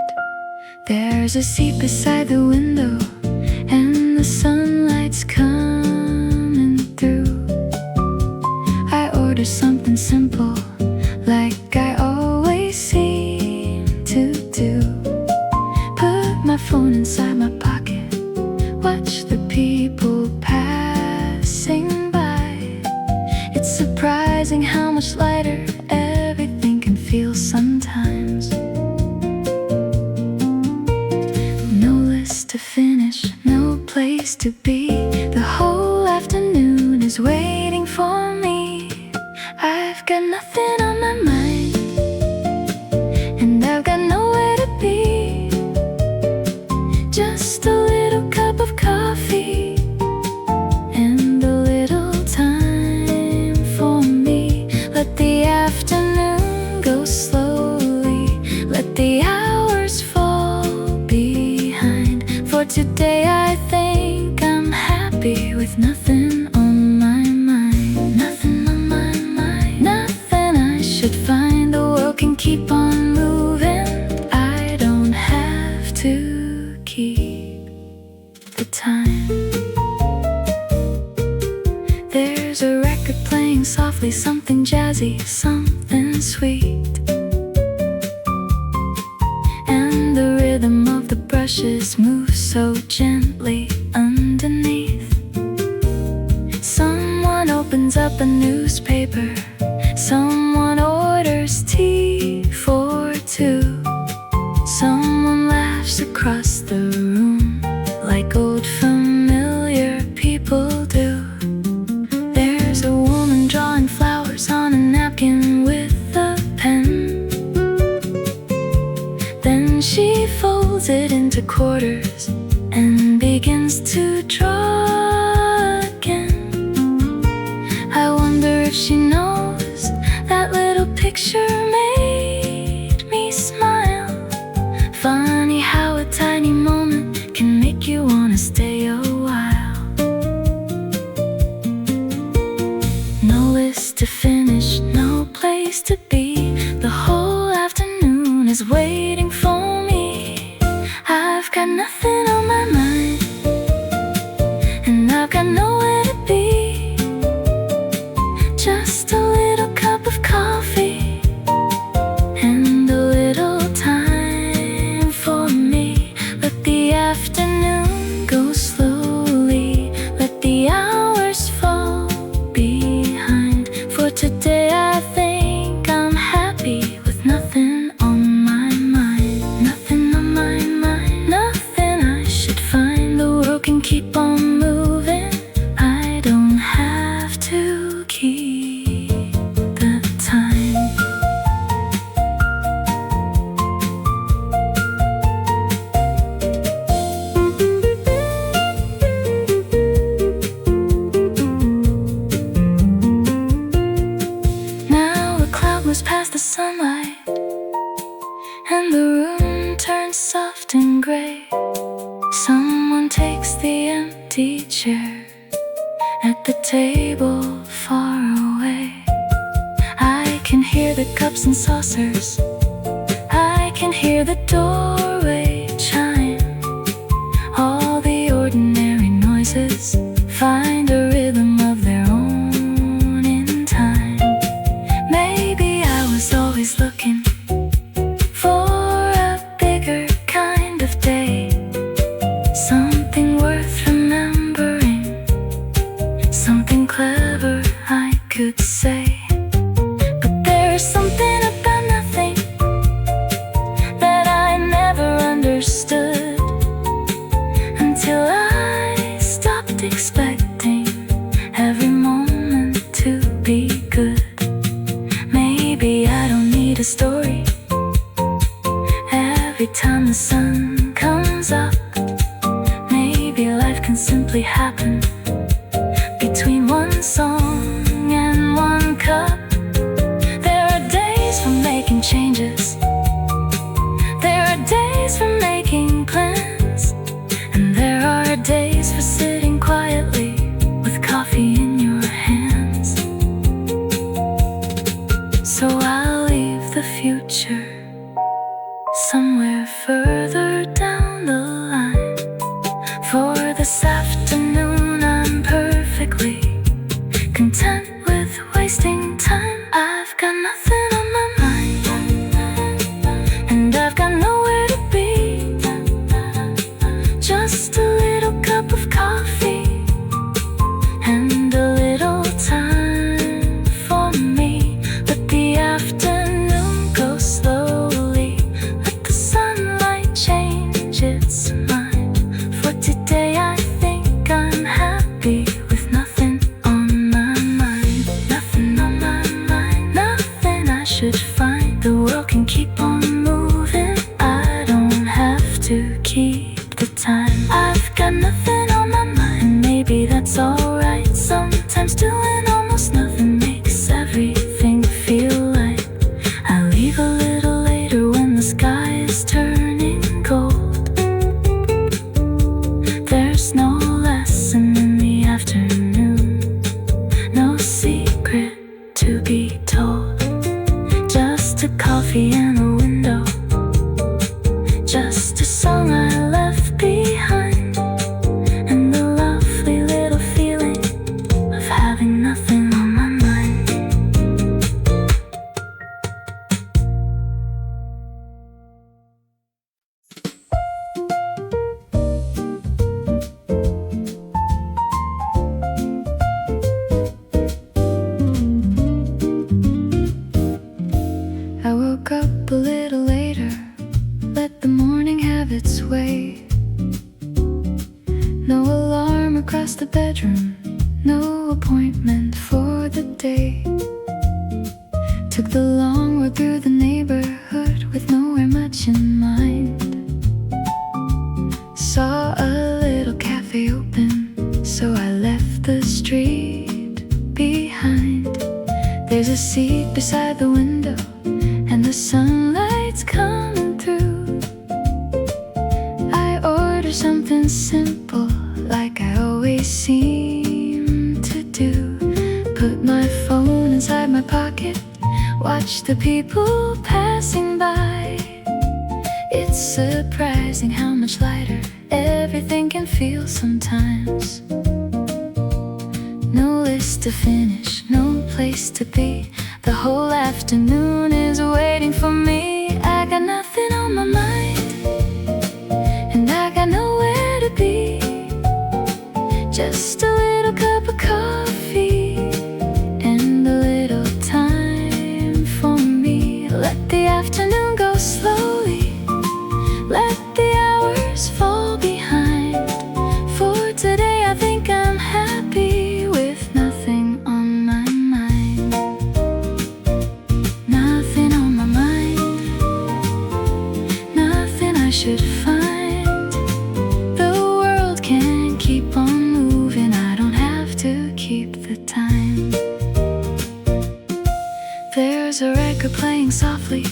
There's a seat beside the window, and the sunlight's coming through. I ordered something simple, It's surprising how much lighter everything can feel sometimes. No list to finish, no place to be. The whole afternoon is waiting for me. I've got nothing on my mind, and I've got nowhere to be. Just a little cup of coffee and a little time for me. Let the afternoon go slowly, let the hours fall behind. For today I think I'm happy with nothing on my mind. Nothing on my mind, nothing I should find. The world can keep on moving, I don't have to keep the time. There's a record playing softly, something jazzy, something sweet, and the rhythm of the brushes moves so gently underneath. Someone opens up a newspaper, someone orders tea for two. Someone laughs across the room like old familiar people do. There's a woman drawing flowers on a napkin with a pen. Then she folds it into quarters and begins to draw again. I wonder if she knows that little picture made me smile. Funny how a tiny moment can make you wanna stay a while. No list to finish, no place to be. The whole afternoon is waiting for me. I've got nothing on my mind, and I've got nowhere to be. Just a little cup of coffee and a little time for me. Let the afternoon go slowly, let the hours fall behind. For today I think I'm happy with nothing on my mind. Nothing on my mind, nothing I should find. The world can keep on moving, I don't have to keep the time. Now a cloud moves past the sunlight, and the room turns soft and gray. Someone takes the empty chair at the table far away. I can hear the cups and saucers, I can hear the doorway chime. All the ordinary noises find a rhythm of their own in time. Maybe I was always looking for a bigger kind of day, something worth remembering, something clever I could say. But there is something about nothing that I never understood, until I stopped expecting every moment to be good. Maybe I don't need a story every time the sun comes up. Maybe life can simply happen between one song and one cup. There are days almost nothing makes everything feel light. I leave a little later when the sky is turning gold. There's no lesson in the afternoon, no secret to be told. Just a coffee and a window, just a song I left behind, and the lovely little feeling of having nothing on my mind. I woke up a little later, let the morning have its way. No alarm across the bedroom, no appointment for the day. Took the long road through the neighborhood with nowhere much in mind. Saw a little cafe open, so I left the street behind. There's a seat beside the window, and the sunlight's coming through. I order something simple, like I always seem to do. Put my phone inside my pocket, watch the people passing by. It's surprising how much lighter everything can feel sometimes. No list to finish, no place to be. The whole afternoon is waiting for me. I got nothing on my mind, and I got nowhere to be. Just a little cup of coffee and a little time for me. Let the afternoon go slowly, let the hours fall behind. For today I think I'm happy with nothing on my mind. Nothing on my mind, nothing I should find. The world can keep on moving, I don't have to keep the time. There's a record playing softly,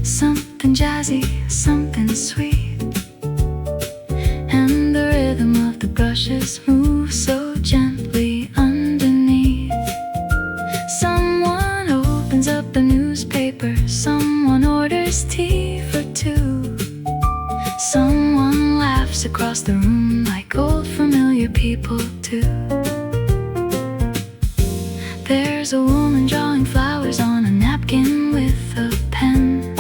something jazzy, something sweet, and the rhythm of the brushes moves so gently underneath. Someone opens up the newspaper, someone orders tea for two. Someone laughs across the room like old familiar people do. There's a woman drawing flowers on a napkin with a pen.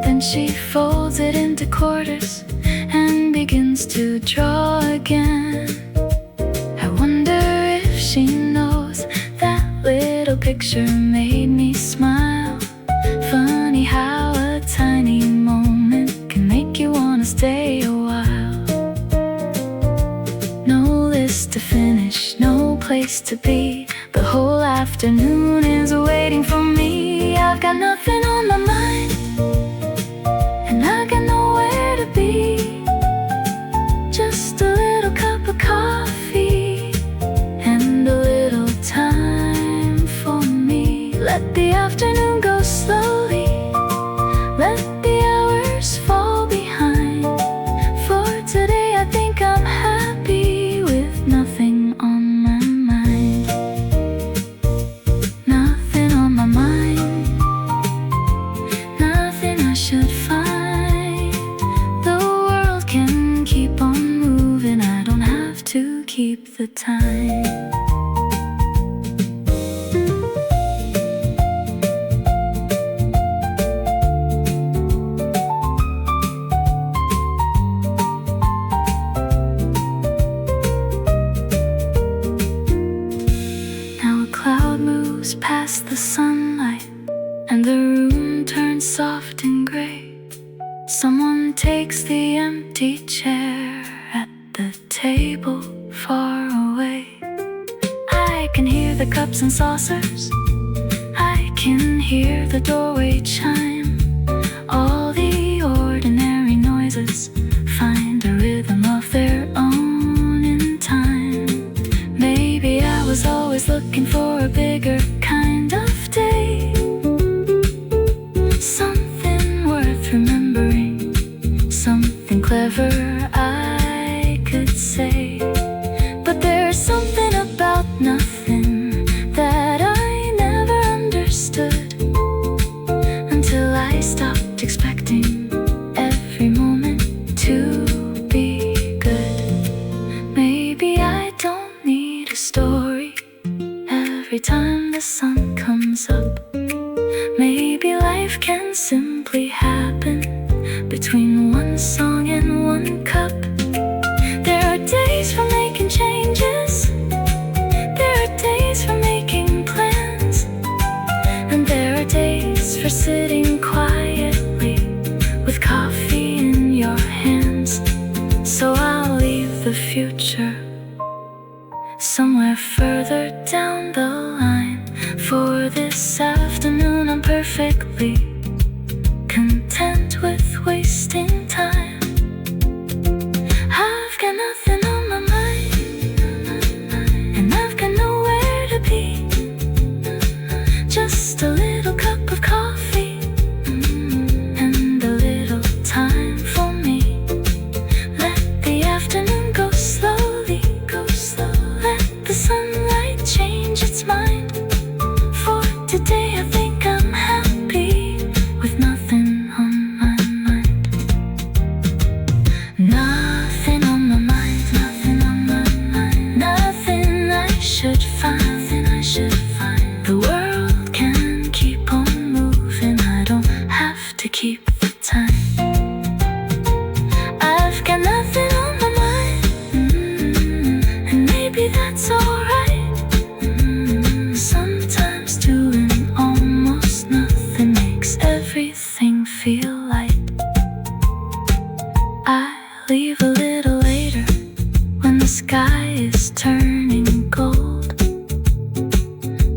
Then she folds it into quarters and begins to draw again. I wonder if she knows that little picture made me smile. Funny how a tiny moment can make you wanna stay a while. No list to finish, no place to be. The whole afternoon is waiting for me. I've got nothing on my mind, and I got nowhere to be. Just a little cup of coffee and a little time for me. Let the afternoon go slowly, let the hours fall behind. For today I think I'm happy with nothing on my mind. Nothing on my mind, nothing I should find. The world can keep on moving, I don't have to keep the time. Now a cloud moves past the sunlight, and the room turns soft and gray. Someone takes the empty chair at the table far away. I can hear the cups and saucers, I can hear the doorway chime. All the ordinary noises find a rhythm of their own in time. Maybe I was always was looking for a bigger kind of day, something worth remembering, something clever I could say. But there's something about nothing that I never understood, until I stopped expecting every moment to be good. Maybe I don't need a story every time the sun comes up. Maybe life can simply happen between one song and one cup. There are days for making changes, there are days for making plans, and there are days for sitting quietly with coffee in your hands. So I'll leave the future somewhere further down the line. For this afternoon I'm perfectly content with wasting time. I've got nothing on my mind, and I've got nowhere to be. Just a little cup of coffee, and a little time for me. Let the afternoon go slowly, go slow. Let the sunlight change its mind. For today I think I'm happy with nothing on my mind. Nothing on my mind, nothing on my mind. Nothing I should find, nothing I should find. The world can keep on moving, I don't have to keep the time. I've got nothing on my mind, and maybe that's alright. Sometimes doing almost nothing makes everything feel light. I leave a little later when the sky is turning gold.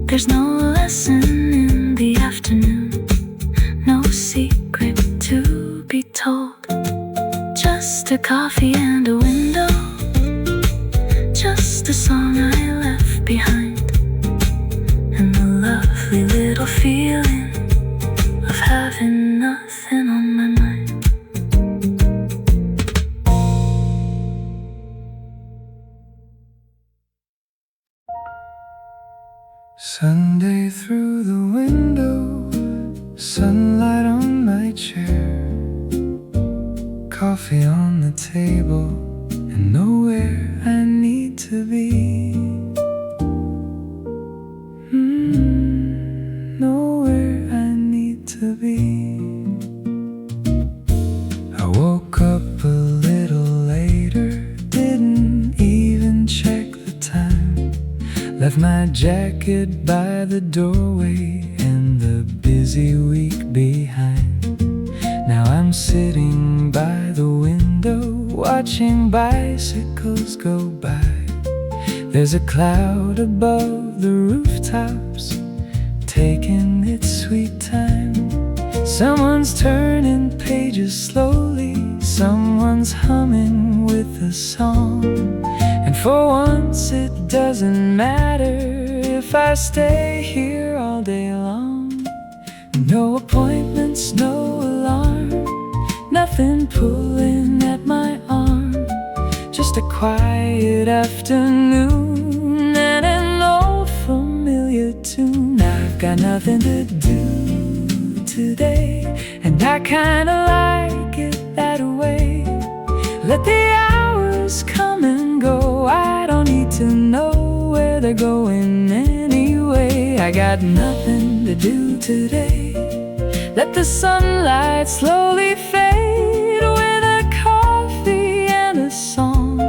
There's no lesson in the afternoon, no secret to be told. Just a coffee and a window, just a song I left behind, and the lovely little feeling of having nothing on my mind. Sunday through the window, sunlight on my chair, coffee on the table, and nowhere I need to be. Nowhere I need to be. I woke up a little later, didn't even check the time. Left my jacket by the doorway and the busy week behind. Now I'm sitting by the window, watching bicycles go by. There's a cloud above the rooftops, taking its sweet time. Someone's turning pages slowly, someone's humming with a song. And for once it doesn't matter if I stay here all day long. No appointments, no alarm, nothing pulling at my arm. Just a quiet afternoon and an old familiar tune. I've got nothing to do today, and I kinda like it that way. Let the hours come and go, I don't need to know where they're going anyway. I got nothing to do today. Let the sunlight slowly fade with a coffee and a song.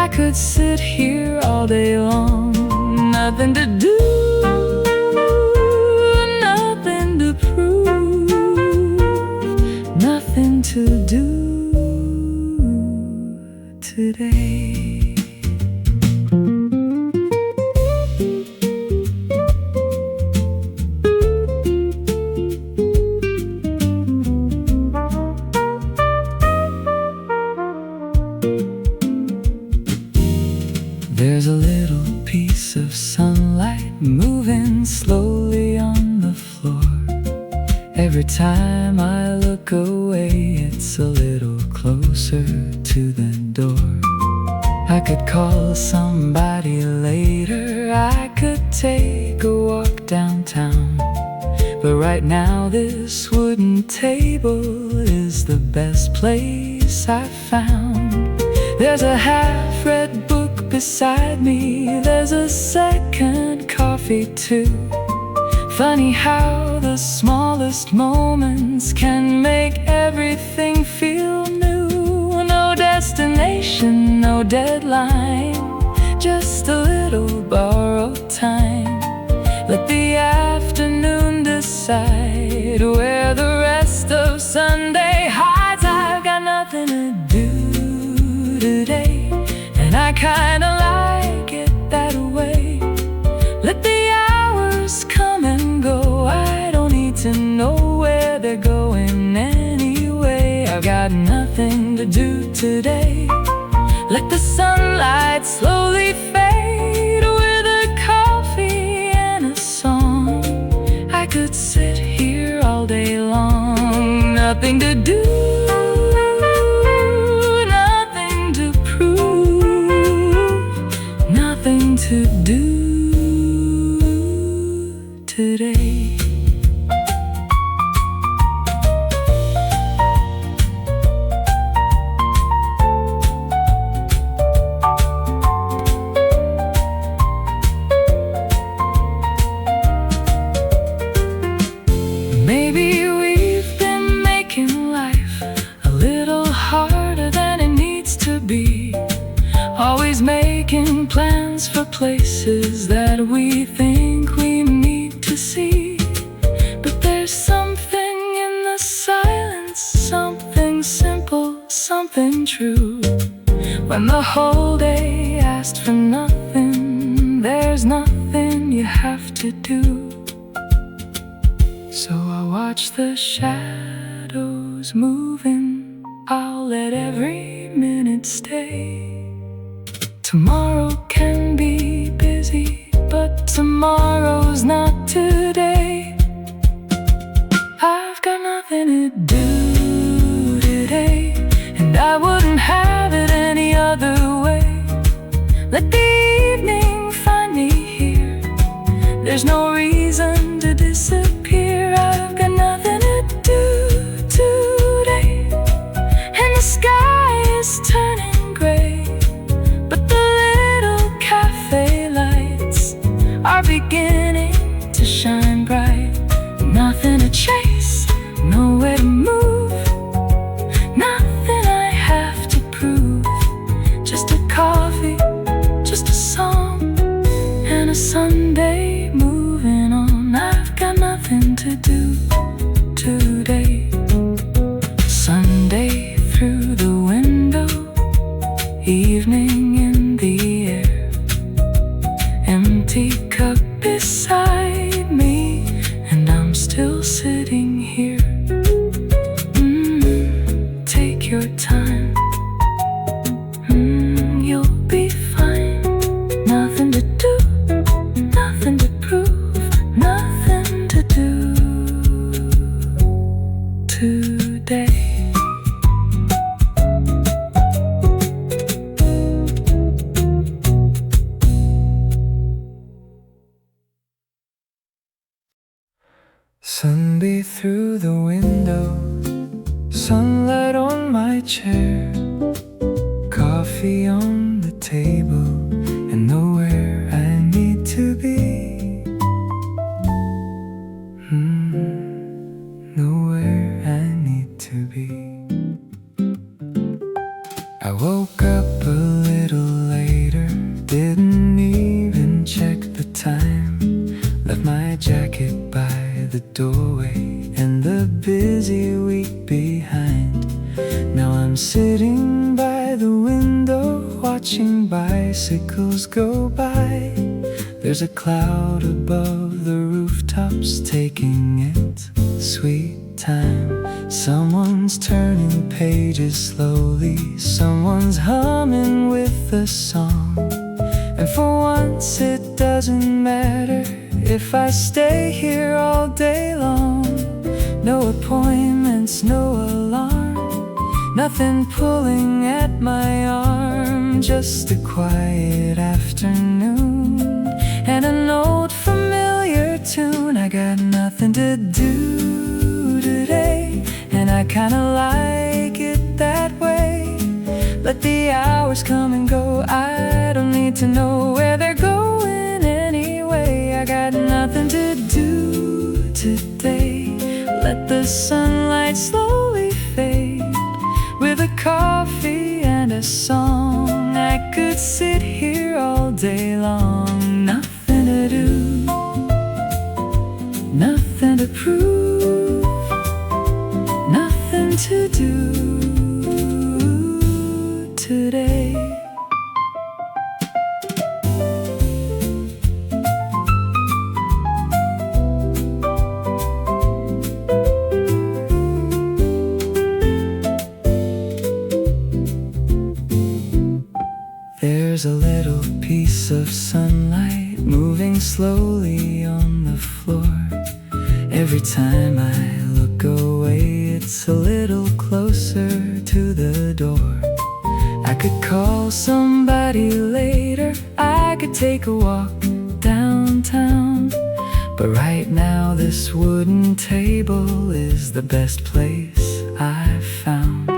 I could sit here all day long. Nothing to do, nothing to prove, nothing to do today. There's a little piece of sunlight take a walk downtown. But right now this wooden table is the best place I've found. There's a half-read book beside me, there's a second coffee too. Funny how the smallest moments can make everything feel new. No destination, no deadline, just a little borrowed time. Let the afternoon decide where the rest of Sunday hides. I've got nothing to do today, and I kinda like it that way. Let the hours come and go, I don't need to know where they're going anyway. I've got nothing to do today. Let the sunlight slowly fade with a coffee and a song. I could sit here all day long. Nothing to do, nothing to prove, nothing to do today. Maybe we've been making life a little harder than it needs to be. Always making plans for places that we think we need to see. But there's something in the silence, something simple, something true. When the whole day asked for nothing, there's nothing you have to do. So I'll watch the shadows moving, I'll let every minute stay. Tomorrow can be busy, but tomorrow's not today. I've got nothing to do today, and I wouldn't have it any other way. Let the evening find me here, there's no reason to disappear. I've got nothing to do today, and the sky is turning gray, but the little cafe lights are beginning to shine bright. Nothing to chase, nowhere to move, nothing I have to prove. Just a coffee, just a song, and a Sunday moving on. I've got nothing to do today. Sunday through the window, evening in the air, empty cup beside me, and I'm still sitting here. Take your time, you'll be fine. Nothing to do, nothing to prove, nothing to do today. Sunbeam through the window, sunlight on my chair, coffee on the table, and nowhere I need to be. Nowhere I need to be. I woke up a little later, didn't even check the time. Left my jacket by the doorway and the busy week behind. Now I'm sitting by the window, watching bicycles go by. There's a cloud above the rooftops, taking its sweet time. Someone's turning pages slowly, someone's humming with a song. And for once it doesn't matter if I stay here all day long. No appointments, no alarm, nothing pulling at my arm. Just a quiet afternoon and an old to do today, and I kinda like it that way. Let the hours come and go, I don't need to know where they're going anyway. I got nothing to do today. Let the sunlight slowly fade. With a coffee and a song, I could sit here all day long. Nothing to do, nothing to prove, nothing to do today. There's a little piece of sunlight moving slowly on the floor. Every time I look away, it's a little closer to the door. I could call somebody later, I could take a walk downtown, but right now this wooden table is the best place I've found.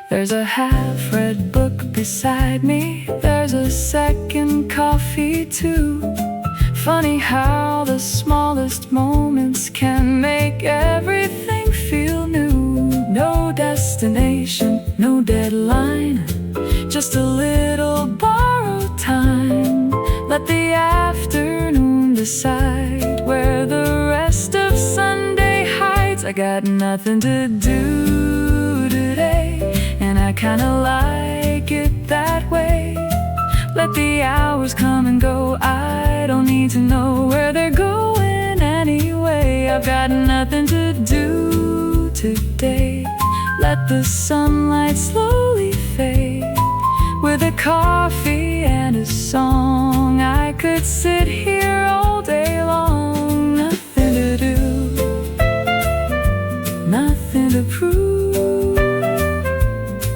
There's a half-read book beside me, there's a second coffee too. Funny how the smallest moments can make everything feel new. No destination, no deadline, just a little borrowed time. Let the afternoon decide where the rest of Sunday hides. I got nothing to do today, and I kinda like it that way. Let the hours come and go, I don't need to know where they're going anyway. I've got nothing to do today. Let the sunlight slowly fade. With a coffee and a song, I could sit here all day long. Nothing to do, nothing to prove,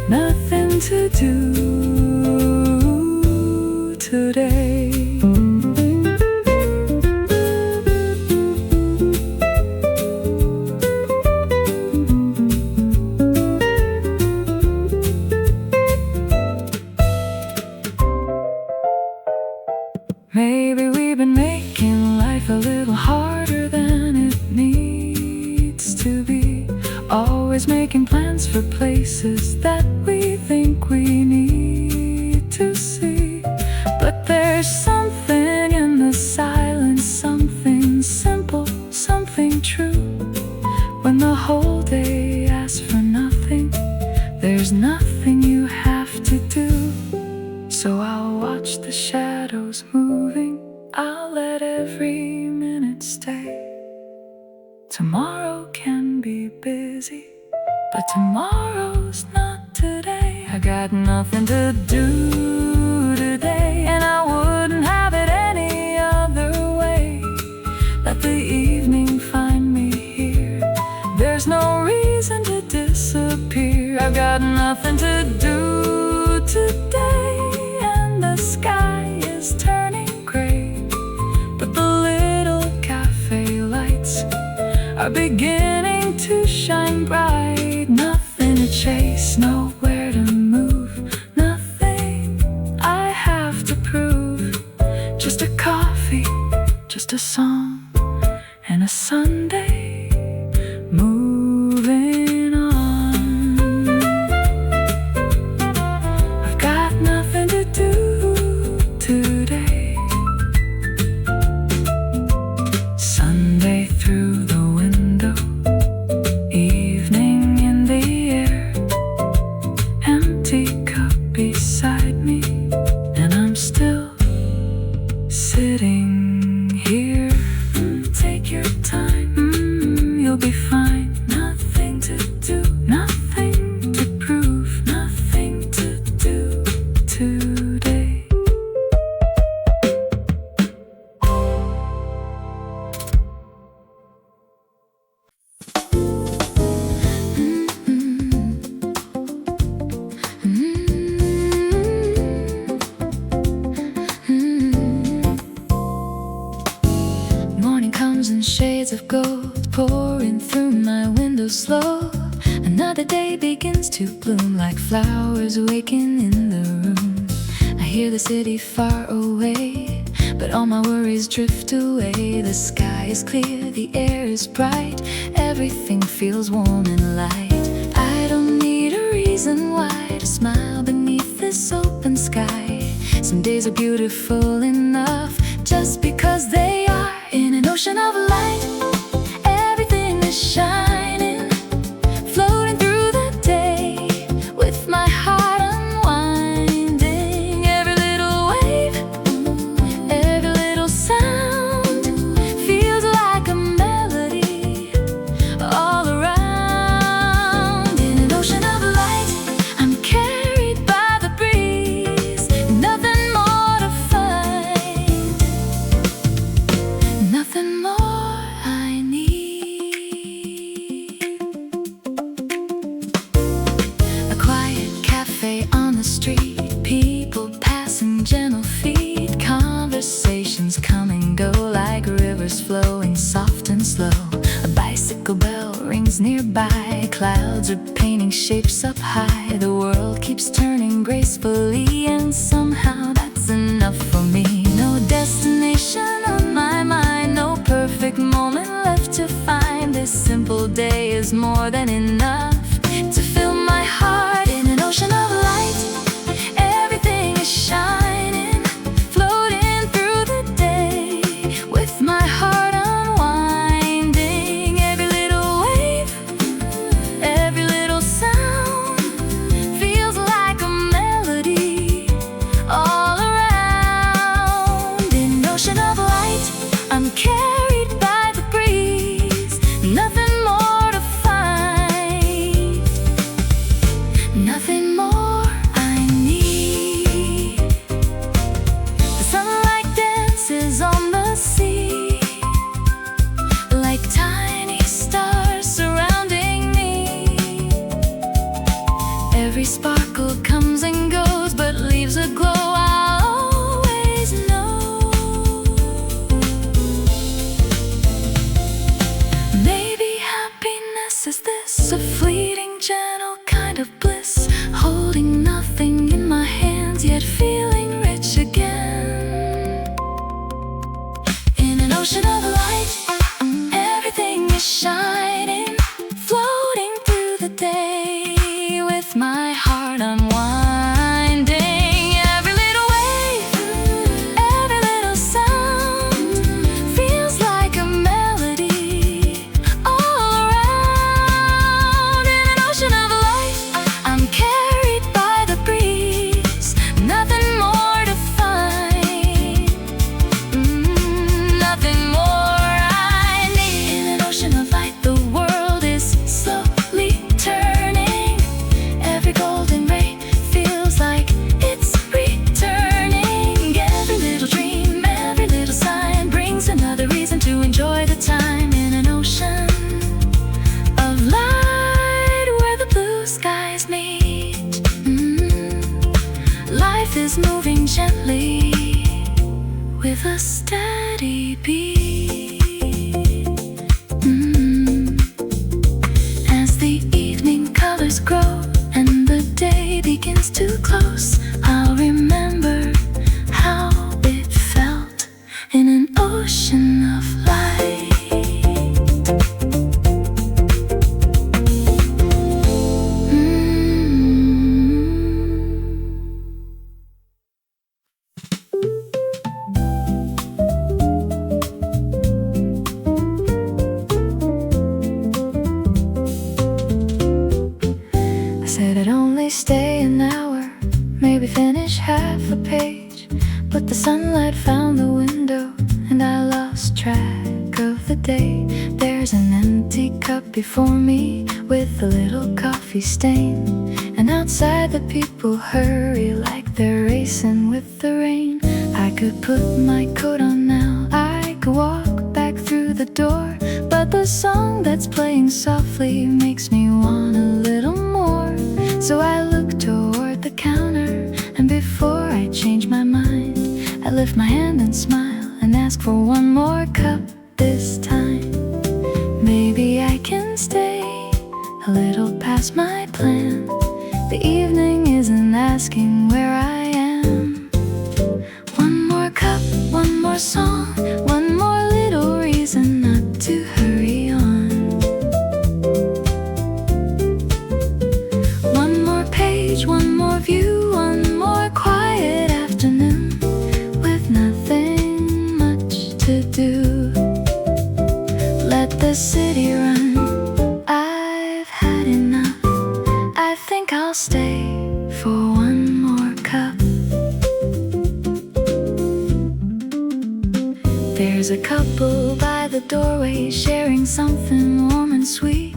nothing to do today. Maybe we've been making life a little harder than it needs to be. Always making plans for places that we think we need to see. But there's something in the silence, something simple, something true. When the whole day asks for nothing, there's nothing you have to do. So I'll watch the shadows moving, I'll let every minute stay. Tomorrow can be busy, but tomorrow's not today. I got nothing to do today, and I wouldn't have it any other way. Let the evening find me here, there's no reason to disappear. I've got nothing to do today, and the sky is turning gray, but the little cafe lights are beginning to shine bright. Nothing to chase, nowhere to move, nothing I have to prove. Just a coffee, just a song, and a Sunday moving on. I've got nothing to do today. Sunday through the window, evening in the air, empty cup beside me, and I'm still sitting here. Take your time, you'll be fine. morning comes in shades of gold, pouring through my window slow. Another day begins to bloom like flowers waking in the room. I hear the city far away, but all my worries drift away. The sky is clear, the air is bright, everything feels warm and light. I don't need a reason why to smile beneath this open sky. Some days are beautiful enough just because they are. In an ocean of light, everything is shining, floating through the day with my heart unwinding. Every little wave, every little sound feels like a melody all around. In an ocean of light, I'm carried by the breeze, nothing more to find, nothing more I need. A quiet cafe on the street, people passing gentle feet, conversations come and go like rivers flowing soft and slow. A bicycle bell rings nearby, clouds are painting shapes up high. The world keeps turning gracefully, and somehow that's enough for me. No destination on my mind, no perfect moment left to find. This simple day is more than enough to fill my heart. In an ocean of light, everything is shining, floating through the day with my heart unwinding. Every little wave, every little sound feels like a melody all around. In an ocean of light, I'm carried by the breeze, nothing more to find, nothing more I need. The sunlight dances on the sea like tiny stars surrounding me. Every sparkle comes and goes, but leaves a glow I'll always know. Maybe happiness is this, a fleeting, gentle kind of bliss, holding nothing in my hands, yet feeling rich again. In an ocean of light, everything is shining, floating through the day with my heart unwinding. Every little wave, every little sound feels like a melody all around. In an ocean of light, I'm carried by the breeze, nothing more to find, nothing more I need. In an ocean of light, the world is slowly turning. Every golden ray feels like it's returning. Every little dream, every little sign brings another reason to enjoy the time. In an ocean of light where the blue skies meet, life is moving gently with a steady beat. As the evening colors grow and the day begins to close, I'll remember how it felt in an ocean of light. I said I'd only stay an hour, maybe finish half a page, but the sunlight found the window and I lost track of the day. There's an empty cup before me with a little coffee stain, and outside the people hurry like they're racing with the rain. I could put my coat on now, I could walk back through the door, but the song that's playing softly makes me want a little more. So I look toward the counter, and before I change my mind, I lift my hand and smile and ask for one more cup. this time. Maybe I can stay a little past my plan. The evening isn't asking where I am. One more cup, one more song, one more little reason not to hurry on. One more page, one more view, one more quiet afternoon with nothing much to do. Let the city run, I've had enough. I think I'll stay for one more cup. There's a couple by the doorway sharing something warm and sweet,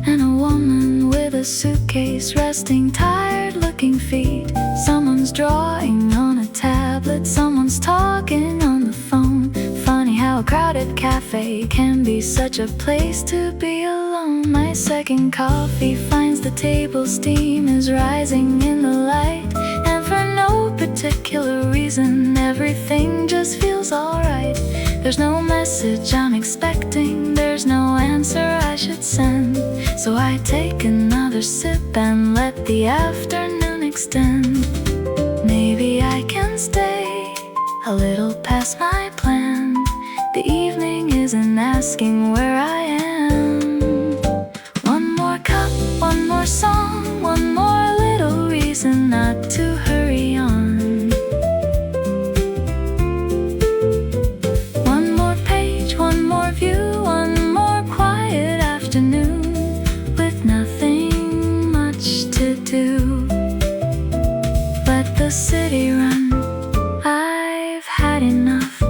and a woman with a suitcase resting tired-looking feet. Someone's drawing on a tablet, someone's talking on the phone. Funny how a crowded cafe can be such a place to be alone. My second coffee finds the table, steam is rising in the light, and for no particular reason, everything just feels alright. There's no message I'm expecting, there's no answer I should send, so I take another sip and let the afternoon extend. Maybe I can stay a little past my plan. The evening isn't asking where I am. One more cup, one more song, one more little reason not to hurry on. One more page, one more view, one more quiet afternoon with nothing much to do. Let the city run, I've had enough.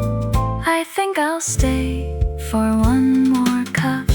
I think I'll stay for one more cup.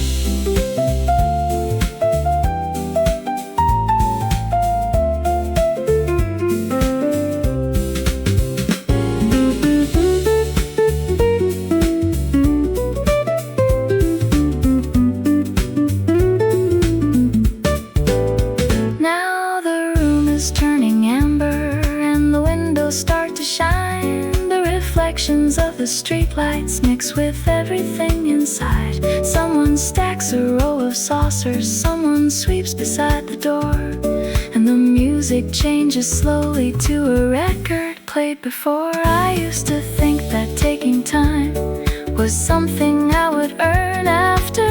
Now the room is turning amber and the windows start to shine. The reflections of the streetlights mix with everything inside. Someone stacks a row of saucers, someone sweeps beside the door, and the music changes slowly to a record played before. I used to think that taking time was something I would earn after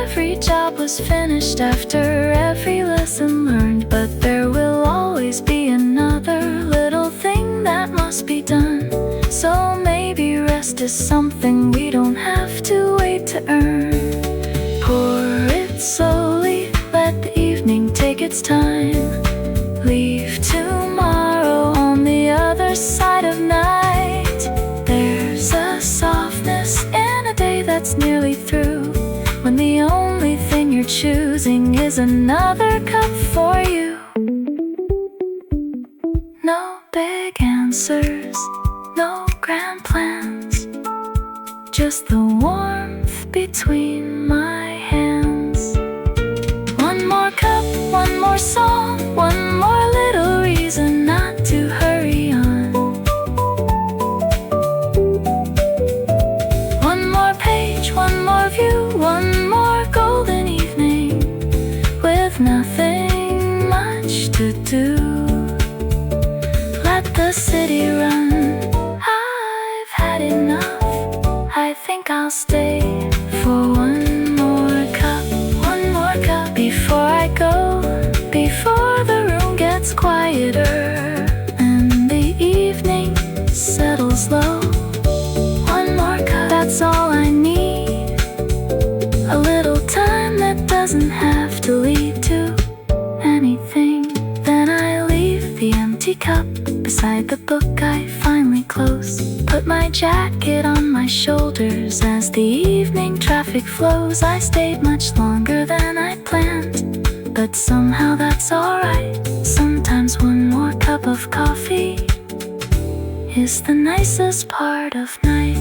every job was finished, after every lesson learned. But there will always be another little thing that must be done. So maybe rest is something we don't have to wait to earn. Pour it slowly, let the evening take its time. Leave tomorrow on the other side of night. There's a softness in a day that's nearly through, when the only thing you're choosing is another cup for you. No big answers, no grand plans, just the warmth between my hands. One more cup, one more song, one more little reason not to hurry on. One more page, one more view, one more golden evening with nothing much to do. Let the city run, I've had enough. I think I'll stay for one more cup. One more cup before I go, before the room gets quieter and the evening settles low. One more cup, that's all I need. A little time that doesn't have to lead to anything. Then I leave the empty cup beside the book I finally close. Put my jacket on my shoulders as the evening traffic flows. I stayed much longer than I planned, but somehow that's alright. Sometimes one more cup of coffee is the nicest part of night.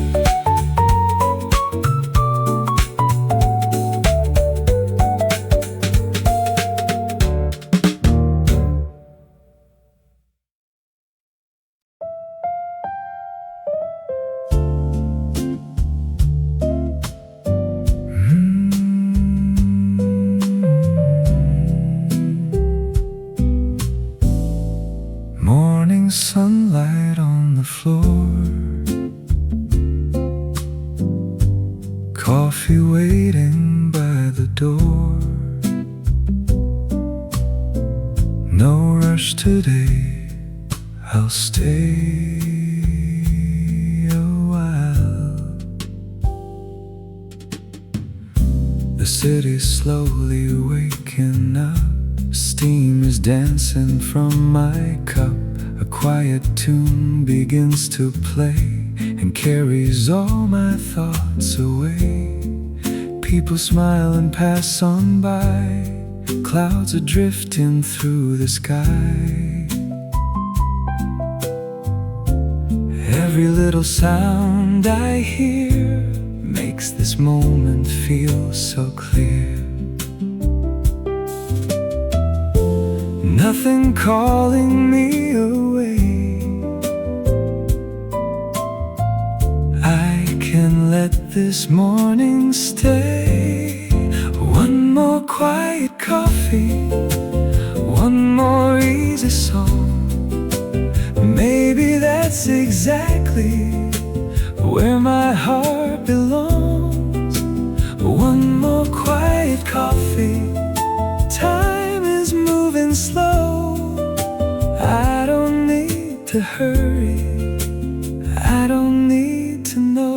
Coffee waiting by the door. No rush today, I'll stay a while. The city's slowly waking up. Steam is dancing from my cup. A quiet tune begins to play and carries all my thoughts away. People smile and pass on by. Clouds are drifting through the sky. Every little sound I hear makes this moment feel so clear. Nothing calling me away. I can let this morning stay. One more quiet coffee, one more easy song. Maybe that's exactly where my heart belongs. One more quiet coffee. Time is moving slow. I don't need to hurry. I don't need to know.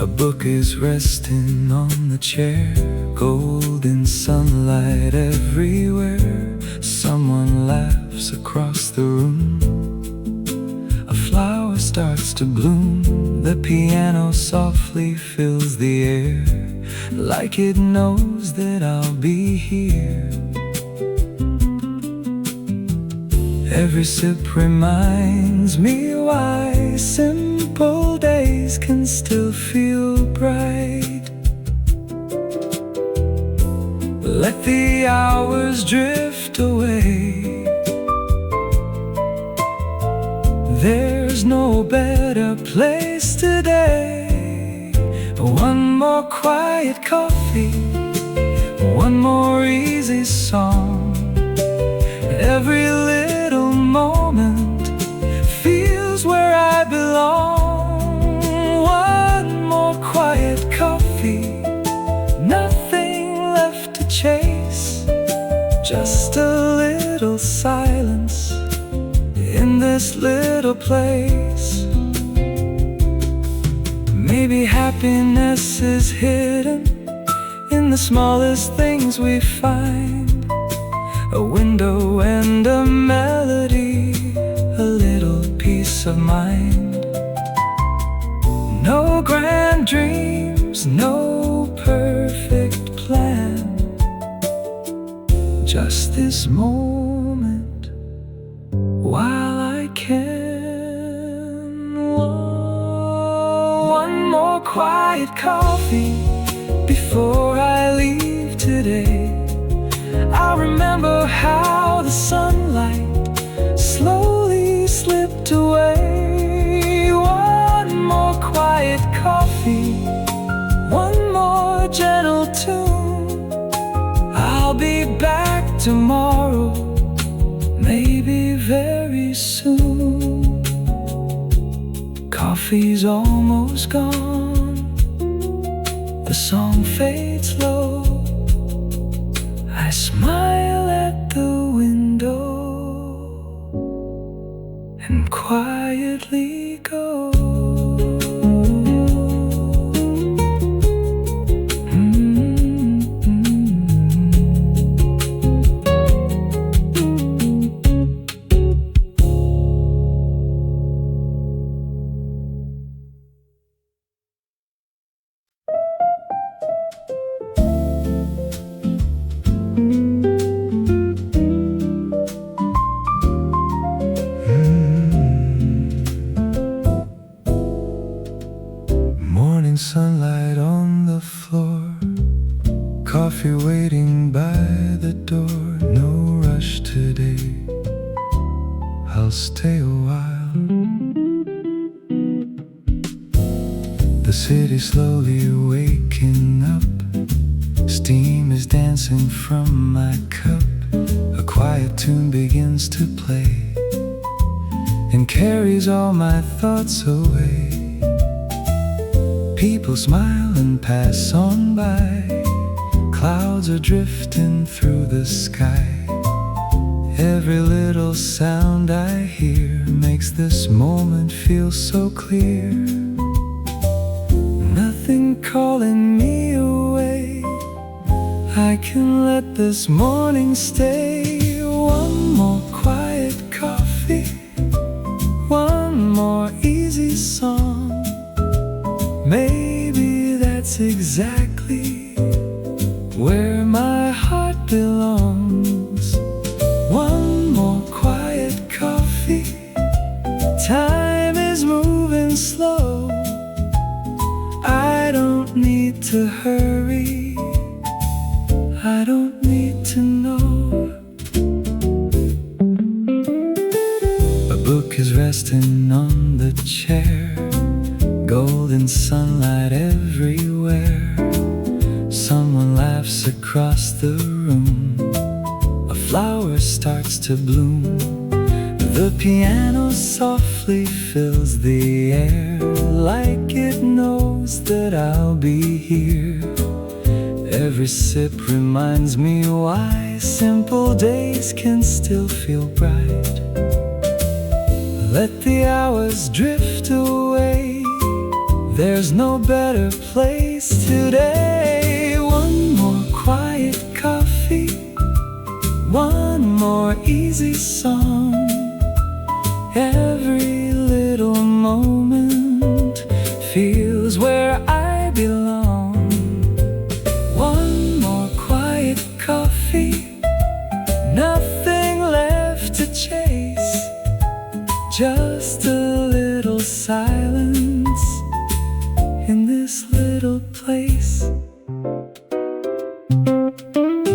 A book is resting on the chair. Golden sunlight everywhere. Someone laughs across the room. A flower starts to bloom. The piano softly fills the air, like it knows that I'll be here. Every sip reminds me why simple days can still feel bright. Let the hours drift away. There's no better place today. One more quiet coffee, one more easy song. Every little moment feels where I belong. One more quiet coffee, nothing left to chase. Just a little silence in this little place. Maybe happiness is hidden in the smallest things we find. A window and a melody, a little peace of mind. No grand dreams, no perfect plan. Just this moment while I can. One more quiet coffee before I leave today. I remember how the sunlight slowly slipped away. One more quiet coffee, one more gentle tune. I'll be back tomorrow, maybe very soon. Coffee's almost gone. The song fades low. I smile at the window and quietly go. Sunlight on the floor, coffee waiting by the door. No rush today, I'll stay a while. The city slowly waking up. Steam is dancing from my cup. A quiet tune begins to play and carries all my thoughts away. People smile and pass on by. Clouds are drifting through the sky. Every little sound I hear makes this moment feel so clear. Nothing calling me away. I can let this morning stay. One more quiet coffee, one more easy song. Maybe that's exactly where my heart belongs. One more quiet coffee. Time is moving slow. I don't need to hurry. I don't need to know. A book is resting on the chair. Golden sunlight everywhere. Someone laughs across the room. A flower starts to bloom. The piano softly fills the air, like it knows that I'll be here. Every sip reminds me why simple days can still feel bright. Let the hours drift away. There's no better place today. One more quiet coffee, one more easy song. Every little moment feels where I belong. One more quiet coffee, nothing left to chase. Just a little silence in this little place.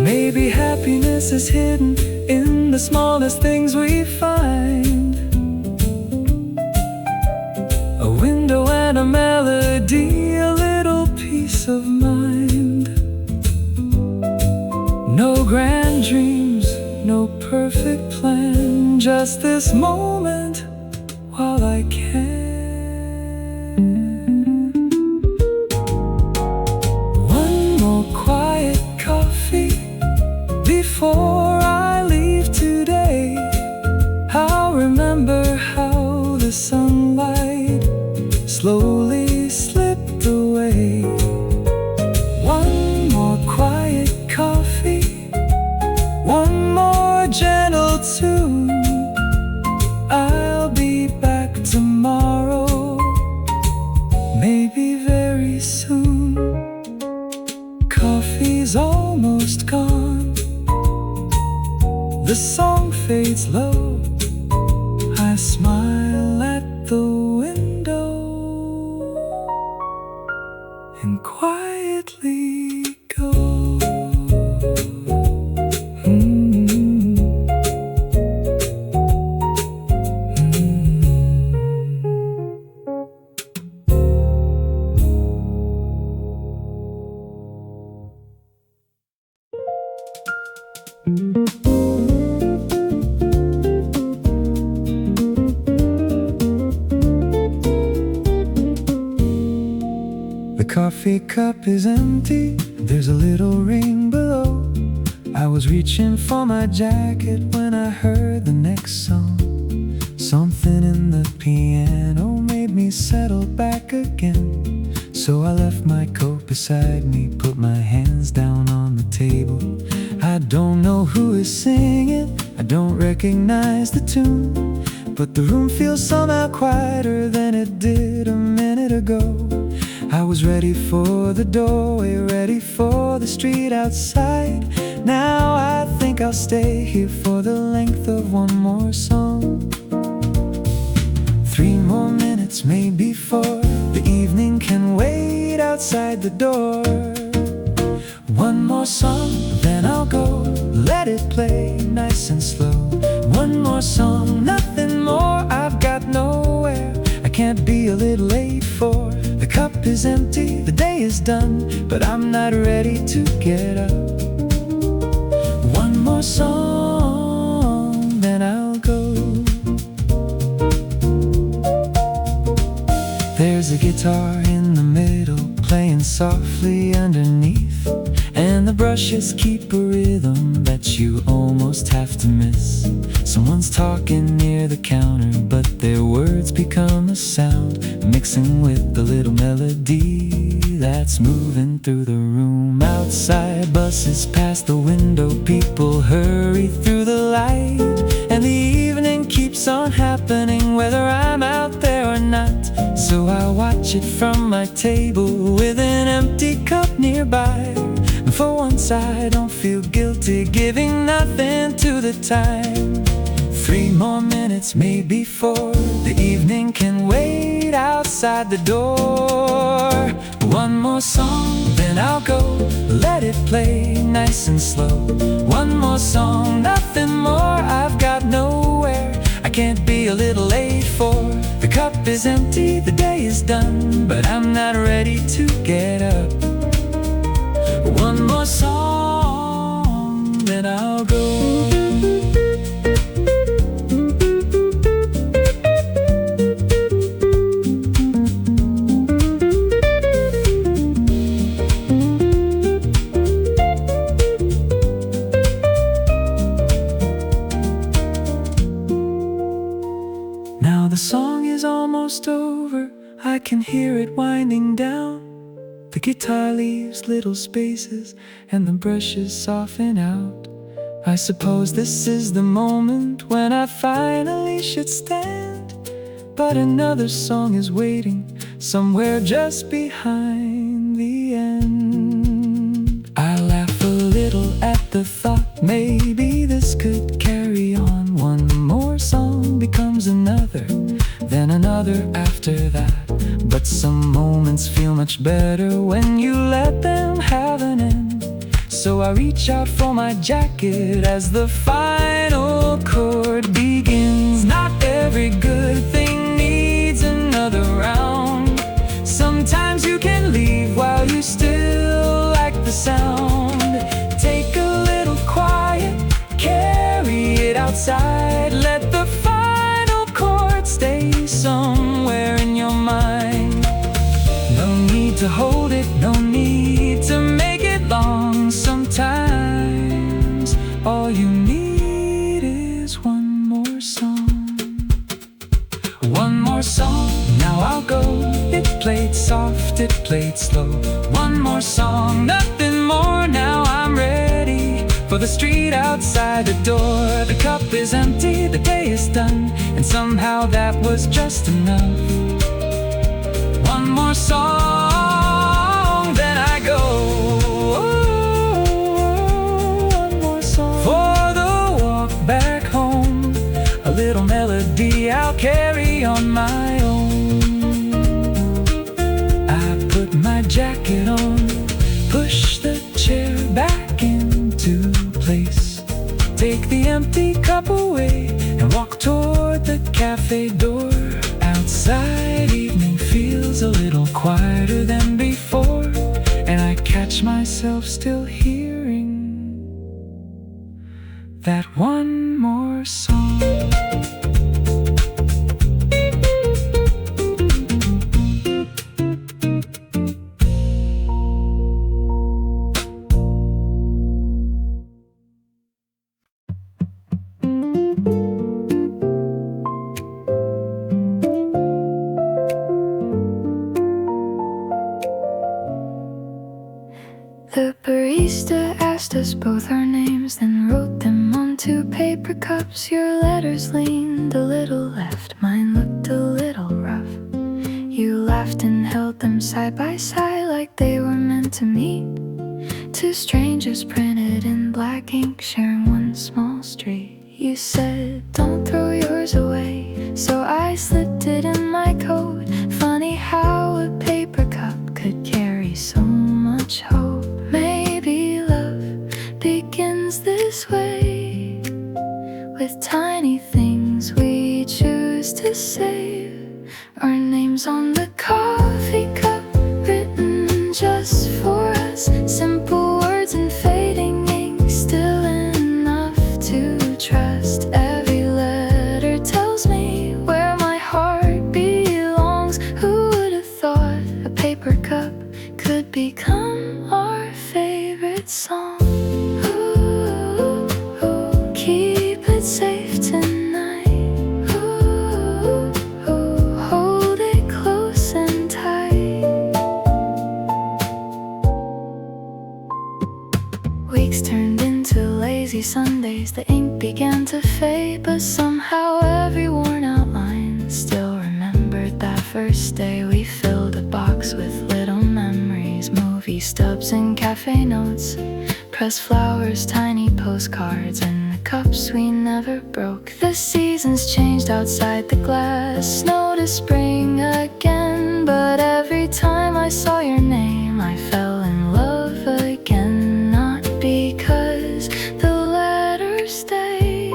Maybe happiness is hidden in the smallest things we find. A window and a melody, a little peace of mind. No grand dreams, no perfect plan, just this moment while I can. Before I leave today, I'll remember how the sunlight slowly slipped away. One more quiet coffee, one more gentle tune. I'll be back tomorrow, maybe very soon. Coffee's almost gone. The song fades low. I smile at the window and quietly go. The coffee cup is empty, there's a little ring below. I was reaching for my jacket when I heard the next song. Something in the piano made me settle back again. So I left my coat beside me, put my hands down on the table. I don't know who is singing, I don't recognize the tune, but the room feels somehow quieter than it did a minute ago. I was ready for the doorway, ready for the street outside. Now I think I'll stay here for the length of one more song. 3 more minutes, maybe 4. The evening can wait outside the door. One more song, then I'll go. Let it play nice and slow. One more song, nothing more. I've got nowhere I can't be a little late for. The cup is empty, the day is done, but I'm not ready to get up. One more song, then I'll go. There's There's a guitar in the middle, playing softly underneath, and the brushes keep a rhythm that you almost have to miss. Someone's talking near the counter, but their words become a sound, mixing with the little melody that's moving through the room. Outside, buses pass the window, people hurry through the light, and the evening keeps on happening whether I'm out there or not. So I watch it from my table with an empty cup nearby, and for once I don't feel guilty giving nothing to the time. 3 more minutes, maybe 4. The evening can wait outside the door. One more song, then I'll go. Let it play nice and slow. One more song, nothing more. I've got nowhere I can't be a little late for. The cup is empty, the day is done, but I'm not ready to get up. One more song, then I'll go. Now the song is almost over, I can hear it winding down. The guitar leaves little spaces and the brushes soften out. I suppose this is the moment when I finally should stand, but another song is waiting somewhere just behind the end. I laugh a little at the thought, maybe this could carry on. One more song becomes another, then another after that. But some moments feel much better when you let them have an end. So I reach out for my jacket as the final chord begins. Not every good thing needs another round. Sometimes you can leave while you still like the sound. Take a little quiet, carry it outside. Let the final chord stay somewhere in your mind. No need to hold it, no need to make it long. Sometimes all you need is one more song. One more song, now I'll go. It played soft, it played slow. One more song, nothing more. Now I'm ready for the street outside the door. The cup is empty, the day is done, and somehow that was just enough. One more song, then I go. One more song for the walk back home. A little melody I'll carry on my own. I put my jacket on, push the chair back into place, take the empty cup away, and walk toward the cafe door. Outside, evening feels a little quieter than before, and I catch myself still hearing that one more song. The barista asked us both our names, then wrote them onto paper cups. Your letters leaned a little left, mine looked a little rough. You laughed and held them side by side like they were meant to meet. Two strangers printed in black ink, sharing one small street. You said, don't throw yours away, so I slipped it in my coat. Funny how a paper cup could carry so much hope. Maybe love begins this way, with tiny things we choose to save. Our names on the coffee cup, written just for us. Simple words and fading ink, still enough to trust. Every letter tells me where my heart belongs. become our favorite song. Ooh, ooh, keep it safe tonight. Ooh, ooh, hold it close and tight. Weeks turned into lazy Sundays. The ink began to fade, but somehow every worn out line still remembered that first day. We filled a box with little memories, movie stubs and cafe notes, pressed flowers, tiny postcards, and the cups we never broke. The seasons changed outside the glass, snow to spring again, but every time I saw your name I fell in love again. Not because the letter stayed,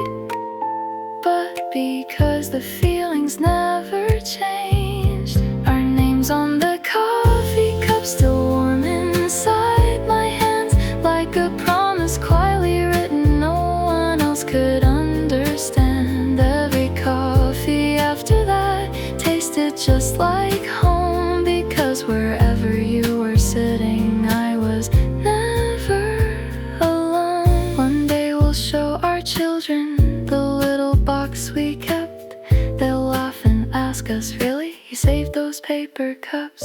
but because the feelings never changed. Our names on the coffee cup still warm inside my hands, like a promise quietly written no one else could understand. Every coffee after that tasted just like home, because wherever you were sitting I was never alone. One day we'll show our children the little box we kept. They'll laugh and ask us, really? You saved those paper cups?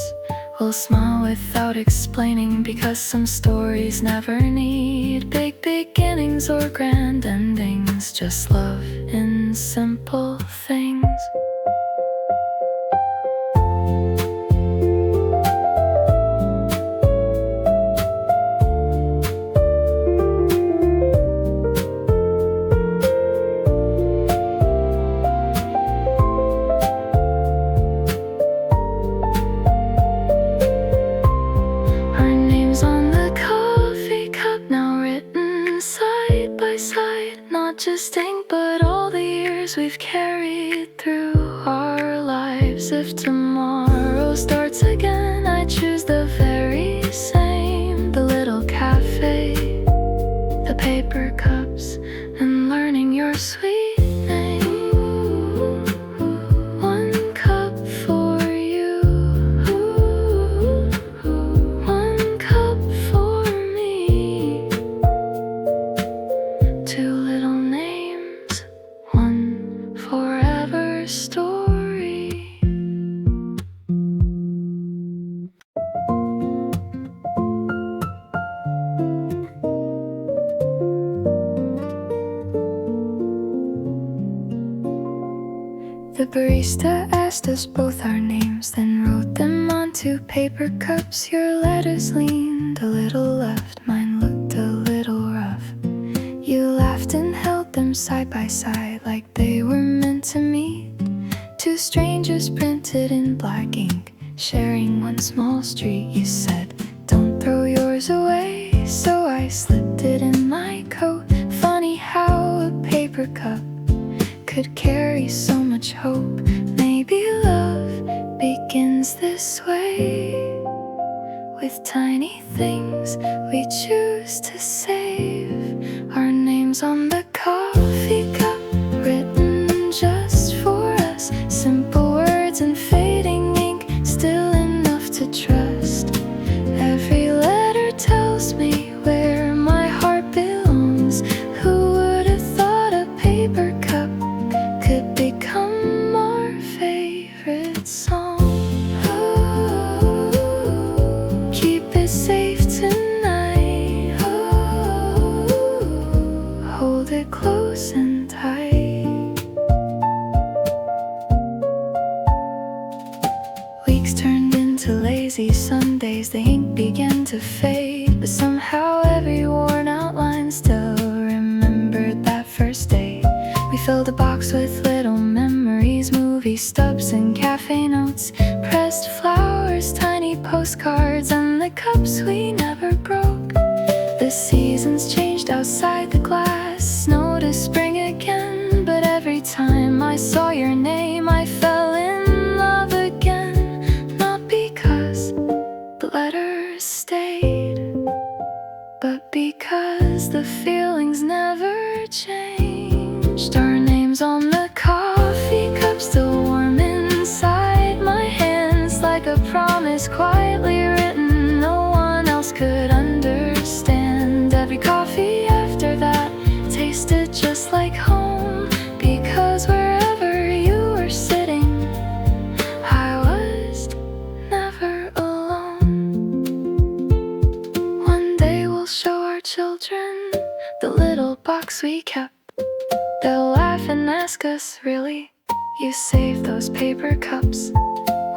We'll smile without explaining, because some stories never need big beginnings or grand endings, just love in simple things. Not just ink, but all the years we've carried through our lives. If tomorrow starts again, I choose the very same. The little cafe, the paper cups, and learning your sweet name. One cup for you, one cup for me. Two little names, one forever story. The barista asked us both our names, then wrote them onto paper cups. Your letters leaned a little left, mine looked a little rough. You laughed and held them side by side, like they were meant to meet. Two strangers printed in black ink, sharing one small street. You said, don't throw yours away, so I slipped it in my coat. Funny how a paper cup could carry so much hope. Maybe love begins this way, with tiny things we choose to save. Our names on the coffee cup, written just for us. Simple words and fading ink, still enough to trust. Every letter tells me where my heart belongs. Who would have thought a paper cup could become our favorite song? Ooh, keep it safe tonight. Ooh, hold it close and tight. Weeks turned into lazy Sundays. The ink began to fade, but somehow every worn out line still remembered that first day. We filled a box with little memories, movie stubs and cafe notes, pressed flowers, tiny postcards, and the cups we never broke. The seasons changed outside the glass, snow to spring again, but every time I saw your name I fell in love again. Not because the letters stayed, but because the feelings never changed. Our names on the coffee cup still warm inside my hands, like a promise quietly written no one notebooks we kept. They'll laugh and ask us, really? You saved those paper cups?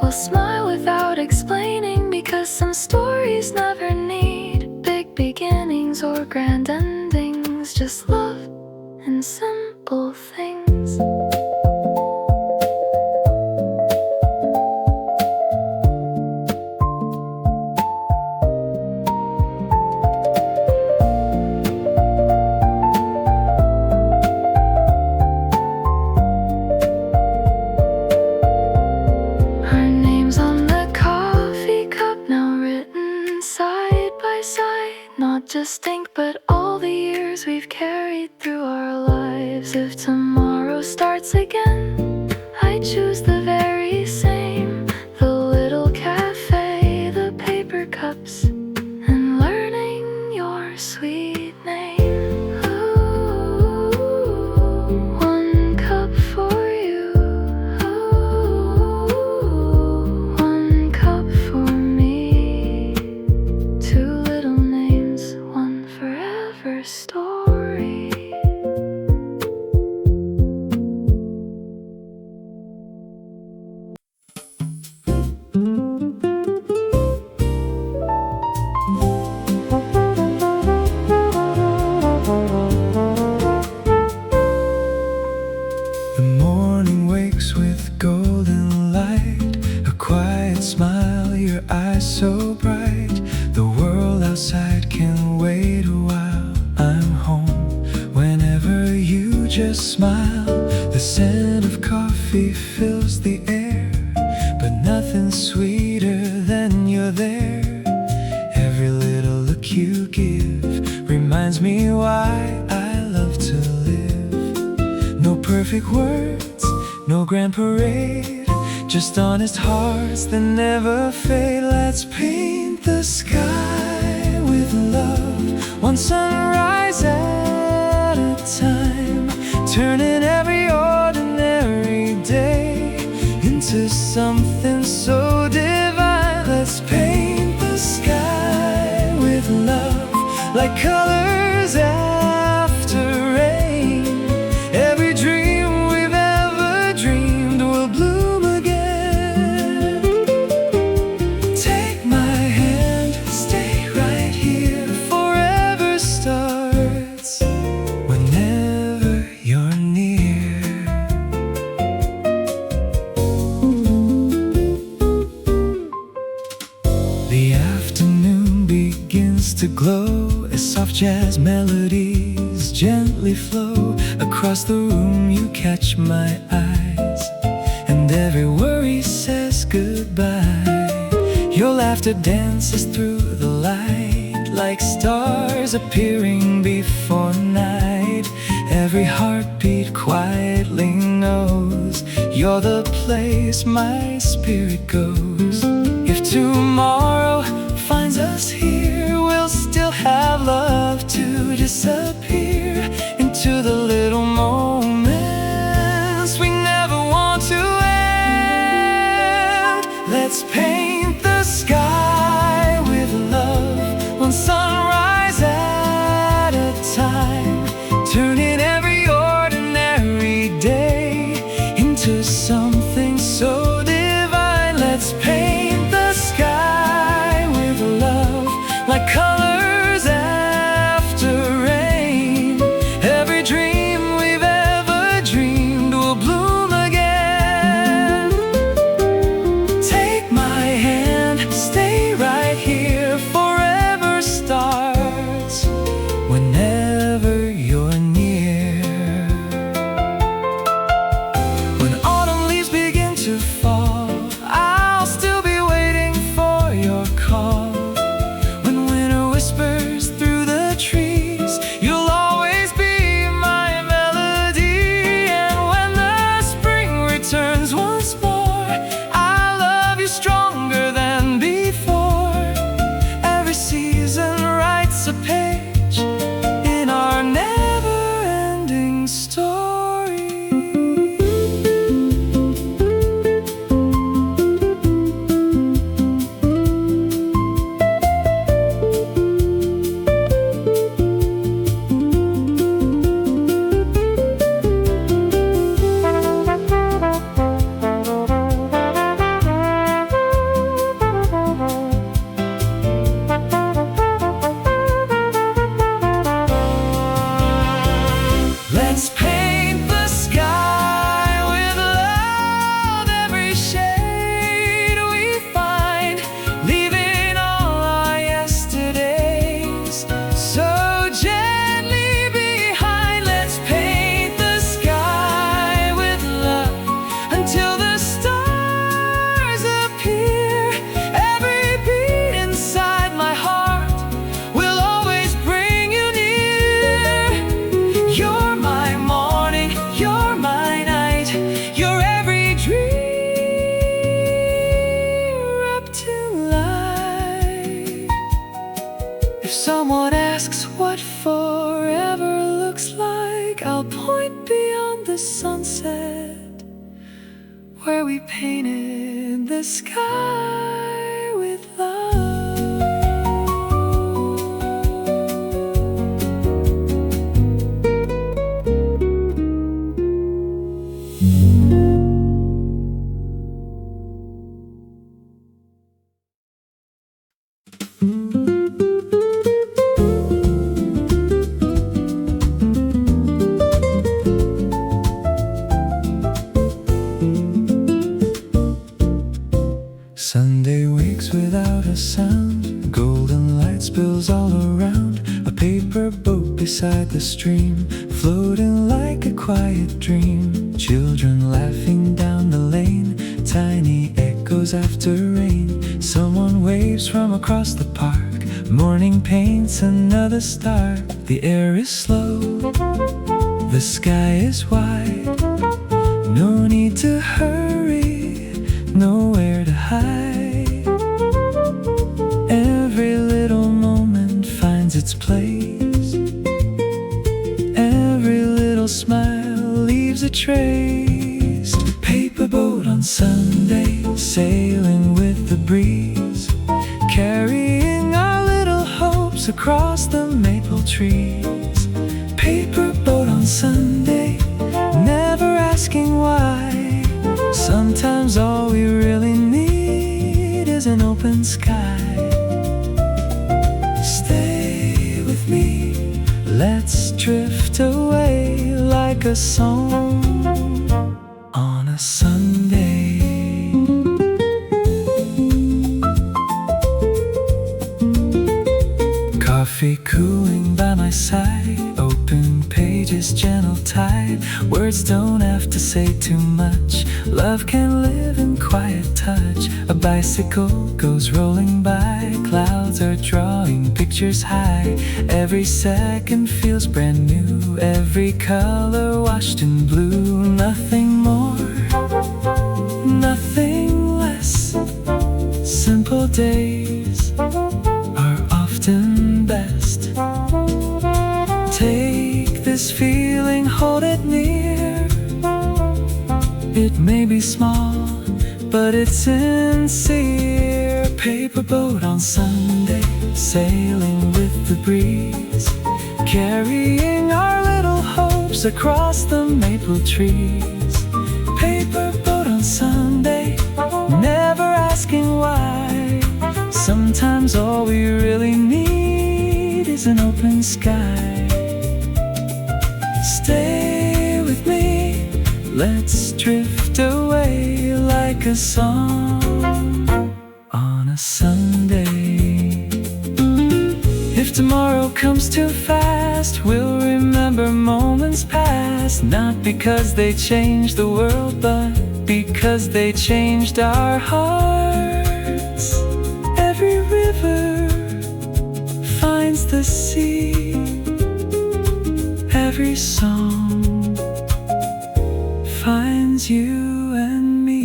We'll smile without explaining, because some stories never need big beginnings or grand endings, just love and simple things. Our names on the coffee cup, now written side by side. Not just ink, but all the years we've carried through our lives. If tomorrow starts again, I choose the very same. The little cafe, the paper cups, and learning your sweet name. Ooh, one cup for you. Ooh, one cup for me. Two little names, one forever story. The morning wakes with golden light, a quiet smile, your eyes so bright. The world outside can wait a while. I'm home whenever you just smile. The scent of coffee fills the air, but nothing's sweeter than you're there. Every little look you give reminds me why I love to live. No perfect words, no grand parade, just honest hearts that never fade. Let's paint the sky with love, one sunrise at a time, turning every ordinary day into something so divine. Let's paint the sky with love, like colors after rain. Every dream we've ever dreamed will bloom again. Take my hand, stay right here. Forever starts whenever you're near. The afternoon begins to glow as soft jazz melodies gently flow across the room. You catch my eyes, and every worry says goodbye. Your laughter dances through the light, like stars appearing before night. Every heartbeat quietly knows you're the place my spirit goes. If tomorrow finds us here, we'll still have love to disappear into the little moments we never want to end. Let's paint the sky with love, one sunrise at a time, turning every ordinary day into something so divine. Let's someone asks what forever looks like, I'll point beyond the sunset, where we painted the sky with love. Sunday wakes without a sound, golden light spills all around. A paper boat beside the stream, floating like a quiet dream. Children laughing down the lane, tiny echoes after rain. Someone waves from across the park, morning paints another star. The air is slow, the sky is wide. No need to hurry, nowhere to hide. Every little moment finds its place. Every little smile leaves a trace. Paper boat on Sunday, sailing with the breeze, carrying our little hopes across the maple trees. Paper boat on Sunday, never asking why. Sometimes all we really need is an open sky. Stay with me, let's drift away like a song on a Sunday. Coffee cooling by my side, open pages, gentle tide. Words don't have to say too much, love can live in quiet touch. A bicycle goes rolling by, clouds are drawing pictures high. Every second feels brand new, every color washed in blue. Nothing more, nothing less. Simple days are often best. Take this feeling, hold it near. It may be small, but it's sincere. Paper boat on Sunday, sailing with the breeze, carrying our little hopes across the maple trees. Paper boat on Sunday, never asking why. Sometimes all we really need is an open sky. Stay with me, let's drift away like a song on a Sunday. If tomorrow comes too fast, we'll remember moments past. Not because they changed the world, but because they changed our hearts. Every river finds the sea, every song finds you and me.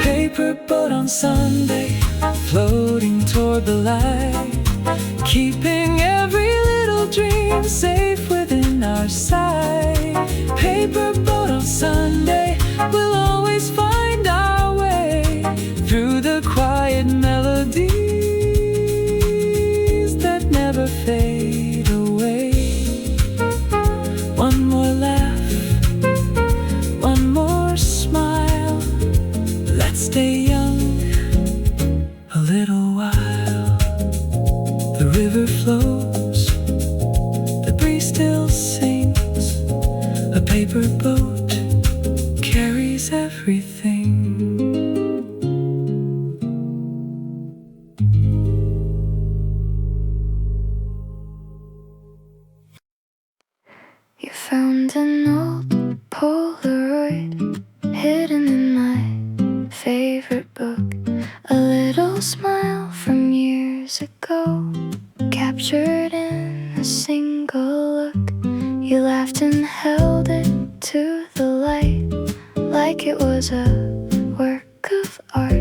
Paper boat on Sunday, floating toward the light, keeping every little dream safe within our sight. Paper boat on Sunday, we'll always find our way through the quiet melodies that never fade away. One more laugh, one more smile. Let's stay young a little while. The river flows, the breeze still sings. A paper boat carries everything. You found an old Polaroid You laughed and held it to the light like it was a work of art,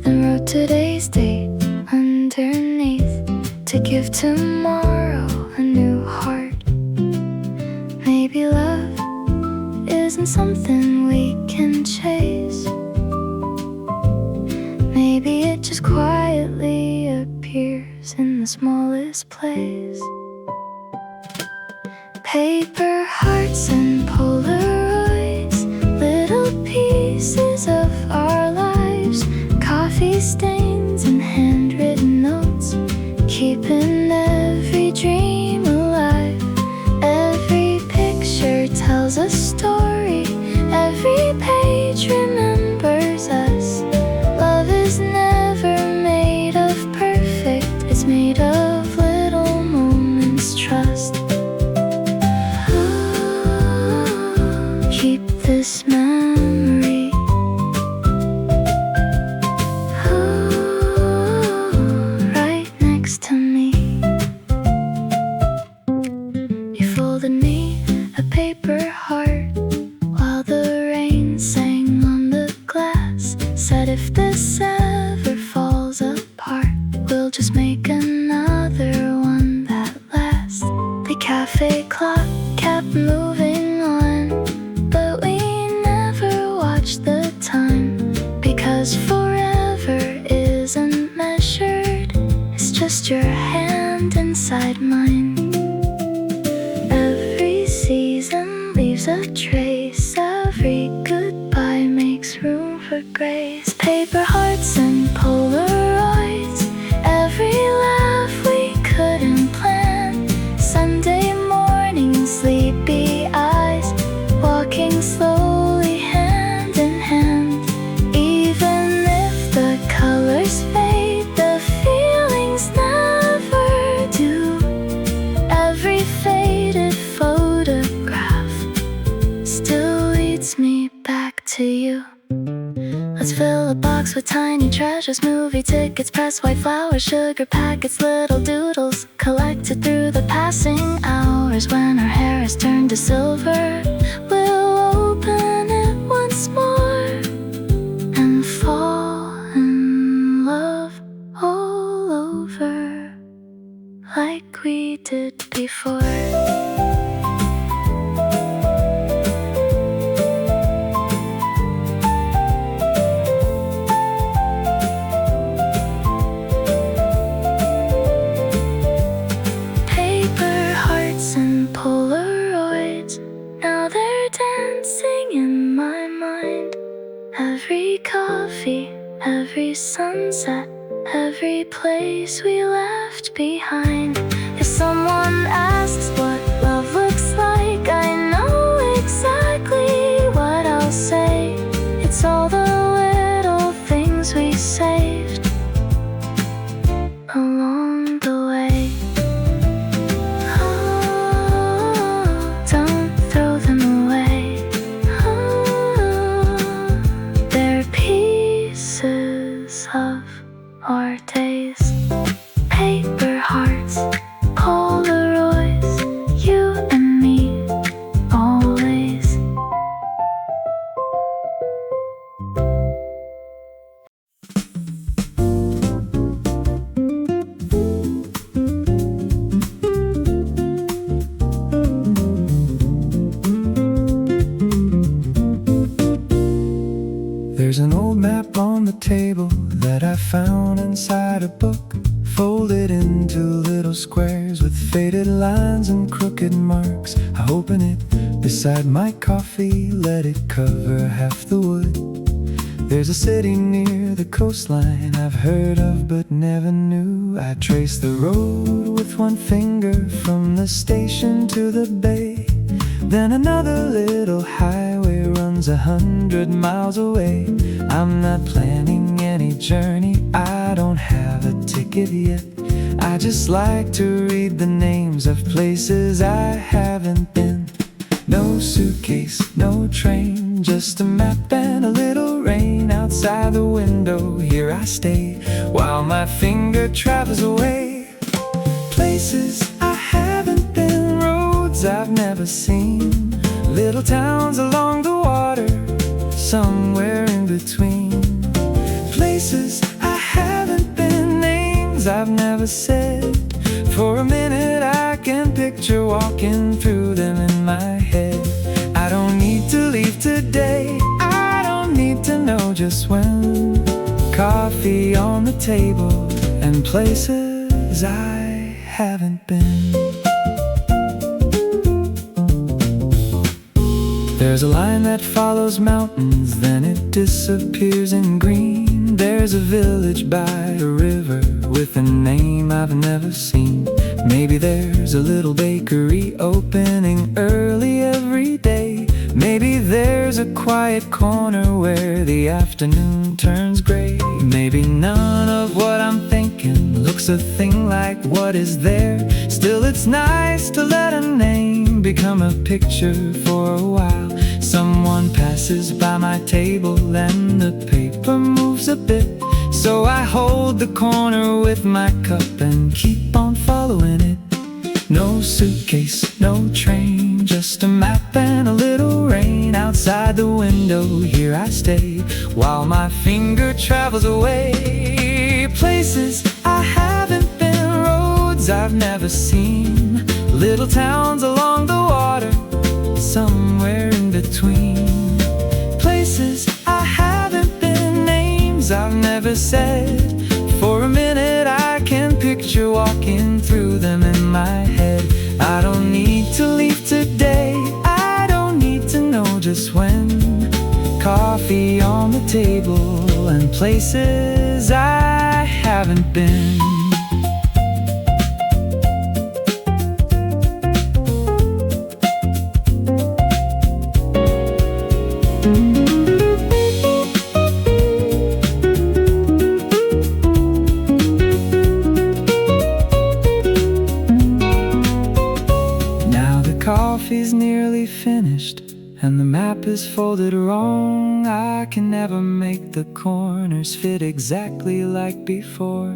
then wrote today's date underneath to give tomorrow a new heart. Maybe love isn't something we can chase. Maybe it just quietly appears in the smallest place. Paper hearts and Polaroids, little pieces of our lives, coffee stains and handwritten notes, keeping every dream alive. Every picture tells a story, every page remembers us. Love is never made of perfect, it's made of little moments, trust. Keep this memory. Right next to me. You folded me a paper heart while the rain sang on the glass. Said if this ever falls apart, we'll just make another one that lasts. The cafe clock kept moving on, but we never watched the time, because forever isn't measured, it's just your hand inside mine. Every season leaves a trace, every goodbye makes room for grace. Paper hearts and Polaroids, every laugh we couldn't plan. Sunday morning, sleepy eyes, walking slowly hand in hand. Even if the colors fade, the feelings never do. Every faded photograph still leads me back to you. Let's fill a box with tiny treasures, movie tickets, pressed white flowers, sugar packets, little doodles collected through the passing hours. When our hair has turned to silver, we'll open it once more and fall in love all over like we did before. Polaroids, now they're dancing in my mind. Every coffee, every sunset, every place we left behind. If someone asks what love looks like, I know exactly what I'll say. It's all the little things we saved along the way. Of our days. Paper hearts, Polaroids, you and me, always. There's an old map on the table that I found inside a book, folded into little squares with faded lines and crooked marks. I open it beside my coffee, let it cover half the wood. There's a city near the coastline I've heard of but never knew. I trace the road with one finger from the station to the bay. Then another little highway runs 100 miles away. I'm not planning any journey, I don't have a ticket yet. I just like to read the names of places I haven't been. No suitcase, no train, just a map and a little rain. Outside the window, here I stay while my finger travels away. Places I haven't been, roads roads I've never seen, little towns along the water, somewhere in between. Places I haven't been, names I've never said. For a minute I can picture walking through them in my head. I don't need to leave today, I don't need to know just when. Coffee on the table and places I haven't been. There's a line that follows mountains, then it disappears in green. There's a village by a river with a name I've never seen. Maybe there's a little bakery opening early every day. Maybe there's a quiet corner where the afternoon turns gray. Maybe none of what I'm thinking looks a thing like what is there. Still, it's nice to let a name become a picture for a while. Someone passes by my table and the paper moves a bit, so I hold the corner with my cup and keep on following it. No suitcase, no train, just a map and a little rain. Outside the window, here I stay while my finger travels away. Places I haven't been, roads I've never seen, little towns along the water, somewhere in between. Places I haven't been, names I've never said. For a minute I can picture walking through them in my head. I don't need to leave today, I don't need to know just when. Coffee on the table and places I haven't been. Coffee's nearly finished and the map is folded wrong. I can never make the corners fit exactly like before.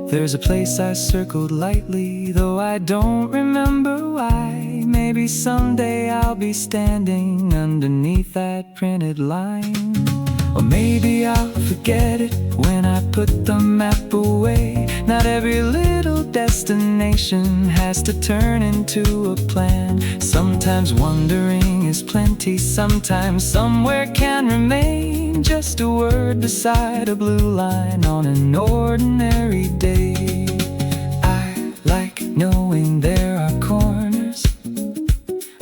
There's a place I circled lightly, though I don't remember why. Maybe someday I'll be standing underneath that printed line. Or maybe I'll forget it when I put the map away. Not every little destination has to turn into a plan. Sometimes wandering is plenty, sometimes somewhere can remain just a word beside a blue line on an ordinary day. I like knowing there are corners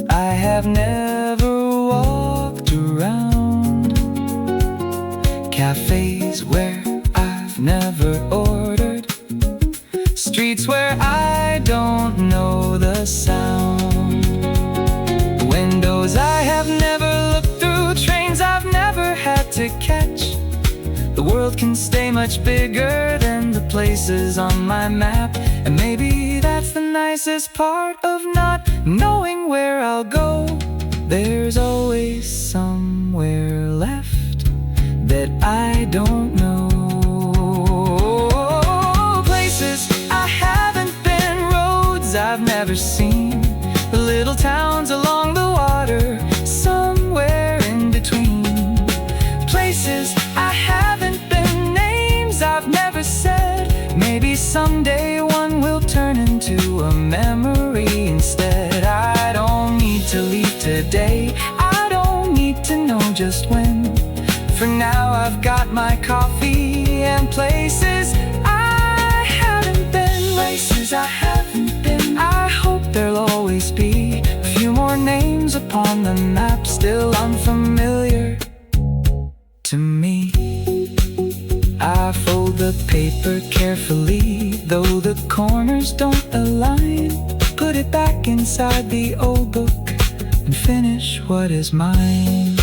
I have never walked around, cafes where I've never ordered, streets where I don't know the sound, windows I have never looked through, trains I've never had to catch. The world can stay much bigger than the places on my map, and maybe that's the nicest part of not knowing where I'll go. There's always somewhere left that I don't know. Places I haven't been, roads I've never seen, little towns along the water, somewhere in between. Places I haven't been, names I've never said. Maybe someday one will turn into a memory instead. I don't need to leave today, I don't need to know just when. For now I've got my coffee and places I haven't been, places I haven't been. I hope there'll always be a few more names upon the map still unfamiliar to me. I fold the paper carefully, though the corners don't align. Put it back inside the old book and finish what is mine.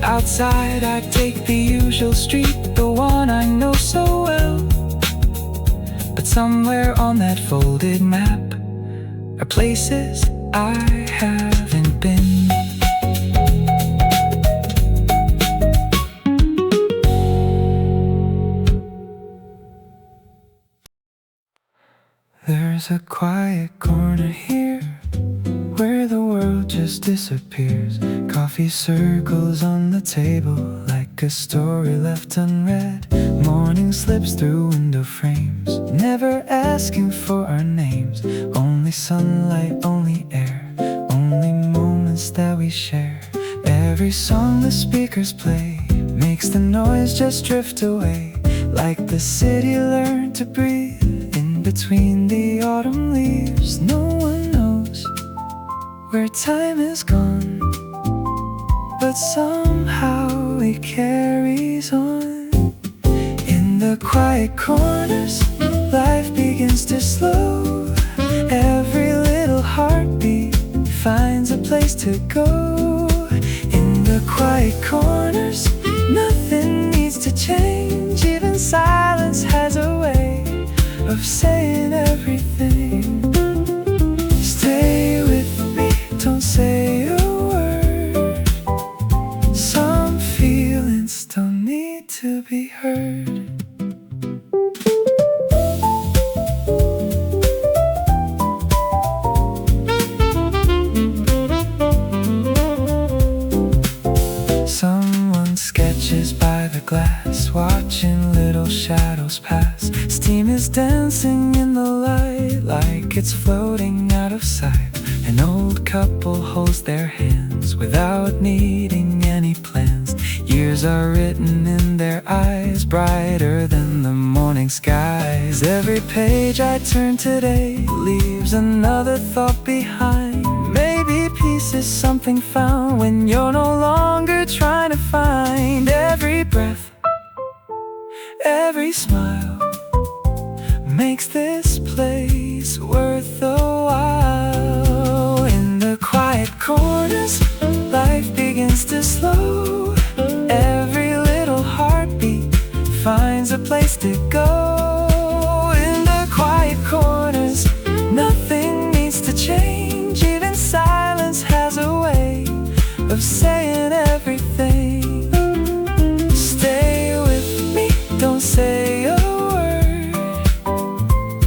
Outside I take the usual street, the one I know so well. But somewhere on that folded map are places I haven't been. There's a quiet corner here just disappears. Coffee circles on the table like a story left unread. Morning slips through window frames, never asking for our names. Only sunlight, only air, only moments that we share. Every song the speakers play makes the noise just drift away, like the city learned to breathe in between the autumn leaves. No one knows where time is gone, but somehow it carries on. In the quiet corners, life begins to slow. Every little heartbeat finds a place to go. In the quiet corners, nothing needs to change. Even silence has a way of saying everything. Stay with me, don't say a word. Some feelings don't need to be heard. Someone sketches by the glass, watching little shadows pass. Steam is dancing in the light like it's floating out of sight. An old couple holds their hands without needing any plans. Years are written in their eyes, brighter than the morning skies. Every page I turn today leaves another thought behind. Maybe peace is something found when you're no longer trying to find. Every breath, every smile makes this place worth a while. In the quiet corners, life begins to slow. Every little heartbeat finds a place to go. In the quiet corners, nothing needs to change. Even silence has a way of saying everything. Stay with me, don't say a word.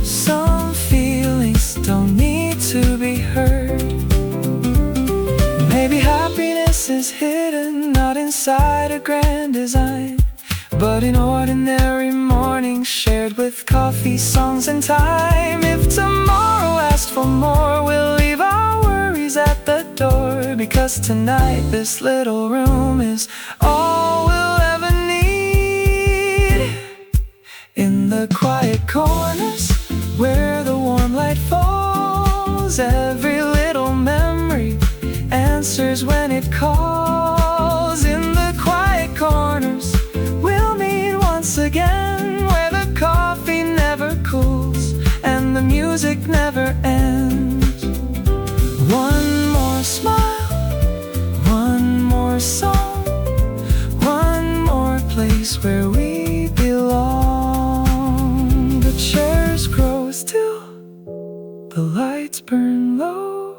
Some feelings don't need to be heard. Maybe happiness is hidden, not inside a grand design, but in ordinary mornings shared with coffee, songs, and time. If tomorrow asks for more, we'll leave our worries at the door, because tonight this little room is all we'll ever need. In the quiet corners where the warm light falls, every little memory answers when it calls. In the quiet corners we'll meet once again, where the coffee never cools and the music never ends. One more smile, one more song, one more place where we belong. The chairs grow still, the lights burn low,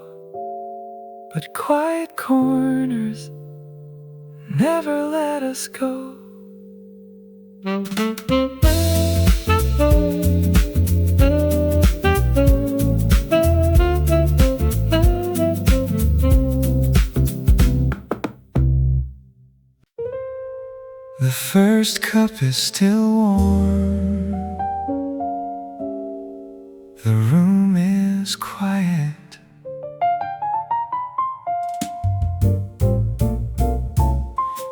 but quiet corners never let us go. The first cup is still warm. The room is quiet.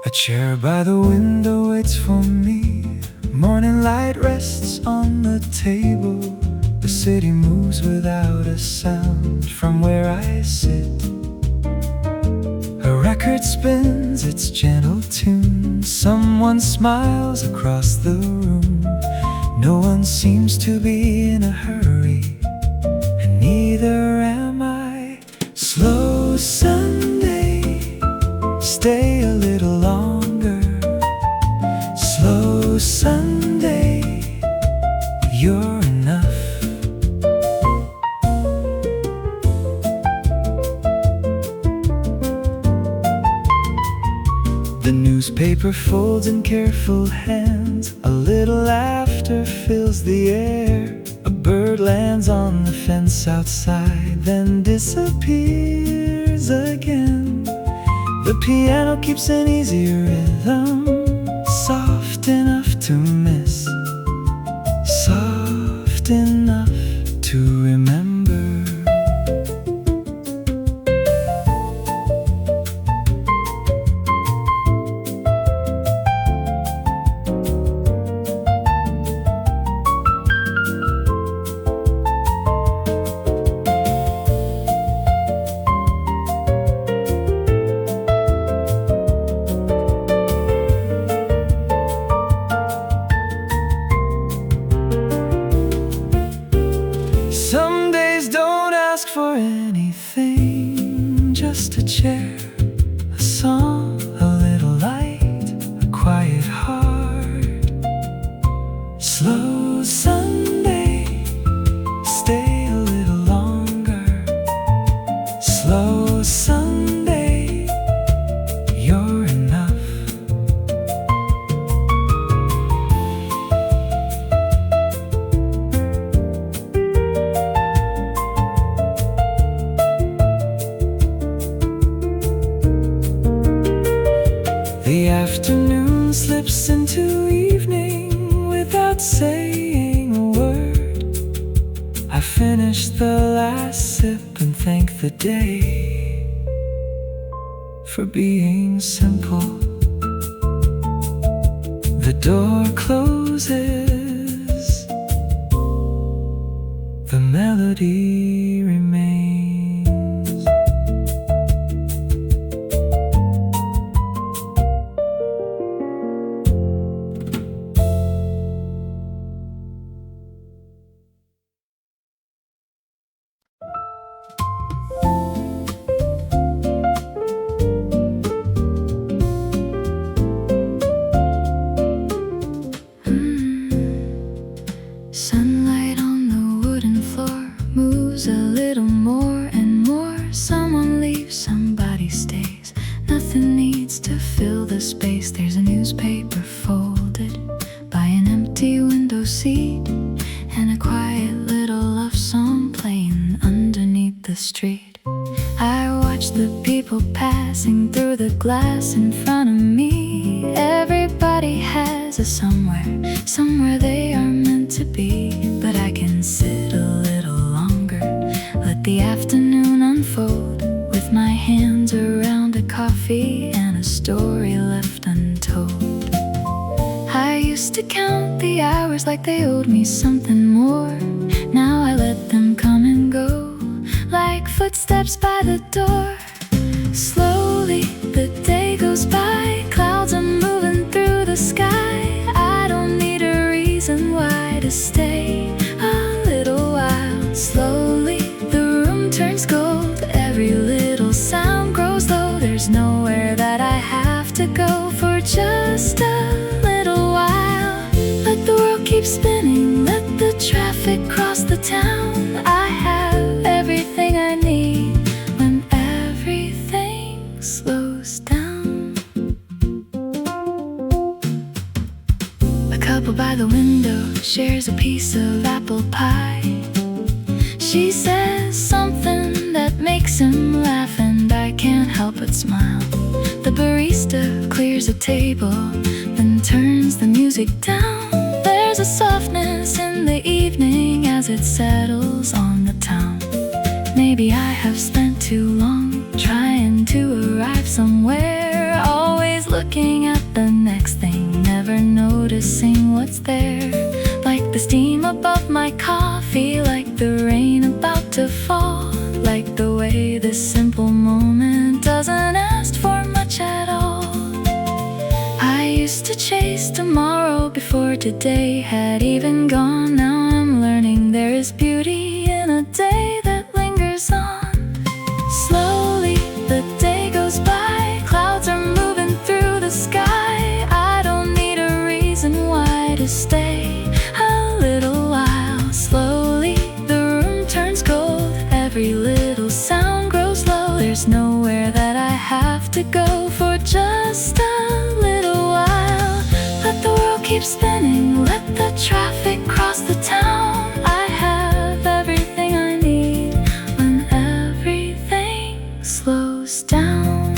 A chair by the window waits for me. Morning light rests on the table. The city moves without a sound from where I sit. A record spins its gentle tune. Someone smiles across the room. No one seems to be in a hurry, and neither am I. Slow Sunday, stay a little longer. Slow Sunday, you're enough. The newspaper folds in careful hands. A little laughter fills the air. A bird lands on the fence outside, then disappears again. piano keeps an easy rhythm, soft enough to miss, soft enough to remember. Some days don't ask for anything, just a chair, a song, a little light, a quiet heart. Slow Sunday, stay a little longer. Slow Sunday, you're enough. The afternoon slips into evening without saying a word. I finish the last sip and thank the day for being simple. The door closes, the melody remains. Sunlight on the wooden floor moves a little more and more. Someone leaves, somebody stays. Nothing needs to fill the space. There's a newspaper folded by an empty window seat, and a quiet little love song playing underneath the street. I watch the people passing through the glass in front of me. Everybody has a somewhere they are meant to be. But I can sit a little longer, let the afternoon unfold, with my hands around a coffee and a story left untold. I used to count the hours like they owed me something more. Now I let them come and go, like footsteps by the door. Slowly the day goes by, clouds are moving through the sky. I don't need a reason why to stay a little while. Slowly the room turns gold, every little sound grows low. There's nowhere that I have to go for just a little while. Let the world keep spinning, let the traffic cross the town. I have everything I need when everything slows down. A couple by the window shares a piece of apple pie. She says something that makes him laugh, and I can't help but smile. The barista clears a table, then turns the music down. There's a softness in the evening as it settles on the town. Maybe I have spent too long trying to arrive somewhere, always looking at the next thing, never noticing what's there. Like the steam above my coffee, like the rain about to fall, like the way this simple moment doesn't ask for much at all. I used to chase tomorrow before today had even gone. Now I'm learning there is beauty in a day that lingers on. Slowly the day goes by, clouds are moving through the sky. I don't need a reason why to stay a little while. Slowly the room turns gold, every little sound grows low. There's nowhere that I have to go for just a little while. Let the world keep spinning, let the traffic cross the town. I have everything I need when everything slows down.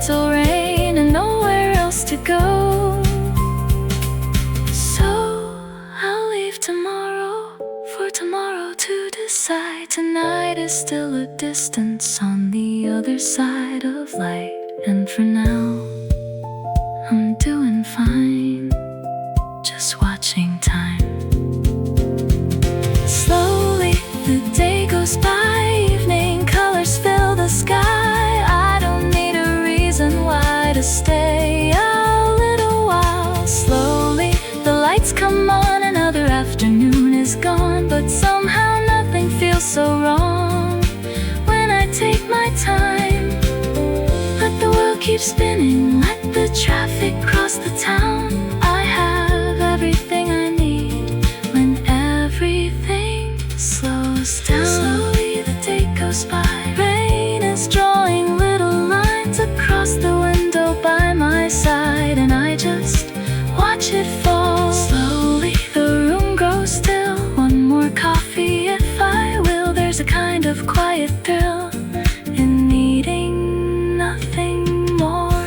it'll rain and nowhere else to go. So I'll leave tomorrow for tomorrow to decide. Tonight is still a distance on the other side of light. And for now, I'm doing fine, just watching time. Slowly the day goes by, evening colors fill the sky. I don't need a reason why to stay a little while. Slowly the lights come on, another afternoon is gone. But somehow nothing feels so wrong when I take my time. Let the world keep spinning, let the traffic cross the town. I have everything I need when everything slows down. Slowly the day goes by, rain is drawing little lines across the window by my side, and I just watch it fall. Slowly the room grows still, one more coffee if I will. There's a kind of quiet thrill in needing nothing more.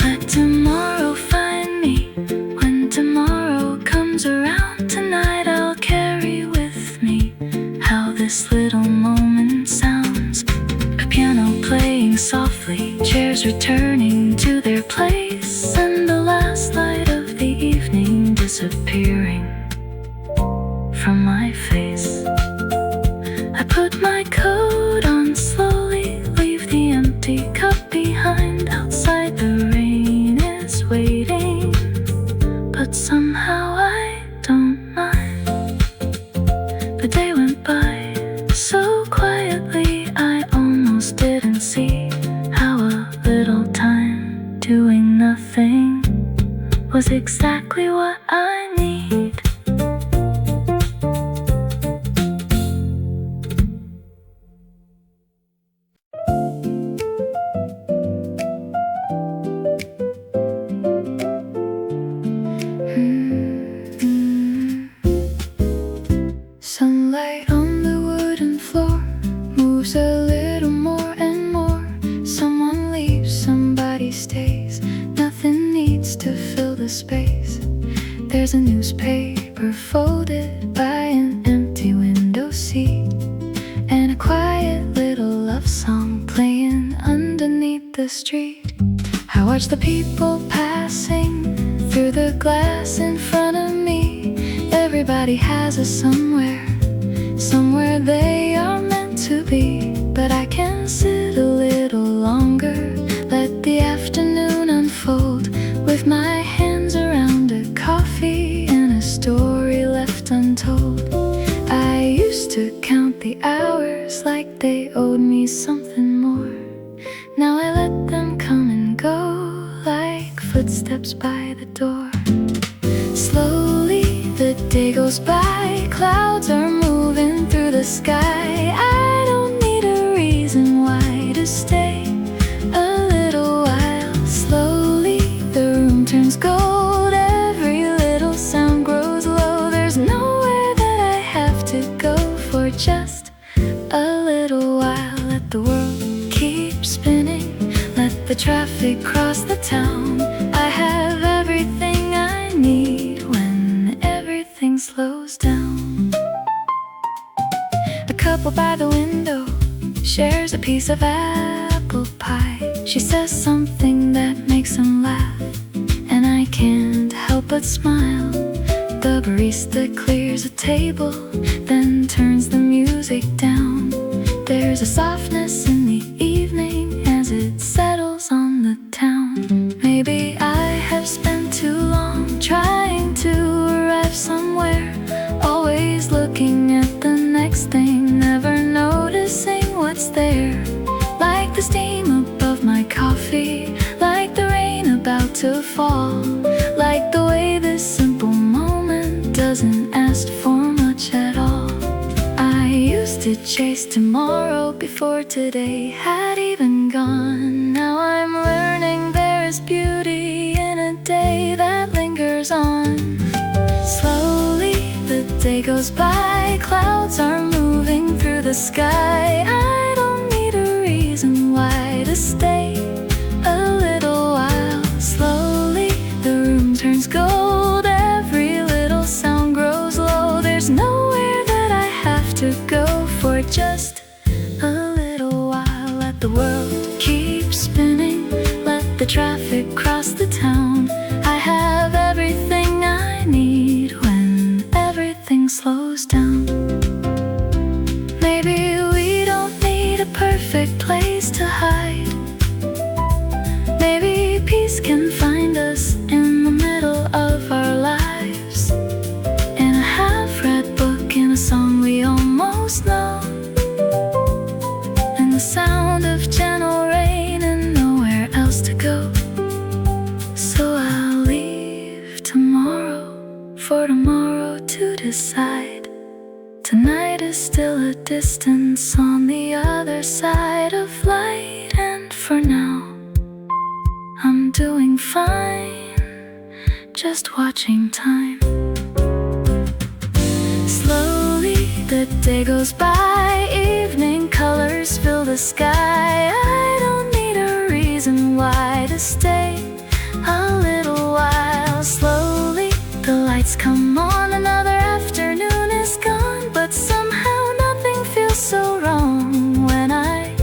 Let tomorrow find me when tomorrow comes around. Tonight I'll carry with me how this little moment sounds. A piano playing softly, chairs returning to their place, and the last light of the evening disappearing from my face. I put my coat on slowly, leave the empty cup behind. Outside the rain is waiting, but somehow I don't mind. The day went by so quietly, I almost didn't see how a little time doing nothing was exactly what I need. Sunlight on the wooden floor moves a little more and more. Someone leaves, somebody stays. Nothing needs to fill the space. There's a newspaper folded by an empty window seat, and a quiet little love song playing underneath the street. I watch the people passing through the glass in front of me. Everybody has a somewhere they are meant to be. But I can sit a little longer, let the afternoon unfold, with my hands around a coffee and a story left untold. I used to count the hours like they owed me something more. Now I let them come and go like footsteps by the door. Slowly the day goes by, clouds are moving through the sky. I don't need a reason why to stay a little while. Slowly the room turns gold, every little sound grows low. There's nowhere that I have to go for just a little while. Let the world keep spinning, let the traffic cross the town. I have everything I need when everything slows down. The couple by the window shares a piece of apple pie. She says something that makes him laugh, and I can't help but smile. The barista clears a table, then turns the music down. There's a softness in the evening as it settles on the town. Maybe I have spent too long trying to arrive somewhere, always looking at the next thing, never noticing what's there. Like the steam above my coffee, like the rain about to fall, like the way this simple moment doesn't ask for much at all. I used to chase tomorrow before today had even gone. Now I'm learning there is beauty in a day that lingers on. Slowly the day goes by, clouds are moving through the sky. I don't reason why to stay a little while. Slowly the room turns gold, every little sound grows low. There's nowhere that I have to go for just a little while. Let the world keep spinning, let the traffic cross the town. I have everything I need when everything slows down. Maybe we don't need a perfect place to hide. Maybe peace can find us in the middle of our lives, in a half-read book, in a song we almost know, in the sound of gentle rain and nowhere else to go. So I'll leave tomorrow for tomorrow to decide. Tonight is still a distance on the other side of light, and for now I'm doing fine, just watching time. Slowly the day goes by, evening colors fill the sky. I don't need a reason why to stay a little while. Slowly the lights come on, another afternoon is gone, but somehow nothing feels so wrong when I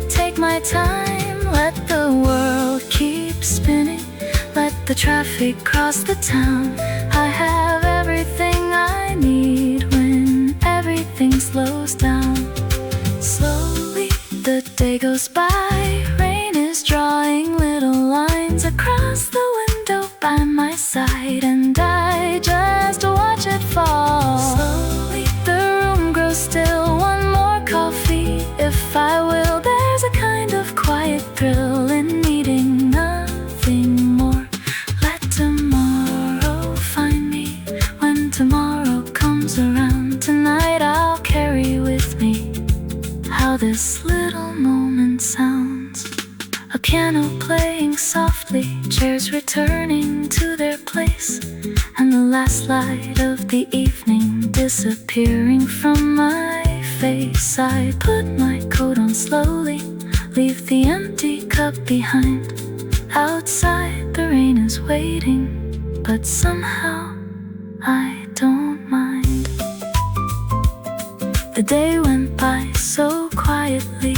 take my time. Let the world keep spinning, let the traffic cross the town. I have everything I need when everything slows down. Slowly the day goes by, rain is drawing little lines across the window by my side, and I just watch it fall. Slowly the room grows still, one more coffee if I will. There's a kind of quiet thrill in needing nothing more. Let tomorrow find me when tomorrow comes around. Tonight I'll carry with me how this little moment sounds. A piano playing softly, chairs returning to their place, and the last light of the evening disappearing from my face. I put my coat on slowly, leave the empty cup behind. Outside the rain is waiting, but somehow I don't mind. The day went by so quietly,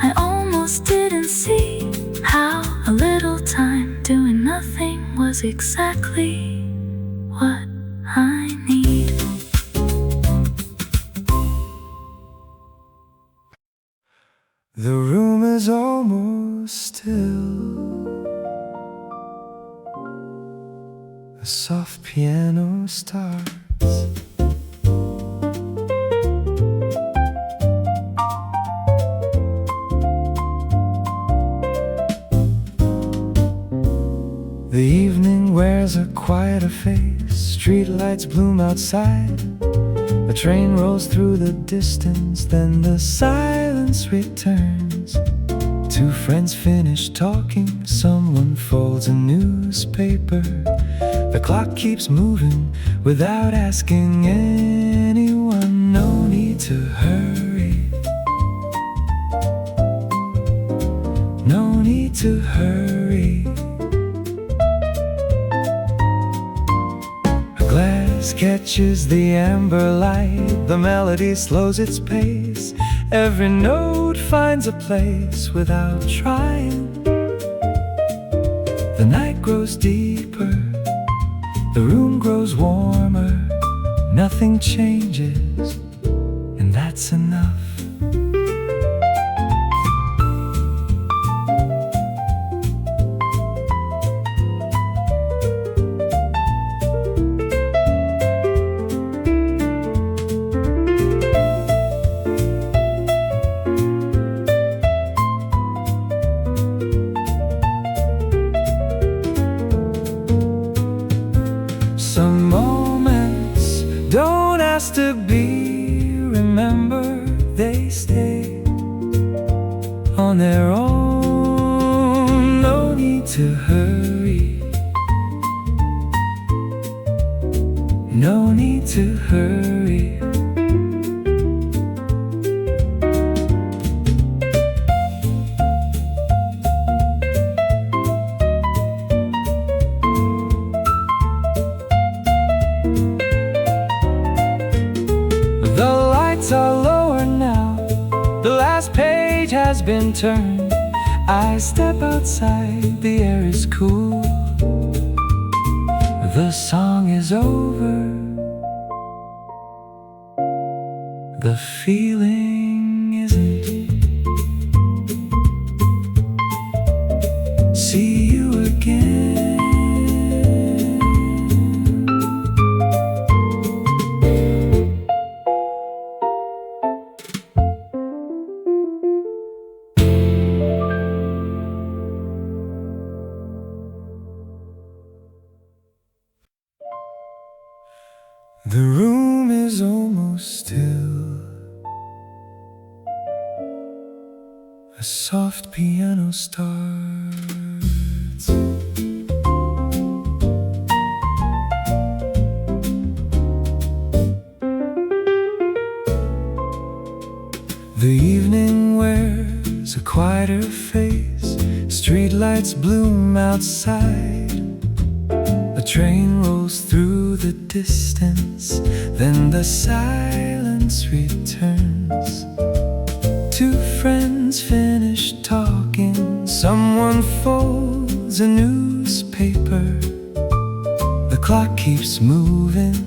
I almost didn't see how a little time doing nothing was exactly what I need. The room is almost still. A soft piano starts. The evening wears a quieter face, streetlights bloom outside. A train rolls through the distance, then the silence returns. Two friends finish talking, someone folds a newspaper. The clock keeps moving without asking anyone. No need to hurry, no need to hurry. Glass catches the amber light, the melody slows its pace. Every note finds a place without trying. The night grows deeper, the room grows warmer. Nothing changes, and that's enough. Some moments don't ask to be remembered, they stay on their own. No need to hurry, no need to hurry. lights are lower now, the last page has been turned. I step outside, the air is cool, the song is over, the feeling isn't. See you again. The room is almost still. A soft piano starts. The evening wears a quieter face. Streetlights bloom outside. A train rolls through the distance, then the silence returns. Two friends finish talking. Someone folds a newspaper. The clock keeps moving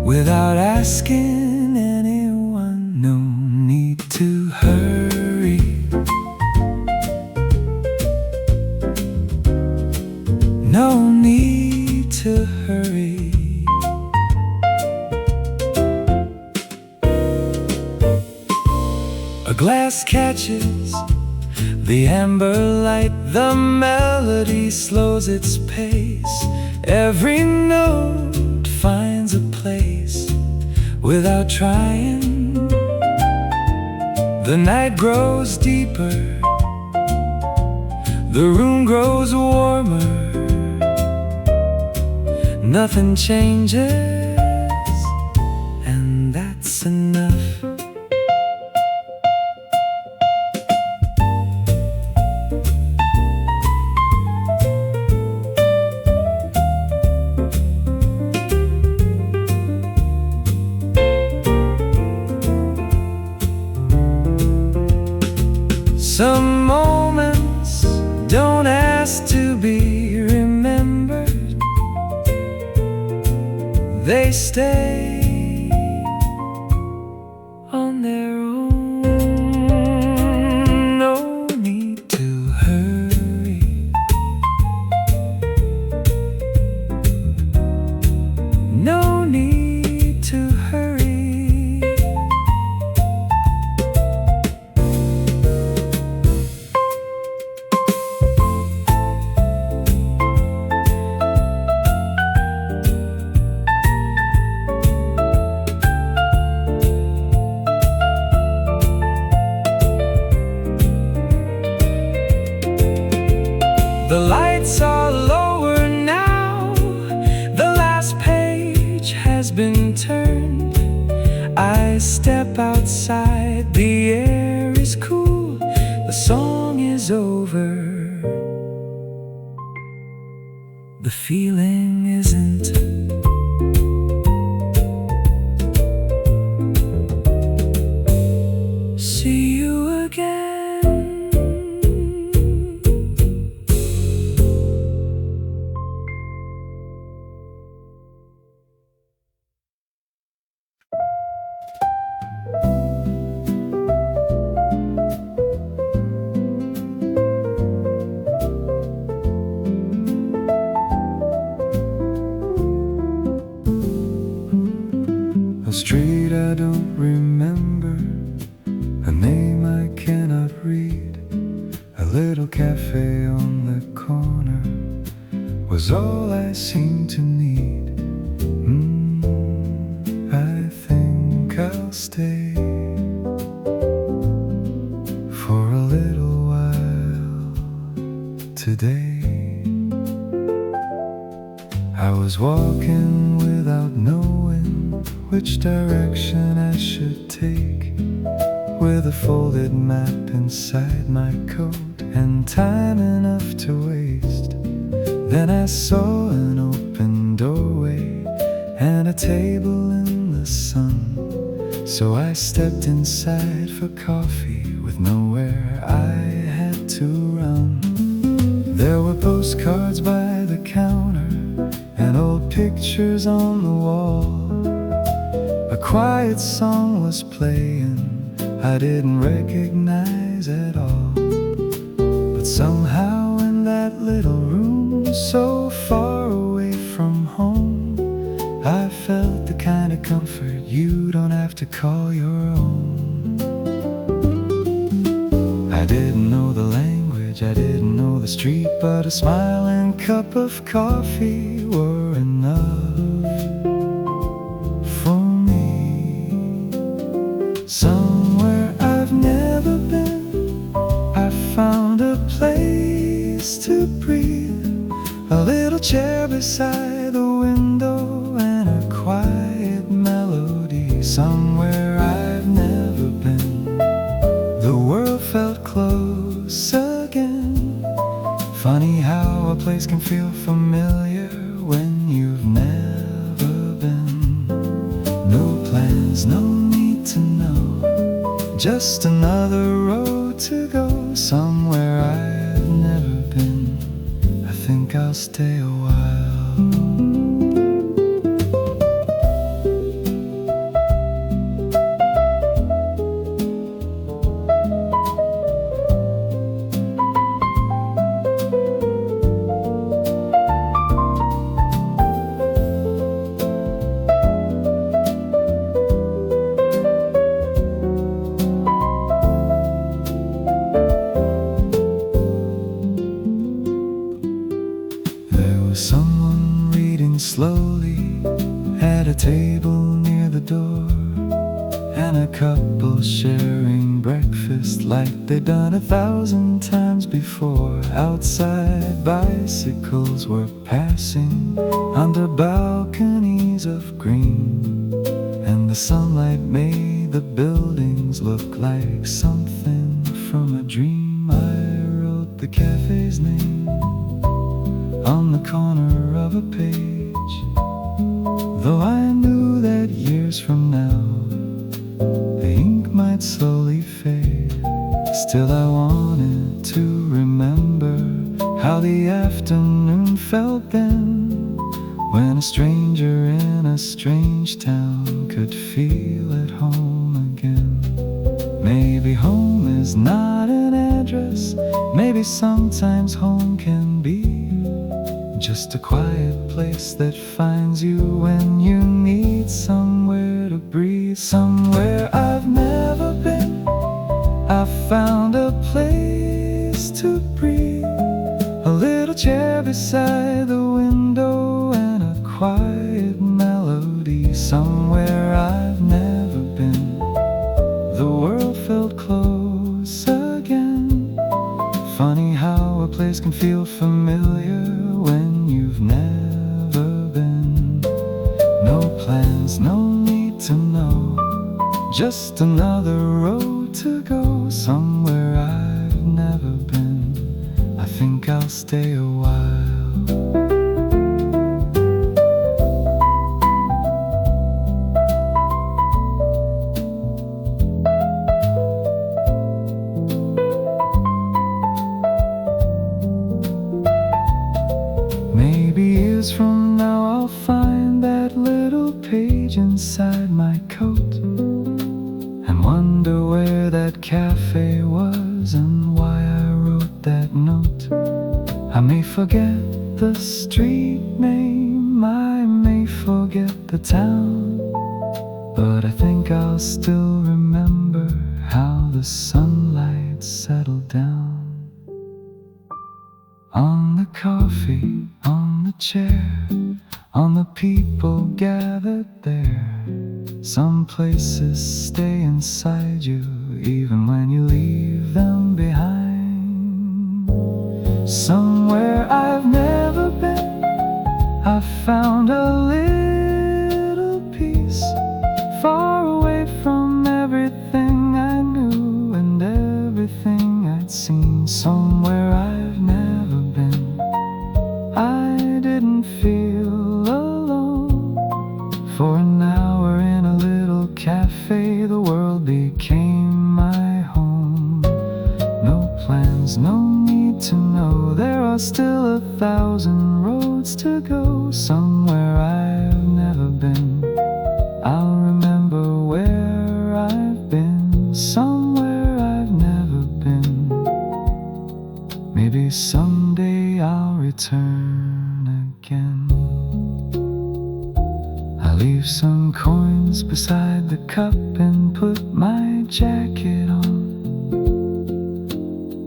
without asking anyone. No need to hurry. No need to hurry. A glass catches the amber light. The melody slows its pace. Every note finds a place without trying. The night grows deeper. The room grows warmer. Nothing changes, and that's enough. Some moments don't ask to be remembered. They stay on their own. No need to hurry. No need to hurry. The lights are lower now, the last page has been turned. I step outside, the air is cool, the song is over, the feeling isn't. See you again. A street I don't remember, a name I cannot read. A little cafe on the corner was all I seemed to need. I think I'll stay for a little while today. I was walking without knowing which direction I should take, with a folded map inside my coat and time enough to waste. Then I saw an open doorway and a table in the sun. So I stepped inside for coffee with nowhere I had to run. There were postcards by the counter and old pictures on the wall. A quiet song was playing I didn't recognize at all. But somehow in that little room so far away from home, I felt the kind of comfort you don't have to call your own. I didn't know the language, I didn't know the street, but a smile and cup of coffee were enough for me. Somewhere I've never been, I found a place to breathe, a little chair beside the window and a quiet melody. Somewhere I've never been, the world felt close again. Funny how a place can feel familiar when you've never been. No plans, no need to know, just another road to go. Somewhere I've never been, I think I'll stay a while. Someone reading slowly at a table near the door, and a couple sharing breakfast like they'd done 1,000 times before. Outside, bicycles were passing under balconies of green, and the sunlight made the buildings look like something from a dream. I wrote the cafe's name on the corner of a page, though I knew that years from now the ink might slowly fade. Still I wanted to remember how the afternoon felt then, when a stranger in a strange town could feel at home again. Maybe home is not an address, maybe sometimes home can be just a quiet place that finds you when you need somewhere to breathe. Somewhere I've never been, I found a place to breathe, a little chair beside the window and a quiet melody. Somewhere I've never been, the world felt close again. Funny how a place can feel familiar when you've never been. No plans, no need to know, just another road to go. Somewhere I've never been, I think I'll stay a while. Maybe years from now I'll find that little page inside my coat and wonder where that cafe was and why I wrote that note. I may forget the street name, I may forget the town, but I think I'll still remember how the sunlight settled down on the coffee, on the chair, on the people gathered there. Some places stay inside you even when you leave them behind. Somewhere I've never been, I found a little peace, far away from everything I knew and everything I'd seen. Somewhere I've never been, I didn't feel alone. For an hour in a little cafe, the world became my home. No plans, no need to know. There are still 1,000 roads to go. Somewhere I've never been, I'll remember where I've been. Somewhere I've never been. Maybe someday I'll return again. I leave some coins beside the cup and put my jacket on.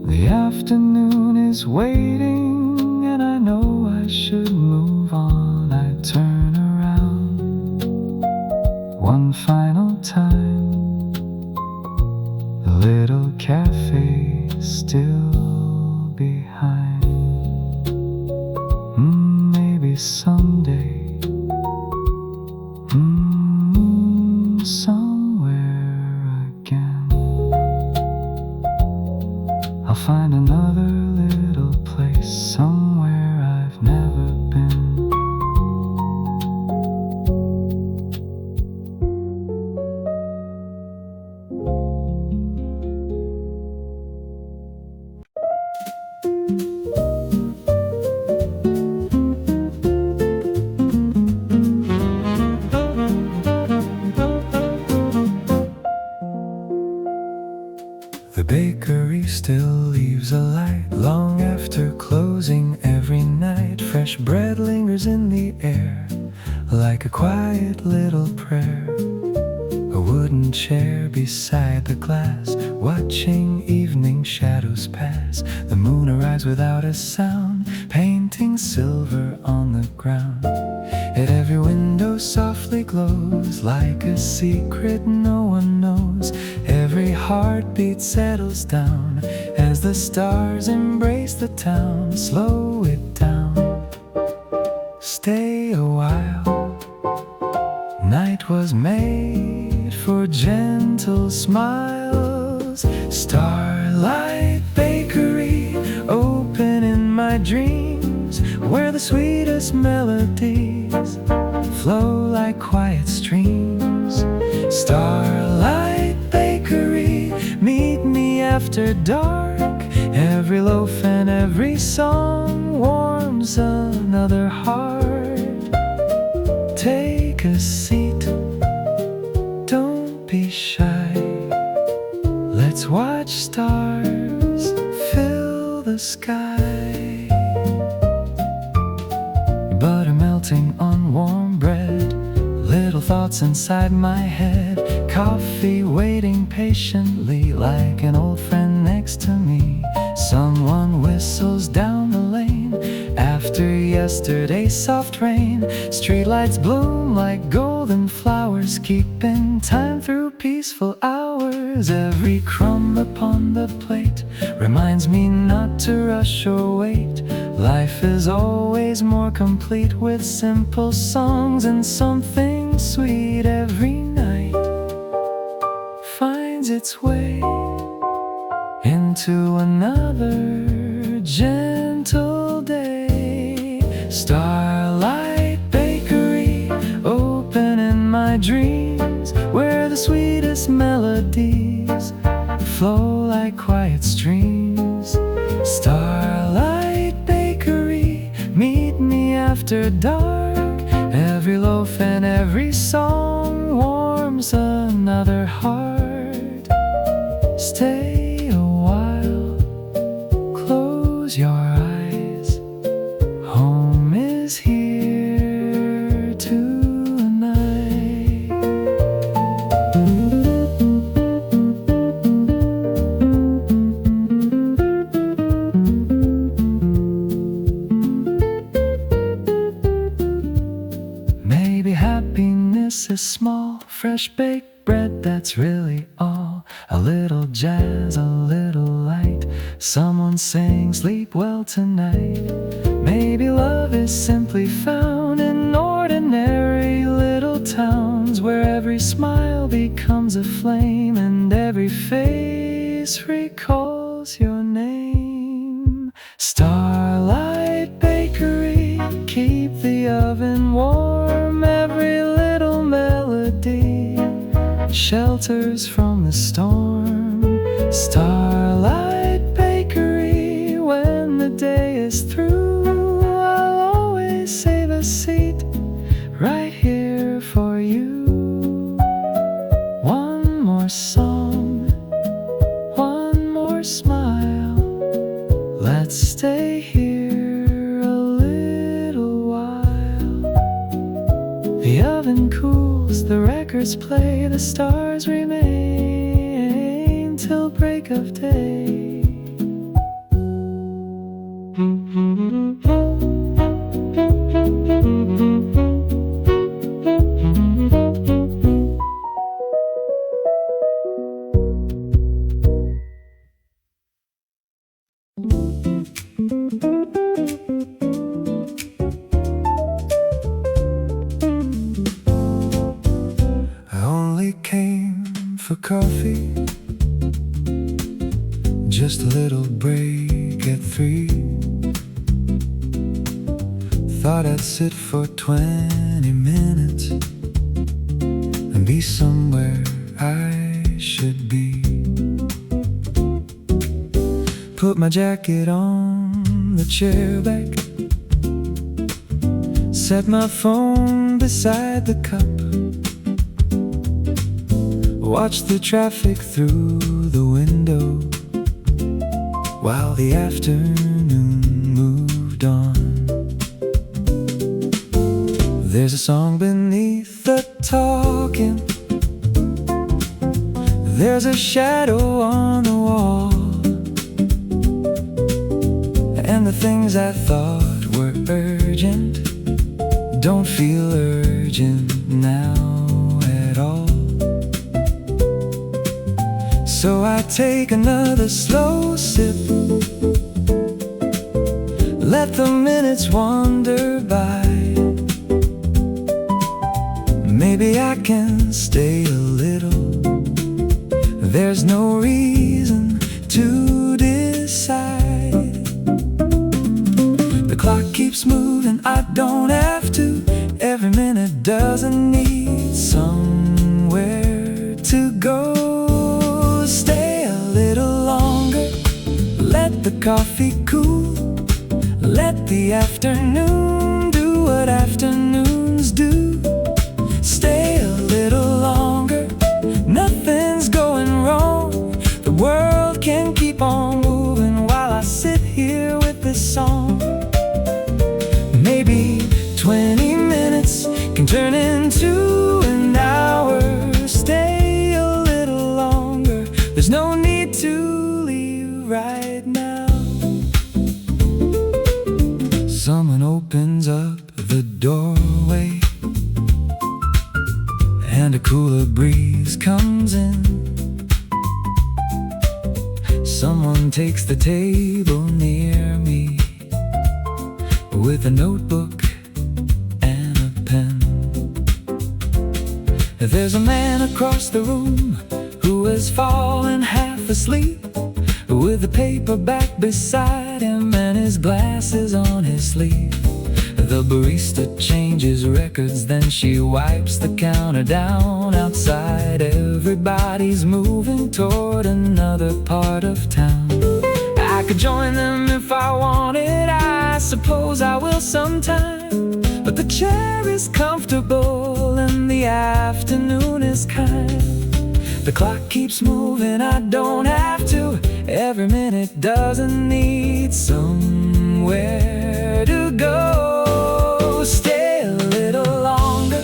The afternoon is waiting and I know I should move on. I turn around one final time. The little cafe is still behind. Maybe someday, somewhere again, I'll find another little place somewhere I've never been. The bakery still leaves a light long after closing every night. Fresh bread lingers in the air like a quiet little prayer. A wooden chair beside the glass, watching evening shadows pass. The moon arrives without a sound, painting silver on the ground. At every window softly glows like a secret no one knows. Every heartbeat settles down as the stars embrace the town. Slow it down, stay a while. Night was made for gentle smiles. Starlight Bakery, open in my dreams, where the sweetest melodies flow like quiet streams. Starlight Bakery, meet me after dark. Every loaf and every song warms another heart. Take a seat, don't be shy. Let's watch stars fill the sky. Butter melting on warm bread, little thoughts inside my head. Coffee waiting patiently like an old friend next to me. Someone whistles down the lane after yesterday's soft rain. Streetlights bloom like golden flowers, keeping time through peaceful hours. Every crumb upon the plate reminds me not to rush or wait. Life is always more complete with simple songs and something sweet. Every night finds its way into another gentle day. Starlight Bakery, open in my dreams, where the sweetest melodies flow like quiet streams. Starlight Bakery, meet me after dark. Every loaf and every song warms another heart. Stay a while, close your eyes. Home is here tonight. Maybe happiness is small, fresh baked bread, that's really all. A little jazz, a little light, someone saying sleep well tonight. Maybe love is simply found in ordinary little towns, where every smile becomes a flame and every face recalls your name. Starlight Bakery, keep the oven warm. Every little melody shelters from the storm. Starlight Bakery, when the day is through, I'll always save a seat right here for you. One more song, one more smile. Let's stay here a little while. The oven cools, the records play, the stars remain till break of day. I only came for coffee, just a little break at 3. Thought I'd sit for 20 minutes and be somewhere I should be. Put my jacket on the chair back, set my phone beside the cup, watch the traffic through the window while the afternoon moved on. There's a song beneath the talking, there's a shadow on the wall, and the things I thought were urgent don't feel urgent now at all. So I take another slow sip, let the minutes wander by. Maybe I can stay a little, there's no reason to decide. The clock keeps moving, I don't have to. Every minute doesn't need somewhere to go. Stay a little longer, let the coffee cool, let the afternoon do what afternoons do. Stay a little longer, nothing's going wrong. The world can keep on moving while I sit here with this song. Maybe 20 minutes can turn into an hour. Stay a little longer, there's no need to leave right now. Someone opens up the doorway and a cooler breeze comes in. Someone takes the table near me with a notebook and a pen. There's a man across the room who has fallen half asleep, with a paperback beside him and his glasses on his sleeve. The barista changes records, then she wipes the counter down. Outside, everybody's moving toward another part of town. I could join them if I wanted, I suppose I will sometime. But the chair is comfortable and the afternoon is kind. The clock keeps moving, I don't have to. Every minute doesn't need somewhere to go. Stay a little longer,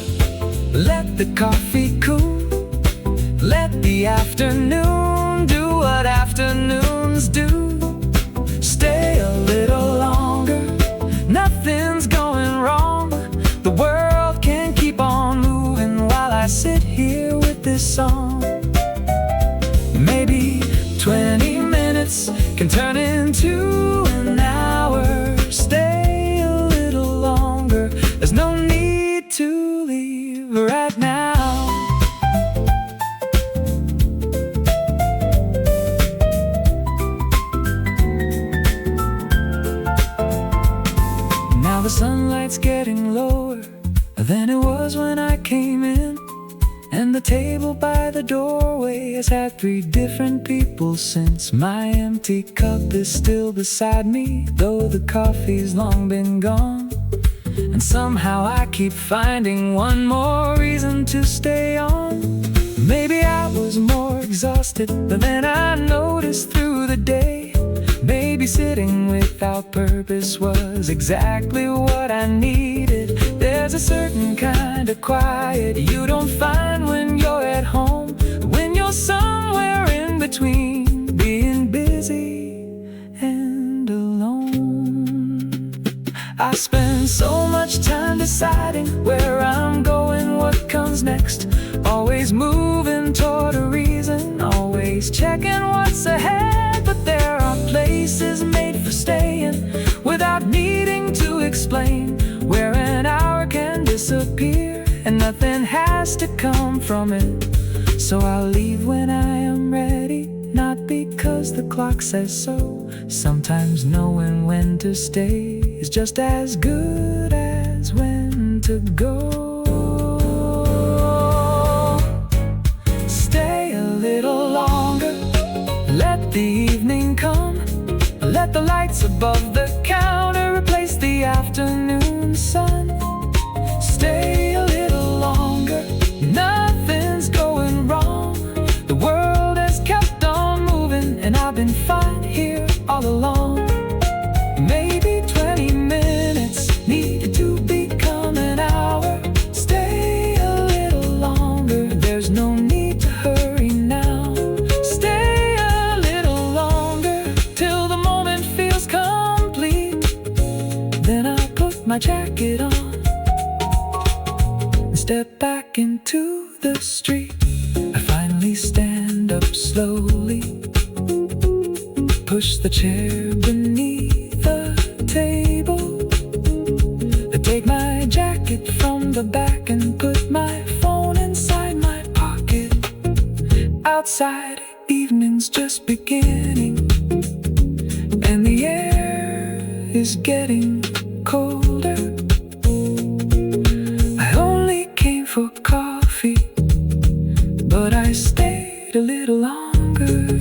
let the coffee cool, let the afternoon do what afternoons do. Stay a little longer, nothing's going wrong. The world can keep on moving while I sit here with this song. Maybe 20 minutes can turn into an hour. Stay a little longer, there's no need to leave right now. Now the sunlight's getting lower than it was when I came in, and the table by the doorway has had 3 different people since. My empty cup is still beside me, though the coffee's long been gone. And somehow I keep finding one more reason to stay on. Maybe I was more exhausted, but then I noticed through the day, maybe sitting without purpose was exactly what I needed. There's a certain kind of quiet you don't find when you're at home, when you're somewhere in between being busy and alone. I spend so much time deciding where I'm going, what comes next, always moving toward a reason, always checking what's ahead. But there are places made for staying without needing to explain, where an hour can disappear and nothing has to come from it. So I'll leave when I am ready, not because the clock says so. Sometimes knowing when to stay is just as good as when to go. Stay a little longer, let the evening come, let the lights above the counter replace the afternoon sun. Stay a little longer, nothing's going wrong. The world has kept on moving and I've been fine here all along. Maybe 20 minutes needed to become an hour. Stay a little longer, there's no need to hurry now. Stay a little longer till the moment feels complete. Then I'll put my jacket on and step back into the street. I finally stand up slowly, push the chair beneath the table. I take my jacket from the back and put my phone inside my pocket. Outside, evening's just beginning, and the air is getting colder. I only came for coffee, but I stayed a little longer.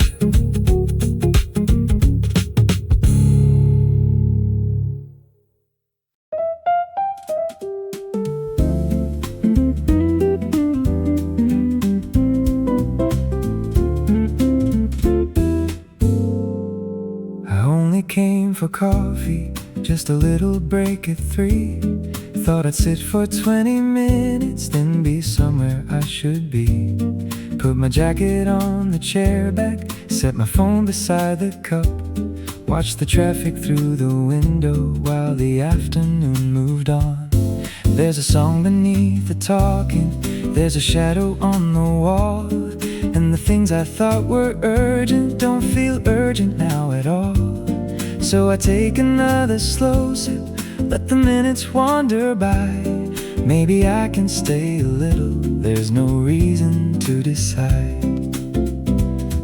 Came for coffee, just a little break at 3. Thought I'd sit for 20 minutes, then be somewhere I should be. Put my jacket on the chair back, set my phone beside the cup, watched the traffic through the window while the afternoon moved on. There's a song beneath the talking, there's a shadow on the wall, and the things I thought were urgent don't feel urgent now at all. So I take another slow sip, let the minutes wander by. Maybe I can stay a little, there's no reason to decide.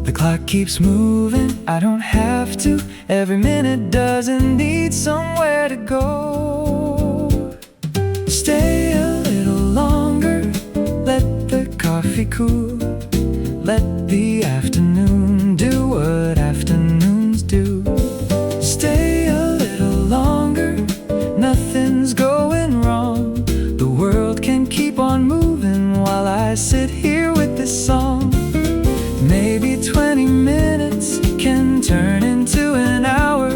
The clock keeps moving, I don't have to. Every minute doesn't need somewhere to go. Stay a little longer, let the coffee cool, let the afternoon do what afternoons do. Stay a little longer, nothing's going wrong. The world can keep on moving while I sit here with this song. Maybe 20 minutes can turn into an hour.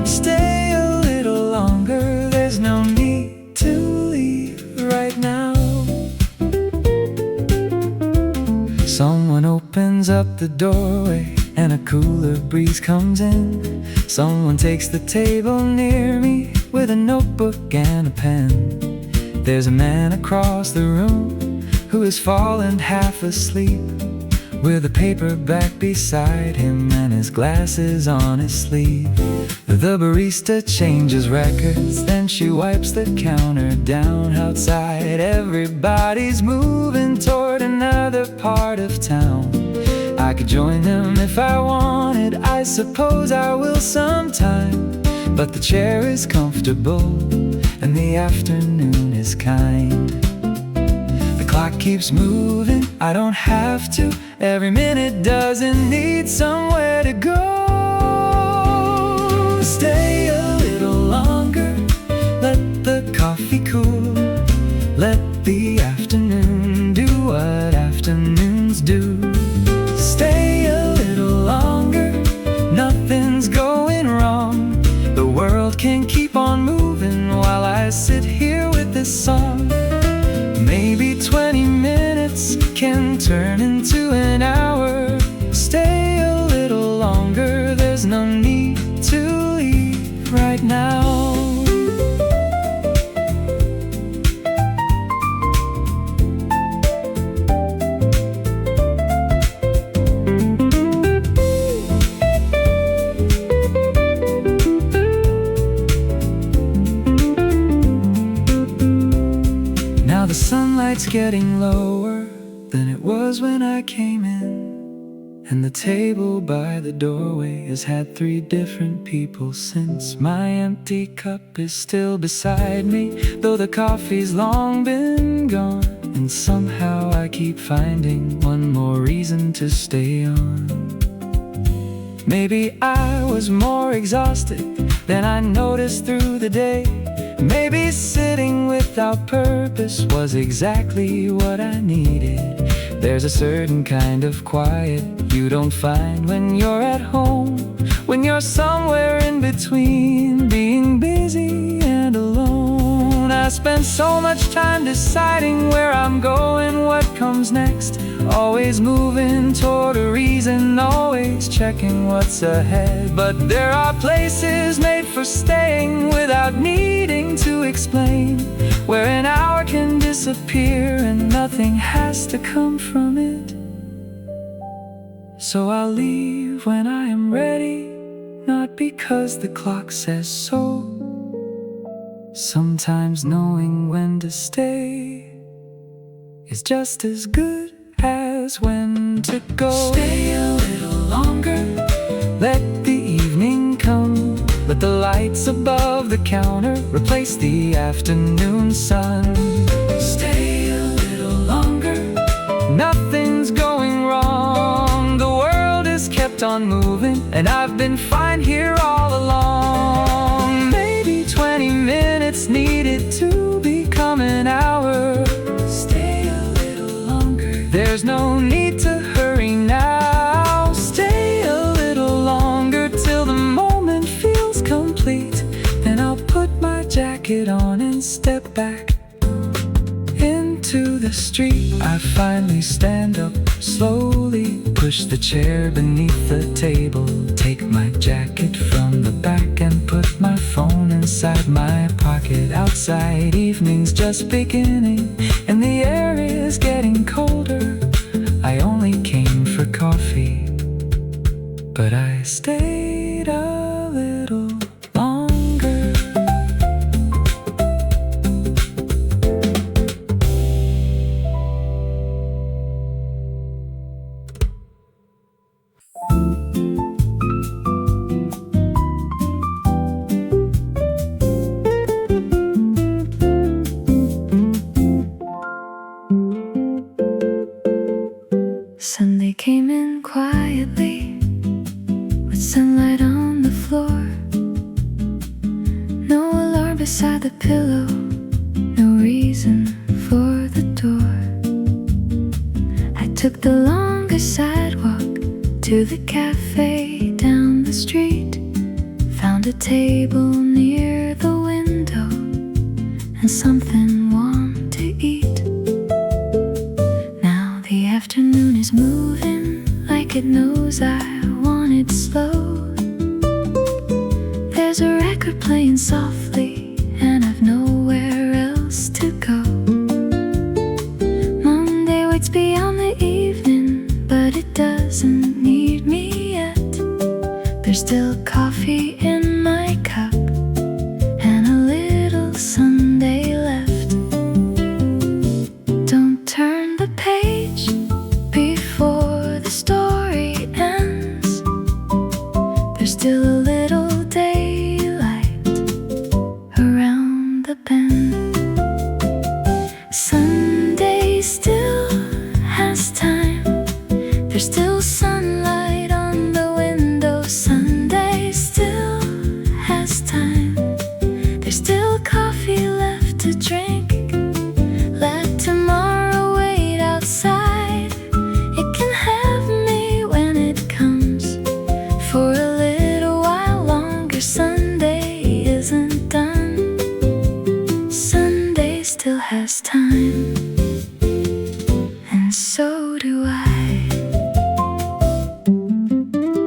Stay a little longer, there's no need to leave right now. Someone opens up the doorway and a cooler breeze comes in. Someone takes the table near me with a notebook and a pen. There's a man across the room who has fallen half asleep, with a paperback beside him and his glasses on his sleeve. The barista changes records, then she wipes the counter down. Outside, everybody's moving toward another part of town. I could join them if I wanted, I suppose I will sometime. But the chair is comfortable and the afternoon is kind. The clock keeps moving, I don't have to. Every minute doesn't need somewhere to go. Stay a little longer, let the coffee cool. Let the afternoon do what afternoons do. Stay a little longer, nothing's going wrong. The world can keep on moving while I sit here with this song. Maybe 20 minutes can turn into an hour. Stay a little longer, there's no need to leave right now. Now the sunlight's getting lower than it was when I came in, and the table by the doorway has had 3 different people since. My empty cup is still beside me, though the coffee's long been gone. And somehow I keep finding one more reason to stay on. Maybe I was more exhausted than I noticed through the day. Maybe sitting without purpose was exactly what I needed. There's a certain kind of quiet you don't find when you're at home, when you're somewhere in between being busy and alone. I spend so much time deciding where I'm going, what comes next. Always moving toward a reason, always checking what's ahead. But there are places made for staying without needing to explain, where an hour can disappear and nothing has to come from it. So I'll leave when I am ready, not because the clock says so. Sometimes knowing when to stay is just as good as when to go. Stay a little longer, let the evening come. Let the lights above the counter replace the afternoon sun. Stay a little longer, nothing's going wrong. The world is kept on moving, and I've been fine here all along. Maybe 20 minutes needed to become an hour. Stay a little longer, there's no need to hurry now. Stay a little longer till the moment feels complete. Then I'll put my jacket on and step back into the street. I finally stand up slowly, push the chair beneath the table, take my jacket from the back and put my phone inside my pocket. Outside, evening's just beginning and the air is getting colder. I only came for coffee, but I stayed a little longer. Sunday came in quietly, with sunlight on the floor. No alarm beside the pillow, no reason for the door. I took the longest sidewalk to the cafe down the street, found a table near the window and something warm to eat. The afternoon is moving like it knows I want it slow. There's a record playing softly and I've nowhere else to go. Monday waits beyond the evening, but it doesn't need me yet. There's still coffee in my cup and a little Sunday left. Don't turn the page before the story ends. There's still a little daylight around the bend. Sunday still has time. There's still sunlight on the window. Sunday still has time. There's still coffee left to drink. Let tomorrow wait outside. It can have me when it comes. For a little while longer, Sunday isn't done. Sunday still has time. And so do I.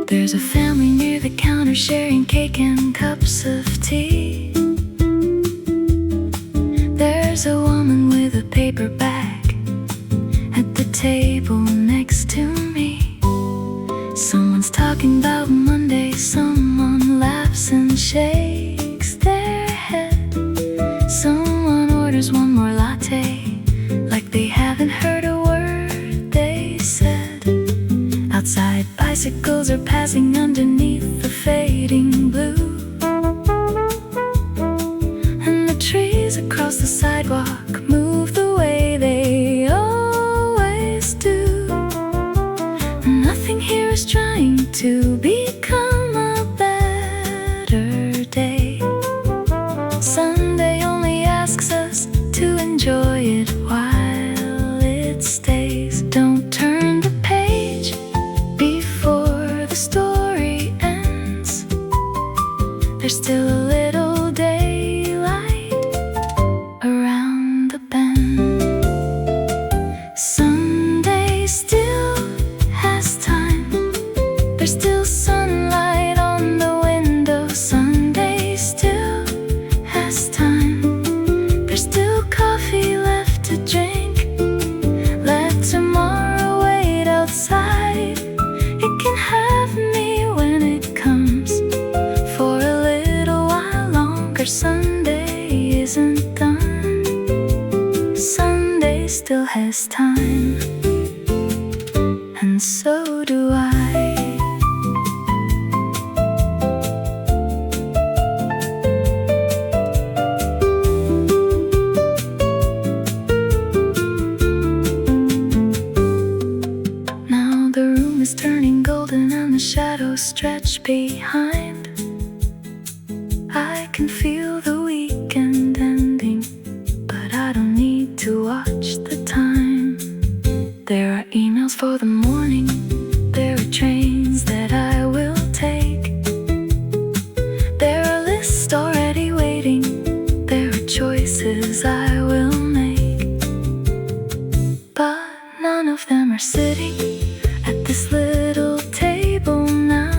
There's a family near the counter sharing cake and cups of tea. There's a woman with a paper bag at the table next to me. Someone's talking about Monday. Someone laughs and shakes their head. Someone orders one more latte, like they haven't heard a word they said. Outside, bicycles are passing underneath the fading blue, and the trees across the sidewalk move the way they always do. Nothing here is trying to become a better day. Sunday only asks us to enjoy it while it stays. Don't turn the page before the story ends. There's still a little daylight around the bend. Sunday still has time. There's still sunlight on the window. Sunday still has time. There's still coffee left to drink. Let tomorrow wait outside. It can have me when it comes. For a little while longer, Sunday isn't done. Sunday still has time. And so do I. Now the room is turning golden and the shadows stretch behind. I can feel the weekend ending, but I don't need to watch the time. There are emails for the morning. There are trains that I will take. There are lists already waiting. There are choices I will make. But none of them are sitting at this little table now.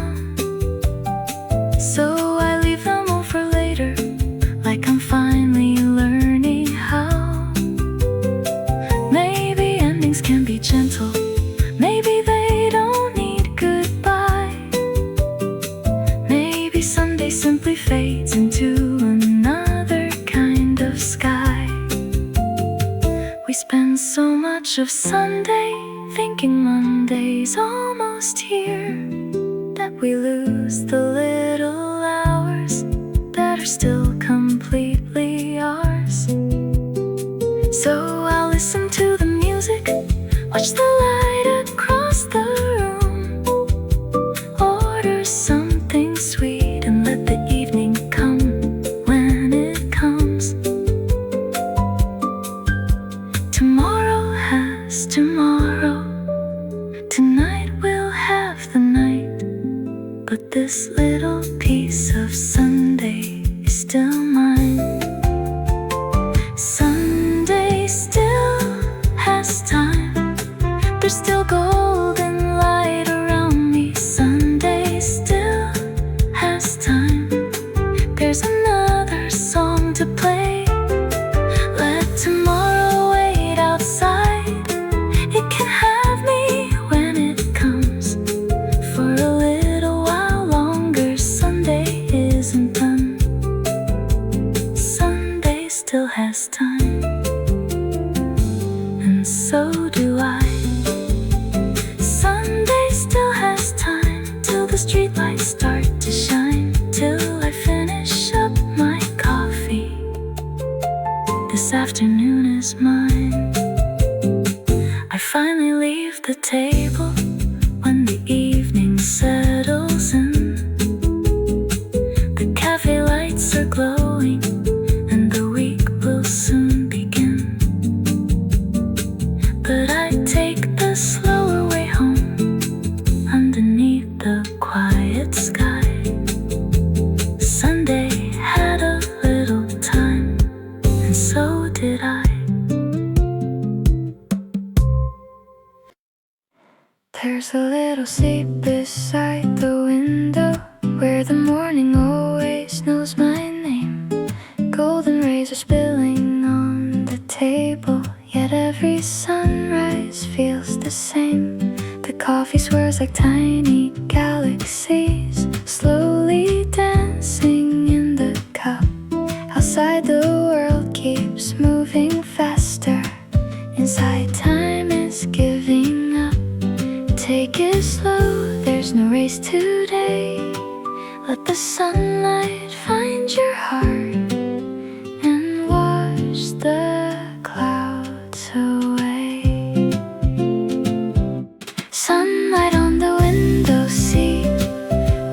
So I leave them all for later, like I'm finally learning how. Maybe endings can be gentle. Maybe they don't need goodbye. Maybe Sunday simply fades into another kind of sky. We spend so much of Sunday thinking Monday's almost here, that we lose the little hours that are still completely ours. So I'll listen to the music, watch the light across the room, order something sweet and let the evening come when it comes. Tomorrow has tomorrow. Tonight we'll have the night. But this little piece of Sunday is still mine. Sunday still has time. There's still golden light around me. Sunday still has time. There's another song to play. Let tomorrow wait outside. It can have me when it comes. For a little while longer, Sunday isn't done. Sunday still has time. And so do I. Sunday still has time till the streetlights start to shine, till I finish up my coffee. This afternoon is mine. I finally leave the table, There's a little seat beside the window where the morning always knows my name. Golden rays are spilling on the table, yet every sunrise feels the same. The coffee swirls like tiny galaxies, slowly dancing in the cup. Outside the world keeps moving faster, inside time is giving up. Take it slow, there's no race today. Let the sunlight find your heart and wash the clouds away. Sunlight on the window seat,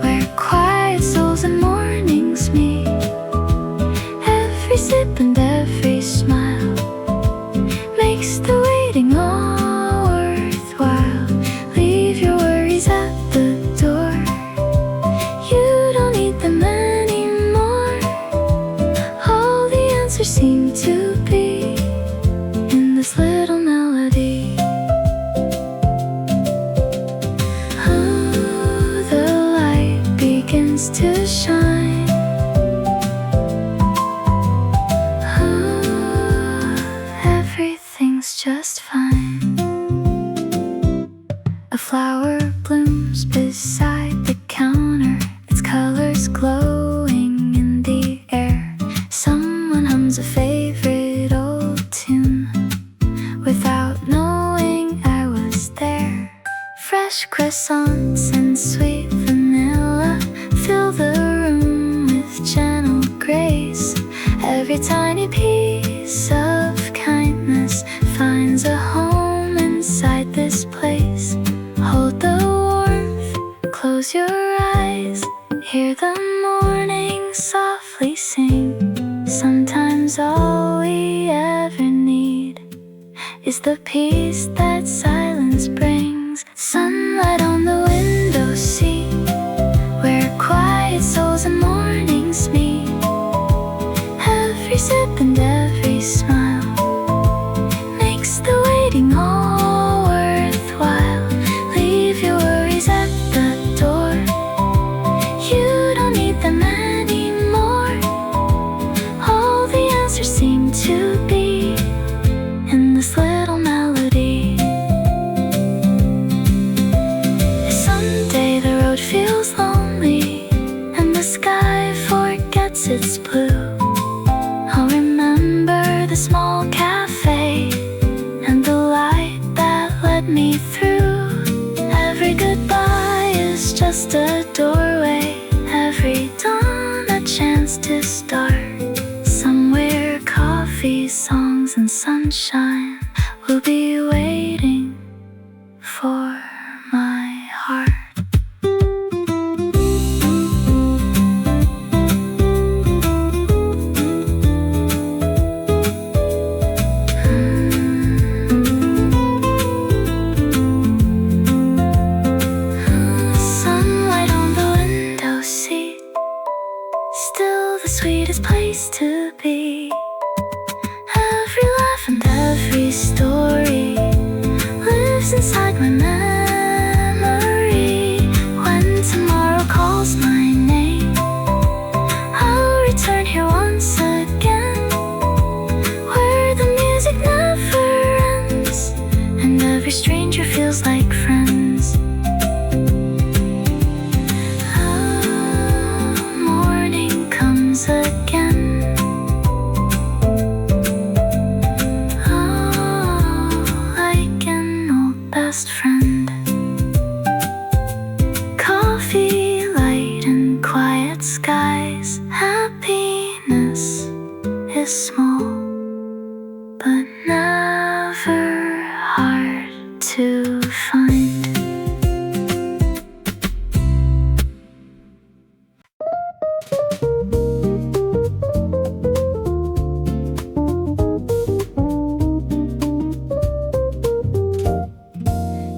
where quiet souls and mornings meet. Every sip and every smile makes the waiting all worthwhile. Leave your worries at the door, you don't need them anymore. All the answers seem to be in this little melody. Oh, the light begins to shine. Oh, everything's just fine. A flower blooms beside the counter, its colors glowing in the air. Someone hums a favorite old tune without knowing I was there. Fresh croissants and sweet vanilla fill the room with gentle grace. Every tiny piece of kindness finds a home inside this place. Hold the warmth, close your eyes, hear the morning softly sing. Sometimes all we ever need is the peace that silence brings. Sunlight on the window seat, where quiet souls and mornings meet. Every sip and every smile makes the waiting all worthwhile. Leave your worries at the door, you don't need them anymore. All the answers seem to be in this little melody. Someday the road feels lonely and the sky forgets its blue. I'll remember the small cafe and the light that led me through. Every goodbye is just a doorway, every dawn a chance to start. Somewhere coffee, songs and sunshine will be waiting for my heart. Sunlight on the window seat, still the sweetest place to be. Every laugh and every story lives inside my memory. When tomorrow calls my name, I'll return here once again, where the music never ends and every stranger feels like friends. Oh, morning comes again. Oh, like an old best friend. Coffee, light and quiet skies. Happiness is small, but never hard to find.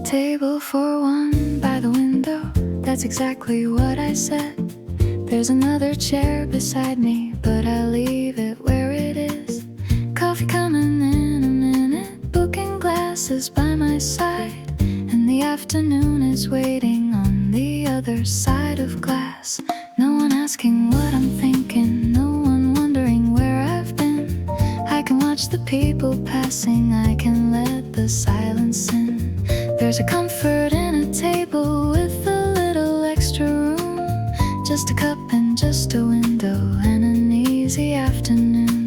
Table for one by the window, that's exactly what I said. There's another chair beside me, but I leave it where it is. Coffee coming in a minute, book and glasses by my side, and the the afternoon is waiting on the other side of glass. No one asking what I'm thinking, no one wondering where I've been. I can watch the people passing, I can let the silence in. There's a comfort in a table with a little extra room, just a cup and just a window and an easy afternoon.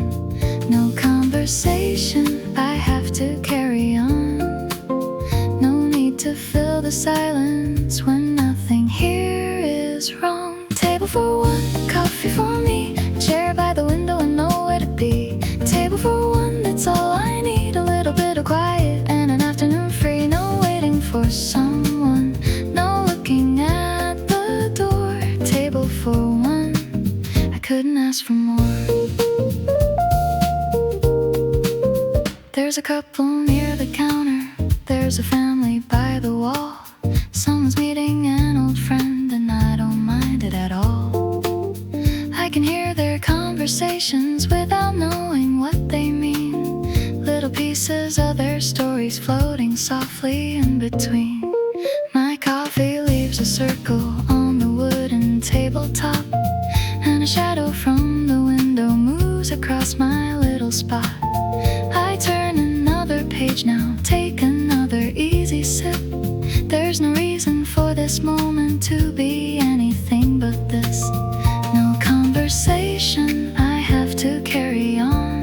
No conversation, I have to carry on. No need to fill the silence when nothing here is wrong. Table for one, coffee for me, a chair by the window and nowhere to be. Table for one, that's all I need, a little bit of quiet and an afternoon free. No waiting for someone, no looking at the door. Table for one, I couldn't ask for more. There's a couple near the counter, there's a family by the wall. Someone's meeting an old friend and I don't mind it at all. I can hear their conversations without knowing what they mean. Little pieces of their stories floating softly in between. My coffee leaves a circle on the wooden tabletop, and a shadow from the window moves across my little spot. I turn another page now, take another easy sip. There's no reason for this moment to be anything but this. No conversation, I have to carry on.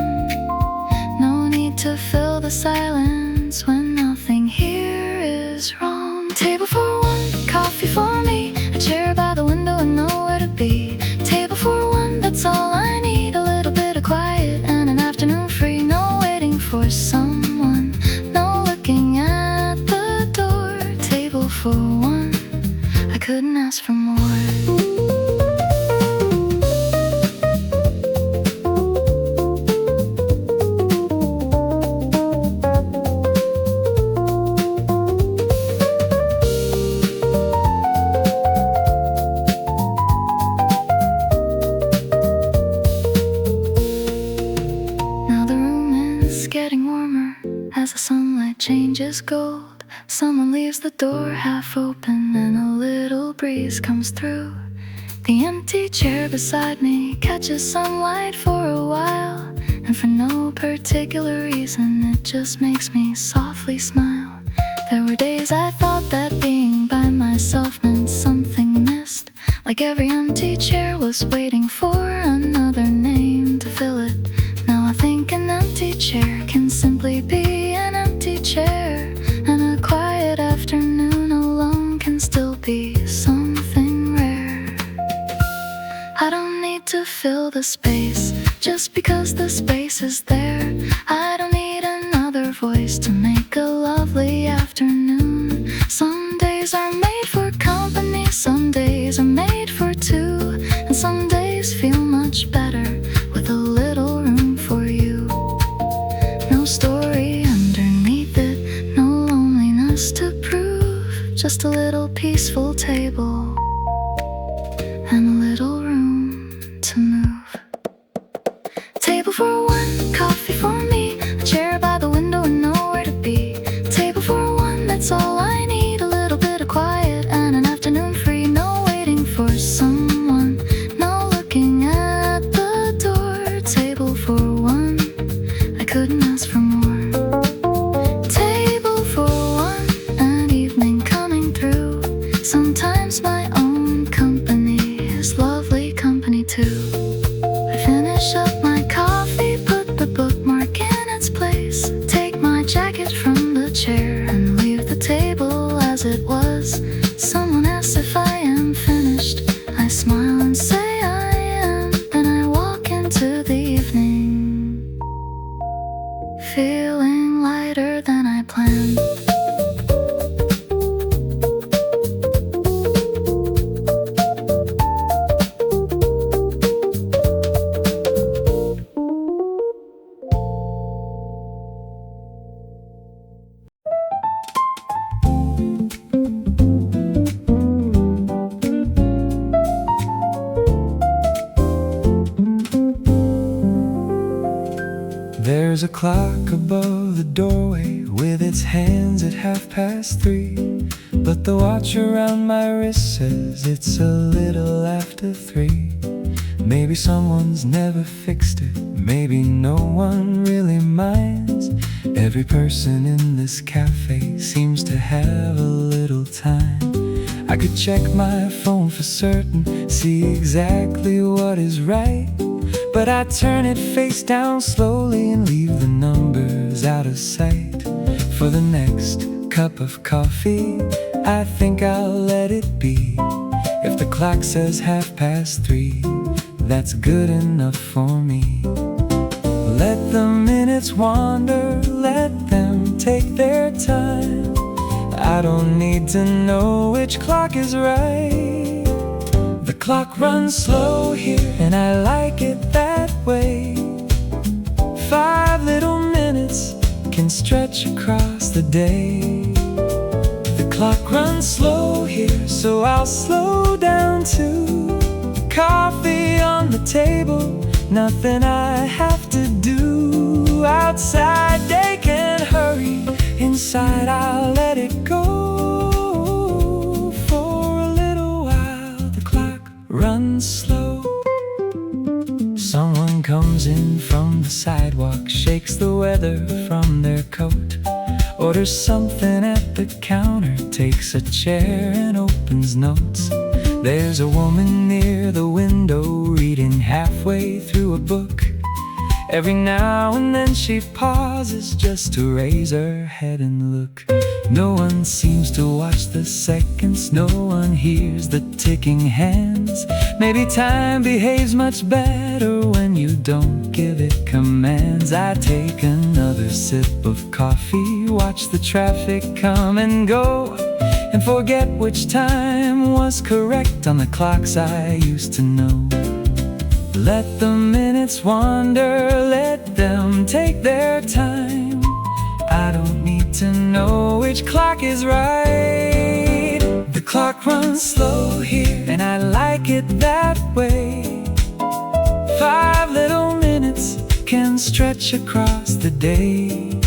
No need to fill the silence when nothing here is wrong. Table for one, coffee for me, a chair by the window and nowhere to be. Table for one, that's all I need, a little bit of quiet and an afternoon free. No waiting for someone, no looking at the door. Table for one, I couldn't ask for more. Getting warmer as the sunlight changes gold. Someone leaves the door half open and a little breeze comes through. The empty chair beside me catches sunlight for a while, and for no particular reason it just makes me softly smile. There were days I thought that being by myself meant something missed, like every empty chair was waiting for another name to fill it. Now I think an empty chair can simply be an empty chair, and a quiet afternoon alone can still be something rare. I don't need to fill the space just because the space is there. I don't need another voice to make a lovely afternoon. Some days are made for company, some days are made for two, and some days feel much better with a little room for you. No story underneath it, no loneliness to prove, just a little peaceful table and a little room to move. Table for one, coffee for me, a chair by the window and nowhere to be. Table for one, that's all I need, a little bit of quiet and an afternoon free. No waiting for someone, no looking at the door. Table for one, I couldn't ask for more. Table for one, an evening coming through. Sometimes my own company is lovely company too. I finish up my coffee, put the bookmark in its place, take my jacket from the chair and leave the table as it was. Someone asks if I am finished, I smile and say I am. Then I walk into the evening, feeling lighter than I planned. There's a clock above the doorway with its hands at 3:30. but the watch around my wrist says it's a little after 3. Maybe someone's never fixed it, maybe no one really minds. Every person in this cafe seems to have a little time. I could check my phone for certain, see exactly what is right, but I turn it face down slowly and leave the numbers out of sight. For the next cup of coffee, I think I'll let it be. If the clock says 3:30, that's good enough for me. Let the minutes wander, let them take their time. I don't need to know which clock is right. The clock runs slow here, and I like it that way. 5 little minutes can stretch across the day. The clock runs slow here, so I'll slow down too. Coffee on the table, nothing I have to do. Outside they can hurry, inside I'll let it go. For a little while the clock runs slow. Someone comes in from the sidewalk, shakes the weather from their coat, orders something at the counter, takes a chair and opens notes. There's a woman near the window reading halfway through a book. Every now and then she pauses just to raise her head and look. No one seems to watch the seconds, no one hears the ticking hands. Maybe time behaves much better when you don't give it commands. I take another sip of coffee, watch the traffic come and go, and forget which time was correct on the clocks I used to know. Let the minutes wander, let them take their time. I don't need to know which clock is right. The clock runs slow here, and I like it that way. 5 little minutes can stretch across the day.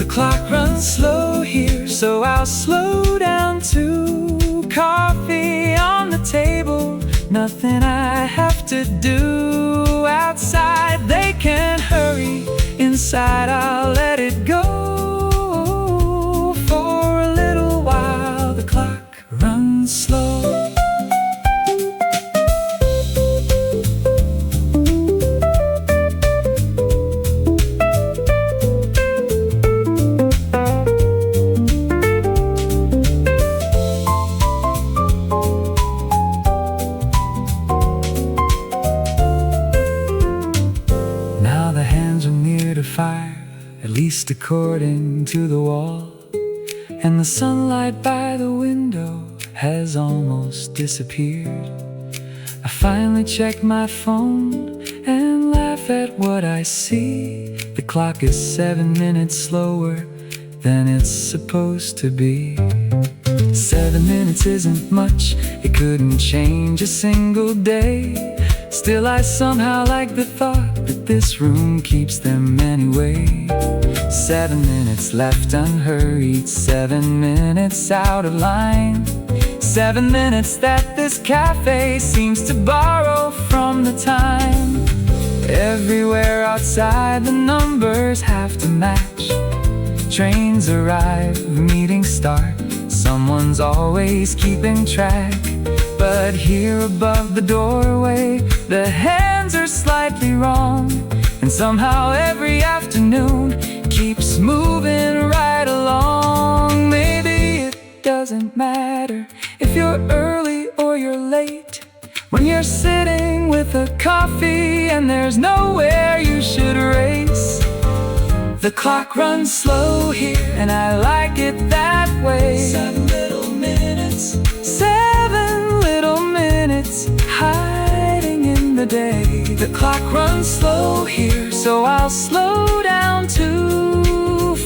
The clock runs slow here, so I'll slow down too. Coffee on the table, nothing I have to do. Outside they can hurry, inside I'll let it go. For a little while the clock runs slow. Fire, at least according to the wall, and the sunlight by the window has almost disappeared. I finally check my phone and laugh at what I see. The clock is 7 minutes slower than it's supposed to be. 7 minutes isn't much, it couldn't change a single day. Still I somehow like the thought that this room keeps them anyway. 7 minutes left unhurried, 7 minutes out of line. 7 minutes that this cafe seems to borrow from the time. Everywhere outside the numbers have to match. Trains arrive, meetings start, someone's always keeping track. But here above the doorway, the hands are slightly wrong, and somehow every afternoon keeps moving right along. Maybe it doesn't matter if you're early or you're late, when you're sitting with a coffee and there's nowhere you should race. The clock runs slow here, and I like it that way. 7 little minutes, 7 little minutes hiding in the day. The clock runs slow here, so I'll slow down to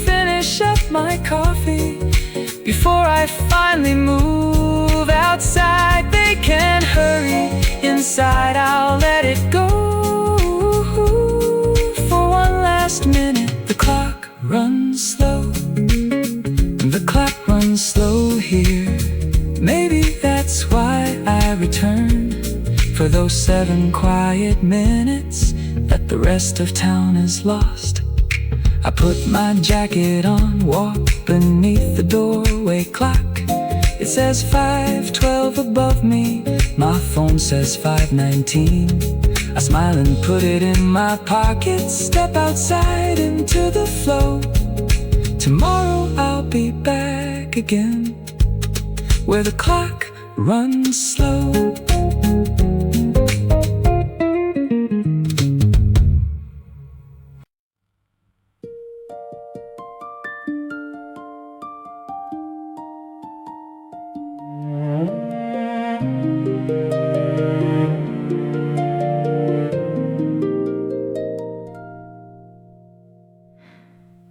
finish up my coffee before I finally move. Outside they can hurry, inside I'll let it go. For one last minute, the clock runs slow. The clock runs slow here. Maybe that's why I return for those 7 quiet minutes that the rest of town is lost. I put my jacket on, walk beneath the doorway clock. It says 5:12 above me, my phone says 5:19. I smile and put it in my pocket, step outside into the flow. Tomorrow I'll be back again, where the clock runs slow.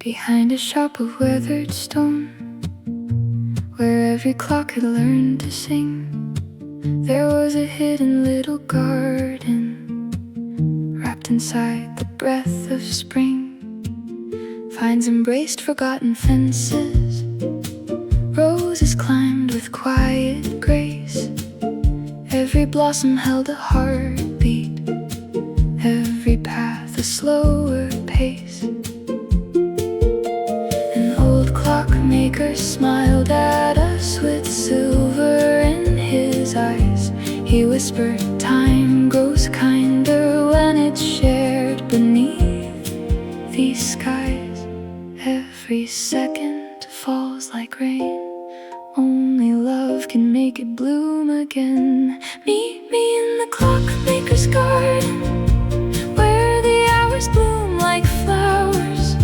Behind a shop of weathered stone, where every clock had learned to sing, there was a hidden little garden, wrapped inside the breath of spring. Vines embraced forgotten fences, roses climbed with quiet grace. Every blossom held a heartbeat, every path a slower pace. Maker smiled at us with silver in his eyes. He whispered, time grows kinder when it's shared beneath these skies. Every second falls like rain, only love can make it bloom again. Meet me in the clockmaker's garden, where the hours bloom like flowers.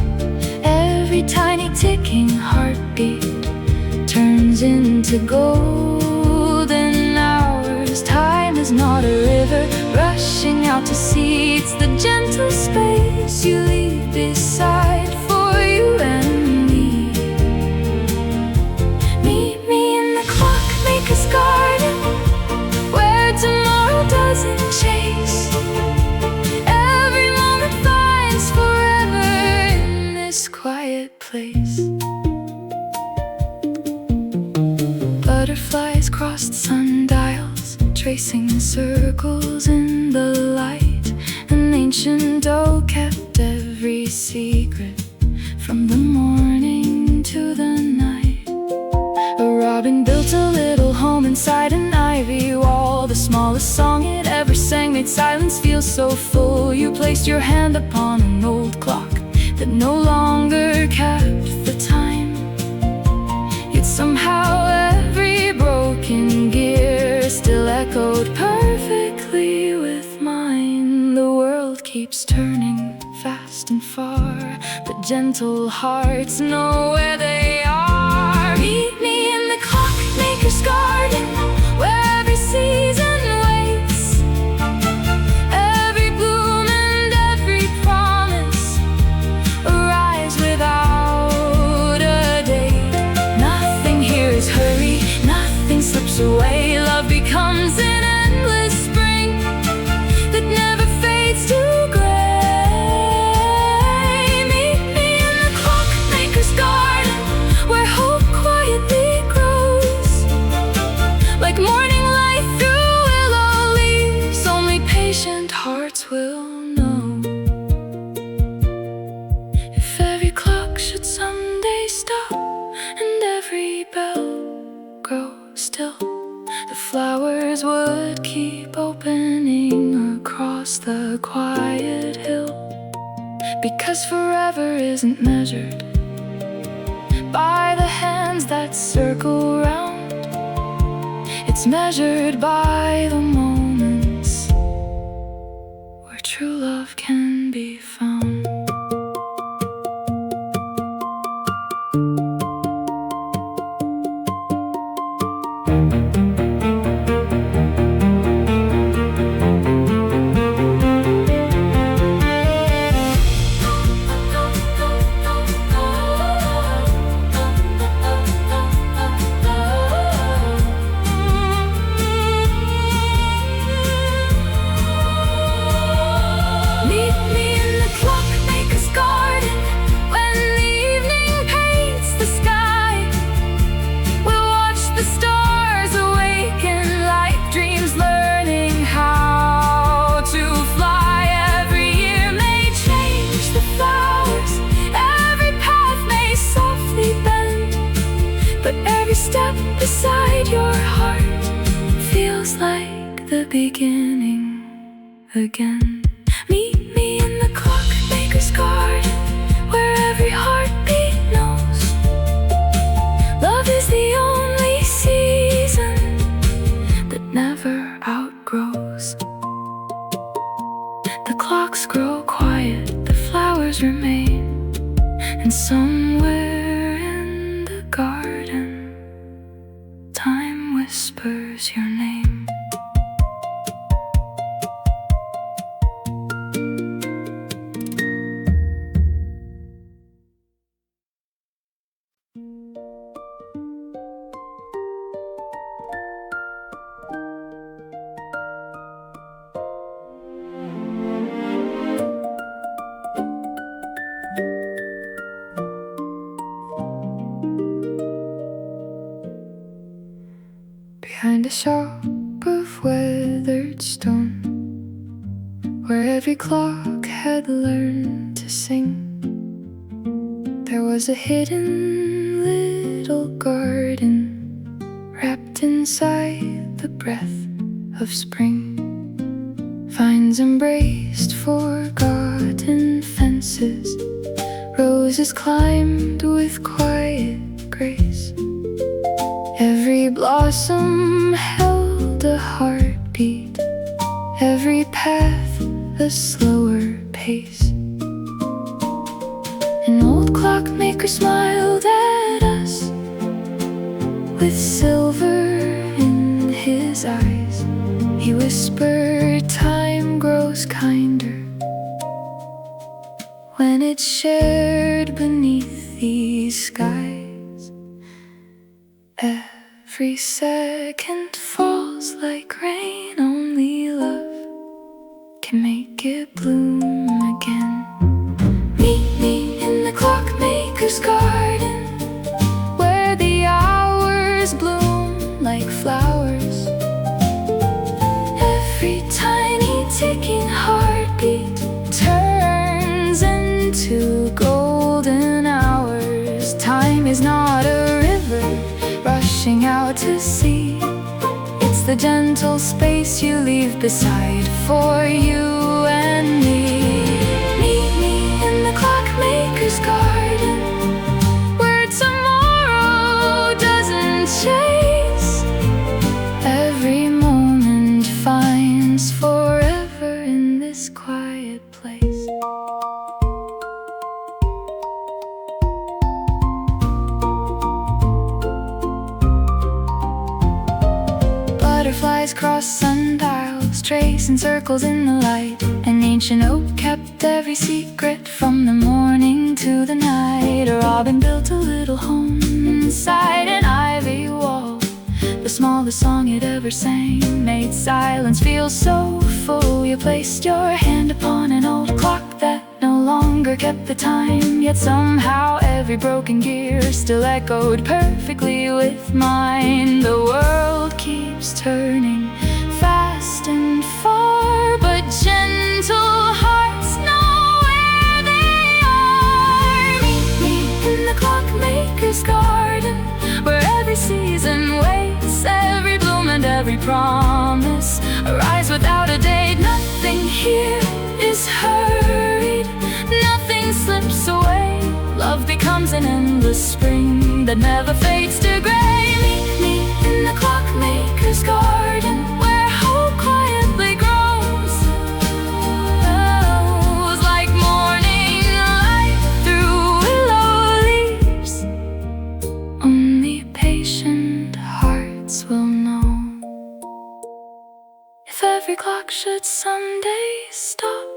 Every tiny ticking heartbeat turns into golden hours. Time is not a river rushing out to sea, it's the gentle space you leave beside for you and me. Meet me in the clockmaker's garden, where tomorrow doesn't chase. Every moment finds forever in this quiet place. Butterflies crossed sundials, tracing circles in the light. An ancient oak kept every secret, from the morning to the night. A robin built a little home inside an ivy wall. The smallest song it ever sang made silence feel so full. You placed your hand upon an old clock that no longer kept the time, yet somehow every broken gear still echoed perfectly with mine. The world keeps turning fast and far, but gentle hearts know where they are. Meet me in the clockmaker's garden, where every season waits. Every bloom and every promise arrives without a date. Nothing here is hurry, nothing slips away. Love becomes an endless spring that never fades to gray. Meet me in the clockmaker's garden, where hope quietly grows, like morning light through willow leaves. Only patient hearts will know. If every clock should someday stop and every bell grow still, the flowers would keep opening across the quiet hill. Because forever isn't measured by the hands that circle round, it's measured by the moments where true love can be found. the beginning again. Meet me in the clockmaker's garden, where every heartbeat knows love is the only season that never outgrows. The clocks grow quiet, the flowers remain, and somewhere in the garden, time whispers your name. Behind a shop of weathered stone, where every clock had learned to sing, there was a hidden little garden, wrapped inside the breath of spring. Vines embraced forgotten fences, roses climbed with quiet grace. Every blossom held a heartbeat, every path a slower pace. An old clockmaker smiled at us, with silver in his eyes. He whispered, time grows kinder when it's shared beneath these skies. Every second falls like rain, only love can make it bloom again. Meet me in the clockmaker's garden, where the hours bloom like flowers. Every tiny ticking heartbeat turns into golden hours. Time is not a river rushing out to sea, it's the gentle space you leave beside for you and me. Meet me in the clockmaker's garden, where tomorrow doesn't chase. Every moment finds forever in this quiet place. Butterflies cross sundials, tracing circles in the light. An ancient oak kept every secret from the morning to the night. A robin built a little home inside an ivy wall. The smallest song it ever sang made silence feel so full. You placed your hand upon an old clock that no longer kept the time, yet somehow every broken gear still echoed perfectly with mine. The world keeps turning fast and far, but gentle hearts know where they are. Meet me in the clockmaker's garden, where every season waits, every bloom and every promise arrives without a date. Nothing here is hurried, nothing slips away. Love becomes an endless spring that never fades to gray. Meet me in the clockmaker's garden, where hope quietly grows, like morning light through willow leaves. Only patient hearts will know. If every clock should someday stop,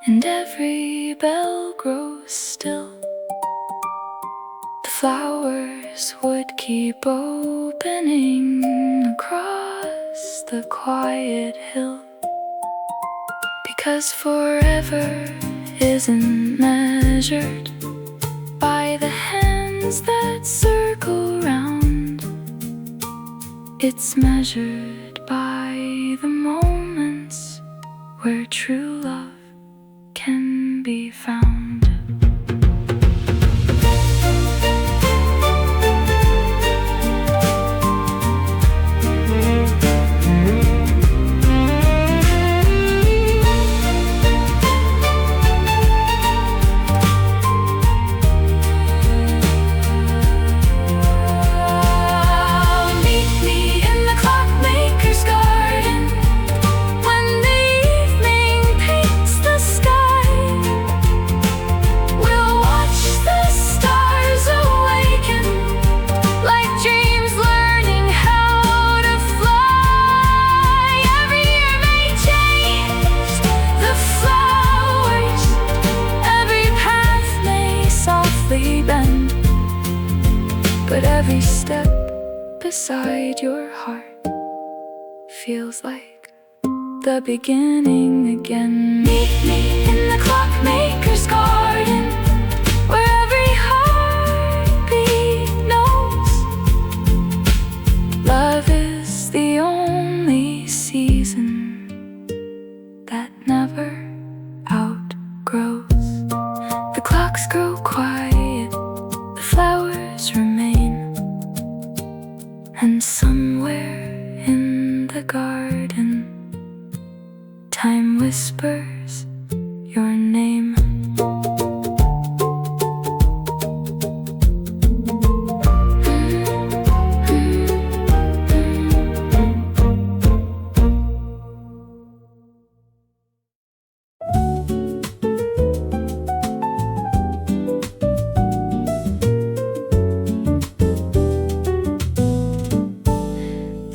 and every bell grows still, the flowers would keep opening across the quiet hill. Because forever isn't measured by the hands that circle round, it's measured by the moments where true love can be found. beside your heart feels like the beginning again. Meet me in the clockmaker's garden, where every heartbeat knows love is the only season that never outgrows. The clocks grow quiet, the flowers remain, and somewhere in the garden, time whispers your name.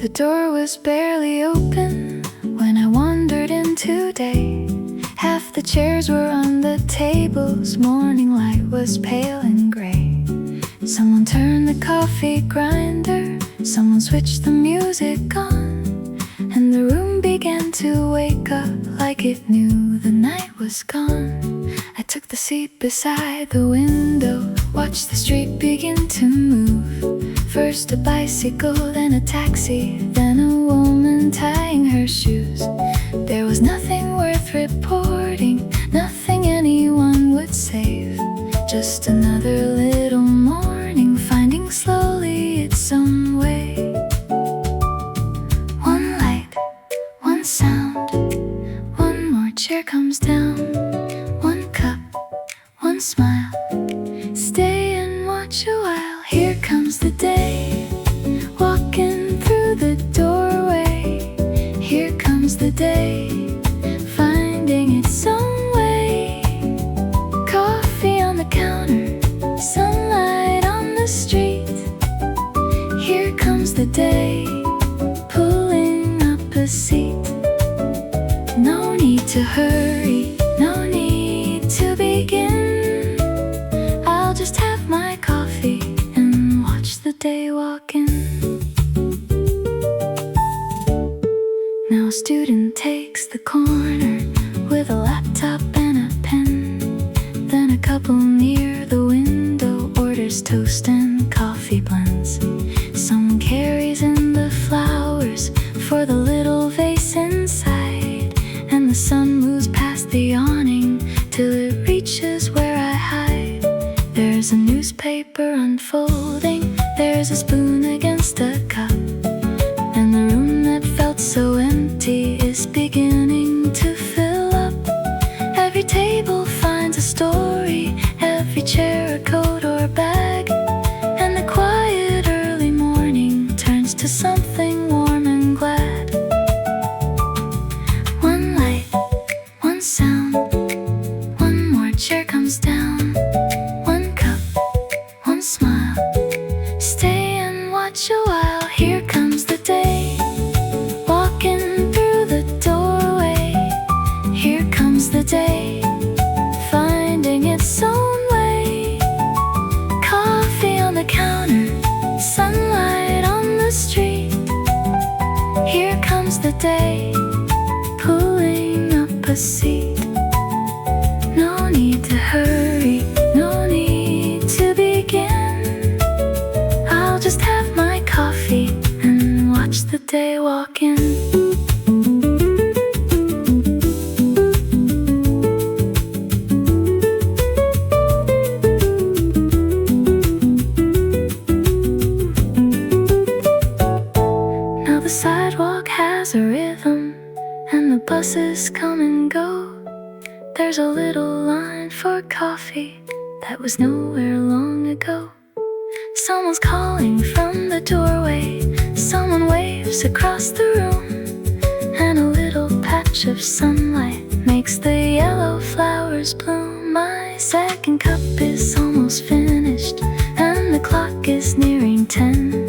The door was barely open when I wandered in today. Half the chairs were on the tables, morning light was pale and gray. Someone turned the coffee grinder, someone switched the music on, and the room began to wake up like it knew the night was gone. I took the seat beside the window, watched the street begin to move. First a bicycle, then a taxi, then a woman tying her shoes. There was nothing worth reporting, nothing anyone would save. Just another little morning, finding slowly its own way. One light, one sound, one more chair comes down. One cup, one smile, stay and watch a while. Here comes the day, walking through the doorway. Here comes the day, finding its own way. Coffee on the counter, sunlight on the street. Here comes the day, pulling up a seat. No need to hurry, no need to begin. I'll just have my coffee and watch the day walk in. Now a student takes the corner with a laptop and a pen. Then a couple near the window orders toast and coffee blends. Someone carries in the flowers for the little vase inside, and the sun moves past the awning till it reaches where I hide. There's a newspaper unfolding, there's a spoon against a cup, and the room that felt so empty is beginning to fill up. Every table finds a story, every chair a coat or bag, and the quiet early morning turns to something warm and glad. One light, one sound, one more chair comes down. One cup, one smile, stay and watch a while. Here comes the day, walking through the doorway. Here comes the day, finding its own way. Coffee on the counter, sunlight on the street. Here comes the day, pulling up a seat. No need to hurry, no need to begin. I'll just have my coffee and watch the day walk in. Now the sidewalk has a rhythm, and the buses come and go. There's a little line for coffee that was nowhere long ago. Someone's calling from the doorway, someone waves across the room, and a little patch of sunlight makes the yellow flowers bloom. My second cup is almost finished, and the clock is nearing 10.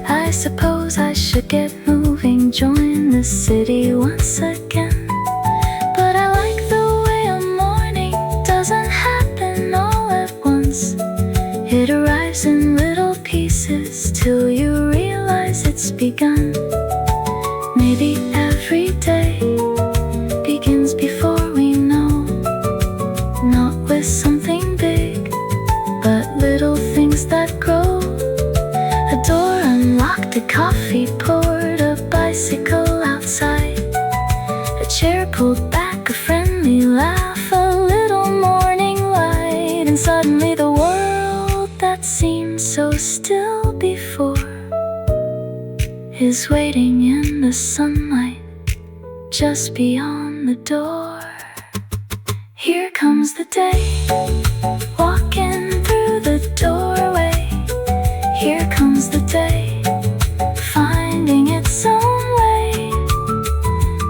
I suppose I should get moving, join the city once again. But I like the way a morning doesn't happen all at once. It arrives in little pieces till you realize it's begun. Maybe every day begins before we know, not with something big, but little things that grow. A door unlocked, a coffee poured, a bicycle outside, a chair pulled back, a friendly laugh, a little morning light. And suddenly the world that seemed so still before is waiting in the sunlight just beyond the door. Here comes the day, walking through the doorway. Here comes the day, finding its own way.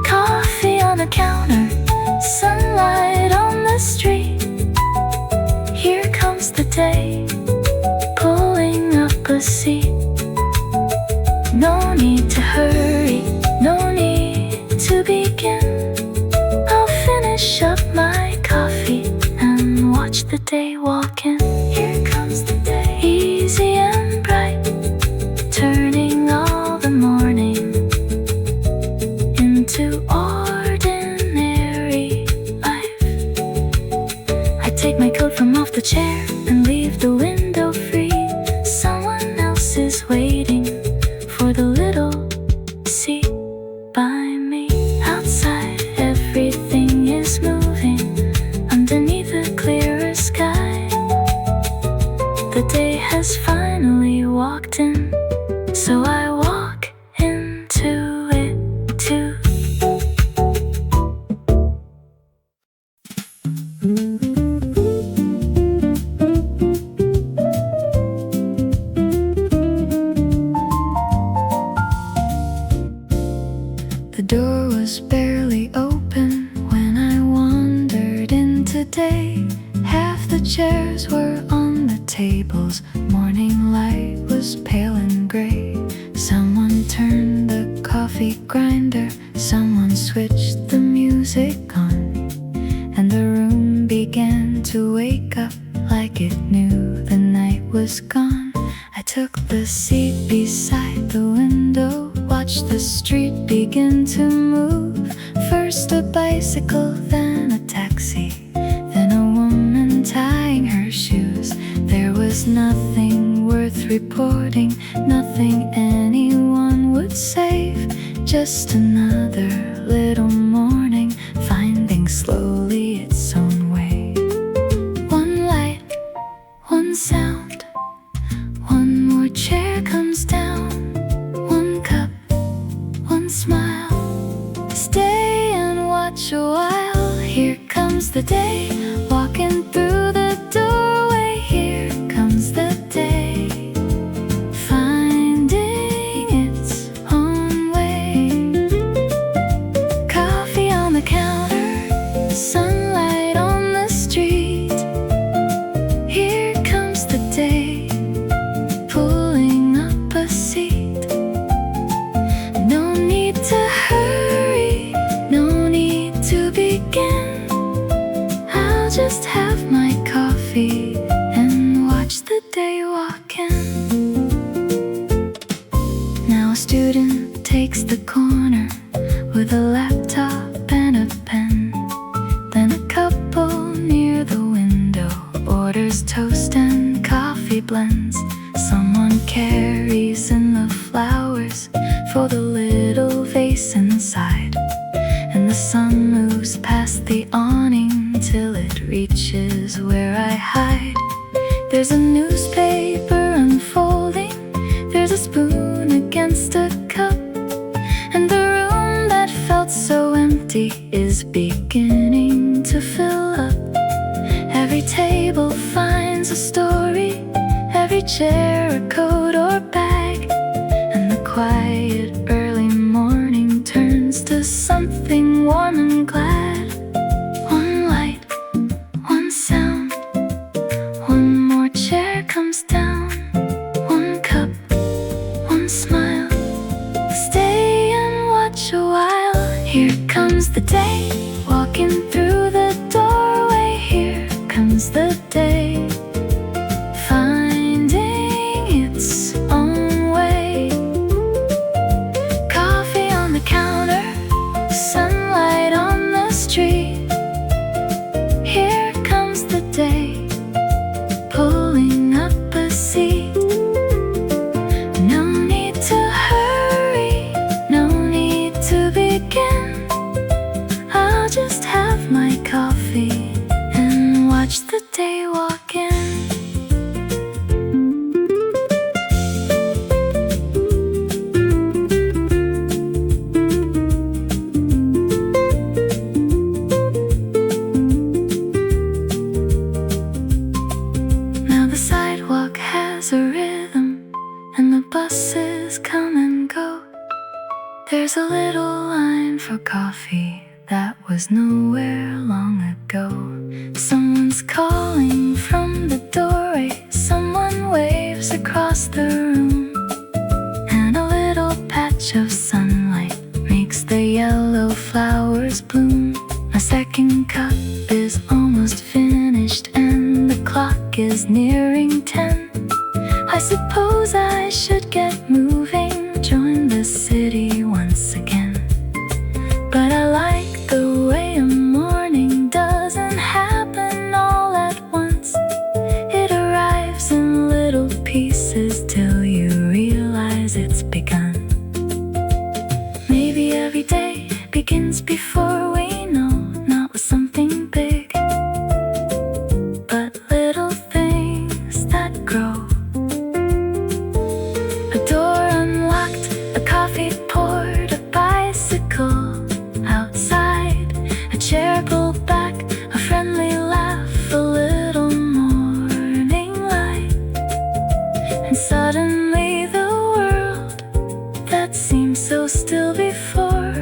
Coffee on the counter, sunlight on the street. Here comes the day, pulling up a seat. No need to hurry, no need to begin. I'll finish up my coffee and watch the day walk in. Here comes the day, easy and bright, turning all the morning into ordinary life. I take my coat from off the chair and leave the window free. Someone else is waiting for the little seat by me. Outside everything is moving underneath a clearer sky. The day has finally walked in, so I walk into it too. The door was barely open when I wandered in today. Half the chairs were on the tables, morning light was pale and gray. Someone turned the coffee grinder, someone switched the music on, and the room began to wake up like it knew the night was gone. I took the seat beside the window, watched the street begin to move. First a bicycle, then a taxi, then a woman tying her shoes. There was nothing worth reporting, nothing anyone would save. Just another little morning, finding slowly its own way. One light, one sound, one more chair comes down, one cup, one smile. Stay and watch a while. Here comes the day, walking through the doorway. Here comes the day, finding its own way. Coffee on the counter, sunlight on the street. Here comes the day, pulling up a seat. No need to hurry, no need to begin. I'll just have my coffee and watch the day walk in. Now a student takes the corner with a laptop and a pen. Then a couple near the window orders toast and coffee blends. Someone carries in the flowers for the little vase inside, and the sun moves past the awning till it reaches where I hide. There's a newspaper unfolding, there's a spoon against a cup, and the room that felt so empty is beginning to fill up. Every table finds a story, every chair a coat or bag, and the quiet early morning turns to something warm and glad. One light, one sound, one more chair comes down, one cup, one smile. Stay and watch a while. Here comes the day, walking through the doorway. Here comes the day, finding its own way. There's a little line for coffee that was nowhere long ago. Someone's calling from the doorway, someone waves across the room, and a little patch of sunlight makes the yellow flowers bloom. My second cup is almost finished and the clock is nearing 10. I suppose I should get moving, join the city once again. But I like the way a morning doesn't happen all at once. It arrives in little pieces till you realize it's begun. Maybe every day begins before we know, not with something big, but little things that grow. A door unlocked, a coffee poured, a bicycle outside, a chair pulled back, a friendly laugh, a little morning light. And suddenly the world that seemed so still before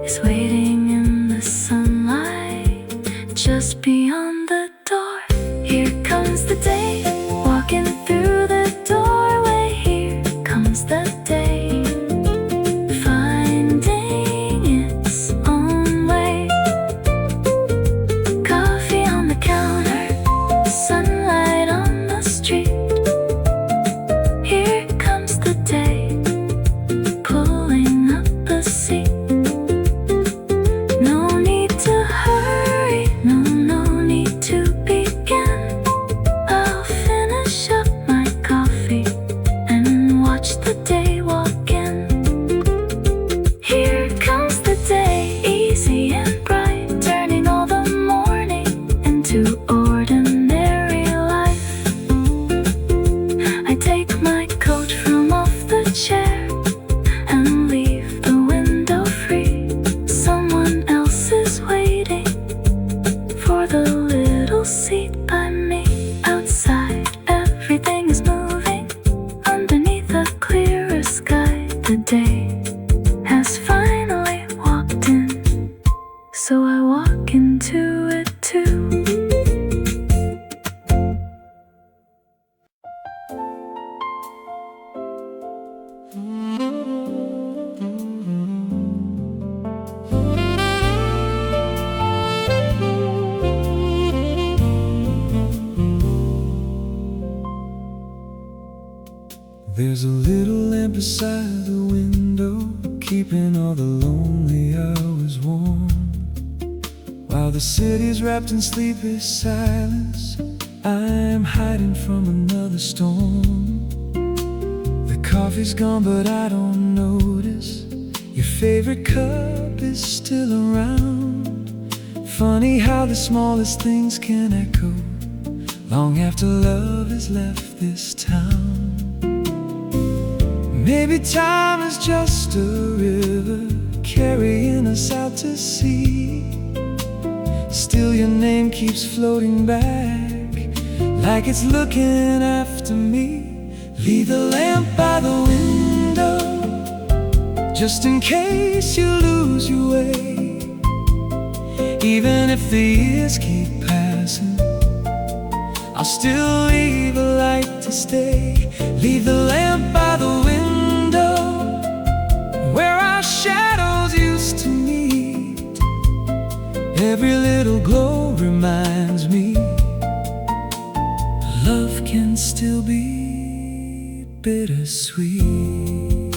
is waiting in the sunlight just beyond the door. Here comes the day, walking through the doorway. Here comes the day, finding its own way. Coffee on the counter, sunlight on the street. Here comes the day, pulling up the seat. No need to hurry, no need to begin. I'll finish up my coffee and watch the day walk in. Here comes the day, easy and bright, turning all the morning into ordinary life. I take my coat from off the chair and leave the window free. Someone else is waiting for the little seat by me. Outside, everything is moving underneath a clearer sky. The day has finally walked in, so I walk into it too. There's a little lamp beside the window, keeping all the lonely hours warm. While the city's wrapped in sleepy silence, I'm hiding from another storm. The coffee's gone, but I don't notice. Your favorite cup is still around. Funny how the smallest things can echo long after love has left this town. Maybe time is just a river carrying us out to sea. Still your name keeps floating back like it's looking after me. Leave the lamp by the window just in case you lose your way. Even if the years keep passing, I'll still leave a light to stay. Leave the lamp by the window where our shadows used to meet. Every little glow reminds me love can still be bittersweet.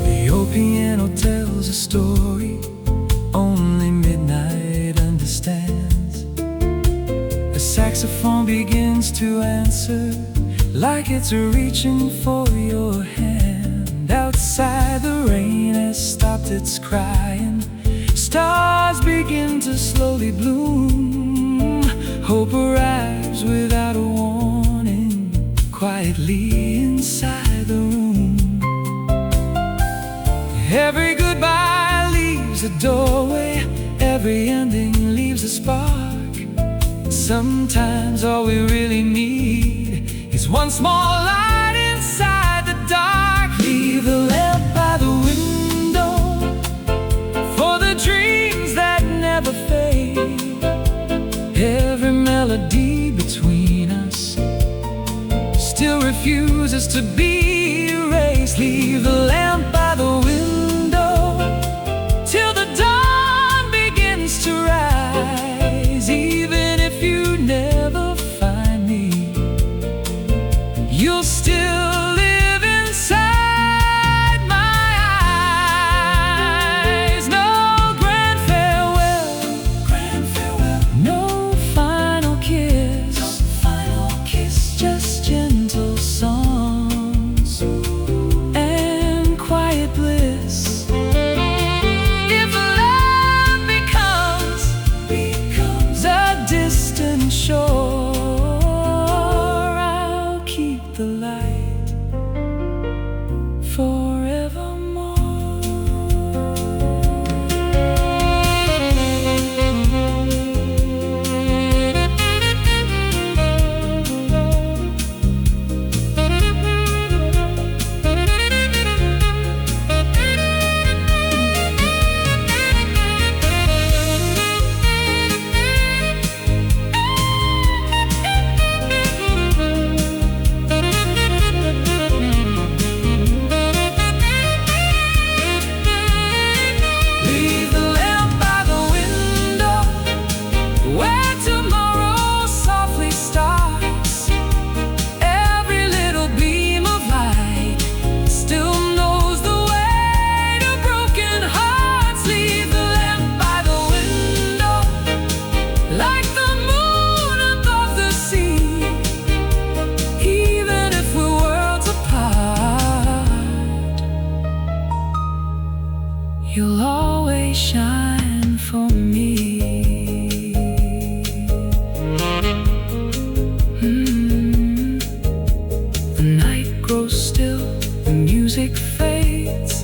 The old piano tells a story only midnight understands. A saxophone begins to answer like it's reaching for your hand. Outside the rain has stopped its crying. Stars begin to slowly bloom. Hope arrives without a warning, quietly inside the room. Every goodbye leaves a doorway, every ending leaves a spark. Sometimes all we really need is one small light inside the dark. Leave the lamp by the window for the dreams that never fade. Every melody between us still refuses to be erased. Leave the lamp by the window till the dawn begins to rise. Even if you never find me, you'll still live inside my eyes. No grand farewell, no final kiss, just gentle songs and quiet bliss. If love becomes a distant shore, I'll keep the light forevermore. Leave the lamp by the window where tomorrow softly starts. Every little beam of light still knows the way to broken hearts. Leave the lamp by the window like the moon above the sea. Even if we're worlds apart, you'll always shine for me. The night grows still, the music fades,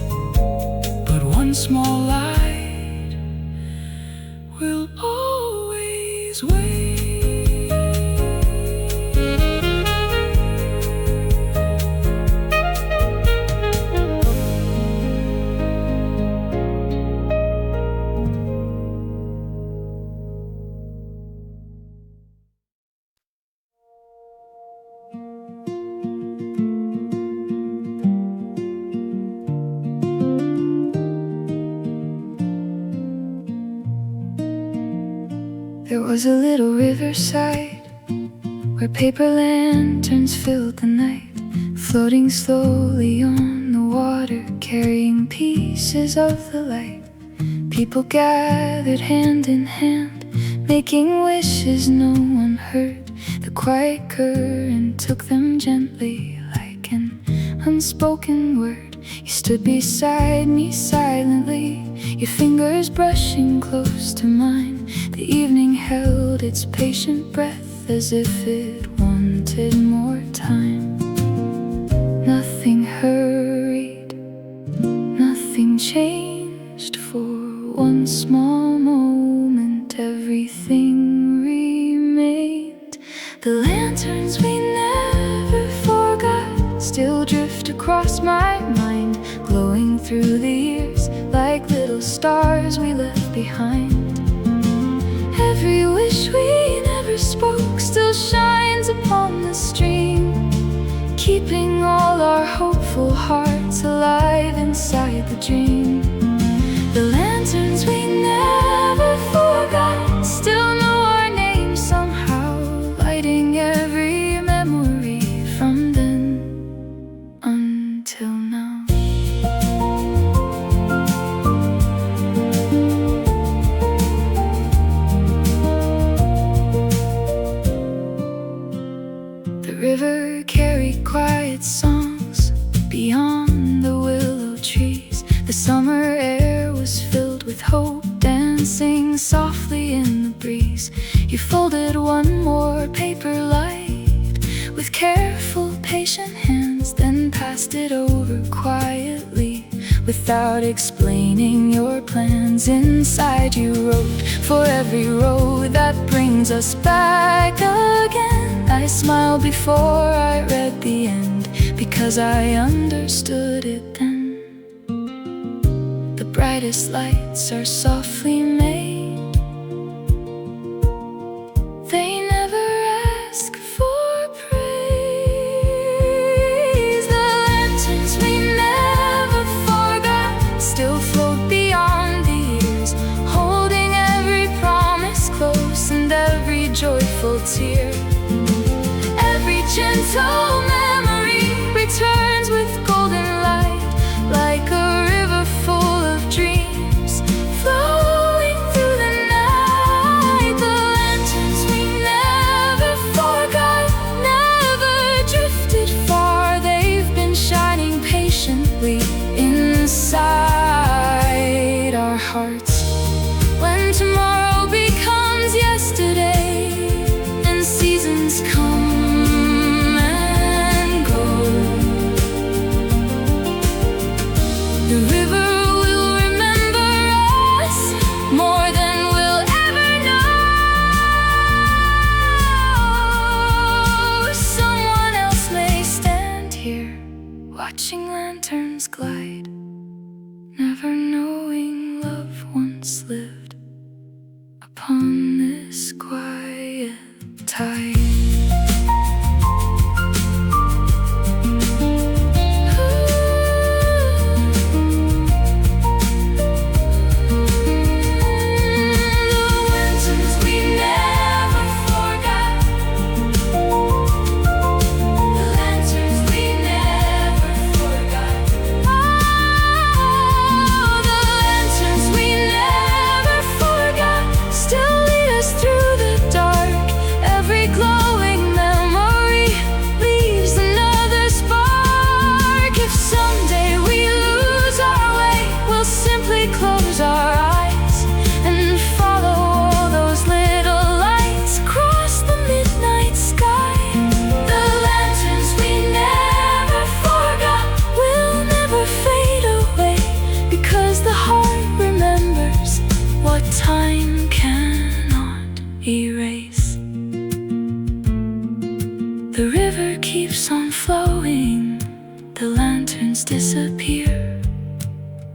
but one small light will always wait. There was a little riverside where paper lanterns filled the night, floating slowly on the water, carrying pieces of the light. People gathered hand in hand, making wishes no one heard. The quiet current took them gently like an unspoken word. You stood beside me silently, your fingers brushing close to mine. The evening held its patient breath as if it wanted more time. Nothing hurried, nothing changed. For one small moment, everything remained. The lanterns we never forgot still drift across my mind, glowing through the years like little stars we left behind. Every wish we never spoke still shines upon the stream, keeping all our hopeful hearts alive inside the dream. The lanterns we never forgot still know our names somehow, lighting every memory from then until now. The river carried quiet songs beyond the willow trees. The summer air was filled with hope, dancing softly in the breeze. You folded one more paper light with careful, patient hands, then passed it over quietly, without explaining your plans. Inside you wrote, for every road that brings us back again. I smiled before I read the end, because I understood it then. The brightest lights are softly made. They never ask for praise. The lanterns we never forgot still float beyond the years, holding every promise close and every joyful tear. Every gentle memory returns with golden light, like a river full of dreams flowing through the night. The lanterns we never forgot, never drifted far. They've been shining patiently inside our hearts. When tomorrow becomes yesterday and seasons come and go, the river will remember us more than we'll ever know. Someone else may stand here, watching lanterns glide, never knowing love once lived upon this quiet tide. Time cannot erase. The river keeps on flowing, the lanterns disappear,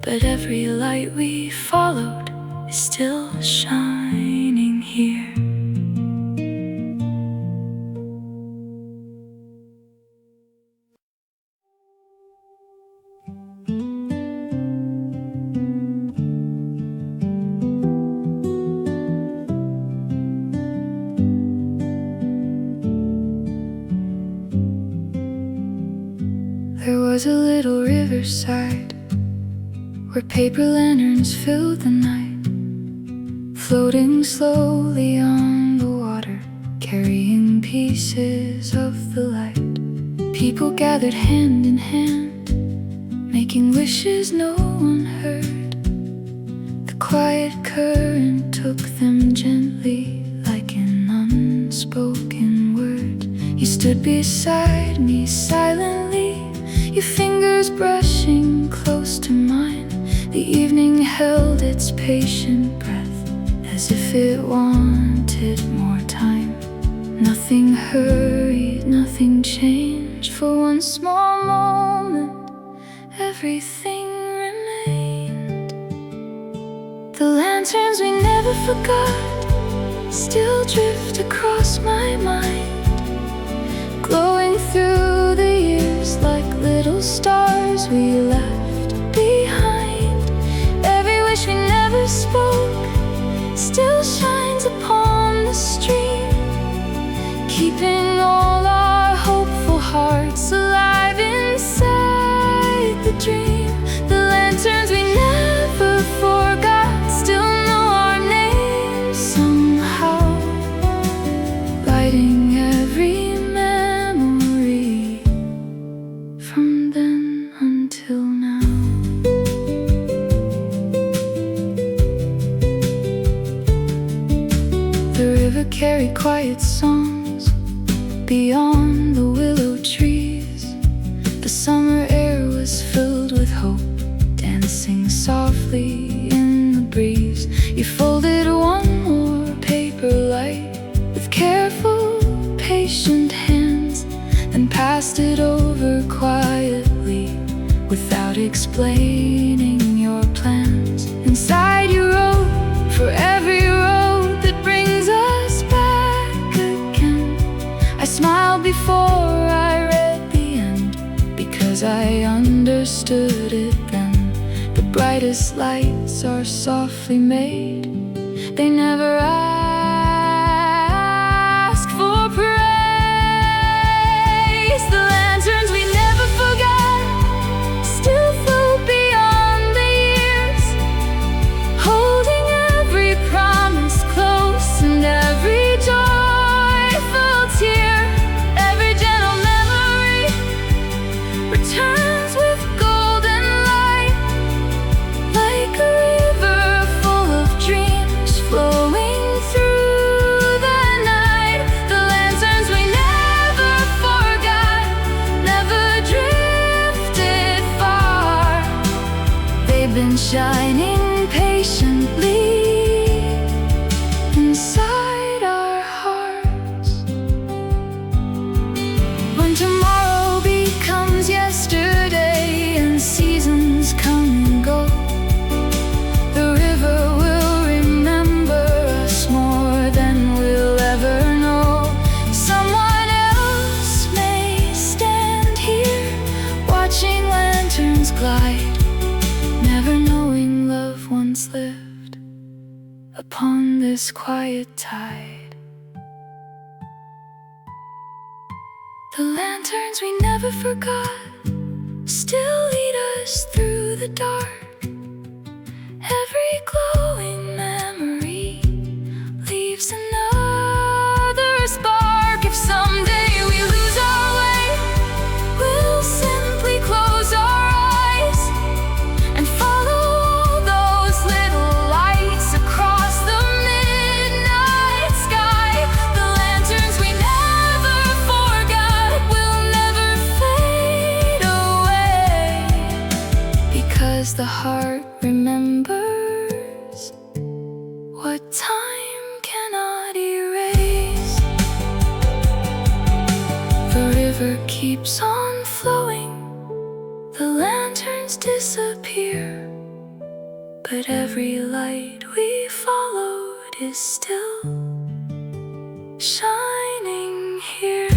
but every light we followed is still shining here. There was a little riverside where paper lanterns filled the night, floating slowly on the water, carrying pieces of the light. People gathered hand in hand, making wishes no one heard. The quiet current took them gently, like an unspoken word. You stood beside me silently, your fingers brushing close to mine. The evening held its patient breath, as if it wanted more time. Nothing hurried, nothing changed. For one small moment, everything remained. The lanterns we never forgot still drift across my mind, glowing through the years like little stars we left behind. Every wish we never spoke still shines upon the stream, keeping all our hopeful hearts alive inside the dream. The lanterns we never forgot still know our names somehow, lighting every memory from then until now. The river carried quiet songs beyond the willow trees. The summer air was filled with hope, dancing passed it over quietly without explaining your plans. Inside you wrote, for every road that brings us back again. I smiled before I read the end, because I understood it then. The brightest lights are softly made, they never ask for praise. The lanterns we never forgot still float beyond the years, holding every promise close and every joyful tear. Every gentle memory returns with golden light, like a river full of dreams flowing through the night. The lanterns we never forgot never drifted far. They've been shining patiently inside our hearts. When tomorrow becomes yesterday and seasons come and go, the river will remember us more than we'll ever know. Someone else may stand here, watching lanterns glide, never knowing love once lived upon this quiet tide. The lanterns we never forgot still lead us through the dark. Every glowing memory leaves another spark. If someday we lose our way, we'll simply close our eyes and follow all those little lights across the midnight sky. The lanterns we never forgot will never fade away, because the heart remembers what time cannot erase. The river keeps on flowing, the lanterns disappear, but every light we followed is still shining here.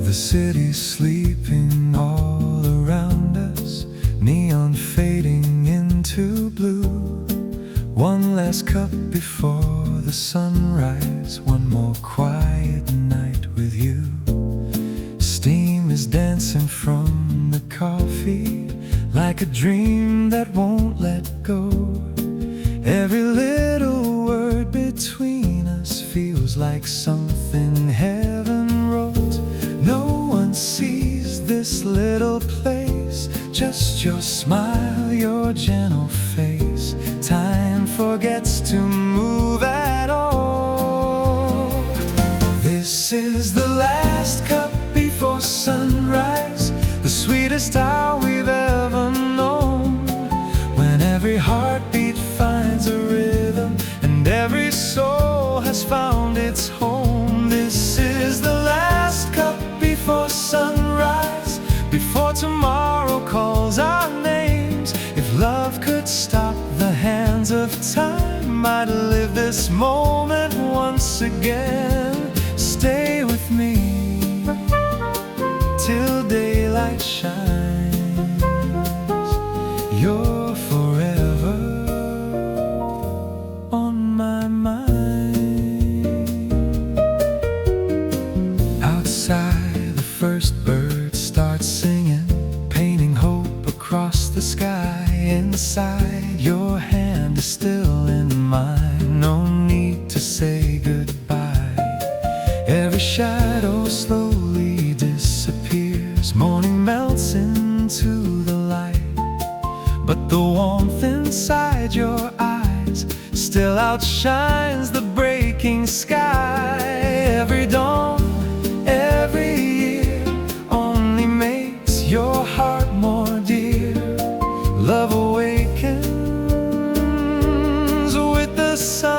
The city's sleeping all around us, neon fading into blue. One last cup before the sunrise, one more quiet night with you. Steam is dancing from the coffee, like a dream that won't let go. Every little word between us feels like something heaven wrote. No one sees this little place, just your smile, your gentle face. Time forgets to move at all. This is the last cup before sunrise, the sweetest hour we've ever known, when every heartbeat finds a rhythm and every soul has found its home. This is the last cup before sunrise, before tomorrow calls our names. If love could stop the hands of time, I'd live this moment once again. Stay with me till daylight shines. You're forever on my mind. Outside, the first bird starts singing, painting hope across the sky. Inside, your hand is still in mine. No need to say goodbye. Every shadow slowly disappears. Morning melts into into the light, but the warmth inside your eyes still outshines the breaking sky. Every dawn, every year only makes your heart more dear. Love awakens with the sun.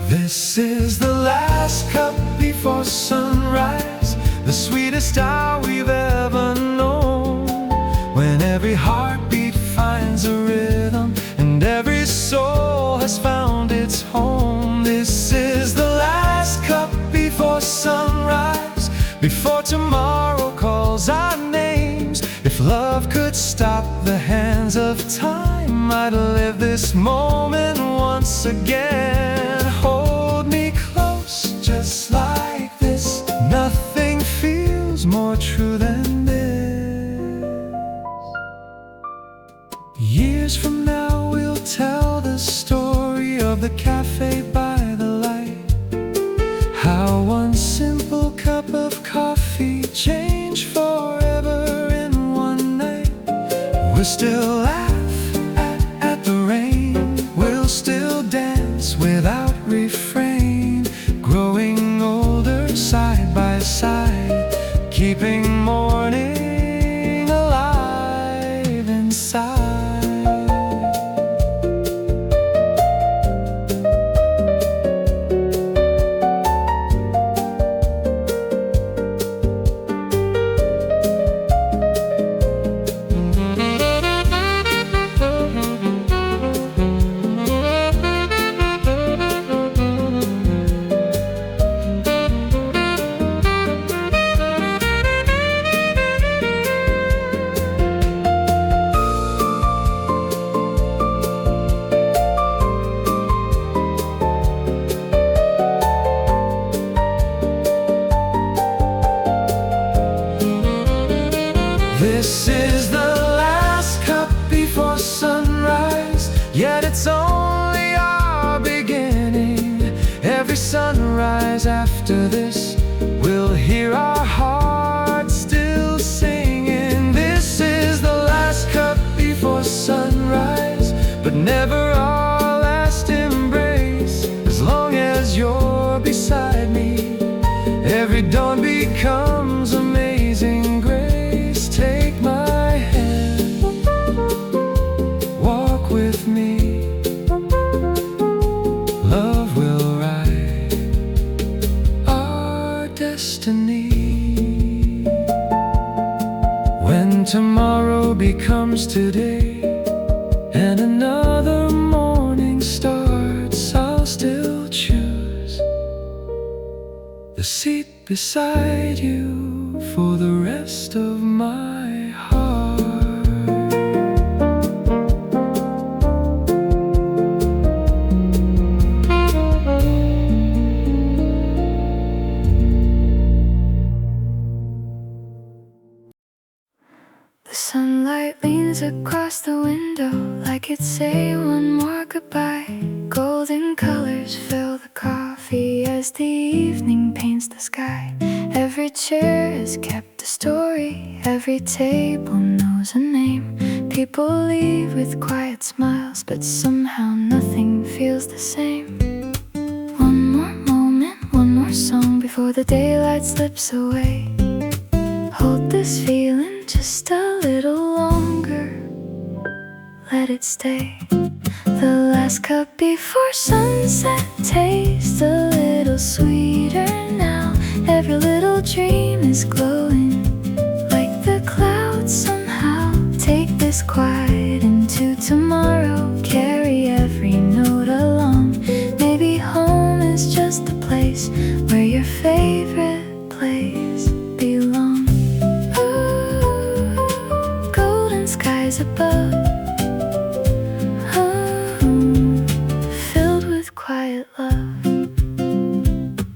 This is the last cup before sunrise, the sweetest hour we've ever known, when every heartbeat finds a rhythm and every soul has found its home. This is the last cup before sunrise, before tomorrow calls our names. If love could stop the hands of time, I'd live this moment once again. Hold me close just like this, nothing feels more true than this. Years from now we'll tell the story of the cafe by the light, how one simple cup of coffee changed forever in one night. We'll still laugh at the rain, we'll still dance without refrain, growing older side by side, keeping morning alive inside. This is the last cup before sunrise, yet it's only our beginning. Every sunrise after this, we'll hear our hearts still singing. This is the last cup before sunrise, but never our last embrace. As long as you're beside me, every dawn becomes amazing grace. Take my hand, walk with me, love will write our destiny. When tomorrow becomes today and another morning starts, I'll still choose the seat beside you for the rest of my heart. The sunlight leans across the window like it's saying one more goodbye. Golden colors fill the coffee as the evening paints the sky. Every chair has kept a story, every table knows a name. People leave with quiet smiles, but somehow nothing feels the same. One more moment, one more song before the daylight slips away. Hold this feeling just a little longer, let it stay. The last cup before sunset tastes a little sweeter now. Every little dream is glowing like the clouds somehow. Take this quiet into tomorrow, carry every note along. Maybe home is just the place where your favorite plays belong. Ooh, golden skies above, filled with quiet love.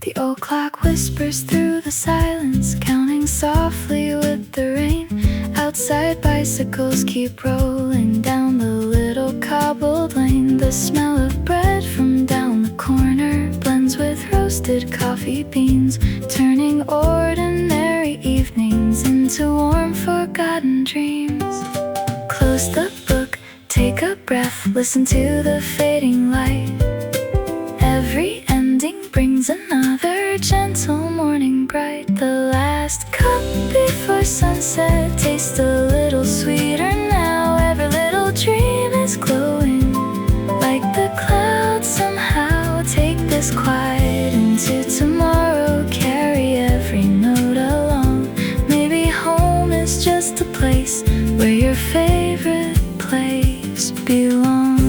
The old clock whispers through the silence, counting softly with the rain. Outside bicycles keep rolling down the little cobbled lane. The smell of bread from down the corner blends with roasted coffee beans, turning ordinary evenings into into warm, forgotten dreams. Close the book, take a breath, listen to the fading light. Every ending brings another gentle morning bright. The last cup before sunset tastes a little sweeter now. Every little dream is glowing like the clouds somehow. Take this quiet into tomorrow, carry every note along. Maybe home is just a place where your favorite plays belong.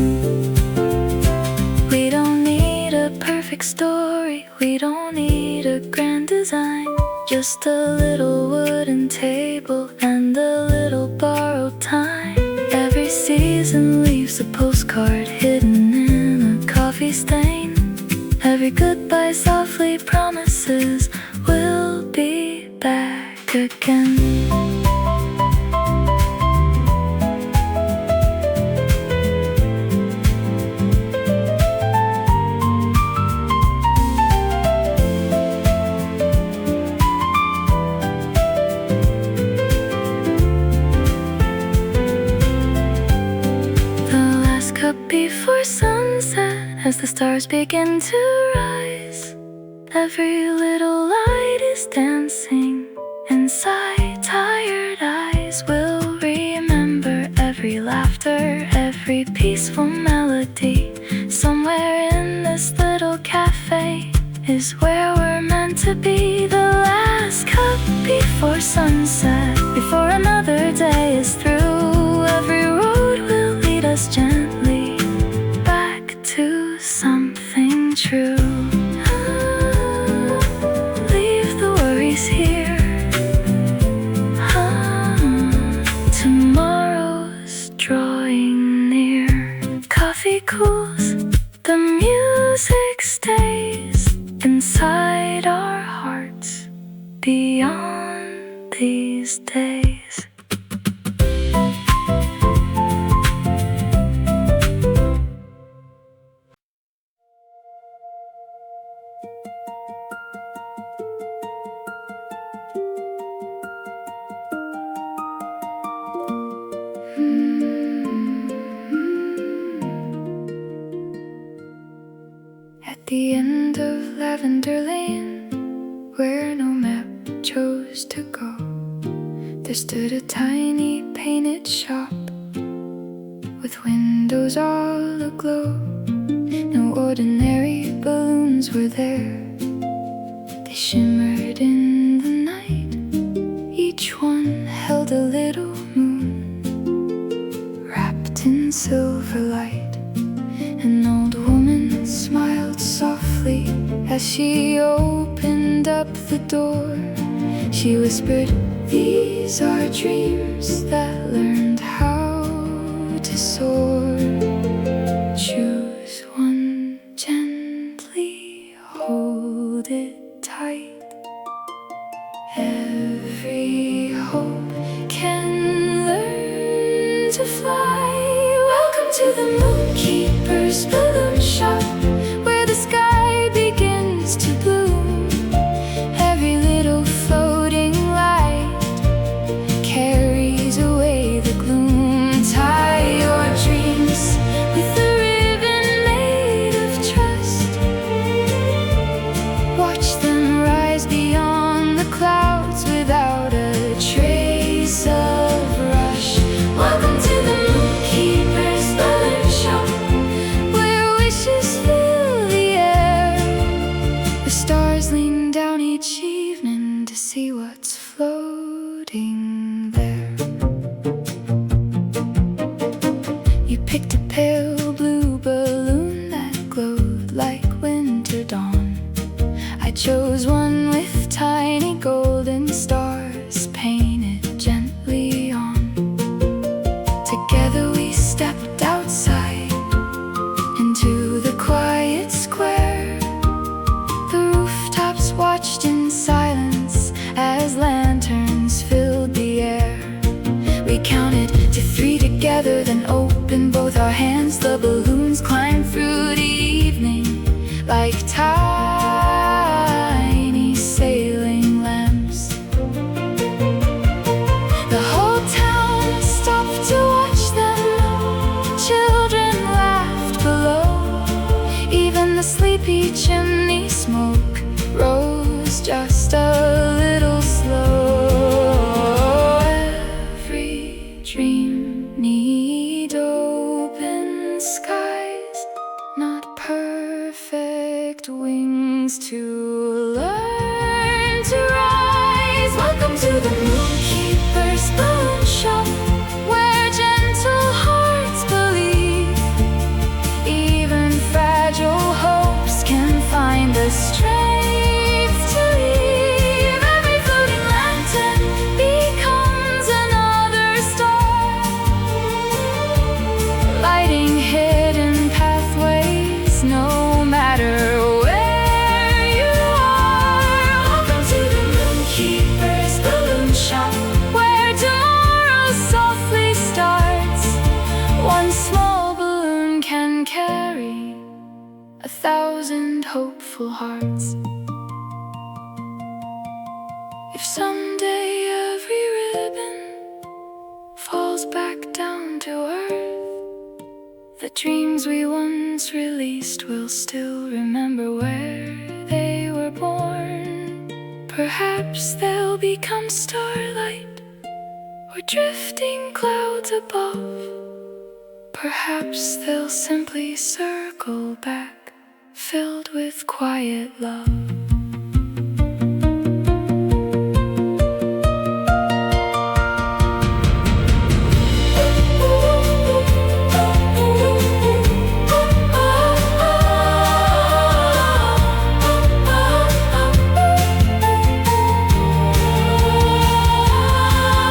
We don't need a perfect story, we don't need a grand design. Just a little wooden table and a little borrowed time. Every season leaves a postcard hidden in a coffee stain. Every goodbye softly promises we'll be back again. Before sunset, as the stars begin to rise, every little light is dancing inside tired eyes. We'll remember every laughter, every peaceful melody. Somewhere in this little cafe is where we're meant to be. The last cup before sunset, before another day is through. Every road will lead us gently to something true. Leave the worries here. Tomorrow's drawing near. Coffee cools, the music stays inside our hearts beyond these days. At the end of Lavender Lane, where no map chose to go, there stood a tiny painted shop with windows all aglow. No ordinary balloons were there, they shimmered in the night. Each one held a little moon wrapped in silver light. An old woman smiled softly as she opened up the door. She whispered, "These are dreams that learned how to soar. Choose one gently, hold it tight. Every hope can learn to fly." Welcome to the Moonkeeper's balloon shop, where the sky begins to bloom. Every little floating light carries away the gloom. Tie your dreams with a ribbon made of trust. Watch them rise beyond the clouds without a trace of rush. Welcome to the Moonkeeper's balloon shop, where wishes fill the air. The stars lean down each evening to see what's floating there. You picked a pale blue balloon that glowed like winter dawn. I chose one with tiny golden stars painted gently on. Together we stepped outside into the quiet square. The rooftops watched in silence as lanterns filled beautiful hearts. If someday every ribbon falls back down to earth, the dreams we once released will still remember where they were born. Perhaps they'll become starlight or drifting clouds above. Perhaps they'll simply circle back, filled with quiet love.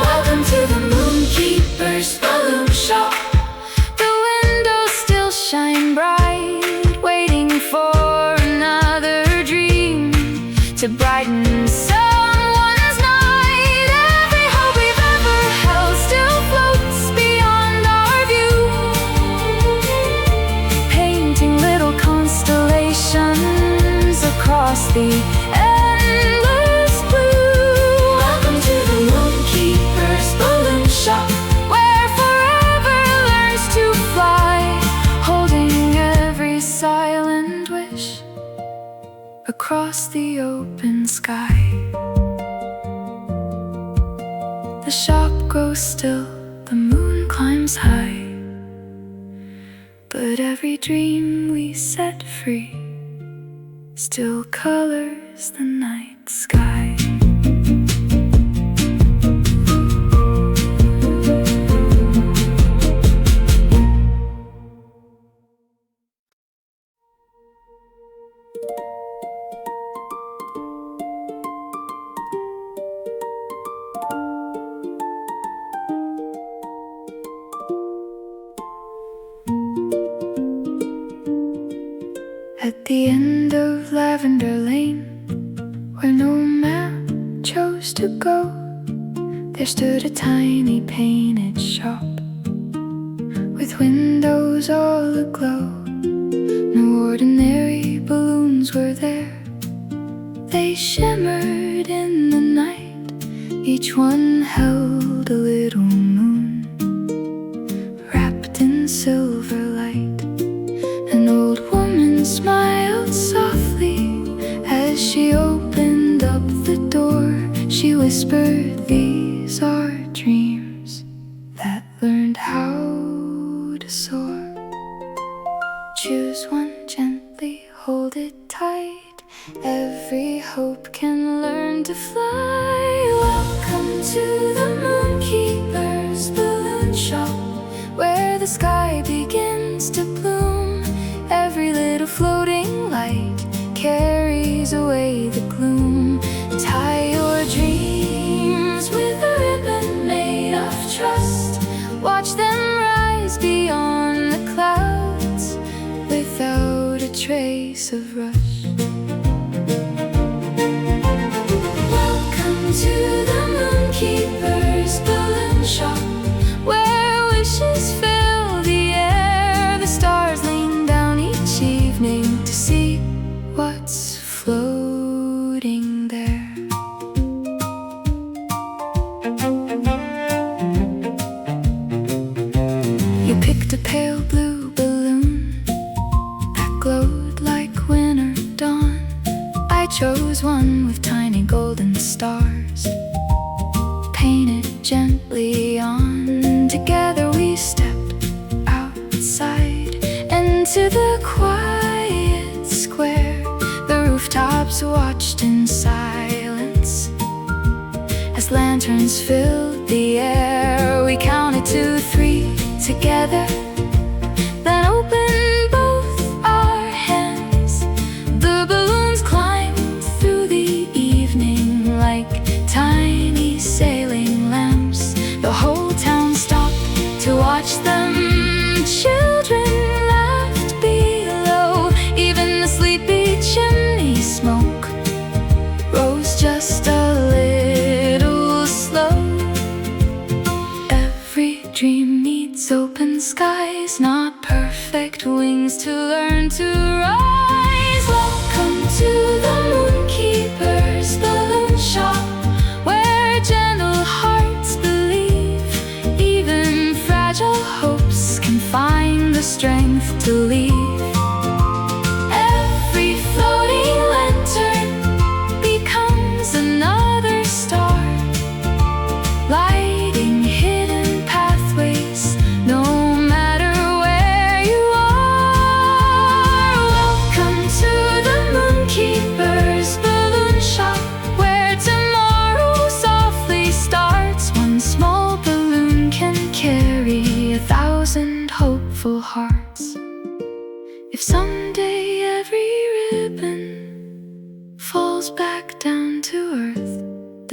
Welcome to the Moonkeeper's balloon shop. The windows still shine bright, waiting for another dream to brighten someone's night. Every hope we've ever held still floats beyond our view, painting little constellations across the endless blue. Welcome to the Moonkeeper's balloon shop, where forever learns to fly, holding every silent wish across the open sky. The shop grows still, the moon climbs high, but every dream we set free still colors the night sky. At the end of Lavender Lane, where no man chose to go, there stood a tiny painted shop with windows all aglow. No ordinary balloons were there, they shimmered in the night. Each one held a little moon wrapped in silver light. An old woman smiled softly as she opened up the door. She whispered, "These are dreams that learned how to soar. Choose one gently, hold it tight. Every hope can learn to fly." Welcome to the Moonkeeper's balloon shop, where the sky begins to bloom. Every little floating light carries away the gloom. Tie your dreams with a ribbon made of trust. Watch them rise beyond the clouds without a trace of rush. Welcome to the Moonkeeper's balloon shop, where wishes fill the air. The stars lean down each evening to see what's floating there. You picked a pale blue balloon that glowed like winter dawn. I chose one with tiny golden stars painted gently on. Together we stepped outside into the quiet square. The rooftops watched in silence as lanterns filled the air. We counted to 3 together, then opened both our hands. The balloons climbed through the evening like tiny sailing lamps. The whole town stopped to watch them. Children laughed below, even the sleepy chimney smoke rose just a little slow. Every dream needs open skies, not perfect wings to learn to rise. Welcome to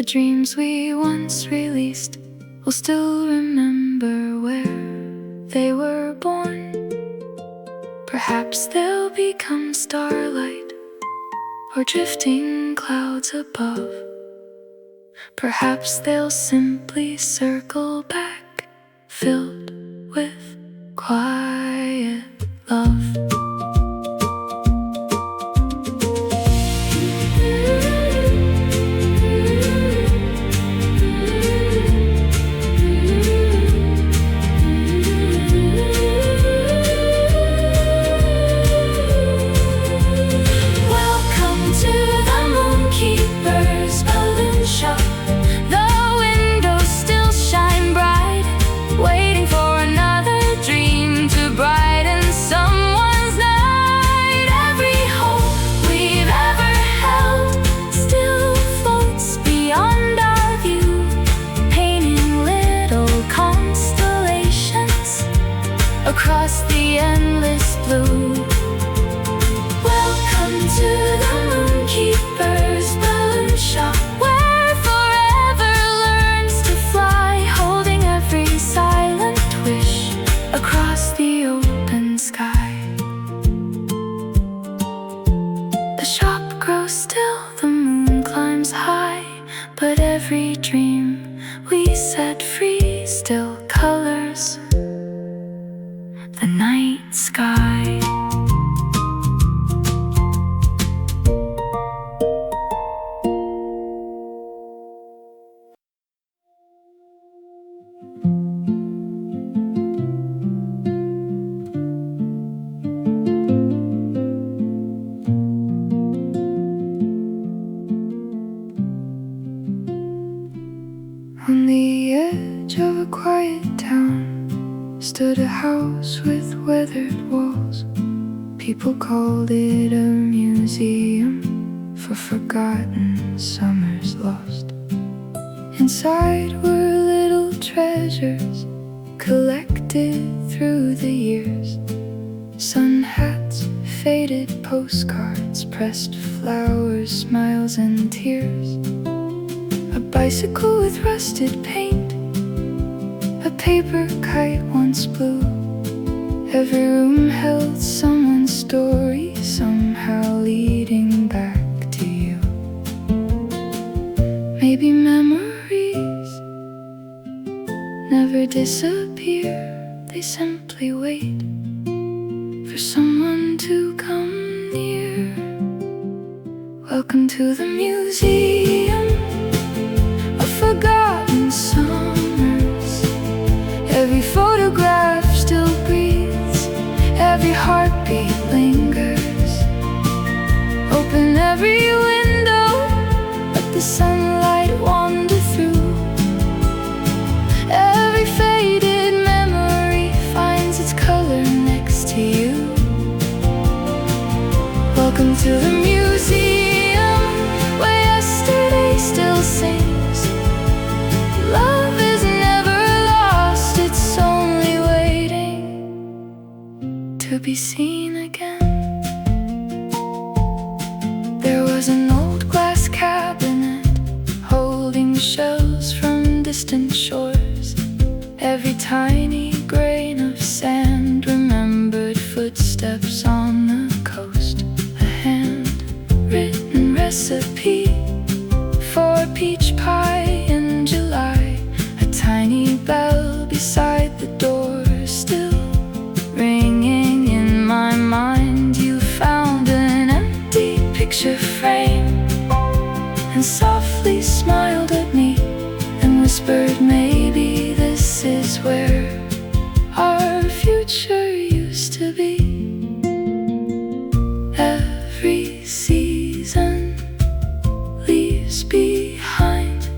dreams we once released will still remember where they were born. Perhaps they'll become starlight or drifting clouds above. Perhaps they'll simply circle back, filled with quiet love. Across the endless blue. Welcome to the Moonkeeper's balloon shop, where forever learns to fly, holding every silent wish across the open sky. The shop grows still, the moon climbs high, but every dream we set free still colors the night sky. On the edge of a quiet town stood a house with weathered walls. People called it a museum for forgotten summers lost. Inside were little treasures collected through the years: sun hats, faded postcards, pressed flowers, smiles and tears. A bicycle with rusted paint, a paper kite once blew. Every room held someone's story, somehow leading back to you. Maybe memories never disappear, they simply wait for someone to come near. Welcome to the museum of forgotten summers. Every photograph still breathes, every heartbeat lingers. Open every window, let the sunlight wander through. Every faded memory finds its color next to you. Welcome to the museum, where yesterday still sings. Love is never lost, it's only waiting to be seen again. There was an old glass cabinet holding shells from distant shores. Every tiny grain of sand remembered footsteps on the coast. A handwritten recipe for peach pie in July. A tiny bell beside the door still ringing in my mind. You found an empty picture frame and softly smiled at me and whispered, maybe this is where our future used to be. Every season leaves behind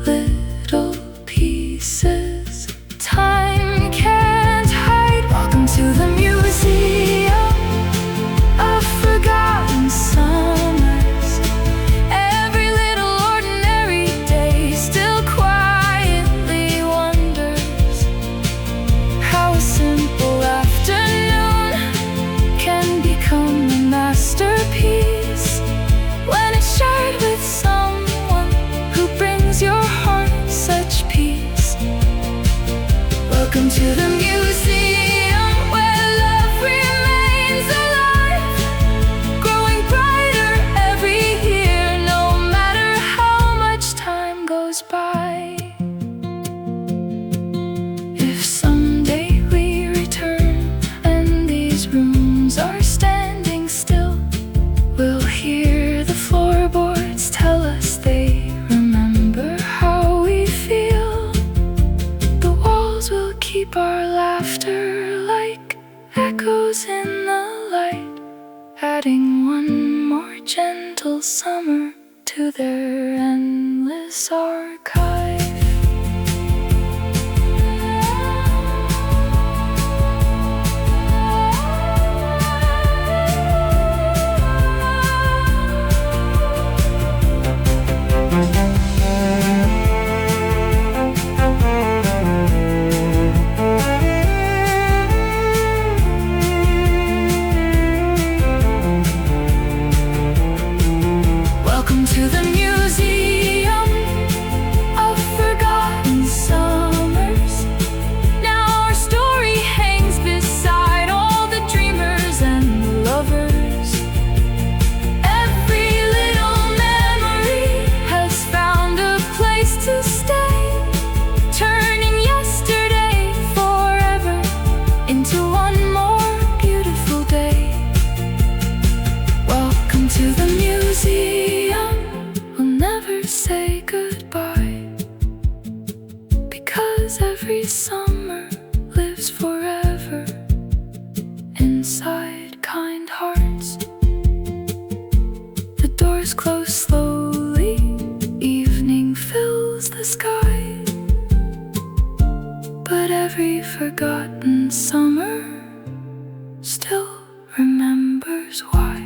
little pieces time can't hide. Welcome to the museum of forgotten summers. Every little ordinary day still quiet. keep our laughter like echoes in the light, adding one more gentle summer to their endless archive. Welcome to the museum of forgotten summers. Now our story hangs beside all the dreamers and the lovers. Every little memory has found a place to stay, turning yesterday forever into one more beautiful day. Welcome to the museum. We'll never say goodbye, because every summer lives forever inside kind hearts. The doors close slowly, evening fills the sky, but every forgotten summer still remembers why.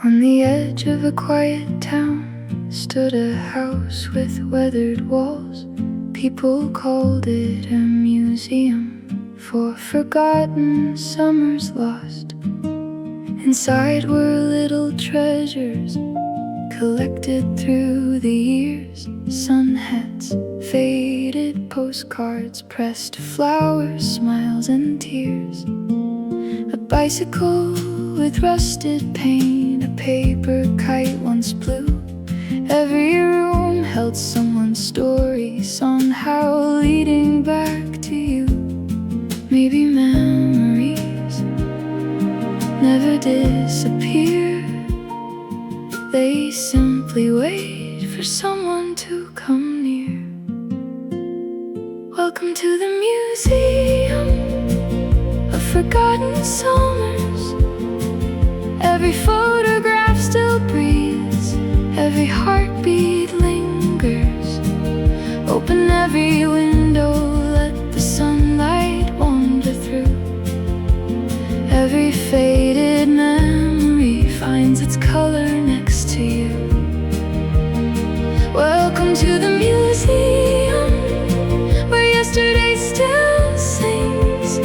On the edge of a quiet town stood a house with weathered walls. People called it a museum for forgotten summers lost. Inside were little treasures collected through the years: sun hats, faded postcards, pressed flowers, smiles and tears. A bicycle with rusted paint, a paper kite once blew. Every room held someone's story, somehow leading back to you. Maybe memories never disappear, they simply wait for someone to come near. Welcome to the museum of forgotten summers. Every photograph still breathes, every heartbeat lingers. Open every window, let the sunlight wander through. Every faded memory finds its color next to you. Welcome to the museum, where yesterday still sings.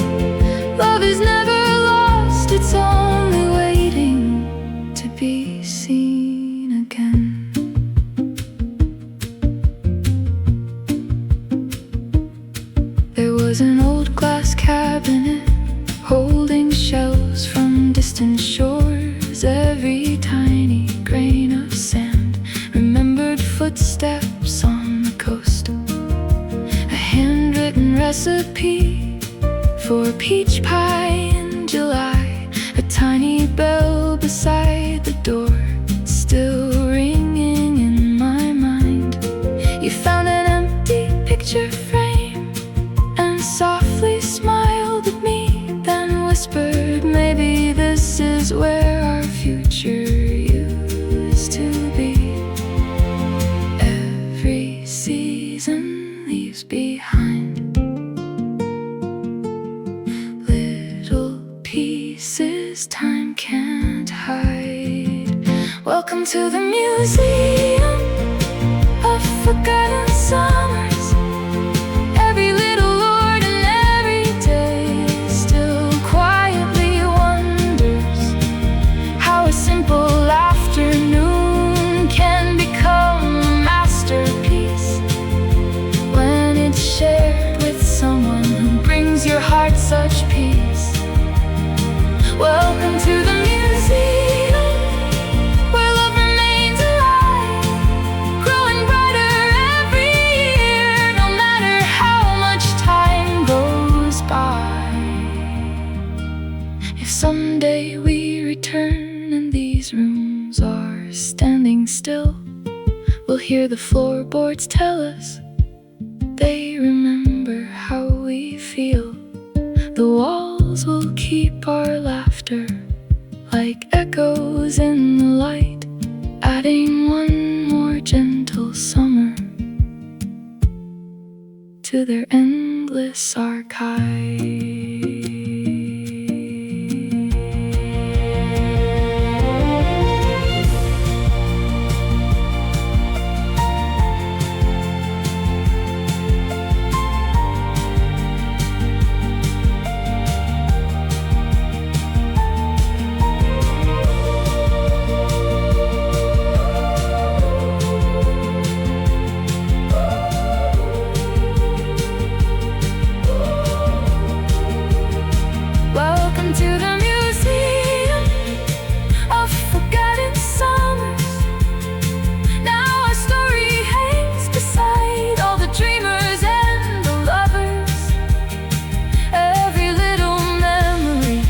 Love is never lost, it's only waiting to be seen again. There was an old glass cabinet holding shells from distant shores. Every tiny grain of sand remembered footsteps on the coast. A handwritten recipe for peach pie in July. A tiny bell beside the door, still ringing in my mind. You found an empty picture frame and softly smiled at me, then whispered, maybe this is where our future used to be. Every season leaves behind little pieces time can't hide. Welcome to the museum of forgotten summers. Every little ordinary day still quietly wonders how a simple afternoon can become a masterpiece when it's shared with someone who brings your heart such peace. Welcome to the museum, where love remains alive, growing standing still, we'll hear the floorboards tell us they remember how we feel. The walls will keep our laughter like echoes in the light, adding one more gentle summer to their endless archive. To the museum of forgotten summers. Now our story hangs beside all the dreamers and the lovers. Every little memory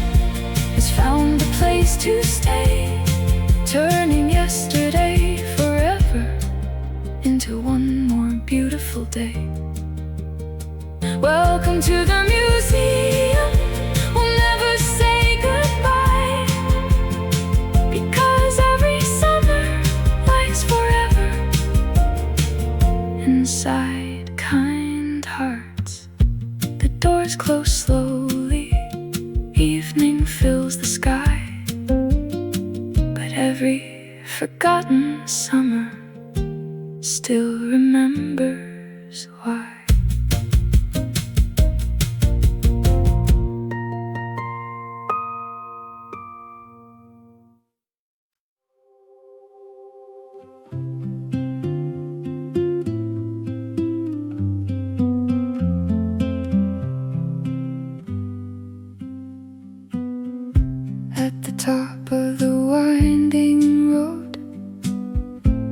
has found a place to stay, turning yesterday forever into one more beautiful day. Welcome to the museum. Inside kind hearts, the doors close slowly. Evening fills the sky, but every forgotten summer still remembers why. At the top of the winding road,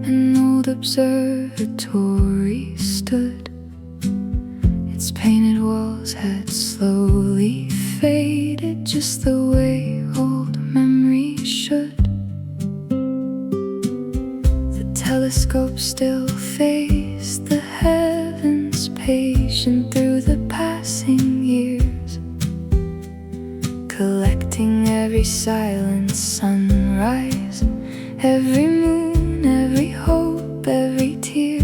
an old observatory stood. Its painted walls had slowly faded, just the way old memories should. The telescope still faced the heavens, patient through the passing years, collecting every silent sunrise, every moon, every hope, every tear.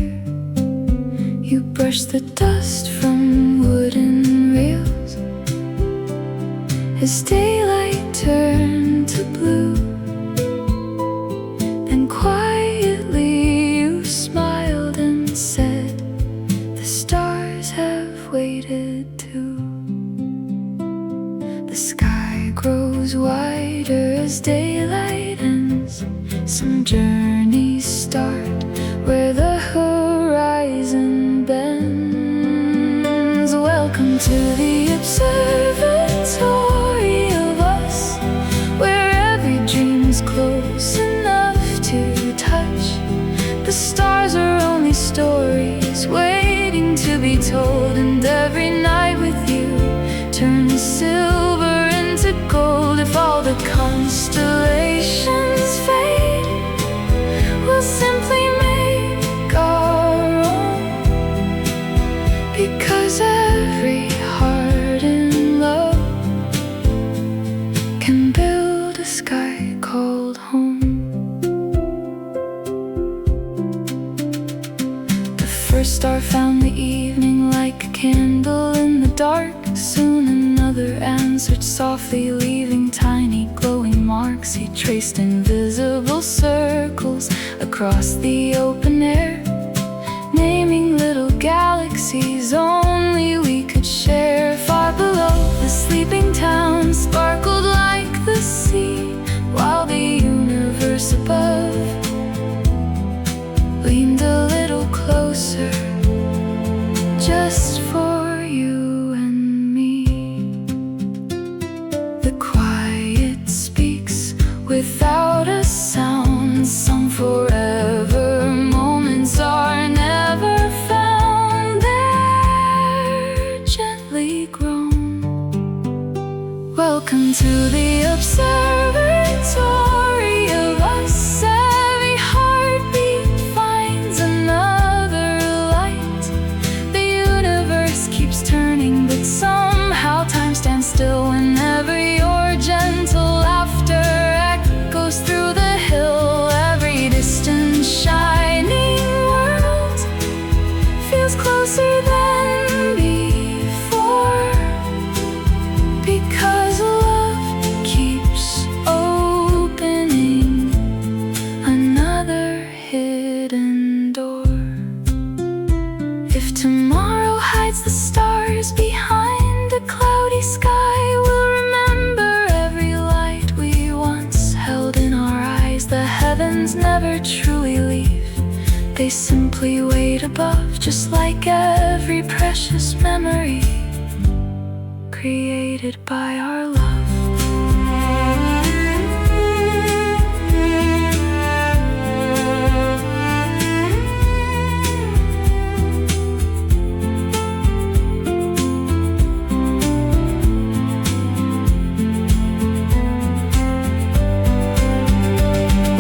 You brush the dust from wooden rails as daylight turned to blue. Then quietly you smiled and said, the stars have waited too. The sky grows wider as daylight ends. Some journeys start where the horizon bends. Welcome to the observatory of us, where every dream's close enough to touch. The stars are only stories waiting to be told, and every night with you turns silver into gold. If all the constellations fade, we'll simply make our own, because every heart in love can build a sky called home. The first star found the evening like a candle in the dark. Soon another answered softly, leaving tiny glowing marks. He traced invisible circles across the open air, naming little galaxies only we could share. Far below, the sleeping town sparkled like the sea, while the universe above leaned a little closer, just for you and me. The quiet speaks without a sound. Some forever moments are never found there. never truly leave. They simply wait above, just like every precious memory created by our love.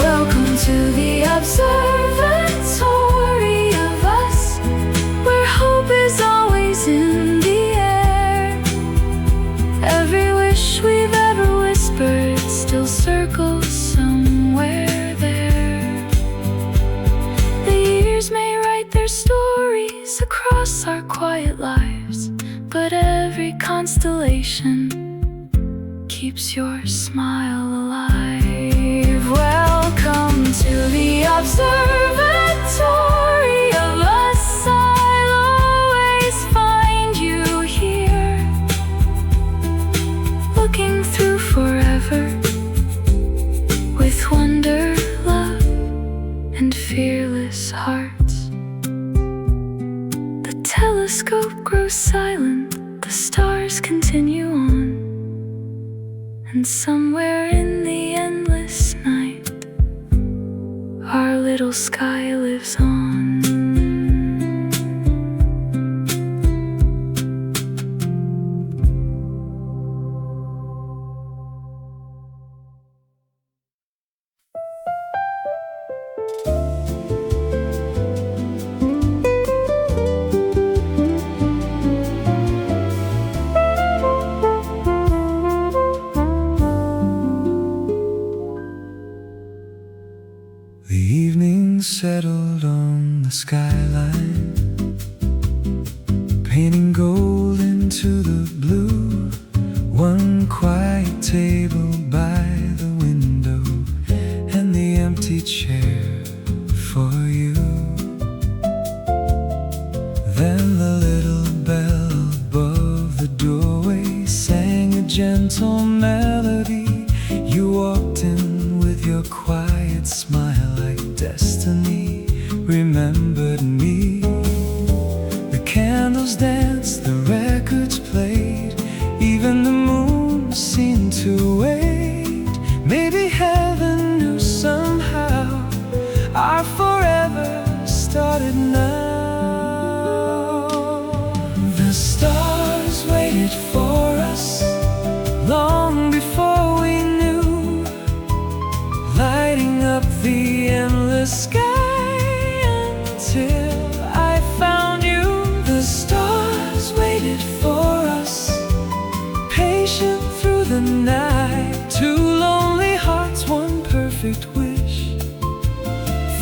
Welcome to the observatory of us, where hope is always in the air. Every wish we've ever whispered still circles somewhere there. The years may write their stories across our quiet lives, but every constellation keeps your smile alive. Welcome to the observatory of us. I'll always find you here, looking through forever with wonder, love, and fearless hearts. The telescope grows silent, the stars continue on, and somewhere in the endless night, our little sky lives on. The evening settled on the skyline, painting gold into the blue. One quiet table by the window, and the empty chair for you. Then the little bell above the doorway sang a gentle melody. You walked in with your quiet smile, like destiny remembered me. The candles danced, the records played, even the moon seemed to wait. Maybe heaven knew somehow our forever started now. The stars waited for us long before we knew, lighting up the endless sky until I found you. The stars waited for us, patient through the night. Two lonely hearts, one perfect wish,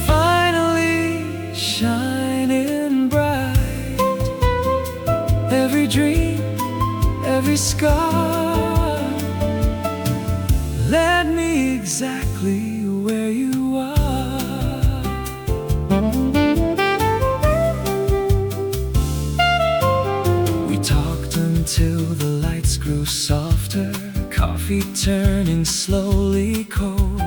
finally shining bright. Every dream, every scar led me exactly where you are. We talked until the lights grew softer, coffee turning slowly cold.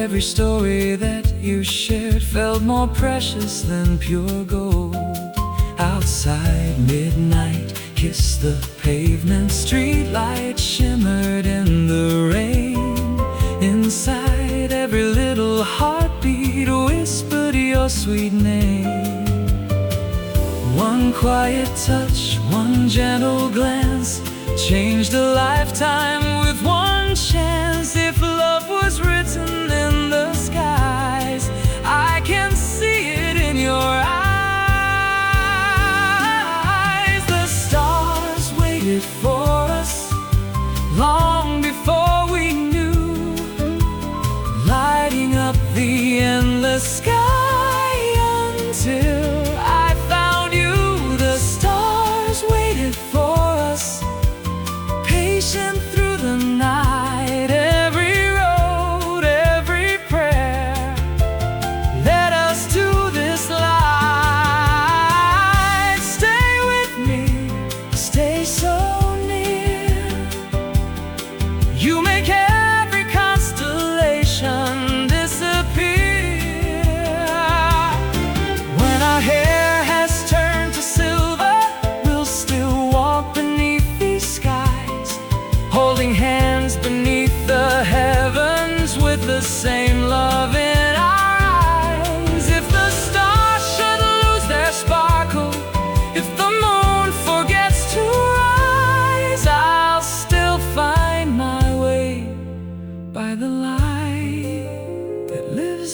Every story that you shared felt more precious than pure gold. Outside, midnight kissed the pavement, streetlight shimmered in the rain. Inside, every little heartbeat whispered your sweet name. One quiet touch, one gentle glance changed a lifetime with one chance. If love was written in the skies, I can see it in your eyes. The stars waited for us long before we knew, lighting up the endless sky until I found you. The stars waited for us, patient through the night. Every road, every prayer led us to this light. Stay with me, stay so near. You make every constellation disappear.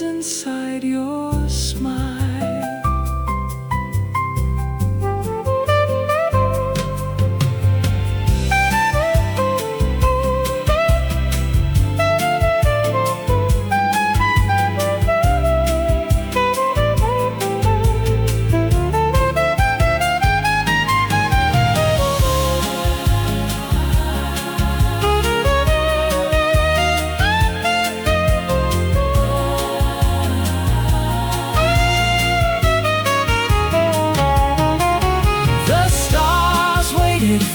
lives inside your smile.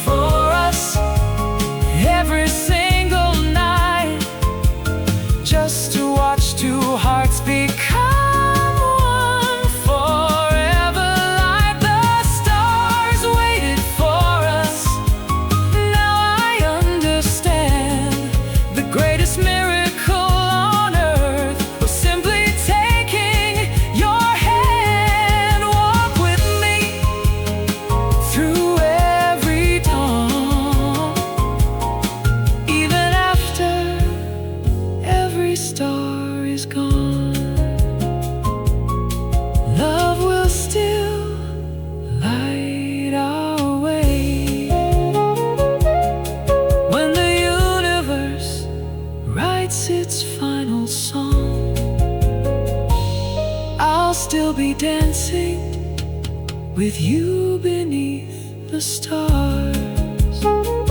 For us every single night, just to watch two hearts become one forever. Like the stars waited for us. Now I understand the greatest miracle on earth was simply taking your hand. Walk with me through star is gone, love will still light our way. When the universe writes its final song, I'll still be dancing with you beneath the stars.